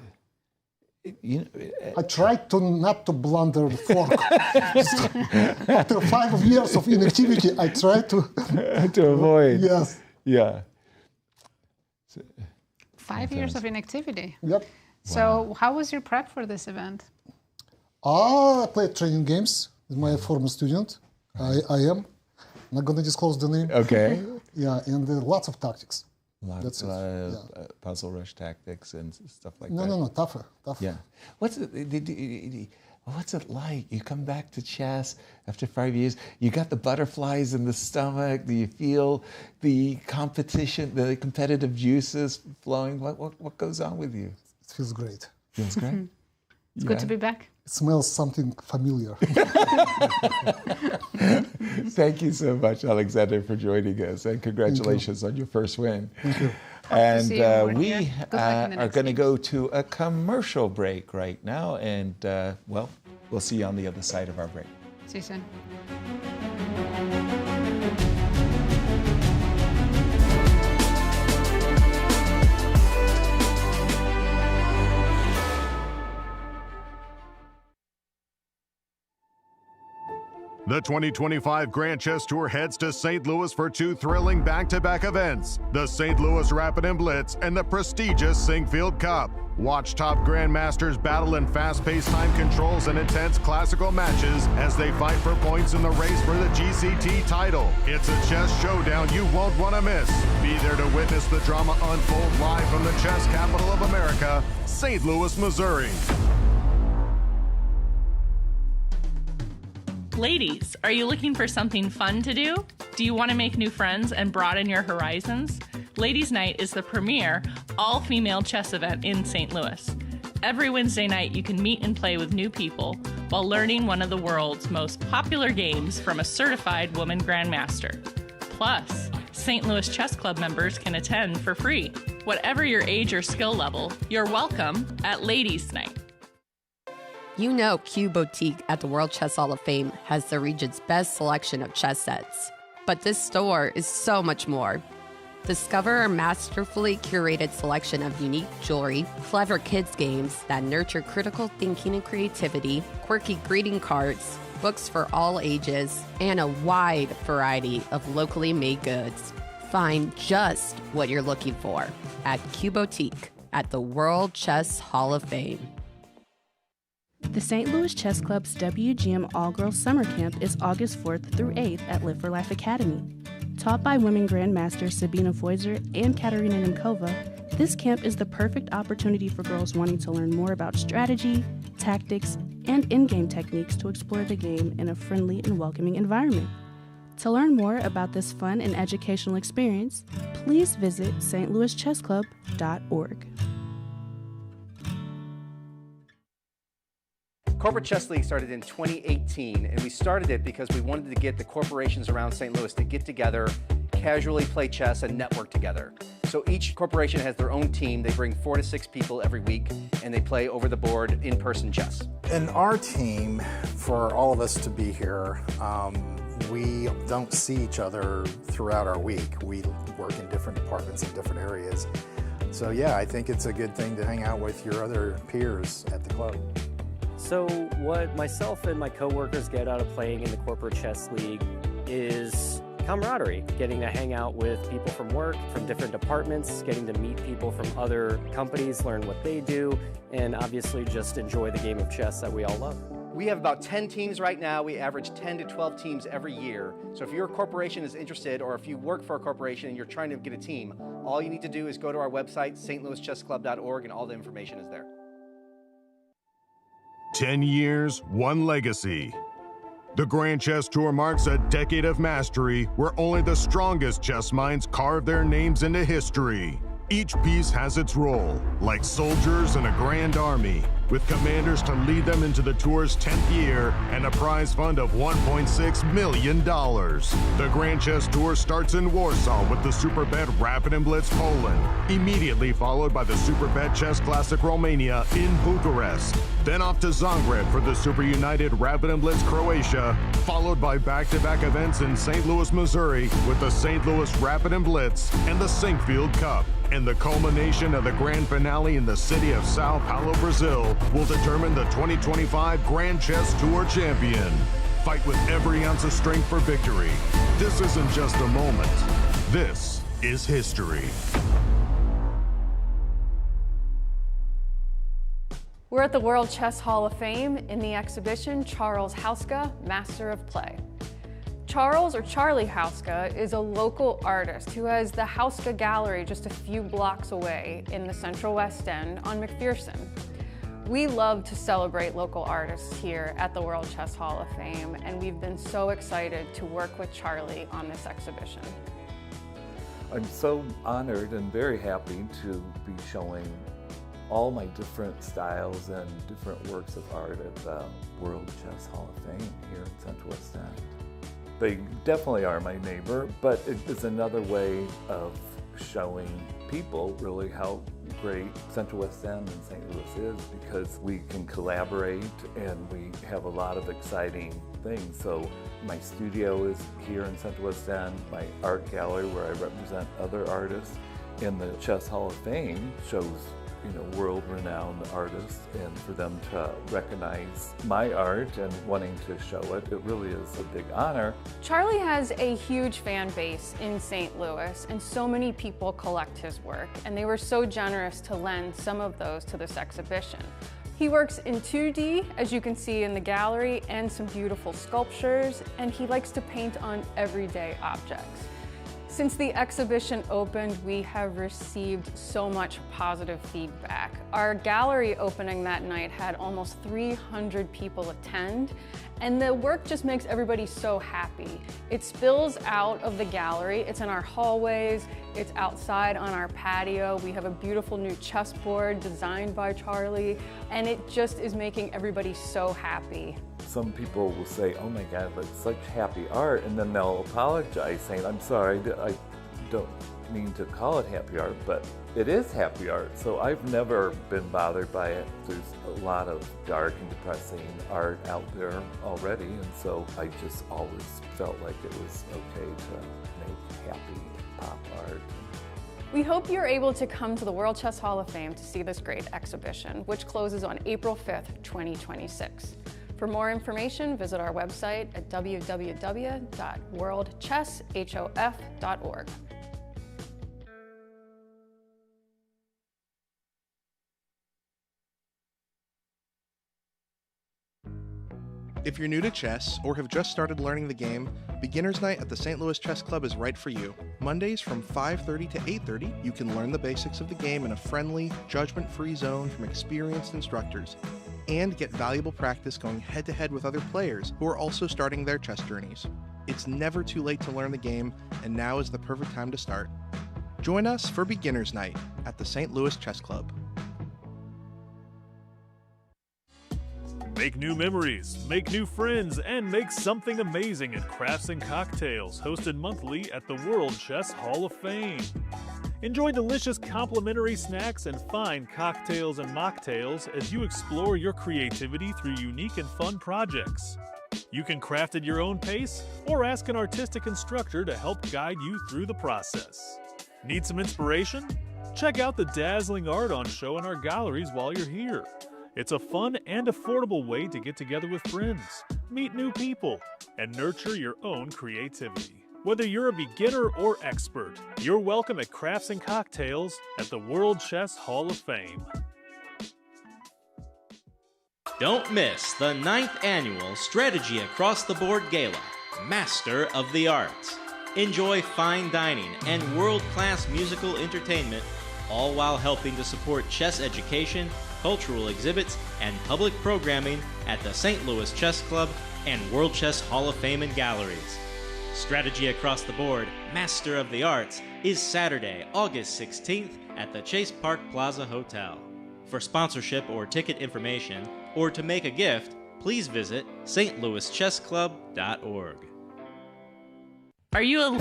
I tried to not to blunder the fork. After 5 years of inactivity, I tried to avoid. Yes. Yeah. 5 years of inactivity. Yep. So how was your prep for this event? I played training games with my former student. I am not going to disclose the name. Okay. Yeah, and lots of tactics. Lots of puzzle rush tactics and stuff like that. No, tougher. Yeah. What's it like? You come back to chess after 5 years. You got the butterflies in the stomach. Do you feel the competition, the competitive juices flowing? What goes on with you? It feels great. Feels great. It's good to be back. It smells something familiar. Thank you so much, Alexander, for joining us, and congratulations on your first win. Thank you. And we are going to go to a commercial break right now, and we'll see you on the other side of our break. See you soon. The 2025 Grand Chess Tour heads to St. Louis for 2 thrilling back-to-back events, the St. Louis Rapid and Blitz and the prestigious Singfield Cup. Watch top grandmasters battle in fast-paced time controls and intense classical matches as they fight for points in the race for the GCT title. It's a chess showdown you won't want to miss. Be there to witness the drama unfold live from the chess capital of America, St. Louis, Missouri. Ladies, are you looking for something fun to do? Do you want to make new friends and broaden your horizons? Ladies' Night is the premier all-female chess event in St. Louis. Every Wednesday night, you can meet and play with new people while learning one of the world's most popular games from a certified woman grandmaster. Plus, St. Louis Chess Club members can attend for free. Whatever your age or skill level, you're welcome at Ladies' Night. You know Q Boutique at the World Chess Hall of Fame has the region's best selection of chess sets. But this store is so much more. Discover our masterfully curated selection of unique jewelry, clever kids games that nurture critical thinking and creativity, quirky greeting cards, books for all ages, and a wide variety of locally made goods. Find just what you're looking for at Q Boutique at the World Chess Hall of Fame. The St. Louis Chess Club's WGM All-Girls Summer Camp is August 4th through 8th at Live for Life Academy. Taught by women grandmasters Sabina Foyser and Katerina Nemkova, this camp is the perfect opportunity for girls wanting to learn more about strategy, tactics, and in-game techniques to explore the game in a friendly and welcoming environment. To learn more about this fun and educational experience, please visit stlouischessclub.org. Corporate Chess League started in 2018, and we started it because we wanted to get the corporations around St. Louis to get together, casually play chess and network together. So each corporation has their own team. They bring 4 to 6 people every week, and they play over the board in-person chess. In our team, for all of us to be here, we don't see each other throughout our week. We work in different departments in different areas. So yeah, I think it's a good thing to hang out with your other peers at the club. So what myself and my coworkers get out of playing in the corporate chess league is camaraderie, getting to hang out with people from work, from different departments, getting to meet people from other companies, learn what they do, and obviously just enjoy the game of chess that we all love. We have about 10 teams right now. We average 10 to 12 teams every year. So if your corporation is interested, or if you work for a corporation and you're trying to get a team, all you need to do is go to our website, stlouischessclub.org, and all the information is there. 10 years, one legacy. The Grand Chess Tour marks a decade of mastery where only the strongest chess minds carve their names into history. Each piece has its role, like soldiers in a grand army, with commanders to lead them into the tour's 10th year and a prize fund of $1.6 million. The Grand Chess Tour starts in Warsaw with the Superbet Rapid and Blitz Poland, immediately followed by the Superbet Chess Classic Romania in Bucharest. Then off to Zagreb for the Super United Rapid and Blitz Croatia, followed by back-to-back events in St. Louis, Missouri with the St. Louis Rapid and Blitz and the Sinkfield Cup. And the culmination of the grand finale in the city of Sao Paulo, Brazil, will determine the 2025 Grand Chess Tour champion. Fight with every ounce of strength for victory. This isn't just a moment. This is history. We're at the World Chess Hall of Fame in the exhibition Charles Hauska, Master of Play. Charles, or Charlie Hauska, is a local artist who has the Hauska Gallery just a few blocks away in the Central West End on McPherson. We love to celebrate local artists here at the World Chess Hall of Fame, and we've been so excited to work with Charlie on this exhibition. I'm so honored and very happy to be showing all my different styles and different works of art at the World Chess Hall of Fame here in Central West End. They definitely are my neighbor, but it's another way of showing people really how great Central West End and St. Louis is, because we can collaborate and we have a lot of exciting things. So my studio is here in Central West End, my art gallery where I represent other artists, and the Chess Hall of Fame shows world-renowned artists, and for them to recognize my art and wanting to show it, it really is a big honor. Charlie has a huge fan base in St. Louis, and so many people collect his work, and they were so generous to lend some of those to this exhibition. He works in 2D, as you can see in the gallery, and some beautiful sculptures, and he likes to paint on everyday objects. Since the exhibition opened, we have received so much positive feedback. Our gallery opening that night had almost 300 people attend, and the work just makes everybody so happy. It spills out of the gallery. It's in our hallways, it's outside on our patio. We have a beautiful new chessboard designed by Charlie, and it just is making everybody so happy. Some people will say, oh my God, that's such happy art, and then they'll apologize saying, I'm sorry, I don't mean to call it happy art, but it is happy art. So I've never been bothered by it. There's a lot of dark and depressing art out there already, and so I just always felt like it was okay to make happy pop art. We hope you're able to come to the World Chess Hall of Fame to see this great exhibition, which closes on April 5th, 2026. For more information, visit our website at www.worldchesshof.org. If you're new to chess or have just started learning the game, Beginner's Night at the St. Louis Chess Club is right for you. Mondays from 5:30 to 8:30, you can learn the basics of the game in a friendly, judgment-free zone from experienced instructors, and get valuable practice going head-to-head with other players who are also starting their chess journeys. It's never too late to learn the game, and now is the perfect time to start. Join us for Beginner's Night at the St. Louis Chess Club. Make new memories, make new friends, and make something amazing at Crafts and Cocktails, hosted monthly at the World Chess Hall of Fame. Enjoy delicious complimentary snacks and fine cocktails and mocktails as you explore your creativity through unique and fun projects. You can craft at your own pace or ask an artistic instructor to help guide you through the process. Need some inspiration? Check out the dazzling art on show in our galleries while you're here. It's a fun and affordable way to get together with friends, meet new people, and nurture your own creativity. Whether you're a beginner or expert, you're welcome at Crafts and Cocktails at the World Chess Hall of Fame. Don't miss the 9th annual Strategy Across the Board Gala, Master of the Arts. Enjoy fine dining and world-class musical entertainment, all while helping to support chess education, cultural exhibits, and public programming at the St. Louis Chess Club and World Chess Hall of Fame and Galleries. Strategy Across the Board, Master of the Arts, is Saturday, August 16th at the Chase Park Plaza Hotel. For sponsorship or ticket information, or to make a gift, please visit stlouischessclub.org. Are you a...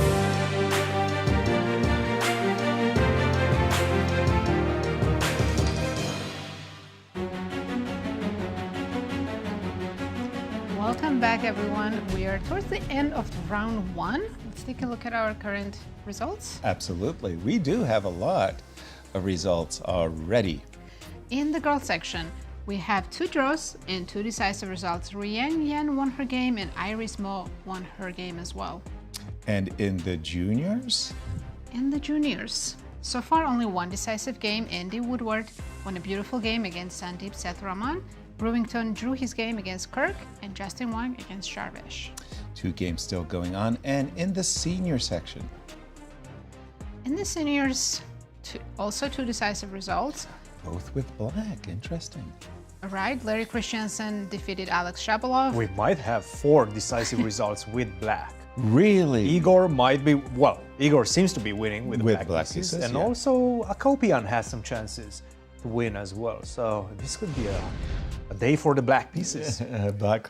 Welcome back, everyone. We are towards the end of round 1. Let's take a look at our current results. Absolutely. We do have a lot of results already. In the girls section, we have 2 draws and 2 decisive results. Rian Yan won her game and Iris Mo won her game as well. And in the juniors? In the juniors, so far only 1 decisive game. Andy Woodward won a beautiful game against Sandeep Sethuraman. Brewington drew his game against Kirk, and Justin Wang against Shar. 2 games still going on. And in the senior section? In the seniors, also 2 decisive results. Both with black. Interesting. All right, Larry Christiansen defeated Alex Shabalov. We might have 4 decisive results with black. Really? Igor might be, well, Igor seems to be winning with black pieces. And yeah. also Akopian has some chances to win as well. So this could be a day for the black pieces. Black.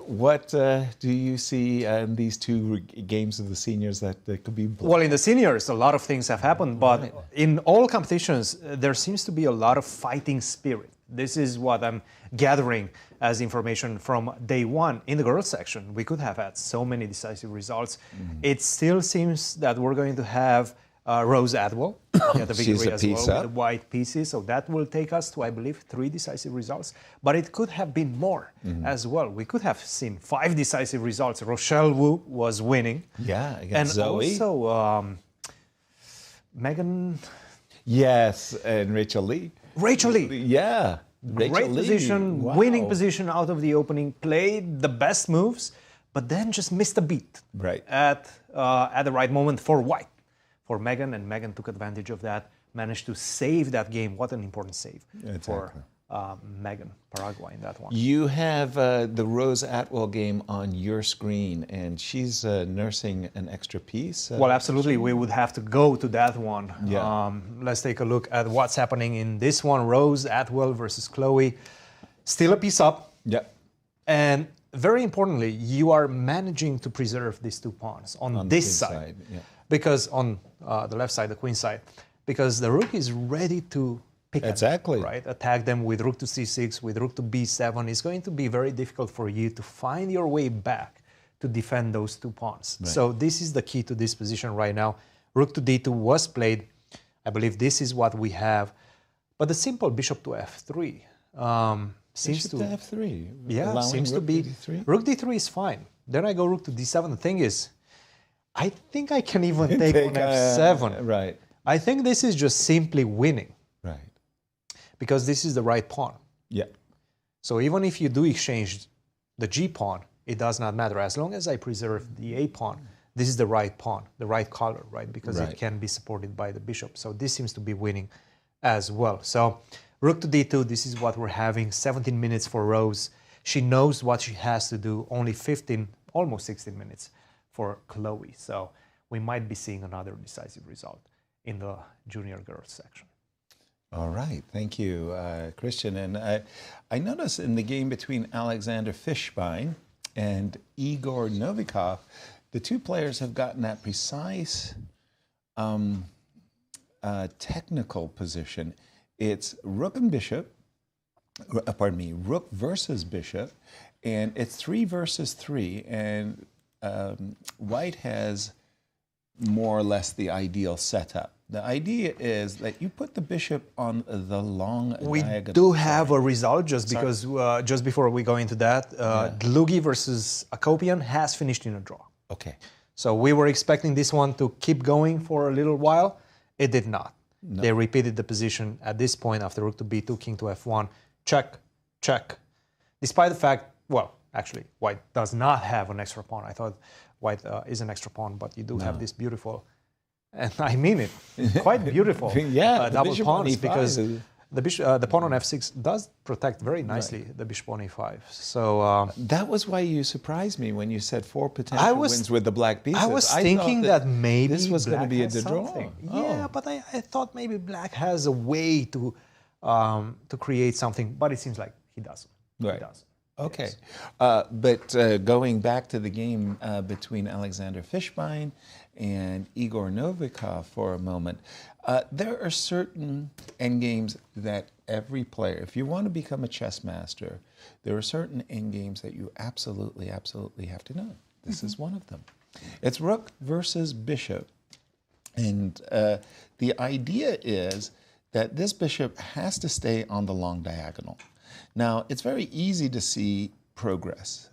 What do you see in these 2 games of the seniors that could be black? Well, in the seniors, a lot of things have happened, but in all competitions, there seems to be a lot of fighting spirit. This is what I'm gathering as information from day 1. In the girls section, we could have had so many decisive results. It still seems that we're going to have Rose Atwell at the victory as well with the white pieces. So that will take us to, I believe, 3 decisive results. But it could have been more as well. We could have seen 5 decisive results. Rochelle Wu was winning. Yeah, against and Zoe. Also Megan. Yes, and Rachel Lee. Rachel Lee. Yeah. Great position, winning position out of the opening, played the best moves, but then just missed a beat at the right moment for white. For Megan, and Megan took advantage of that, managed to save that game. What an important save for Megan Paraguay in that one. You have the Rose Atwell game on your screen, and she's nursing an extra piece. Well, absolutely. We would have to go to that one. Yeah. Let's take a look at what's happening in this one. Rose Atwell versus Chloe. Still a piece up. Yeah. And very importantly, you are managing to preserve these 2 pawns on this side. Yeah. Because on the left side, the queen side, because the rook is ready to pick exactly right, attack them with rook to c6, with rook to b7. It's going to be very difficult for you to find your way back to defend those 2 pawns. Right. So this is the key to this position right now. Rook to d2 was played. I believe this is what we have. But the simple bishop to f3 seems bishop to f3. Yeah, seems to be. Rook d3 is fine. Then I go rook to d7. The thing is, I think I can even take on f7. Right. I think this is just simply winning. Right. Because this is the right pawn. Yeah. So even if you do exchange the g pawn, it does not matter. As long as I preserve the a pawn, this is the right pawn, the right color, right? Because it can be supported by the bishop. So this seems to be winning as well. So rook to d2, this is what we're having. 17 minutes for Rose. She knows what she has to do. Only 15, almost 16 minutes for Chloe. So we might be seeing another decisive result in the junior girls section. All right, thank you, Christian. And I noticed in the game between Alexander Fishbein and Igor Novikov, the two players have gotten that precise technical position. It's rook and bishop, rook versus bishop, and it's 3 versus 3, and white has more or less the ideal setup. The idea is that you put the bishop on the long diagonal. We do have a result just because, just before we go into that, Dlugy versus Akopian has finished in a draw. Okay. So we were expecting this one to keep going for a little while. It did not. No. They repeated the position at this point after rook to b2, king to f1, check, check. Despite the fact, well, actually, white does not have an extra pawn. I thought white is an extra pawn, but you do have this beautiful, and I mean it, quite beautiful double pawns, because the pawn on f6 does protect very nicely the bishop on e5. So that was why you surprised me when you said 4 potential wins with the black pieces. I was thinking that maybe this was going to be a draw. Yeah, but I thought maybe black has a way to create something, but it seems like he doesn't. Right. He doesn't. Okay, but going back to the game between Alexander Fishbein and Igor Novikov for a moment, there are certain endgames that every player, if you want to become a chess master, there are certain endgames that you absolutely, absolutely have to know. This is one of them. It's rook versus bishop, and the idea is that this bishop has to stay on the long diagonal. Now, it's very easy to see progress.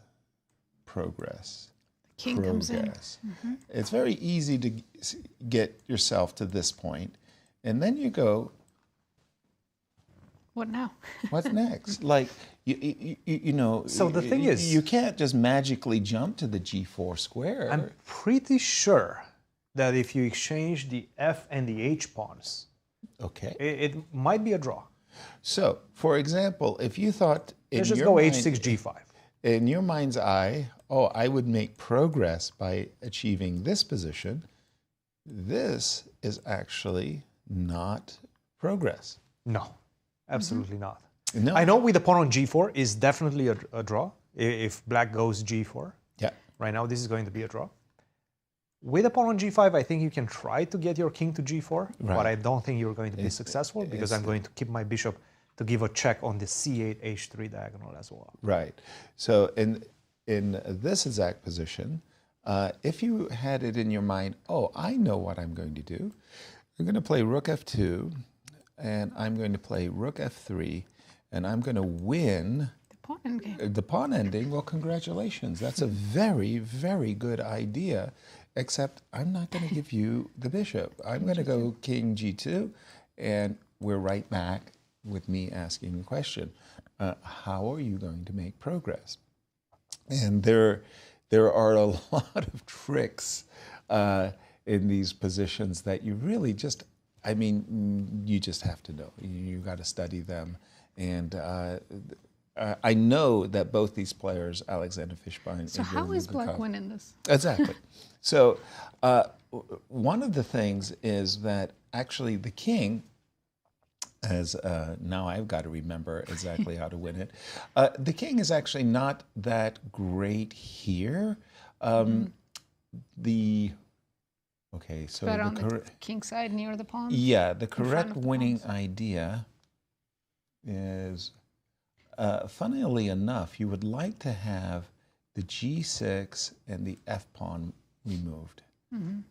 King comes in. It's very easy to get yourself to this point, and then you go, what now? What's next? Like, you know, so the thing is, you can't just magically jump to the g4 square. I'm pretty sure that if you exchange the f and the h pawns, it might be a draw. So, for example, if you thought let's just go h6, g5. In your mind's eye, oh, I would make progress by achieving this position, this is actually not progress. No, absolutely not. No. I know with the pawn on g4 is definitely a draw if black goes g4. Yeah. Right now, this is going to be a draw. With a pawn on g5, I think you can try to get your king to g4, but I don't think you're going to be successful because I'm going to keep my bishop to give a check on the c8, h3 diagonal as well. Right. So in this exact position, if you had it in your mind, oh, I know what I'm going to do. I'm going to play rook f2, and I'm going to play rook f3, and I'm going to win the pawn ending. Well, congratulations. That's a very, very good idea. Except I'm not going to give you the bishop. I'm going to go king g2, and we're right back with me asking the question, how are you going to make progress? And there are a lot of tricks in these positions that you really just, I mean, you just have to know. You got to study them. And I know that both these players, Alexander Fishbein. So how is black winning this? Exactly. So one of the things is that actually the king, as now I've got to remember exactly how to win it. The king is actually not that great here. So better on the king side near the pawn. Yeah, the correct winning idea is, funnily enough, you would like to have the g6 and the f pawn removed. You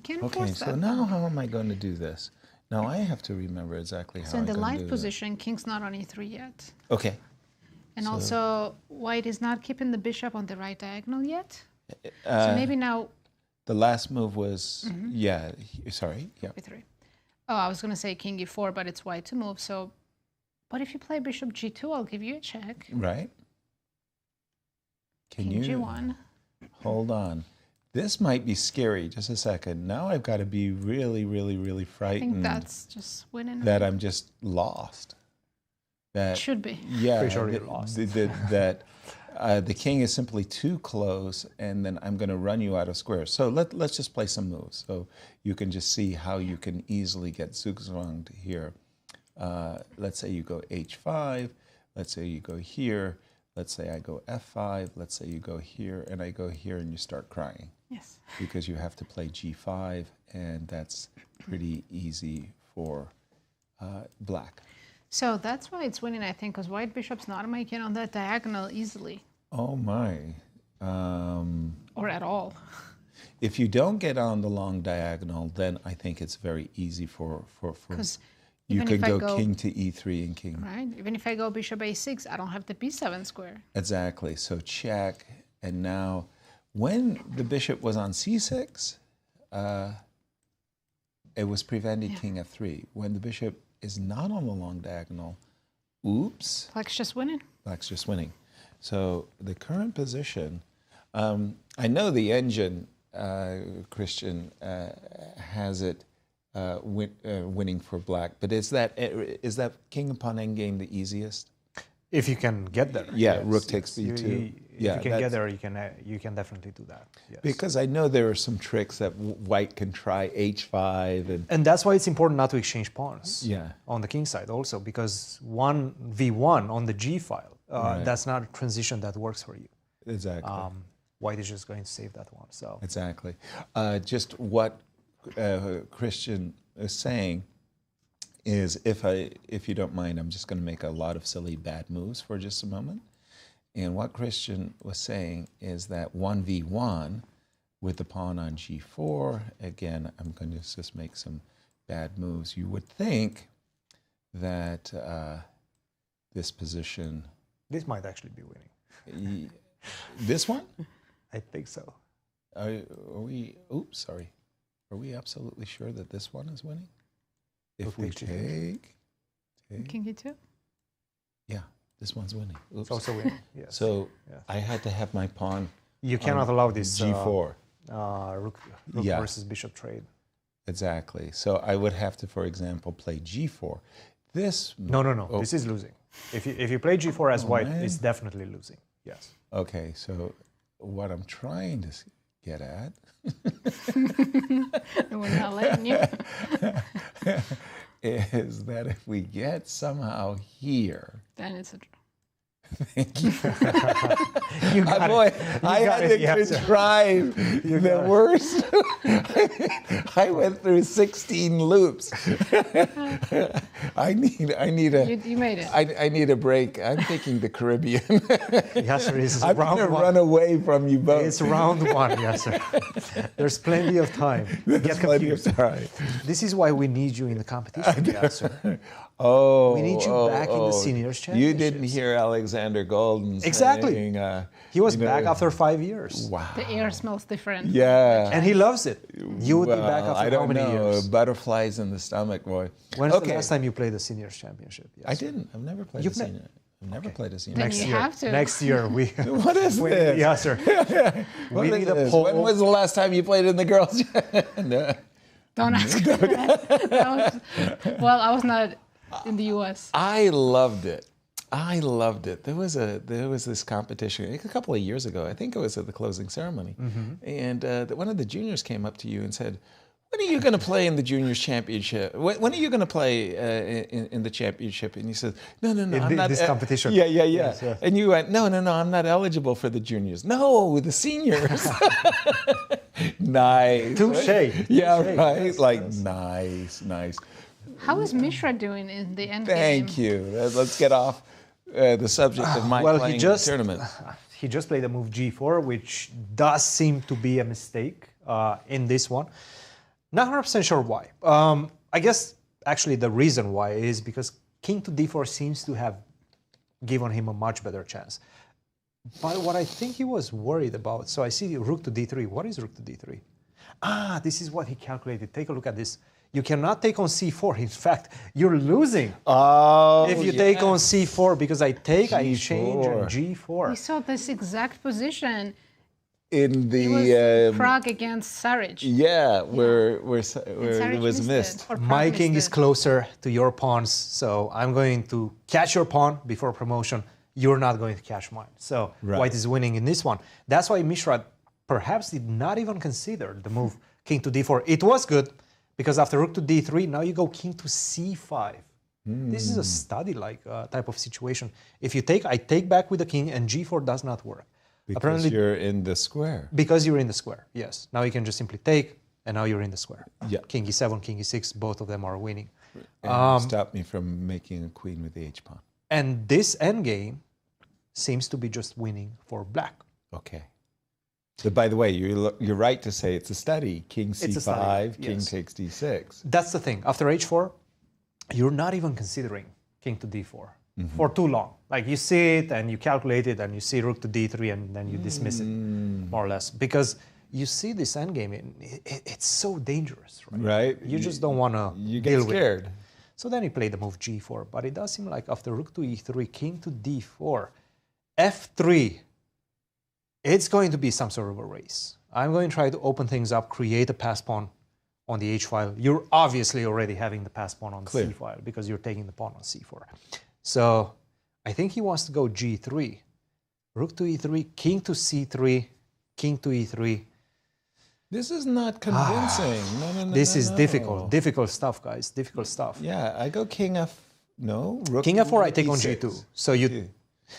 can't okay, force so that. now how am I going to do this? Now I have to remember exactly how So in the I'm going to live do position, king's not on e3 yet. Okay. And also, white is not keeping the bishop on the right diagonal yet. So maybe now... The last move was, sorry. e3. Oh, I was going to say king e4, but it's white to move. So, but if you play bishop g2, I'll give you a check. Right. Can king you g1. Hold on? This might be scary. Just a second. Now I've got to be really, really, really frightened. I think that's just winning. That I'm just lost. That should be. Yeah. Pretty sure you're lost. That the king is simply too close, and then I'm going to run you out of squares. So let's just play some moves. So you can just see how you can easily get zugzwang here. Let's say you go h5. Let's say you go here. Let's say I go f5. Let's say you go here, and I go here, and you start crying. Yes. Because you have to play g5, and that's pretty easy for black. So that's why it's winning, I think, because white bishop's not making on that diagonal easily. Oh my. Or at all. If you don't get on the long diagonal, then I think it's very easy for you could go king to e3 and king. Right. Even if I go bishop a6, I don't have the b7 square. Exactly. So check. And now, when the bishop was on c6, it was preventing king f3. When the bishop is not on the long diagonal, oops. Black's just winning. Black's just winning. So the current position, I know the engine, Christian, has it winning for black, but is that king upon endgame the easiest? If you can get there. Yeah, yes, rook takes b2. If you can get there, you can definitely do that. Yes. Because I know there are some tricks that white can try h5 and that's why it's important not to exchange pawns. Yeah. On the king side also, because 1v1 on the g file, right. That's not a transition that works for you. Exactly. White is just going to save that one. So exactly. Just what Christian is saying is, if you don't mind, I'm just going to make a lot of silly bad moves for just a moment. And what Christian was saying is that 1v1 with the pawn on g4, again, I'm going to just make some bad moves. You would think that this position... This might actually be winning. This one? I think so. Are we... Oops, sorry. Are we absolutely sure that this one is winning? If we take... King e2? Yeah, this one's winning. Oops. It's also winning, yes. So yes. I had to have my pawn... You cannot allow this g4. Rook versus bishop trade. Exactly. So I would have to, for example, play g4. This... No. Oh. This is losing. If you play g4 as white, it's definitely losing. Yes. Okay, so what I'm trying to get at... We're not letting you. is that if we get somehow here... Then it's a draw. Thank you. I had to contrive the worst. I went through 16 loops. I need a. You made it. I need a break. I'm thinking the Caribbean. Yasser, is I'm going to run away from you both. It's round one, Yasser. There's plenty of time. There's plenty of time. This is why we need you in the competition, Yasser. Oh, we need you back in the seniors championship. You didn't hear Alexander Golden exactly. saying, he was back after 5 years. Wow. The air smells different. Yeah. And he loves it. You would be back after how many years? Butterflies in the stomach, boy. When's the last time you played the seniors championship? Yes. I didn't. I've never played a senior. I've never played a senior. Then you have to. Next year we. What is this? Yes, sir. We need a poll. When was the last time you played in the girls? No. Don't ask me that. Well, I was not in the U.S. I loved it. There was this competition a couple of years ago. I think it was at the closing ceremony, and one of the juniors came up to you and said, "When are you going to play in the juniors championship? When are you going to play in the championship?" And you said, "No, I'm not." This competition. Yeah. Yes. And you went, "No, I'm not eligible for the juniors." No, the seniors. Nice. Touché. Yeah, right. Yes, like yes. Nice. How is Mishra doing in the end Thank you. Let's get off the subject of my playing the tournament. He just played a move g4, which does seem to be a mistake in this one. Not 100% sure why. I guess actually the reason why is because king to d4 seems to have given him a much better chance. But what I think he was worried about, so I see rook to d3. What is rook to d3? This is what he calculated. Take a look at this. You cannot take on c4. In fact, you're losing if you take on c4 because I take, I exchange on g4. We saw this exact position in the it was Prague against Saric. Yeah, where it was missed. My king is closer to your pawns, so I'm going to catch your pawn before promotion you're not going to catch mine. So white is winning in this one. That's why Mishra perhaps did not even consider the move king to d4. It was good because after rook to d3, now you go king to c5. This is a study-like type of situation. If you take, I take back with the king, and g4 does not work. Because apparently, you're in the square. Because you're in the square, yes. Now you can just simply take, and now you're in the square. Yeah. King e7, king e6, both of them are winning. And stop me from making a queen with the h-pawn. And this endgame seems to be just winning for black. Okay. So by the way, you're right to say it's a study. King c5, king takes d6. That's the thing. After h4, you're not even considering king to d4 for too long. Like you see it and you calculate it and you see rook to d3 and then you dismiss it, more or less. Because you see this endgame, it's so dangerous, right? Right. You just don't want to You get scared. So then he played the move g4, but it does seem like after rook to e3, king to d4, f3, it's going to be some sort of a race. I'm going to try to open things up, create a pass pawn on the h file. You're obviously already having the pass pawn on the c file because you're taking the pawn on c4. So I think he wants to go g3, rook to e3, king to c3, king to e3. This is not convincing. No. This is difficult stuff, guys. Difficult stuff. Yeah, I go king f. No, rook. King f4. I take on g2. So you.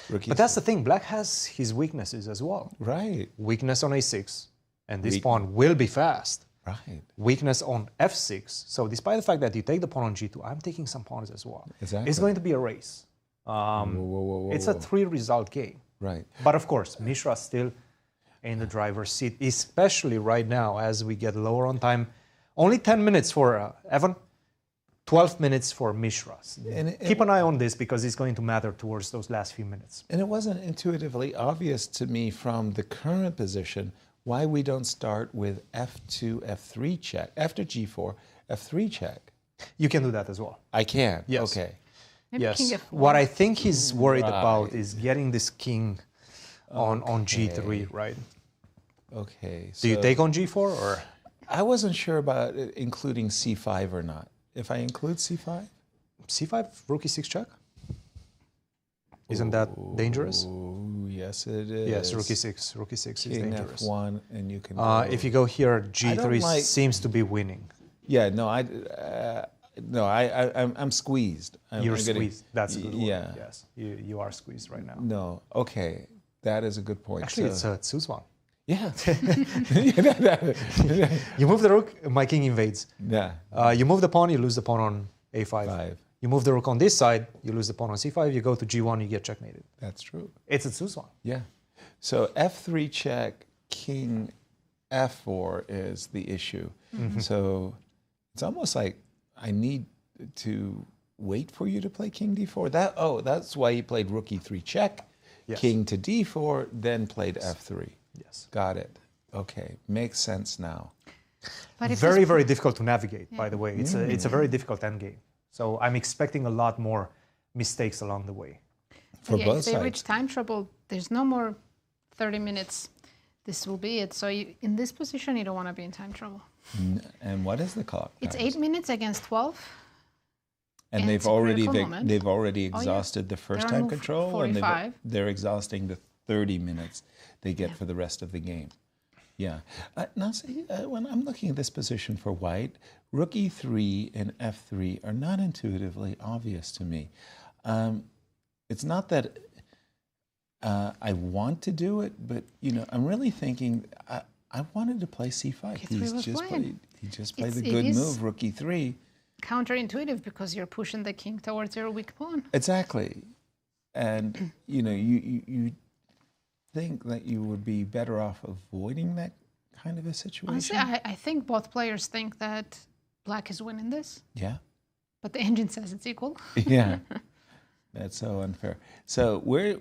Rook but that's the thing. Black has his weaknesses as well. Right. Weakness on a6, and this pawn will be fast. Right. Weakness on f6. So despite the fact that you take the pawn on g2, I'm taking some pawns as well. Exactly. It's going to be a race. It's a 3-result game. Right. But of course, Mishra still in the driver's seat, especially right now as we get lower on time. Only 10 minutes for Evan, 12 minutes for Mishra. Keep an eye on this because it's going to matter towards those last few minutes. And it wasn't intuitively obvious to me from the current position why we don't start with f2, f3 check. After g4, f3 check. You can do that as well. I can? Yes. Okay. Maybe yes. What I think he's worried about is getting this king on g3, right? Okay. Do you take on g4 or? I wasn't sure about including c5 or not. If I include c5? c5, rook e6 check? Isn't that dangerous? Yes, it is. Yes, rook e6. Rook e6 is King dangerous. f1, and you can. If you go here, g3 seems to be winning. Yeah, no, I'm squeezed. You're squeezed. That's a good word. Yeah. Yes, you are squeezed right now. No, okay, that is a good point. Actually, it's Sethuraman. Yeah. You move the rook, my king invades. Yeah. You move the pawn, you lose the pawn on a5. You move the rook on this side, you lose the pawn on c5. You go to g1, you get checkmated. That's true. It's a Sethuraman. Yeah. So f3 check, king f4 is the issue. So it's almost like I need to wait for you to play king d4. That's why he played rook e3 check, king to d4, then played f3. Yes. Got it. Okay. Makes sense now. But very, very difficult to navigate, by the way. It's a very difficult endgame. So I'm expecting a lot more mistakes along the way. For both if sides. they reach time trouble, there's no more 30 minutes. This will be it. So in this position, you don't want to be in time trouble. And what is the clock? It's 8 minutes against 12. And they've already exhausted the first time control, 45. and they're exhausting the 30 minutes they get for the rest of the game. Yeah. Now, see, when I'm looking at this position for white, rook e3 and f3 are not intuitively obvious to me. It's not that I want to do it, but I'm really thinking I wanted to play c5. He just played the good move, rook e3. Counterintuitive because you're pushing the king towards your weak pawn. Exactly. And you think that you would be better off avoiding that kind of a situation? Honestly, I think both players think that black is winning this. Yeah. But the engine says it's equal. Yeah. That's so unfair. So we're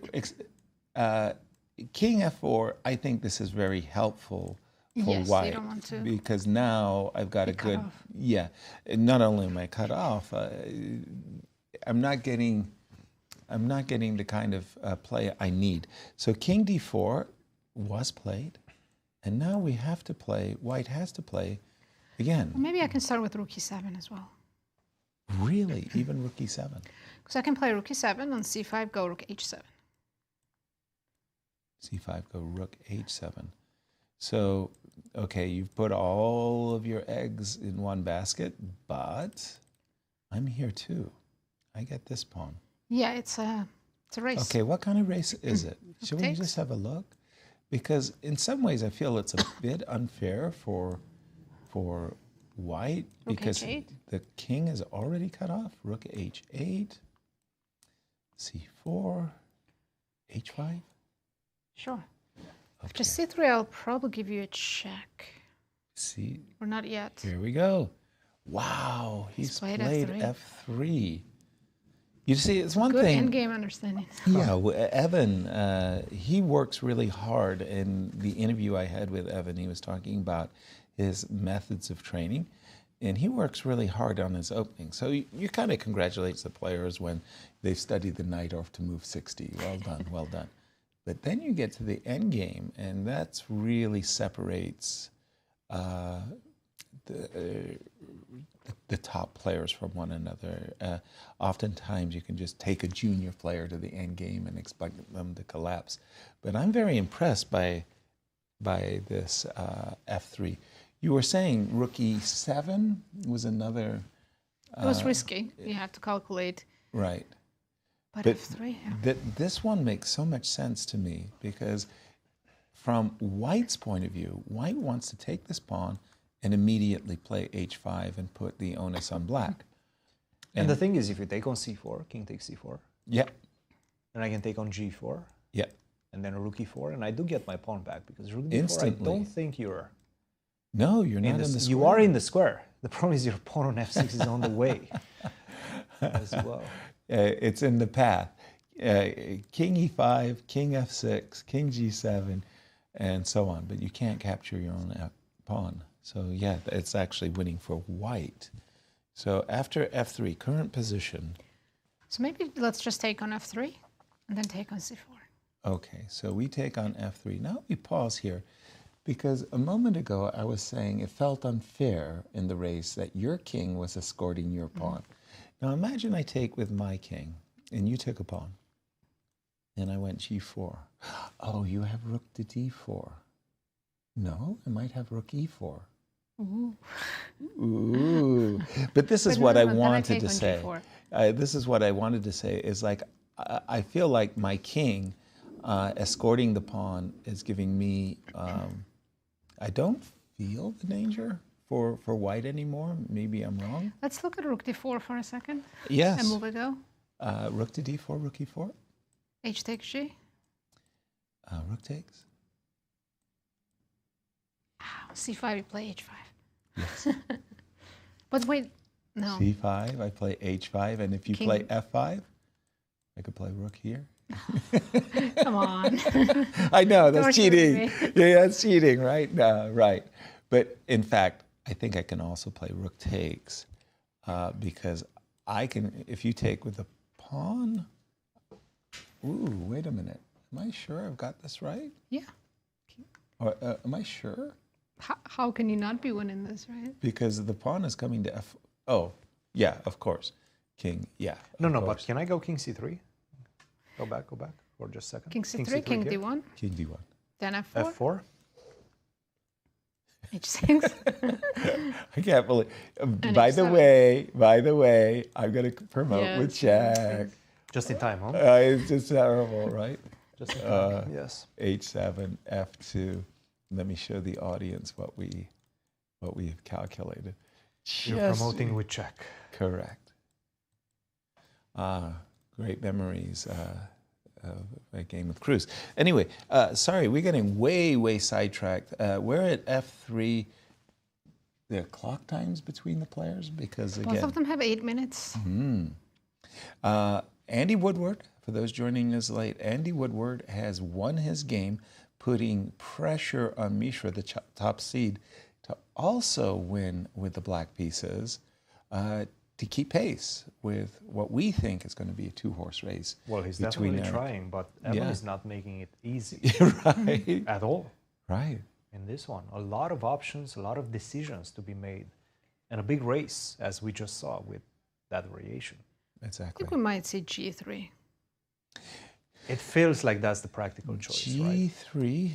king f4, I think this is very helpful for white. You don't want to because now I've got a good not only am I cut off, I'm not getting the kind of play I need. So king d4 was played, and now we have to play, white has to play again. Well, maybe I can start with rook e7 as well. Really? Even rook e7? Because I can play rook e7 on c5, go rook h7. c5, go rook h7. So, okay, you've put all of your eggs in one basket, but I'm here too. I get this pawn. Yeah, it's a race. Okay, what kind of race is it? Should we just have a look? Because in some ways I feel it's a bit unfair for white because the king is already cut off. Rook h8, c4, h5. Sure. After c3, I'll probably give you a check. See? Or not yet. Here we go. Wow, he's played f3. You see, it's one Good thing. Good endgame understanding. Yeah, Evan, he works really hard. In the interview I had with Evan, he was talking about his methods of training, and he works really hard on his opening. So you kind of congratulate the players when they've studied the knight off to move 60. Well done, well done. But then you get to the end game, and that's really separates the top players from one another. Oftentimes you can just take a junior player to the end game and expect them to collapse. But I'm very impressed by this f3. You were saying rook e7 was another... It was risky. You have to calculate. Right. But f3, yeah. This one makes so much sense to me because from white's point of view, white wants to take this pawn and immediately play h5 and put the onus on black. And the thing is, if you take on c4, king takes c4. Yeah. And I can take on g4. Yeah. And then rook e4, and I do get my pawn back because rook d4, Instantly. I don't think you're... No, you're not in the square. You are in the square. The problem is your pawn on f6 is on the way as well. It's in the path. King e5, king f6, king g7, and so on. But you can't capture your own pawn. So yeah, it's actually winning for white. So after f3, current position. So maybe let's just take on f3 and then take on c4. Okay, so we take on f3. Now we pause here because a moment ago I was saying it felt unfair in the race that your king was escorting your pawn. Now imagine I take with my king and you took a pawn. And I went g4. Oh, you have rook to d4. No, I might have rook e4. Ooh. Ooh. But this is what I wanted to say. This is what I wanted to say is like, I feel like my king escorting the pawn is giving me, I don't feel the danger for white anymore. Maybe I'm wrong. Let's look at rook d4 for a second. Yes. And move it go. Rook to d4, rook e4. H takes g. Rook takes. c5, you play h5. Yes. But wait, no. c5, I play h5, and if you play f5, I could play rook here. Come on. I know, that's cheating. Yeah, that's cheating, right? No, right. But in fact, I think I can also play rook takes because I can, if you take with a pawn, ooh, wait a minute. Am I sure I've got this right? Yeah. Or, am I sure? How can you not be winning this, right? Because the pawn is coming to f. Oh, yeah, of course. King, yeah. No, but can I go king c3? Go back, for just a second. King c3, king d1. King d1. Then f4. f4. h6. I can't believe. By the way, I'm going to promote with check. Just in time, huh? It's just terrible, right? Just in time, yes. H7, F2. Let me show the audience what we have calculated. You're promoting with check. Correct. Great memories of a game with Cruz. Anyway, sorry, we're getting way sidetracked. We're at F3. There are clock times between the players because again, both of them have 8 minutes. Andy Woodward, for those joining us late, Andy Woodward has won his game, putting pressure on Mishra, the top seed, to also win with the black pieces, to keep pace with what we think is going to be a two-horse race. Well, he's definitely trying, but Evan is not making it easy right. at all. Right. In this one, a lot of options, a lot of decisions to be made, and a big race, as we just saw with that variation. Exactly. I think we might see g3. It feels like that's the practical choice, right? G3.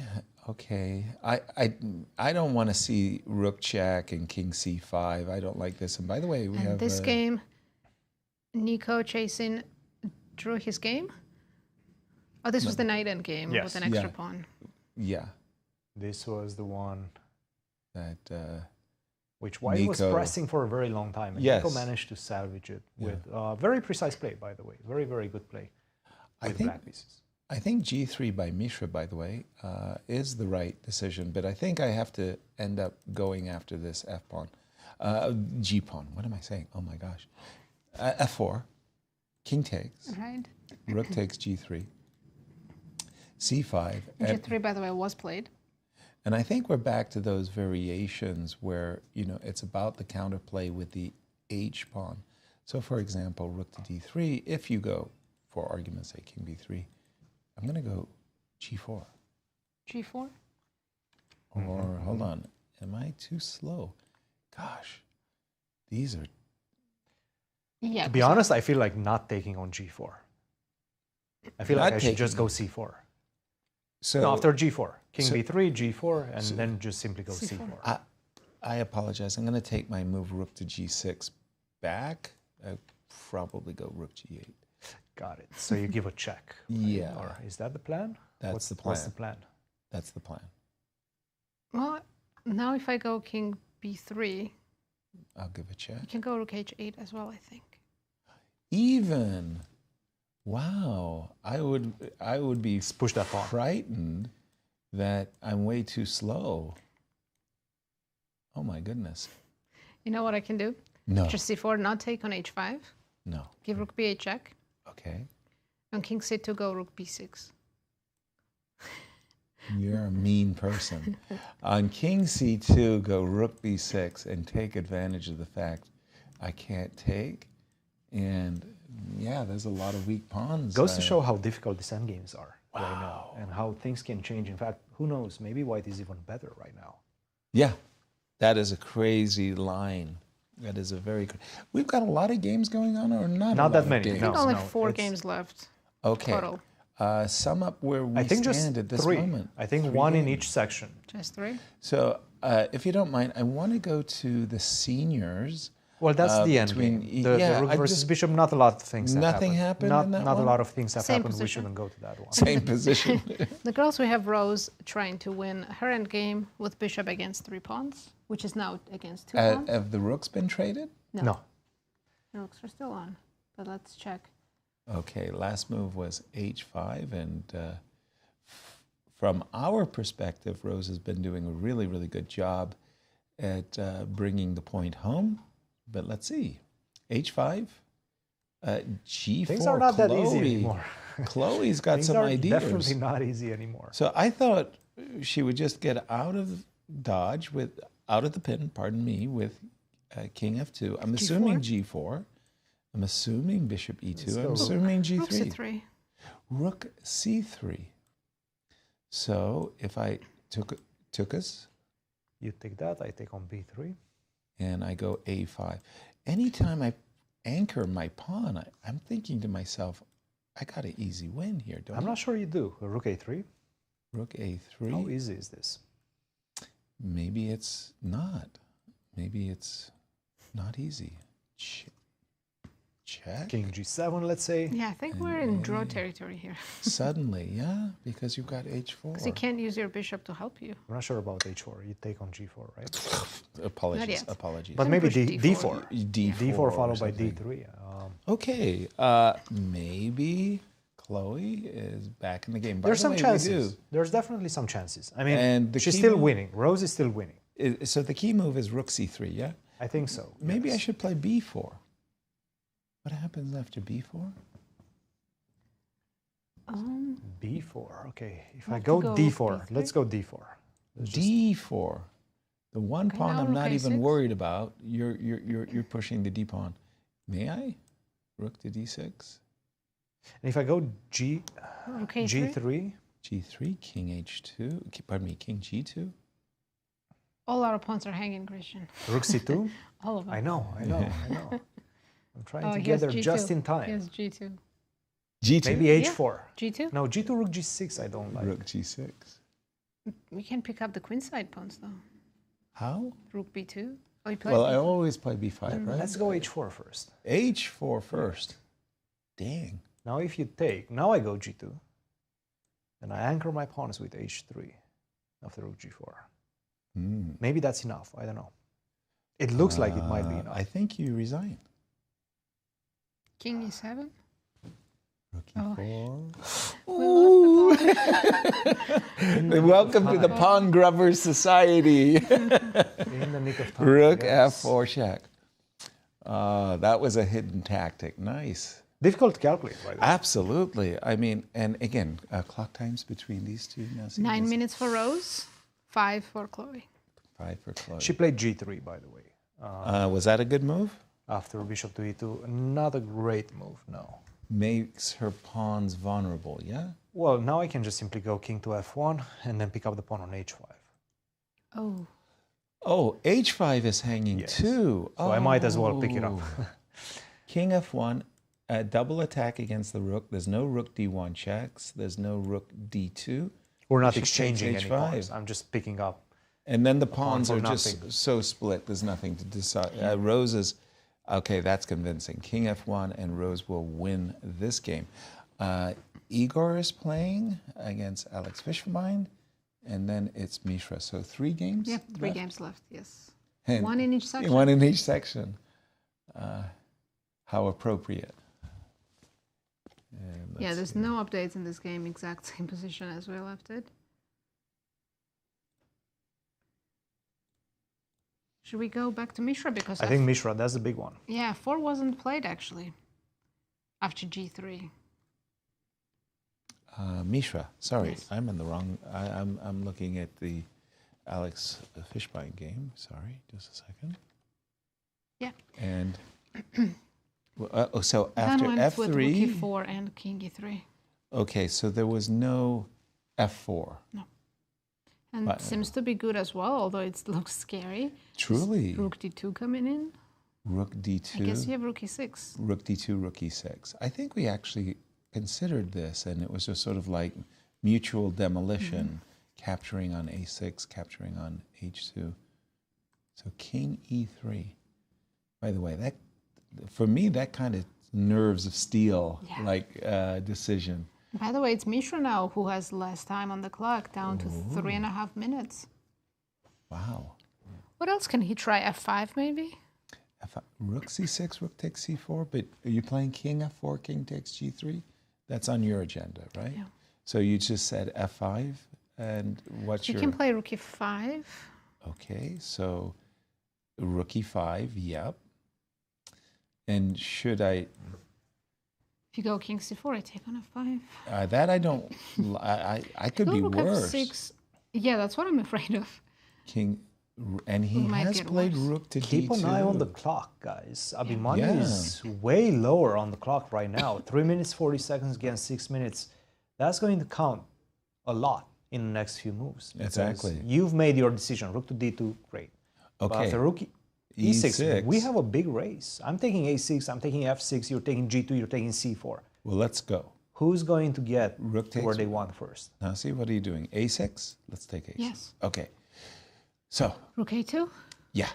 Okay. I don't want to see rook check and king c5. I don't like this. And by the way, we have this game, Nico Chasin drew his game. Oh, this was the knight end game with an extra pawn. Yeah. This was the one that which White was pressing for a very long time. And Nico managed to salvage it with very precise play, by the way. Very, very good play with black pieces. I think G3 by Mishra, by the way, is the right decision, but I think I have to end up going after this F-pawn. G-pawn, what am I saying? Oh my gosh. F4, king takes, rook takes G3, C5. G3, by the way, was played. And I think we're back to those variations where, you know, it's about the counterplay with the H-pawn. So for example, rook to D3, if you go, for argument's sake, king B3, I'm going to go G4. G4? Or, hold on, am I too slow? Gosh, these are... Yeah. To be honest, I feel like not taking on G4. I feel like I should just go C4. So no, after G4, king B3, G4, and then just simply go C4. I apologize. I'm going to take my move rook to G6 back. I'd probably go rook G8. Got it. So you give a check. Right? Yeah. Or is that the plan? That's the plan. What's the plan? That's the plan. Well, now if I go king B3, I'll give a check. You can go rook H8 as well, I think. Even. Wow. I would be frightened that I'm way too slow. Oh my goodness. You know what I can do? No. Just C4, not take on H5. No. Give rook B8 check. Okay. On king C2, go rook B6. You're a mean person. On king C2, go rook B6 and take advantage of the fact I can't take. And yeah, there's a lot of weak pawns. Goes to show how difficult these endgames are right now and how things can change. In fact, who knows? Maybe White is even better right now. Yeah, that is a crazy line. That is a very good. We've got a lot of games going on, or not? Not that many. I think only 4 games left. Okay. Total. Sum up where we stand at this 3. moment. I think 1 in each section. Just 3. So, if you don't mind, I want to go to the seniors. Well, that's the end game. The rook versus bishop, not a lot of things Nothing happened in that Not one? a lot of things have happened. Position. We shouldn't go to that one. Same position. The girls, we have Rose trying to win her endgame with bishop against 3 pawns, which is now against 2 pawns. Have the rooks been traded? No. The rooks are still on, but let's check. Okay, last move was H5, and from our perspective, Rose has been doing a really, really good job at bringing the point home. But let's see, H5, G4. Things are not Chloe. that easy anymore. Chloe's got Things some are ideas. Definitely not easy anymore. So I thought she would just get out of dodge out of the pin. Pardon me, with King F2. I'm assuming G4. I'm assuming Bishop E2. I'm assuming G3. Rook C3. Rook C3. So if I took us. You take that, I take on B3. And I go A5. Anytime I anchor my pawn, I'm thinking to myself, I got an easy win here, don't I? I'm not sure you do. Rook A3. Rook A3. How easy is this? Maybe it's not. Maybe it's not easy. Check. King G7, let's say. Yeah, I think we're in draw territory here. Suddenly, yeah, because you've got H4. Because you can't use your bishop to help you. I'm not sure about H4. You take on G4, right? Apologies. But maybe D4. D4 followed by D3. Okay, maybe Chloe is back in the game. There's some chances. There's definitely some chances. I mean, she's still winning. Rose is still winning. So the key move is Rook C3, yeah? I think so. Maybe I should play B4. What happens after B4? B4. Okay. If I go D4, let's go D4. D4. The one pawn I'm not even worried about. You're pushing the D pawn. May I? Rook to D6. And if I go G3. G3, King H2. Pardon me, King G2. All our pawns are hanging, Christian. Rook C2. All of them. I know. I'm trying to get there just in time. Yes, G2. G2? Maybe H4. Yeah. G2? No, G2, Rook G6 I don't like. Rook G6. We can pick up the queenside pawns though. How? Rook B2. Oh, you play Well, B2. I always play B5, right? Let's go H4 first. H4 first. Dang. Now if you take, now I go G2. And I anchor my pawns with H3 after Rook G4. Maybe that's enough. I don't know. It looks like it might be enough. I think you resign. King E7. Welcome to the Pawn Grubbers Society. In the nick of time. Rook F4 check. That was a hidden tactic. Nice. Difficult to calculate, right? Absolutely. I mean, and again, clock times between these two. 9 minutes for Rose, 5 for Chloe. 5 for Chloe. She played G3, by the way. Was that a good move? After Bishop to E2, not a great move, no. Makes her pawns vulnerable, yeah? Well, now I can just simply go King to F1 and then pick up the pawn on H5. Oh. Oh, H5 is hanging too. So I might as well pick it up. King F1, a double attack against the rook. There's no Rook D1 checks. There's no Rook D2. We're not Bishop exchanging takes any pawns. I'm just picking up. And then the pawn pawns for are just so split. There's nothing to decide. Rose is, okay, that's convincing. King F1 and Rose will win this game. Igor is playing against Alex Fishbein, and then it's Mishra. So 3 games? Yep, 3 games left, yes. And 1 in each section. 1 in each section. How appropriate. Yeah, there's no updates in this game, exact same position as we left it. Should we go back to Mishra? Because I think Mishra, that's the big one. Yeah, 4 wasn't played actually after G3. Mishra, sorry, I'm in the wrong. I'm looking at the Alex Fishbein game. Sorry, just a second. Yeah. And so after F3, with Rook E4 and King E3. Okay, so there was no F4. No. And it seems to be good as well, although it looks scary. Truly. Rook D2 coming in. Rook D2. I guess you have Rook E6. Rook D2, Rook E6. I think we actually considered this, and it was just sort of like mutual demolition, capturing on A6, capturing on H2. So King E3. By the way, that for me, that kind of nerves of steel decision. By the way, it's Mishra now who has less time on the clock, down to 3.5 minutes. Wow. What else can he try? F5 maybe? F5. Rook C6, Rook takes C4, but are you playing King F4, King takes G3? That's on your agenda, right? Yeah. So you just said F5, and what's You can play Rook E5. Okay, so Rook E5, yep. And should I... If you go King C4, I take on F5. That I don't... I could be Rook worse. F6. Yeah, that's what I'm afraid of. King... And he has played Rook to Keep D2. an eye on the clock, guys. Abhi money is way lower on the clock right now. 3 minutes, 40 seconds against 6 minutes. That's going to count a lot in the next few moves. Exactly. You've made your decision. Rook to D2, great. Okay. But after Rook E6, E6, we have a big race. I'm taking A6, I'm taking F6, you're taking G2, you're taking C4. Well, let's go. Who's going to get Rook takes where they want first? Now, see, what are you doing? A6? Let's take A6. Yes. Okay. So. Rook A2? Yeah.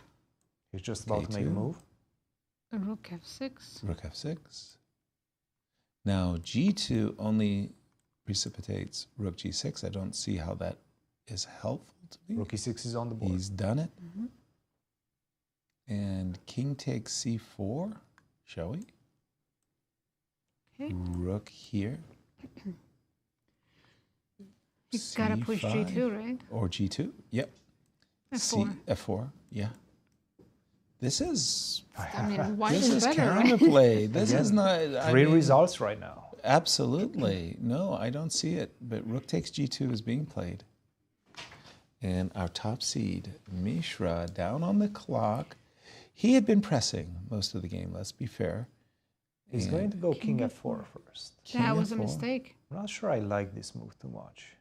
He's just about to make a move. Rook F6. Rook F6. Now, G2 only precipitates Rook G6. I don't see how that is helpful to me. Rook E6 is on the board. He's done it. And King takes C4, shall we? Okay. Rook here. You've got to push G2, right? Or G2, yep. F4. F4, yeah. This is... I mean, white this is is better, counterplay. right? This is not... Three results right now. Absolutely. No, I don't see it. But Rook takes G2 is being played. And our top seed, Mishra, down on the clock. He had been pressing most of the game, let's be fair. He's going to go King F4 first. That was a mistake. I'm not sure I like this move too much.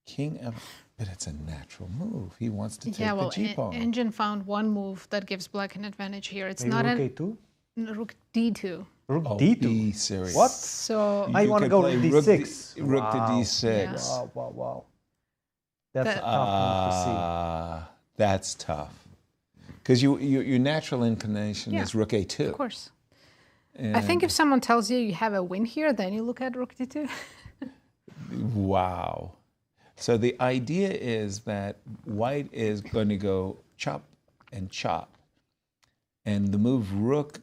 King F, but it's a natural move. He wants to take well, the G-pawn. Engine found one move that gives black an advantage here. It's Maybe not Rook an A2? Rook D2. Rook Oh, D2. be serious. What? So I want to go play with rook D6. rook to Wow. D6. Wow, wow, wow. That's a tough move to see. That's tough. Because your natural inclination Yeah, is rook A2. Of course. I And- think if someone tells you you have a win here, then you look at Rook D2. Wow. So the idea is that white is going to go chop and chop. And the move rook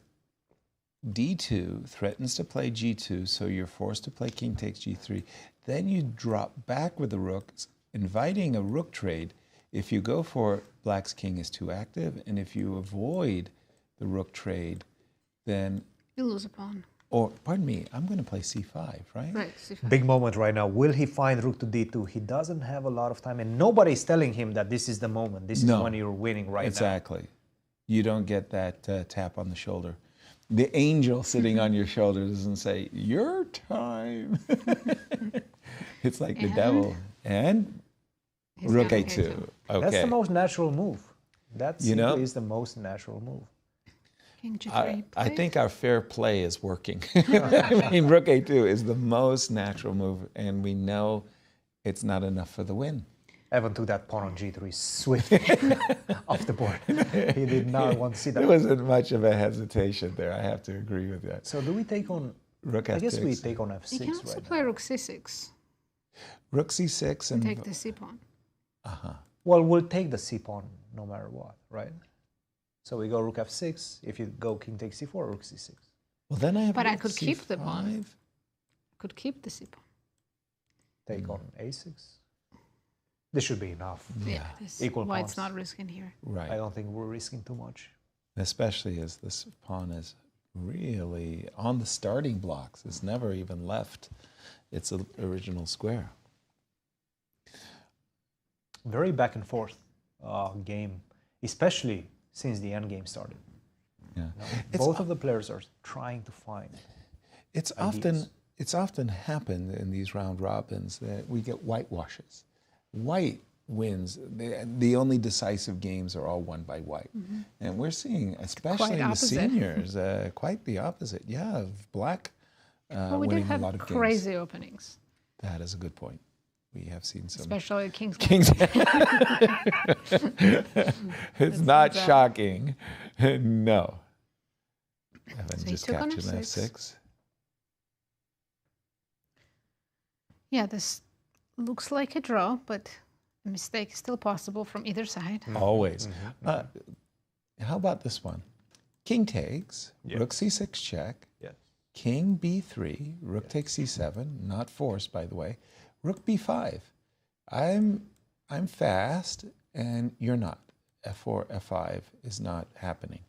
D2 threatens to play G2, so you're forced to play king takes G3. Then you drop back with the rooks, inviting a rook trade. If you go for it, black's king is too active, and if you avoid the rook trade, then... You lose a pawn. Or, pardon me, I'm going to play C5, right? Right, C5. Big moment right now. Will he find rook to D2? He doesn't have a lot of time, and nobody's telling him that this is the moment. This is when you're winning right now. Exactly. You don't get that tap on the shoulder. The angel sitting on your shoulder doesn't say, your time. It's like the devil. And rook A2. Okay. That's the most natural move. That You know? simply is the most natural move. King G3 I think our fair play is working. I mean, rook A2 is the most natural move, and we know it's not enough for the win. Evan took that pawn on G3 swiftly off the board. He did not want to see that. There wasn't much of a hesitation there. I have to agree with that. So do we take on... Rook I guess F6. we take on F6 You can also right play Rook C6 Rook C6 and and... take the C pawn. Well, we'll take the C pawn no matter what, right? So we go Rook F6. If you go King takes C4, Rook C6. Well, then I have But I rook could keep the C5. pawn. I could keep the C pawn. Take on A6. This should be enough. Yeah, this Equal white's pawns. not risking here. Right. I don't think we're risking too much. Especially as this pawn is really on the starting blocks. It's never even left its original square. Very back and forth game, especially since the end game started. Yeah. Both of the players are trying to find It's often happened in these round robins that we get whitewashes. White wins. The only decisive games are all won by white. And we're seeing, especially in the seniors, quite the opposite. Yeah, of black Well, we did winning a have lot of crazy games. openings, That is a good point. We have seen some. especially King's. It's not shocking. No. Evan So he just took on captured an F6. F6. Yeah, this looks like a draw, but a mistake is still possible from either side. Always. How about this one? King takes, rook c6 check, king b3, rook takes c7, not forced, by the way, rook b5. I'm fast, and you're not. f4, f5 is not happening.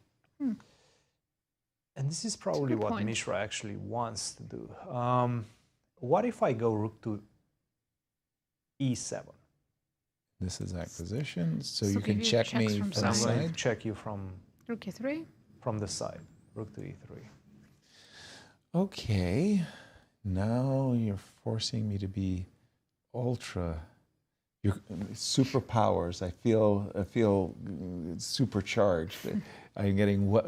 And this is probably what point. Mishra actually wants to do. What if I go rook to e7? This is acquisition, so So you can give you check checks me from from the I'm going to side. check you from Rook e3. the side. Rook to e3. Okay, now you're forcing me to be ultra. Your superpowers. I feel supercharged. I'm getting what?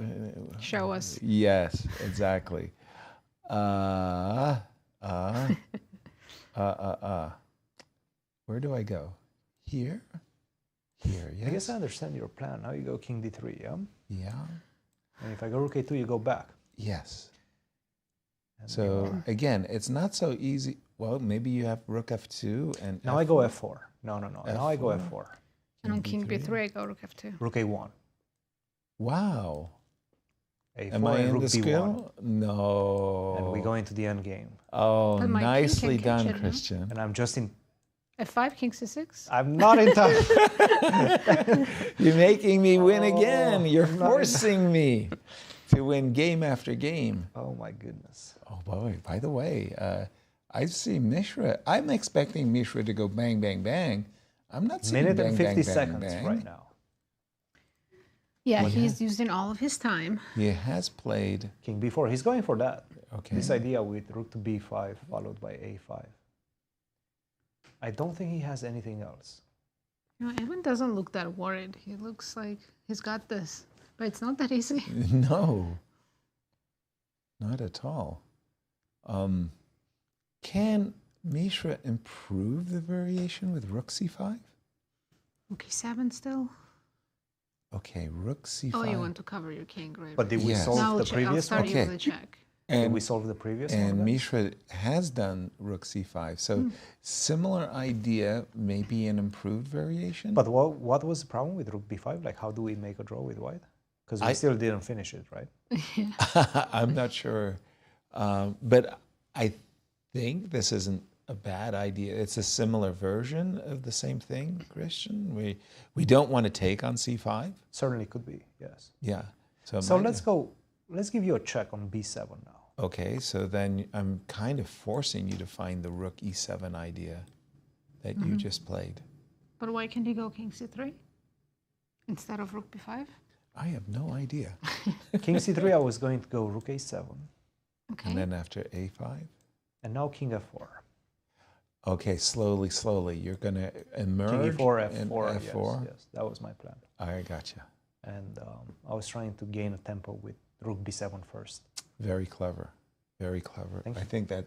Show us. Yes, exactly. Where do I go? Here? Here, yes. I guess I understand your plan. Now you go king d3, yeah? Yeah. And if I go rook a2, you go back. Yes. And So again, it's not so easy. Well, maybe you have rook f2 and now I go f4. No. Now I go F4. f4. And on king b3, I go rook f2. Rook a1. Wow. A4 Am I and in rook the b1. skill? No. And we go into the end game. Oh, But my king nicely can catch done, it, no? Christian. And I'm just in. f5, king c6. I'm not in time. You're making me win again. You're I'm not in forcing me to win game after game. Oh my goodness. Oh boy, by the way, I see Mishra. I'm expecting Mishra to go bang, bang, bang. I'm not seeing Minute bang, and bang, 50 bang, seconds bang. right now. Yeah, What he's using all of his time. He has played. King b4. He's going for that. Okay. This idea with rook to b5 followed by a5. I don't think he has anything else. You know, Evan doesn't look that worried. He looks like he's got this. But it's not that easy. No. Not at all. Can Mishra improve the variation with rook c5? Rook e7 still. Okay, rook c5. Oh, you want to cover your king, right? But did we solve the previous one? one? I'll start you with a check. And did we solve the previous one? And Mishra has done rook c5. So similar idea, maybe an improved variation. But what was the problem with rook b5? Like, how do we make a draw with white? Because we still didn't finish it, right? I'm not sure. But I think this isn't a bad idea. It's a similar version of the same thing, Christian. We don't want to take on c5. Certainly could be, yes. Yeah. So let's give you a check on b7 now. Okay, so then I'm kind of forcing you to find the rook e7 idea that you just played. But why can't he go king c3 instead of rook b5? I have no idea. King c3, I was going to go rook a7. Okay. And then after a5? And now king f4. Okay, slowly. You're going to emerge king e4, in f4. f4? Yes, that was my plan. I gotcha. And I was trying to gain a tempo with rook b7 first. Very clever. Very clever. Thank you. I think that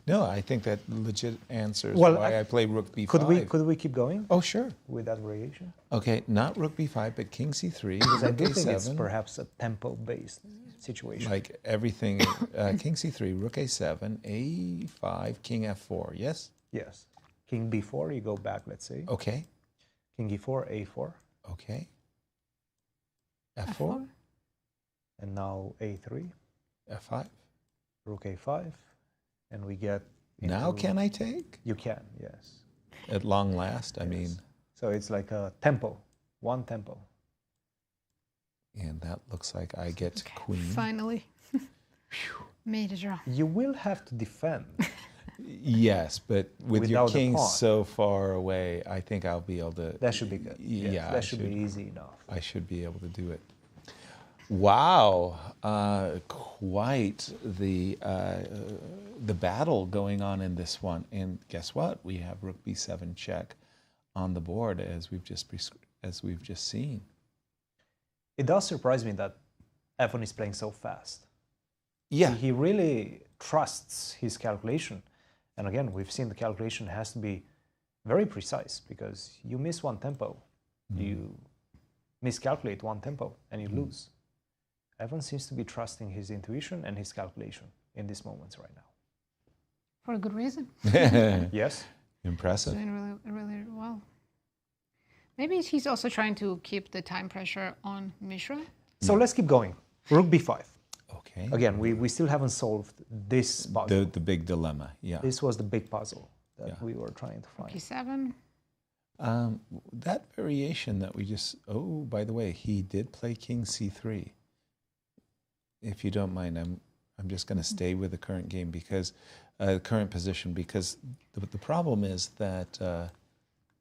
I think that legit answers Well, why I play rook b5. Could we keep going? Oh, sure. With that variation? Okay, not rook b5, but king c3. Because I do rook think it's a7. perhaps a tempo-based situation. Like everything, king c3, rook a7, a5, king f4, yes? Yes. King b4, you go back, let's say. Okay. King e4, a4. Okay. f4. And now a3. f5. Rook a5. And we get... Now can I take? You can, yes. At long last, I mean. So it's like a tempo, one tempo. And that looks like I get queen. Finally. Made a draw. You will have to defend. Yes, but with your Without the king pawn. so far away, I think I'll be able to... That should be good. Yeah, Yes, that should be easy enough. I should be able to do it. Wow, quite the battle going on in this one. And guess what? We have rook b7 check on the board as we've just seen. It does surprise me that Evan is playing so fast. Yeah, he really trusts his calculation. And again, we've seen the calculation has to be very precise because you miss one tempo, you miscalculate one tempo, and you lose. Evan seems to be trusting his intuition and his calculation in these moments right now. For a good reason. Yes. Impressive. Doing really well. Maybe he's also trying to keep the time pressure on Mishra. So let's keep going. Rook b5. Okay. Again, we still haven't solved this puzzle. The big dilemma, yeah. This was the big puzzle that we were trying to find. P7. That variation that we just... Oh, by the way, he did play king c3. If you don't mind, I'm just going to stay with the current game because current position because the problem is that.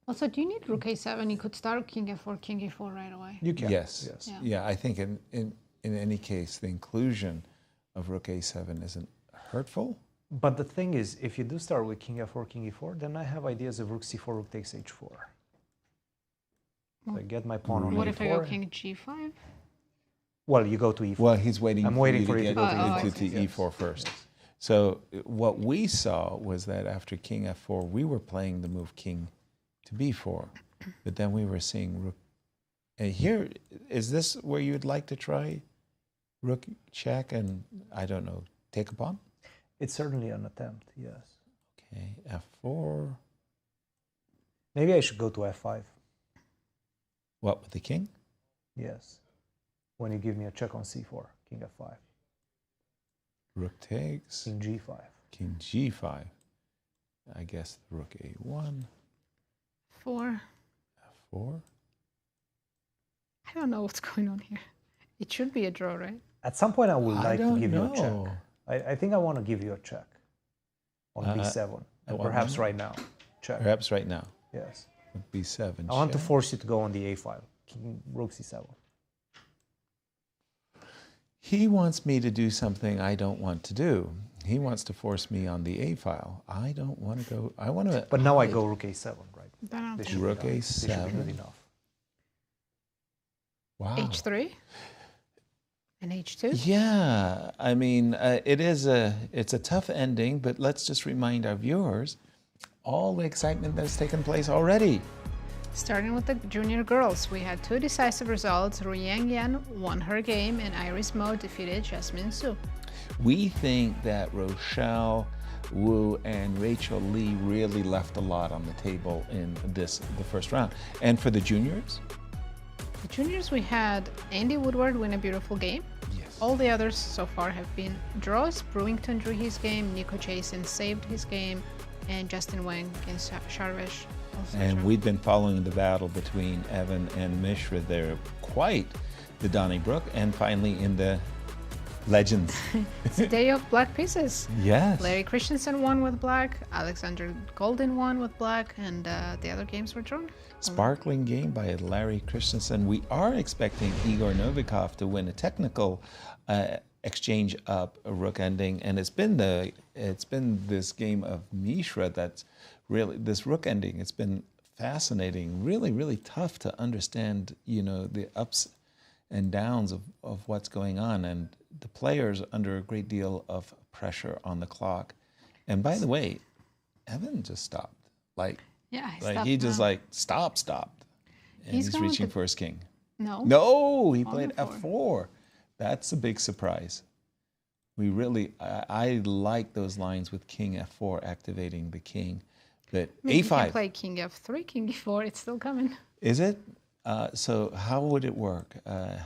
Also, do you need rook a7? You could start king f4, king e4 right away. You can. Yes. Yeah. I think in any case, the inclusion of rook a7 isn't hurtful. But the thing is, if you do start with king f4, king e4, then I have ideas of rook c4, rook takes h4. So I get my pawn on What a4. if I go king g5? Well, you go to e4. Well, he's waiting. I'm waiting for you you to to go get to to e4 first. Yes. So what we saw was that after king f4, we were playing the move king to b4, but then we were seeing rook. And here, is this where you'd like to try rook check and, I don't know, take a pawn? It's certainly an attempt, yes. Okay, f4. Maybe I should go to f5. What, with the king? Yes. When you give me a check on c4, king f5. Rook takes. King g5. King g5. I guess rook a1. 4. f4. I don't know what's going on here. It should be a draw, right? At some point, I would like to give you a check. know. I think I want to give you a check on b7. And perhaps right now. Check. Perhaps right now. Yes. b7. I want to check. force you to go on the a file. King, rook c7. He wants me to do something I don't want to do. He wants to force me on the a file. I don't want to go. I want to. But now I go rook a7, right? This should rook be enough. This should be a7. good enough. Wow. H3. And H2? Yeah, I mean, it's a tough ending, but let's just remind our viewers all the excitement that's taken place already. Starting with the junior girls, we had 2 decisive results. Ru Yangyan won her game, and Iris Mo defeated Jasmine Su. We think that Rochelle Wu and Rachel Lee really left a lot on the table in the first round. And for the juniors? The juniors, we had Andy Woodward win a beautiful game. Yes. All the others so far have been draws. Brewington drew his game, Nico Chasin saved his game, and Justin Wang against Sharvesh. And we've been following the battle between Evan and Mishra. They're quite the Donnybrook. And finally in the Legends. It's a day of black pieces. Yes. Larry Christiansen won with black, Alexander Golden won with black, and the other games were drawn. Sparkling game by Larry Christiansen. We are expecting Igor Novikov to win a technical exchange up a rook ending, and it's been this game of Mishra that's really this rook ending. It's been fascinating, really tough to understand, you know, the ups and downs of what's going on, and the players under a great deal of pressure on the clock. And by the way, Evan just stopped. He just stopped. And he's reaching for his king. No, he played F4. That's a big surprise. We really, I like those lines with King F4 activating the king. But I mean, A5. You can play King F3, King E4, it's still coming. Is it? So how would it work?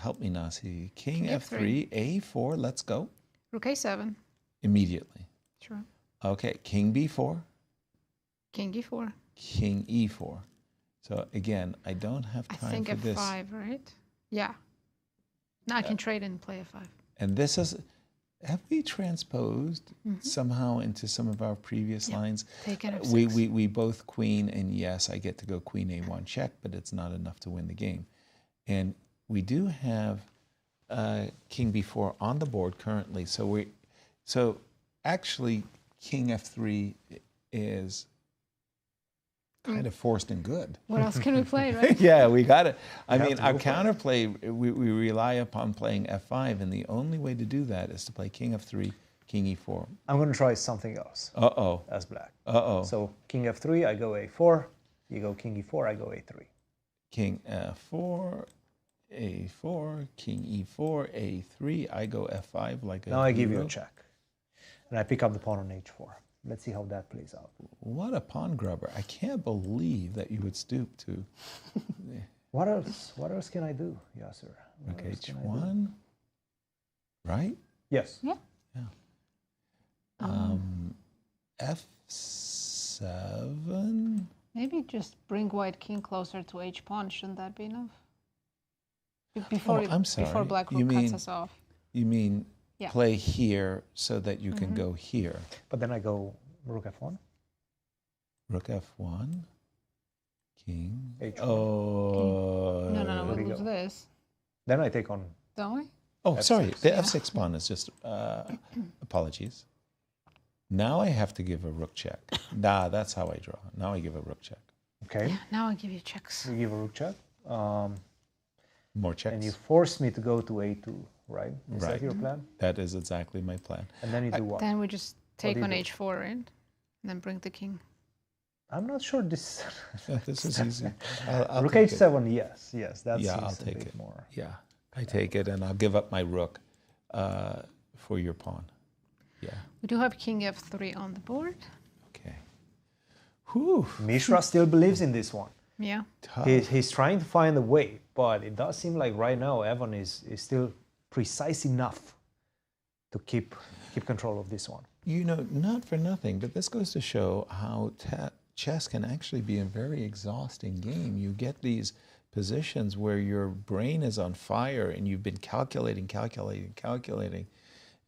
Help me, Nazi. King F3, A4, let's go. Rook A7. Immediately. Sure. Okay, King B4. King E4. King E4. So again, I don't have time for this. I think F5, right? Yeah. Now I can trade and play F5. And this is, have we transposed somehow into some of our previous lines? Take it F6. We both queen, and yes, I get to go queen A1 check, but it's not enough to win the game. And we do have King B4 on the board currently. So actually, King F3 is kind of forced and good. What else can we play, right? Yeah, we got it. I mean, our counterplay, we rely upon playing F5, and the only way to do that is to play King F3, King E4. I'm going to try something else. Uh-oh. As black. Uh-oh. So King F3, I go A4. You go King E4, I go A3. King F4, A4, King E4, A3. I go F5 like a Now I give you hero. a check. And I pick up the pawn on H4. Let's see how that plays out. What a pawn grubber. I can't believe that you would stoop to... What else can I do, Yasser? Rook H1, right? Yes. Yeah. F7? Maybe just bring white king closer to H pawn. Shouldn't that be enough? Before black rook cuts us off. You mean Yeah. play here so that you can go here? But then I go Rook F1. Rook F1, King. H1. Oh. No, we lose this. Then I take on... Don't we? Oh, F6. sorry. The F6 pawn is just... apologies. Now I have to give a rook check. Nah, that's how I draw. Now I give a rook check. Okay. Yeah, now I give you checks. You give a rook check. More checks. And you force me to go to A2, right? Is that your plan? That is exactly my plan. And then you do what? Then we just take do you on do? H4, right? And then bring the king. I'm not sure this... This is easy. I'll Rook take it. H7, yes. That Yeah, seems I'll a take bit it. more. Yeah, I take it, and I'll give up my rook for your pawn. Yeah. We do have king F3 on the board. Okay. Whew. Mishra still believes in this one. Yeah. He's trying to find a way, but it does seem like right now Evan is still precise enough to keep control of this one. You know, not for nothing, but this goes to show how chess can actually be a very exhausting game. You get these positions where your brain is on fire and you've been calculating.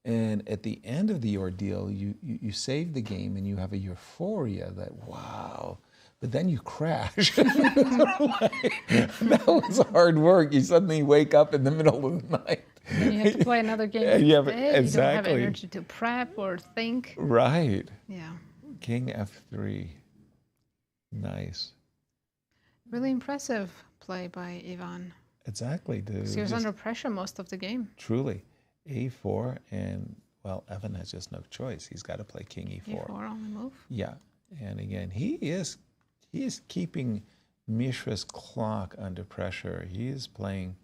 And at the end of the ordeal, you save the game and you have a euphoria that, wow, but then you crash. That was hard work. You suddenly wake up in the middle of the night. And you have to play another game. Yeah, Exactly. You don't have exactly. energy to prep or think. Right. Yeah. King F3. Nice. Really impressive play by Ivan. Exactly. He was under pressure most of the game. Truly. A4, and well, Evan has just no choice. He's got to play king E4. E4 on the move. Yeah, and again, he is keeping Mishra's clock under pressure. He is playing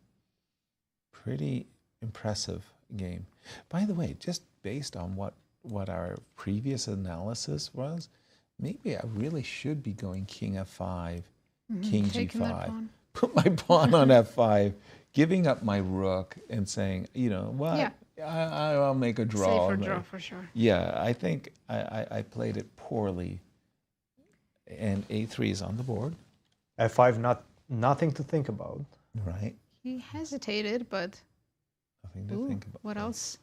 pretty impressive game. By the way, just based on what our previous analysis was, maybe I really should be going king F5, king G5, put my pawn on F5, giving up my rook and saying, you know what, I'll make a draw. Safer draw for sure. Yeah, I think I played it poorly. And A3 is on the board. F5, nothing to think about. Right. He hesitated, but nothing to think about. What else?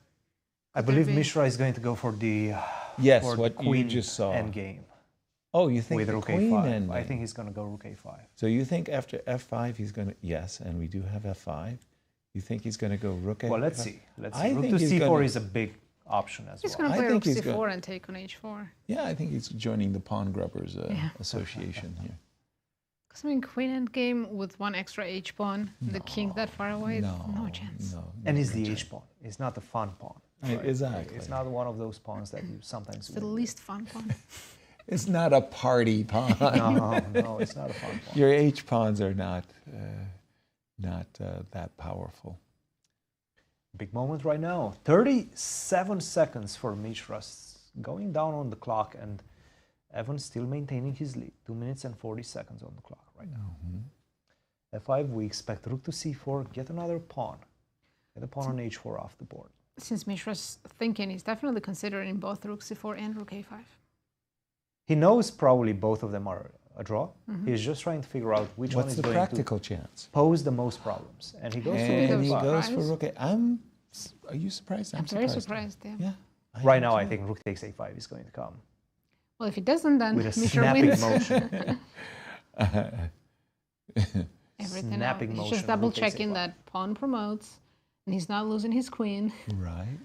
I believe Mishra is going to go for the what queen you just saw endgame. Oh, you think with the rook queen A5. endgame? I think he's going to go rook A5. So you think after F5 he's going to, yes, and we do have F5. You think he's going to go rook A5? Well, let's see. Let's see. I Rook think to he's C4 is a big option as He's well. going to play rook C4 and take on H4. Yeah, I think he's joining the Pawn Grubbers Association here. Because I mean, queen endgame with one extra H pawn, the king that far away, no chance. And it's the H pawn. It's not the fun pawn. Right? Exactly. It's not one of those pawns that you sometimes It's the least fun pawn. It's not a party pawn. No, it's not a fun pawn. Your H pawns are not that powerful. Big moment right now. 37 seconds for Mishra, going down on the clock, and Evan still maintaining his lead. 2 minutes and 40 seconds on the clock right now. F5, we expect rook to C4, get another pawn. Get a pawn on H4 off the board. Since Mishra's thinking, he's definitely considering both rook C4 and rook A5. He knows probably both of them are a draw. He's just trying to figure out which one is going practical to chance? pose the most problems. And he goes for rook A. Are you surprised? I'm very surprised, yeah. Right now, I think rook takes A5 is going to come. Well, if he doesn't, then with a Mishra snapping wins. motion. Everything Snapping He's motion, just double rook takes checking A5. that pawn promotes, and he's not losing his queen. Right.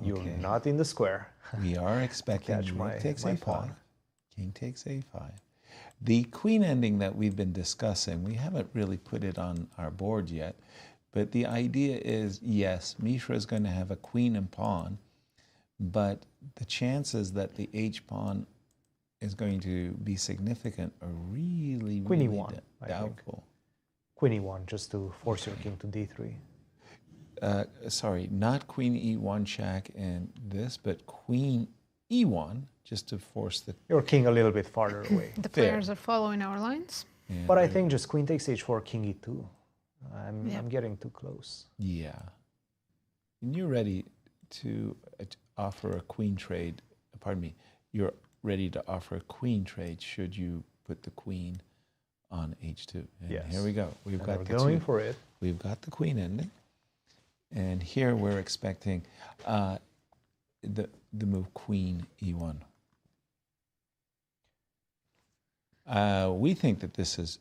You're not in the square. We are expecting rook takes A5. King takes A5. The queen ending that we've been discussing, we haven't really put it on our board yet, but the idea is, yes, Mishra is going to have a queen and pawn, but the chances that the H pawn is going to be significant are really, Queen really E1, doubtful. Queen E1, just to force your king to D3. Sorry, not Queen E1 check and this, but Queen E1, just to force your king a little bit farther away. The players are following our lines. Yeah, but I think just queen takes H4, king E2. I'm getting too close. Yeah. And you're ready to offer a queen trade. Pardon me. You're ready to offer a queen trade should you put the queen on H2. And yes. Here we go. We've got the going for it. We've got the queen ending. And here we're expecting the move queen E1. We think that this is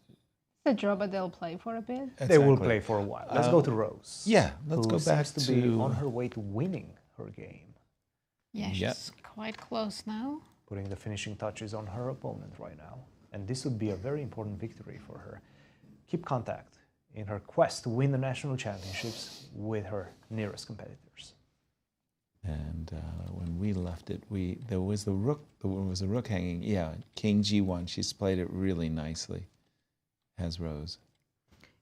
The draw, but they'll play for a bit. Exactly. They will play for a while. Let's go to Rose. Yeah, let's go back seems to be on her way to winning her game. Yeah, she's quite close now. Putting the finishing touches on her opponent right now. And this would be a very important victory for her. Keep contact in her quest to win the national championships with her nearest competitors. And when we left it, there was a rook hanging. Yeah, King G1. She's played it really nicely. Has Rose.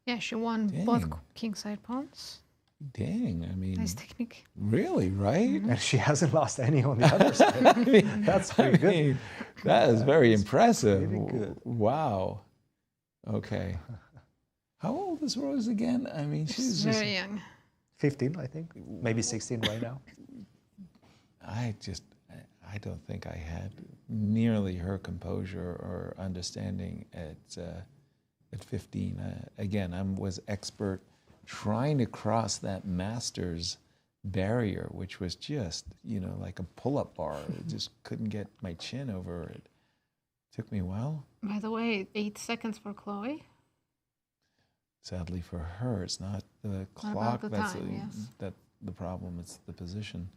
Yeah, she won both kingside pawns. Dang, I mean. Nice technique. Really, right? And she hasn't lost any on the other side. That's pretty good. That is very impressive. Pretty good. Wow. Okay. How old is Rose again? I mean, she's just very young. 15, I think. Maybe 16 right now. I don't think I had nearly her composure or understanding at 15. Again, I was expert trying to cross that master's barrier, which was just, like a pull-up bar. I just couldn't get my chin over it. Took me a while. By the way, 8 seconds for Chloe. Sadly for her, it's not the clock that's the problem, it's the position.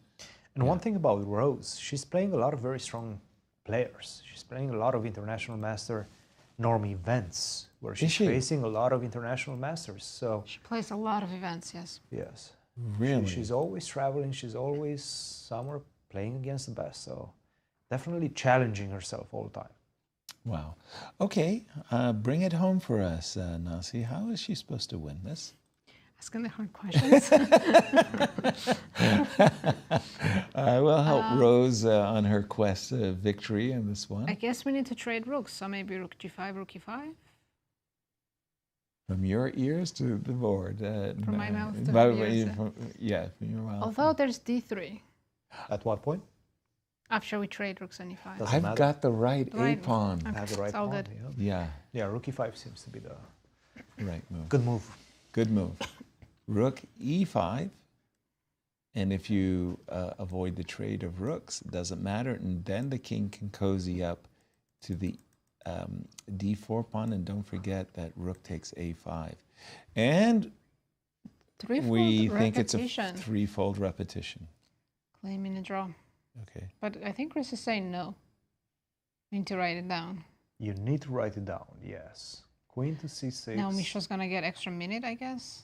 And one thing about Rose, she's playing a lot of very strong players. She's playing a lot of international master norm events where she's facing a lot of international masters. So she plays a lot of events, yes. Yes. Really? She's always traveling. She's always somewhere playing against the best. So definitely challenging herself all the time. Wow. Okay, bring it home for us, Nazi. How is she supposed to win this? Asking the hard questions. I will help Rose on her quest of victory in this one. I guess we need to trade rooks, so maybe rook g5, rook e5. From your ears to the board. From my mouth to her ears. Yeah, from your mouth. Although there's d3. At what point? After we trade rooks on e5. I've got the right Right. A-pawn. Okay. Have the right It's all pawn, good. Yeah. Yeah. Yeah, rook e5 seems to be the Right move. good move. Good move. Rook e5. And if you avoid the trade of rooks, it doesn't matter. And then the king can cozy up to the d4 pawn. And don't forget that rook takes a5. And we think it's a threefold repetition. Claiming a draw. Okay. But I think Chris is saying no. I need to write it down. You need to write it down, yes. Queen to c6. Now Mishra's going to get extra minute, I guess.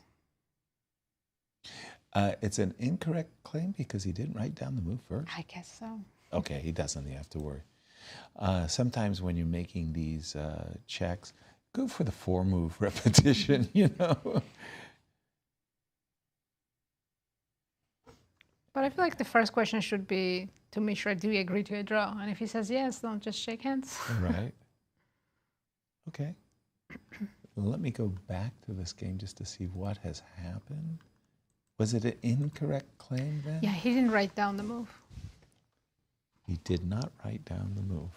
It's an incorrect claim because he didn't write down the move first. I guess so. Okay, he doesn't. You have to worry. Sometimes when you're making these checks, go for the 4-move repetition, you know. But I feel like the first question should be to Mishra, do you agree to a draw? And if he says yes, don't just shake hands. Right. Okay. Let me go back to this game just to see what has happened. Was it an incorrect claim then? Yeah, he didn't write down the move. He did not write down the move.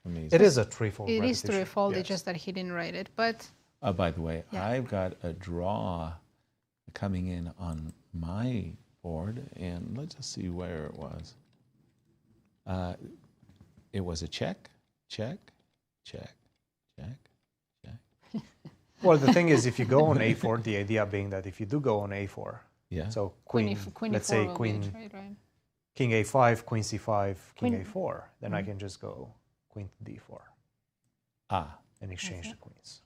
Amazing. It is a threefold It repetition. is threefold, yes. it's just that he didn't write it. But By the way, Yeah. I've got a draw coming in on my board, and let's just see where it was. It was a check, check, check, check, check. Well, the thing is, if you go on a4, the idea being that if you do go on a4, yeah. so Queen let's E4 say will be a queen, trade, right? king a5, queen c5, king Queen- a4, then I can just go queen to d4 and exchange the queens.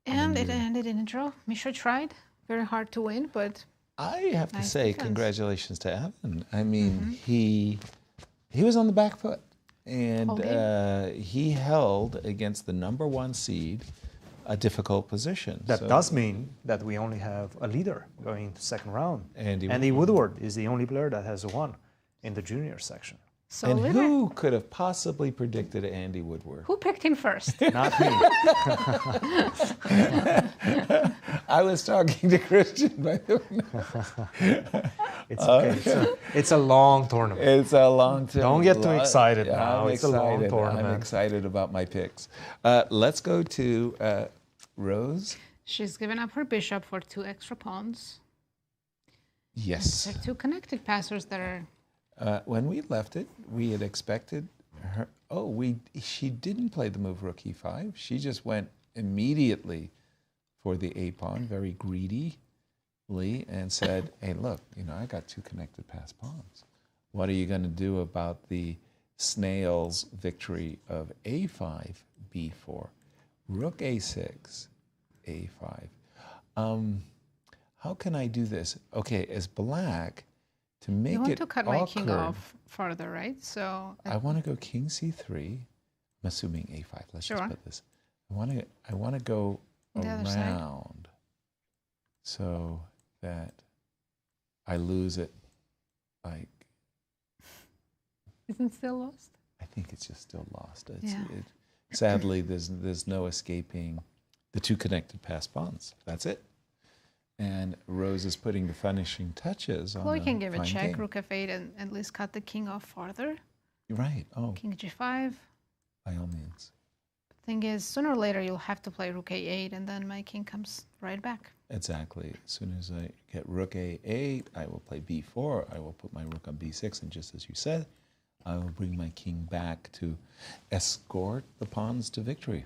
And it ended in a draw. Mishra tried very hard to win, but I have to nice say defense. congratulations to Evan. I mean, he was on the back foot, and he held against the #1 seed a difficult position. That does mean that we only have a leader going into second round. Andy Woodward is the only player that has won in the junior section. So and Lina- who could have possibly predicted Andy Woodward? who picked him first? Not me. I was talking to Christian, by the way. It's okay. It's a long tournament. It's a long tournament. Don't get too excited now. I'm It's a long excited. tournament. I'm excited about my picks. Let's go to Rose. She's given up her bishop for 2 extra pawns. Yes. They're 2 connected passers that are... When we left it, we had expected her. She didn't play the move rook e5. She just went immediately for the a pawn, very greedily, and said, "Hey, look, I got 2 connected pass pawns. What are you going to do about the snail's victory of a5, b4, rook a6, a5? How can I do this? Okay, as black." To make You want it to cut my king awkward, off further, right? So I want to go king c3. I'm assuming a5. Let's just put this. I want to go The other side. around so that I lose it. Like Isn't it still lost? I think it's just still lost. Yeah. Sadly, there's no escaping the 2 connected pass pawns. That's it. And Rose is putting the finishing touches on. Well, we can give a fine check, game. rook f8, and at least cut the king off farther. Right. Oh, King g5. by all means. Thing is, sooner or later you'll have to play rook a8, and then my king comes right back. Exactly. As soon as I get rook a8, I will play b4. I will put my rook on b6, and just as you said, I will bring my king back to escort the pawns to victory.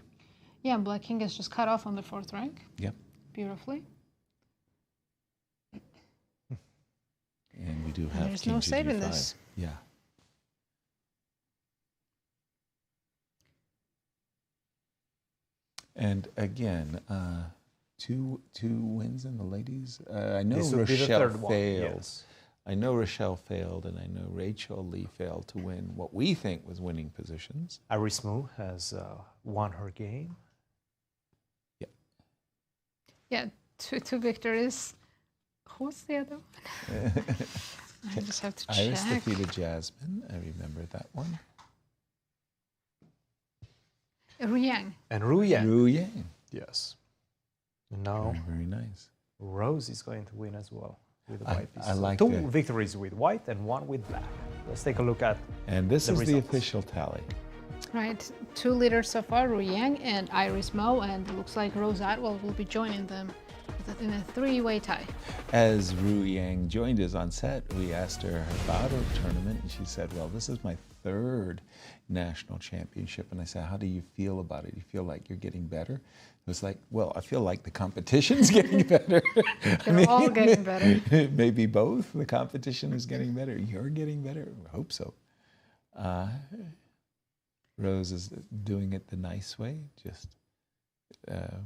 Yeah, black king is just cut off on the 4th rank. Yep. Beautifully. And we do And have there's king no to saving g5. this. Yeah. And again, two wins in the ladies. I know This would be the Rochelle third one, failed. yes. I know Rochelle failed, and I know Rachel Lee failed to win what we think was winning positions. Arismu has won her game. Yeah, two victories. Who's the other one? I just have to check. Iris defeated Jasmine. I remember that one. Ruyang. And Ruyang. Ruyang. Yes. Now, very nice. Rose is going to win as well with the white piece. I like two that. victories with white and one with black. Let's take a look at And this is the results. official tally. Right, 2 leaders so far, Ruyang and Iris Mo, and it looks like Rose Atwell will be joining them in a 3-way tie. As Ru Yang joined us on set, we asked her about her tournament, and she said, well, this is my 3rd national championship. And I said, how do you feel about it? You feel like you're getting better? It was like, well, I feel like the competition's getting better. They're all getting better. Maybe both. The competition is getting better. You're getting better. I hope so. Rose is doing it the nice way, just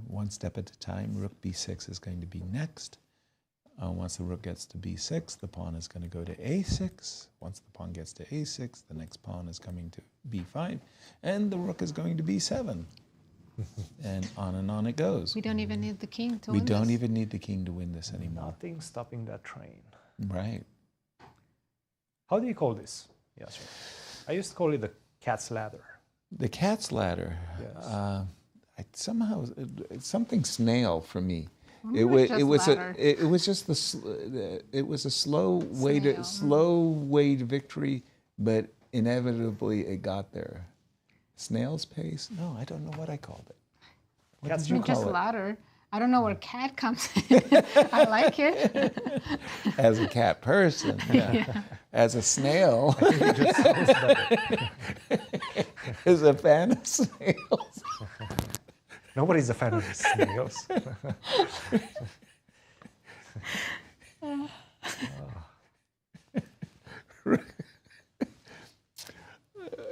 one step at a time. Rook b6 is going to be next. Once the rook gets to b6, the pawn is going to go to a6. Once the pawn gets to a6, the next pawn is coming to b5, and the rook is going to b7. And on it goes. We don't even need the king to We win don't this. even need the king to win this anymore. Nothing stopping that train. Right. How do you call this? Yes. I used to call it the cat's ladder. The cat's ladder. Yes. Somehow, it's something snail for me. It was It was just it was a slow way to victory, but inevitably it got there. Snail's pace? No, I don't know what I called it. What did you call just it? ladder. I don't know where cat comes in. I like it. As a cat person, Yeah. As a snail, as a fan of snails. Nobody's a fan of snails.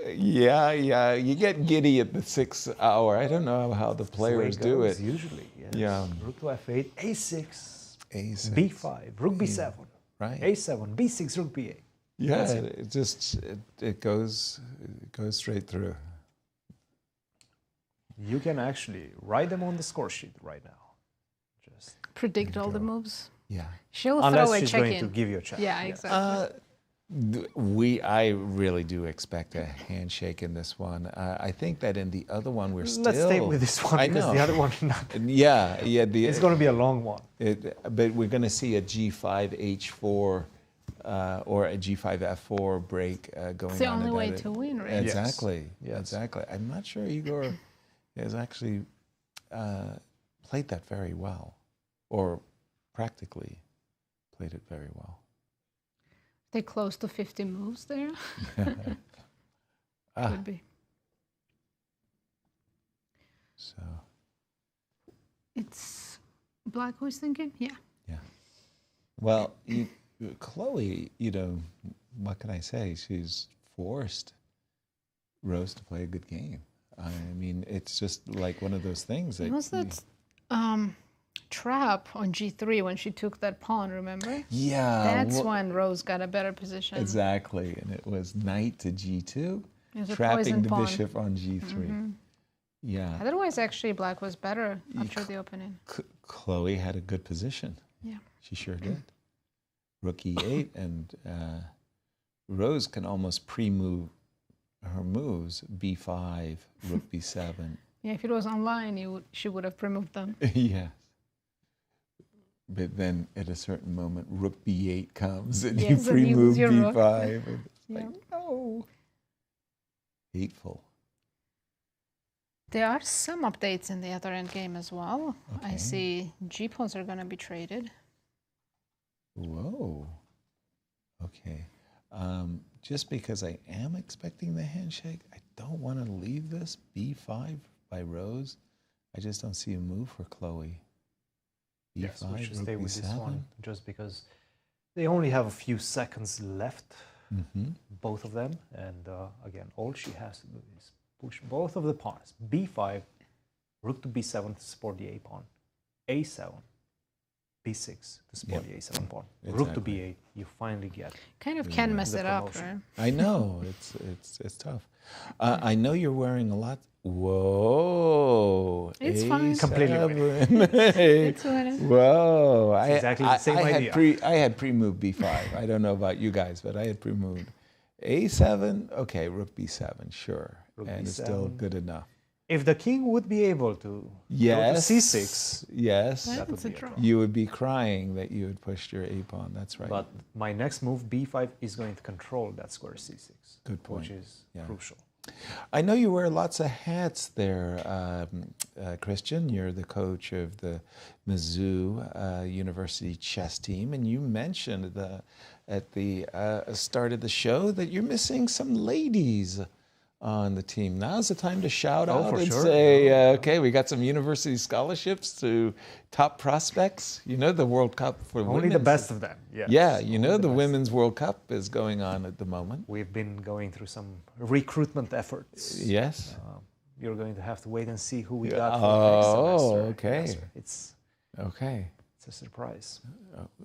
Yeah, you get giddy at the 6th hour. I don't know how the players do it. Usually, yes. Yeah. Rook to f8, a6, a6, b5, rook b7, right? a7, b6, rook b8. Yeah, That's it just it goes straight through. You can actually write them on the score sheet right now. Just Predict all the moves. Yeah. She'll Unless throw a she's check going in. to give you a check. Yeah, Yes. exactly. I really do expect a handshake in this one. I think that in the other one we're still. Let's stay with this one I because know. the other one not. Yeah. It's going to be a long one. But we're going to see a G5 H4 or a G5 F4 break going on. It's the only way about it. to win, right? Exactly. Yes. Exactly. I'm not sure Igor has actually played that very well, or practically played it very well. They're close to 50 moves there. Could be. So. It's black who's thinking? Yeah. Yeah. Well, Chloe, what can I say? She's forced Rose to play a good game. I mean, it's just like one of those things. It was that trap on g3 when she took that pawn, remember? Yeah. That's when Rose got a better position. Exactly. And it was knight to g2, It was a trapping poison the pawn. bishop on g3. Yeah. Otherwise, actually, black was better after the opening. Chloe had a good position. Yeah. She sure did. Rook e8, and Rose can almost pre-move her moves, b5, rook b7. Yeah, if it was online, she would have removed them. Yes. But then at a certain moment, rook b8 comes, and Yes, you and pre-move you lose your rook. b5. And it's Yeah. like, no. Hateful. There are some updates in the other end game as well. I see g-pawns are going to be traded. Whoa. Okay. Just because I am expecting the handshake, I don't want to leave this b5 by Rose. I just don't see a move for Chloe. b5, Yes, we should rook stay with b7. this one just because they only have a few seconds left, both of them. And again, all she has to do is push both of the pawns. b5, rook to b7 to support the a pawn. a7, b6 to spoil the a7 pawn. Exactly. Rook to b8, you finally get. Kind of can mess it up, right? I know, it's tough. I know you're wearing a lot. Whoa! It's fine. Completely It's winning. Whoa! It's exactly the same idea. I had pre-moved b5. I don't know about you guys, but I had pre-moved a7. Okay, rook b7, sure, Rook and b7. it's still good enough. If the king would be able to go to c6, yes, that would be a draw. You would be crying that you had pushed your a pawn. That's right. But my next move, b5, is going to control that square c6. Good point. Which is crucial. I know you wear lots of hats there, Christian. You're the coach of the Mizzou University chess team, and you mentioned at the start of the show that you're missing some ladies on the team. Now's the time to shout out and say, okay, we got some university scholarships to top prospects. You know, the World Cup for women. Only the best of them, yes. Yeah, you know, the Women's World Cup is going on at the moment. We've been going through some recruitment efforts. Yes. You're going to have to wait and see who we got for next semester. Okay. It's a surprise.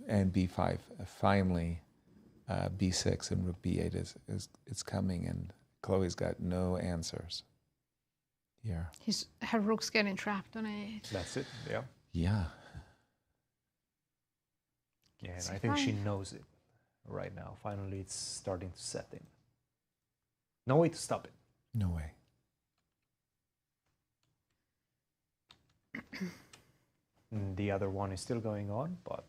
And b5, finally, b6 and rook b8 is coming, and Chloe's got no answers. Yeah. Her rook's getting trapped on a8. That's it, yeah. Yeah. Yeah, and I think she knows it right now. Finally, it's starting to set in. No way to stop it. No way. The other one is still going on, but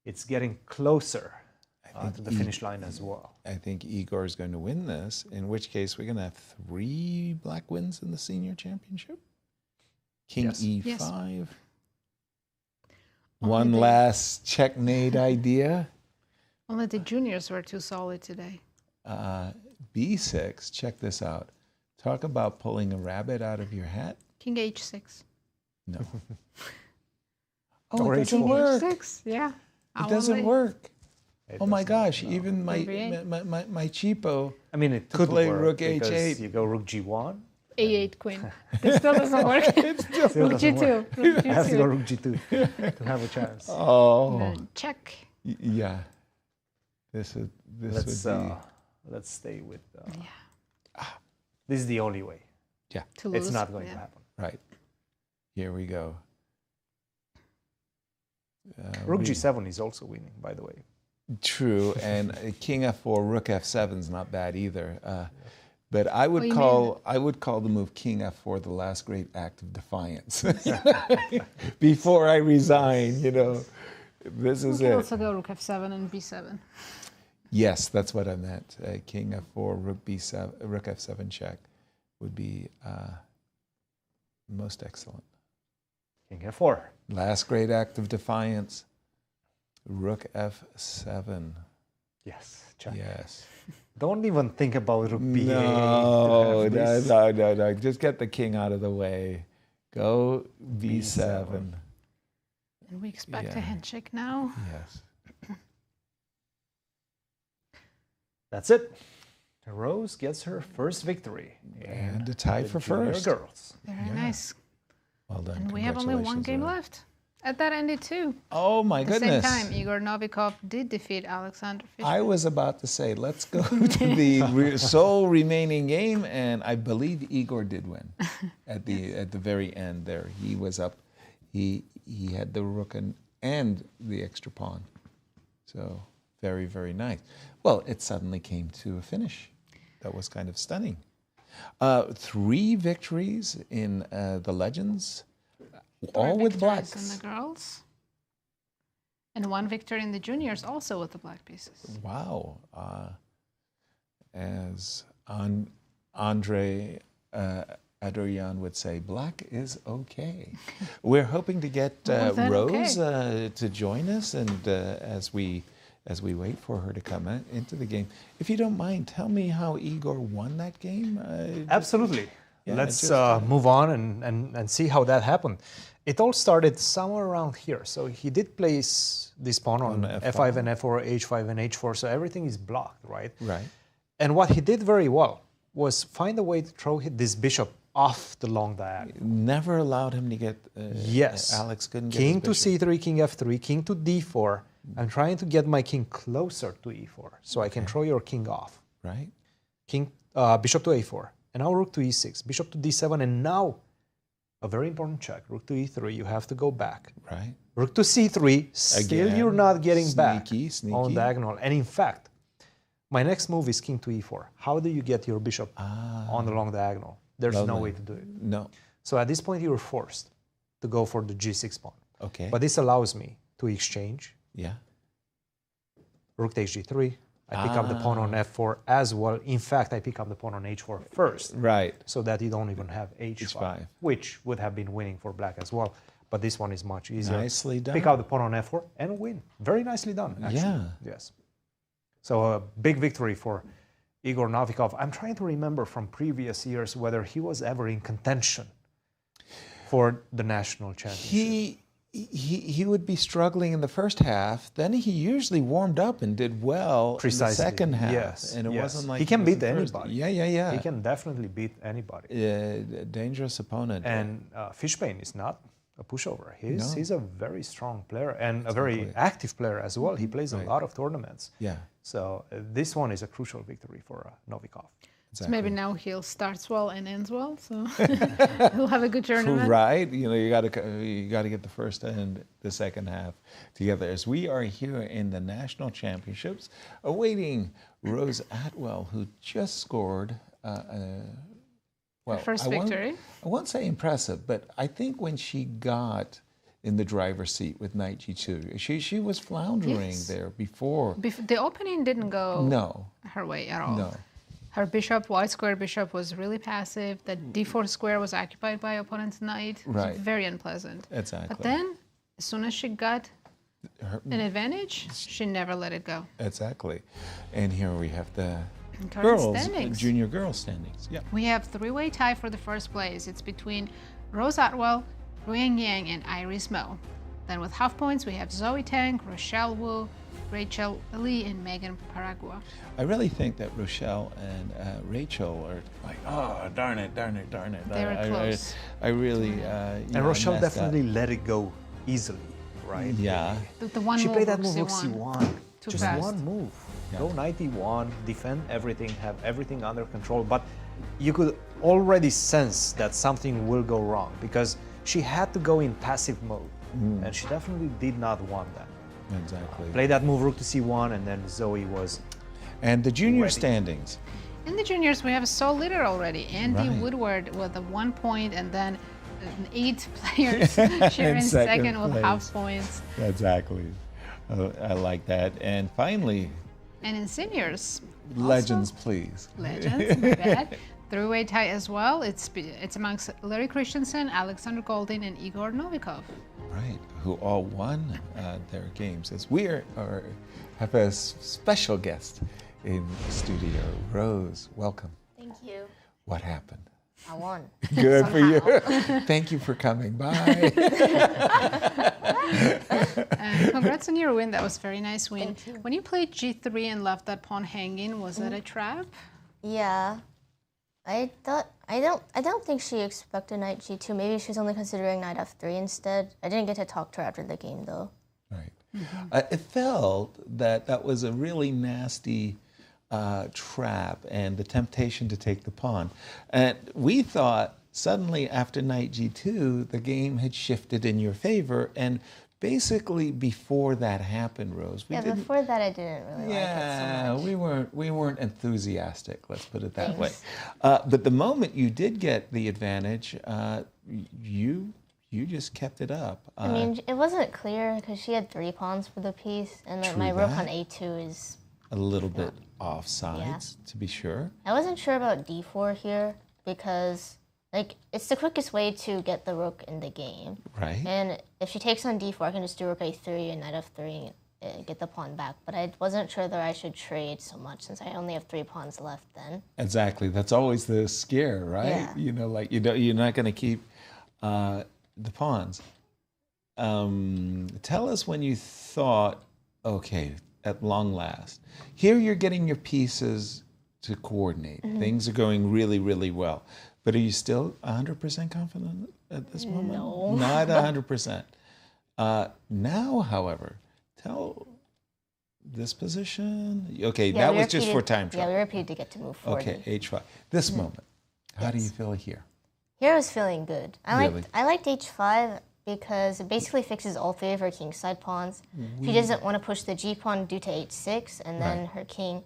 it's getting closer to the finish line as well. I think Igor is going to win this, in which case we're going to have 3 black wins in the senior championship. King e5. Yes. One last checkmate idea. Only the juniors were too solid today. b6, check this out. Talk about pulling a rabbit out of your hat. King h6. No. Or it doesn't work. h6, yeah. It doesn't work. Oh my gosh! No. Even my cheapo. I mean, it to could play work rook because h8. you go rook g1. a8 queen. It still doesn't work. Rook g2. Rook I have to go g2. rook g2 to have a chance. Oh. Then check. Yeah. This would be. Let's stay with. This is the only way. Yeah. To It's lose, not going to happen. Right. Here we go. Rook g7 is also winning, by the way. True, and king f4, rook f7 is not bad either. But I would you call the move king f4 the last great act of defiance. Before I resign, you know, this is You can it. also go rook f7 and b7. Yes, that's what I meant. King f4, rook b7, rook f7 check would be most excellent. King f4. Last great act of defiance. Rook f7. Yes, check. Yes. Don't even think about rook b8. No. Just get the king out of the way. Go b7. And we expect Yeah. a handshake now. Yes. That's it. Rose gets her first victory. And a tie the for junior first. girls. Very nice. Well done. And we have only one game left. At that ended too. Oh my At the goodness. same time, Igor Novikov did defeat Alexander Fishbein. I was about to say, let's go to the sole remaining game, and I believe Igor did win at the very end there. He was up. He had the rook and the extra pawn. So very, very nice. Well, it suddenly came to a finish. That was kind of stunning. 3 victories in the Legends, all with blacks. In the girls. And 1 victory in the juniors, also with the black pieces. Wow. As Andre Adorian would say, black is okay. We're hoping to get Rose to join us, and as we wait for her to come into the game. If you don't mind, tell me how Igor won that game. Absolutely. Yeah, Let's move on and see how that happened. It all started somewhere around here. So he did place this pawn on f5 and f4, h5 and h4. So everything is blocked, right? Right. And what he did very well was find a way to throw this bishop off the long diagonal. Never allowed him to get. Yes. Alex couldn't get king his to bishop. c3, king f3, king to d4. I'm trying to get my king closer to e4, so I can throw your king off. Right. King, bishop to a4, and now rook to e6, bishop to d7, and now a very important check. Rook to e3, you have to go back. Right. Rook to c3, still Again, you're not getting sneaky, back sneaky. on diagonal. And in fact, my next move is king to e4. How do you get your bishop on the long diagonal? There's no way to do it. No. So at this point, you're forced to go for the g6 pawn. Okay. But this allows me to exchange. Yeah. Rook takes g3. I pick up the pawn on f4 as well. In fact, I pick up the pawn on h4 first. Right. So that you don't even have h5, which would have been winning for black as well. But this one is much easier. Nicely done. Pick up the pawn on f4 and win. Very nicely done, actually. Yeah. Yes. So a big victory for Igor Novikov. I'm trying to remember from previous years whether he was ever in contention for the national championship. He would be struggling in the first half. Then he usually warmed up and did well in the second half. Yes. And it wasn't like he can was beat the first. anybody. Yeah. He can definitely beat anybody. Dangerous opponent. And Fishbein is not a pushover. He's a very strong player and a very active player as well. He plays a lot of tournaments. Yeah. So this one is a crucial victory for Novikov. So maybe now he'll starts well and ends well, so he'll have a good tournament. Right, you got to get the first and the second half together. As we are here in the national championships, awaiting Rose Atwell, who just scored. Her first victory. I won't say impressive, but I think when she got in the driver's seat with knight g2, she was floundering there before. The opening didn't go her way at all. No. Her bishop, white square bishop, was really passive. The d4 square was occupied by opponent's knight. It was very unpleasant. Exactly. But then, as soon as she got an advantage, she never let it go. Exactly. And here we have the standings. Junior girls standings. Yeah. We have three-way tie for the first place. It's between Rose Atwell, Ruiyang Yang, and Iris Mo. Then with half points, we have Zoe Tang, Rochelle Wu, Rachel Lee, and Megan Paragua. I really think that Rochelle and Rachel are like, oh, darn it. They were close. I really, and Rochelle definitely let it go easily, right? Yeah. The one she move, played that Rook move, C1. C1. Too Just fast. one move. Yeah. Go knight e1, defend everything, have everything under control. But you could already sense that something will go wrong because she had to go in passive mode. And she definitely did not want that. Exactly. Play that move, rook to c1, and then Zoe was. And the junior ready. standings. In the juniors, we have a sole leader already. Andy Woodward with a 1 point, and then 8 players sharing second with half points. Exactly. I like that. And finally. And in seniors. Legends, please. Legends, my bad. Three-way tie as well. It's amongst Larry Christiansen, Alexander Goldin, and Igor Novikov. Right, who all won their games. As we have a special guest in the studio, Rose. Welcome. Thank you. What happened? I won. Good for you. Thank you for coming by. Congrats on your win. That was a very nice win. When you played g3 and left that pawn hanging, was that a trap? Yeah. I don't think she expected knight g2. Maybe she was only considering knight f3 instead. I didn't get to talk to her after the game though. Right. It felt that was a really nasty trap and the temptation to take the pawn. And we thought suddenly after knight g2, the game had shifted in your favor. And basically before that happened, Rose, before that I didn't really like it so much. we weren't enthusiastic, let's put it that way. But the moment you did get the advantage, you just kept it up. I mean, it wasn't clear because she had 3 pawns for the piece, and my rook on a2 is a little bit off sides, to be sure. I wasn't sure about d4 here because it's the quickest way to get the rook in the game. Right. And if she takes on d4, I can just do rook a3 and knight f3 and get the pawn back. But I wasn't sure that I should trade so much since I only have 3 pawns left then. Exactly. That's always the scare, right? Yeah. You know, like you're not going to keep the pawns. Tell us when you thought, okay, at long last, here you're getting your pieces to coordinate. Things are going really, really well. But are you still 100% confident at this moment? No. Not 100%. Now, however, tell this position. Okay, that was just for time trial. Yeah, we repeated to get to move forward. Okay, H5. This moment, how do you feel here? Here I was feeling good. I Really? liked H5 because it basically fixes all three of her kingside pawns. She doesn't want to push the G pawn due to H6, and then her king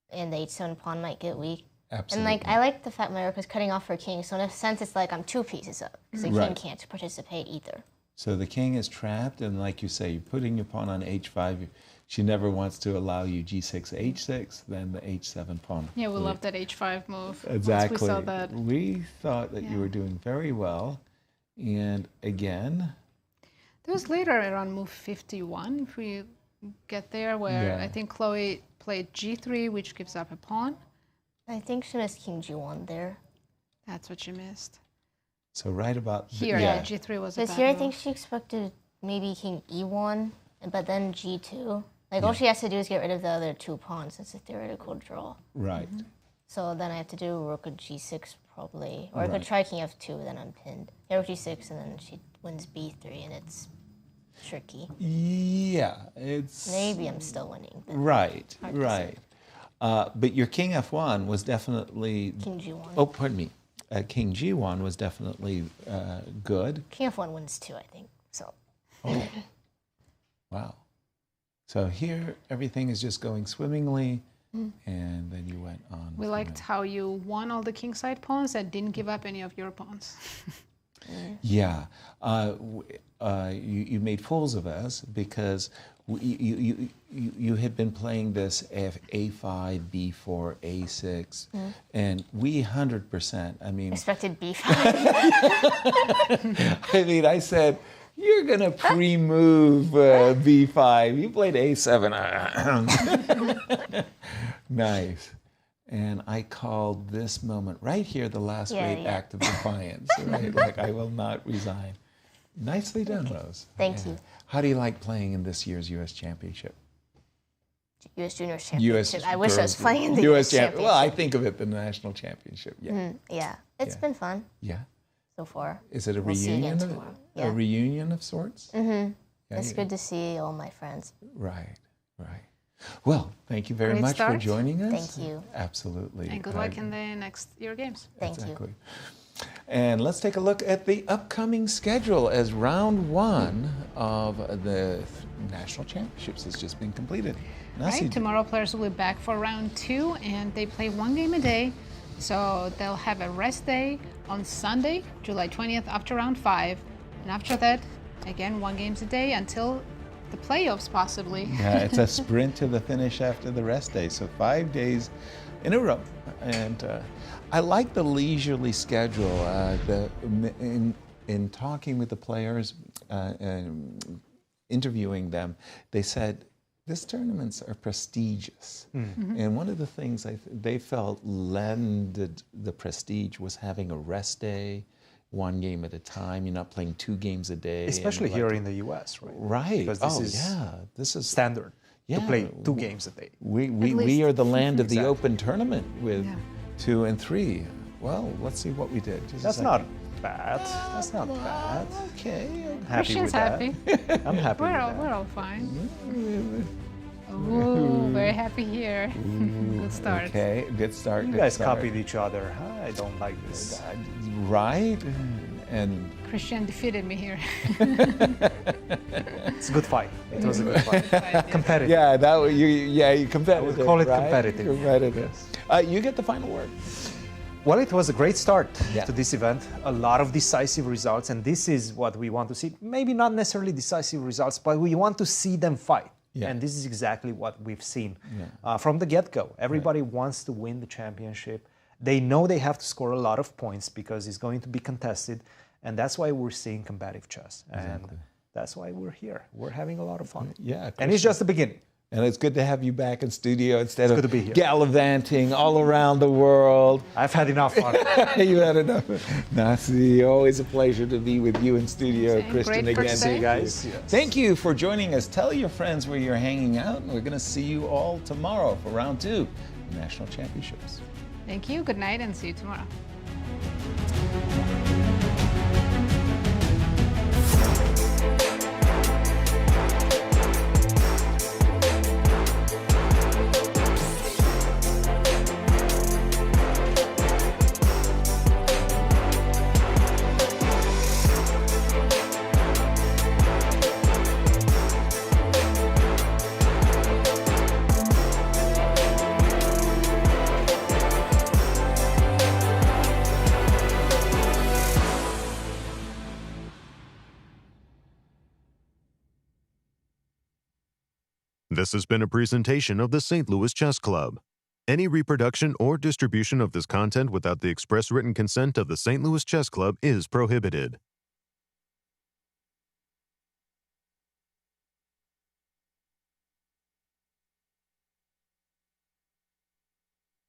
and the H7 pawn might get weak. Absolutely. And I like the fact my rook is cutting off her king, so in a sense it's like I'm 2 pieces up, because the king can't participate either. So the king is trapped, and like you say, you're putting your pawn on H5. She never wants to allow you G6, H6, then the H7 pawn. Yeah, we love that H5 move. Exactly. Once we saw that. We thought that you were doing very well. And again... There was later around move 51, if we get there, where I think Chloe played G3, which gives up a pawn. I think she missed king G1 there. That's what she missed. So right about... Here, G3 was a bad Because here I move. think she expected maybe king E1, but then G2. Like, all she has to do is get rid of the other 2 pawns. It's a theoretical draw. Right. So then I have to do rook at G6 probably. Or I could try king F2, then I'm pinned. Yeah, rook G6, and then she wins B3, and it's tricky. Yeah, it's... Maybe I'm still winning. Right, right. But your king F1 was definitely... King G1. Oh, pardon me. King G1 was definitely good. King F1 wins too, I think. So. Oh. Wow. So here, everything is just going swimmingly, and then you went on. We liked how you won all the kingside pawns and didn't give up any of your pawns. Yeah. You made fools of us because you had been playing this A5, B4, A6, and we 100%, I mean... Expected B5. I mean, I said, you're going to pre-move B5. You played A7. Nice. And I called this moment right here the last great act of defiance. Right? Like, I will not resign. Nicely done, Rose. Thank you. How do you like playing in this year's U.S. Championship? U.S. Juniors Championship. I wish I was playing in the U.S. Championship. Well, I think of it the National Championship. Yeah. Yeah. It's been fun. Yeah. So far. Is it a We'll see again reunion? tomorrow. A reunion of sorts? Mm-hmm. Yeah, It's good to see all my friends. Right. Right. Well, thank you very Great much start. for joining us. Thank you. Absolutely. And good luck in the next year games. Thank you. And let's take a look at the upcoming schedule as round 1 of the National Championships has just been completed. Right, tomorrow players will be back for round 2, and they play 1 game a day. So they'll have a rest day on Sunday, July 20th, after round 5. And after that, again, 1 game a day until the playoffs, possibly. Yeah, it's a sprint to the finish after the rest day. So 5 days in a row. And I like the leisurely schedule. In talking with the players and interviewing them, they said, these tournaments are prestigious. And one of the things they felt lended the prestige was having a rest day, 1 game at a time. You're not playing 2 games a day. Especially here in the U.S., right? Right. Because this is standard to play 2 games a day. We are the land of the open tournament with 2 and 3. Well, let's see what we did. That's not bad. That's not bad. Okay. Christian's happy. I'm happy with that. We're all fine. Ooh, very happy here. Good start. Okay, good start. You guys copied each other. I don't like this. Right? And Christian defeated me here. It's a good fight. It was a good fight. Competitive. Yeah, you competitive. I would call it right? competitive. Competitive. You get the final word. Well, it was a great start to this event. A lot of decisive results, and this is what we want to see. Maybe not necessarily decisive results, but we want to see them fight. Yeah. And this is exactly what we've seen from the get-go. Everybody wants to win the championship. They know they have to score a lot of points because it's going to be contested, and that's why we're seeing combative chess. Exactly. And that's why we're here. We're having a lot of fun. Yeah, and it's just the beginning. And it's good to have you back in studio instead good of to be here. gallivanting all around the world. I've had enough fun. You had enough. Nazi, always a pleasure to be with you in studio, Same. Christian. Great again. See you guys. Yes. Thank you for joining us. Tell your friends where you're hanging out, and we're going to see you all tomorrow for round 2 of the National Championships. Thank you. Good night, and see you tomorrow. This has been a presentation of the St. Louis Chess Club. Any reproduction or distribution of this content without the express written consent of the St. Louis Chess Club is prohibited.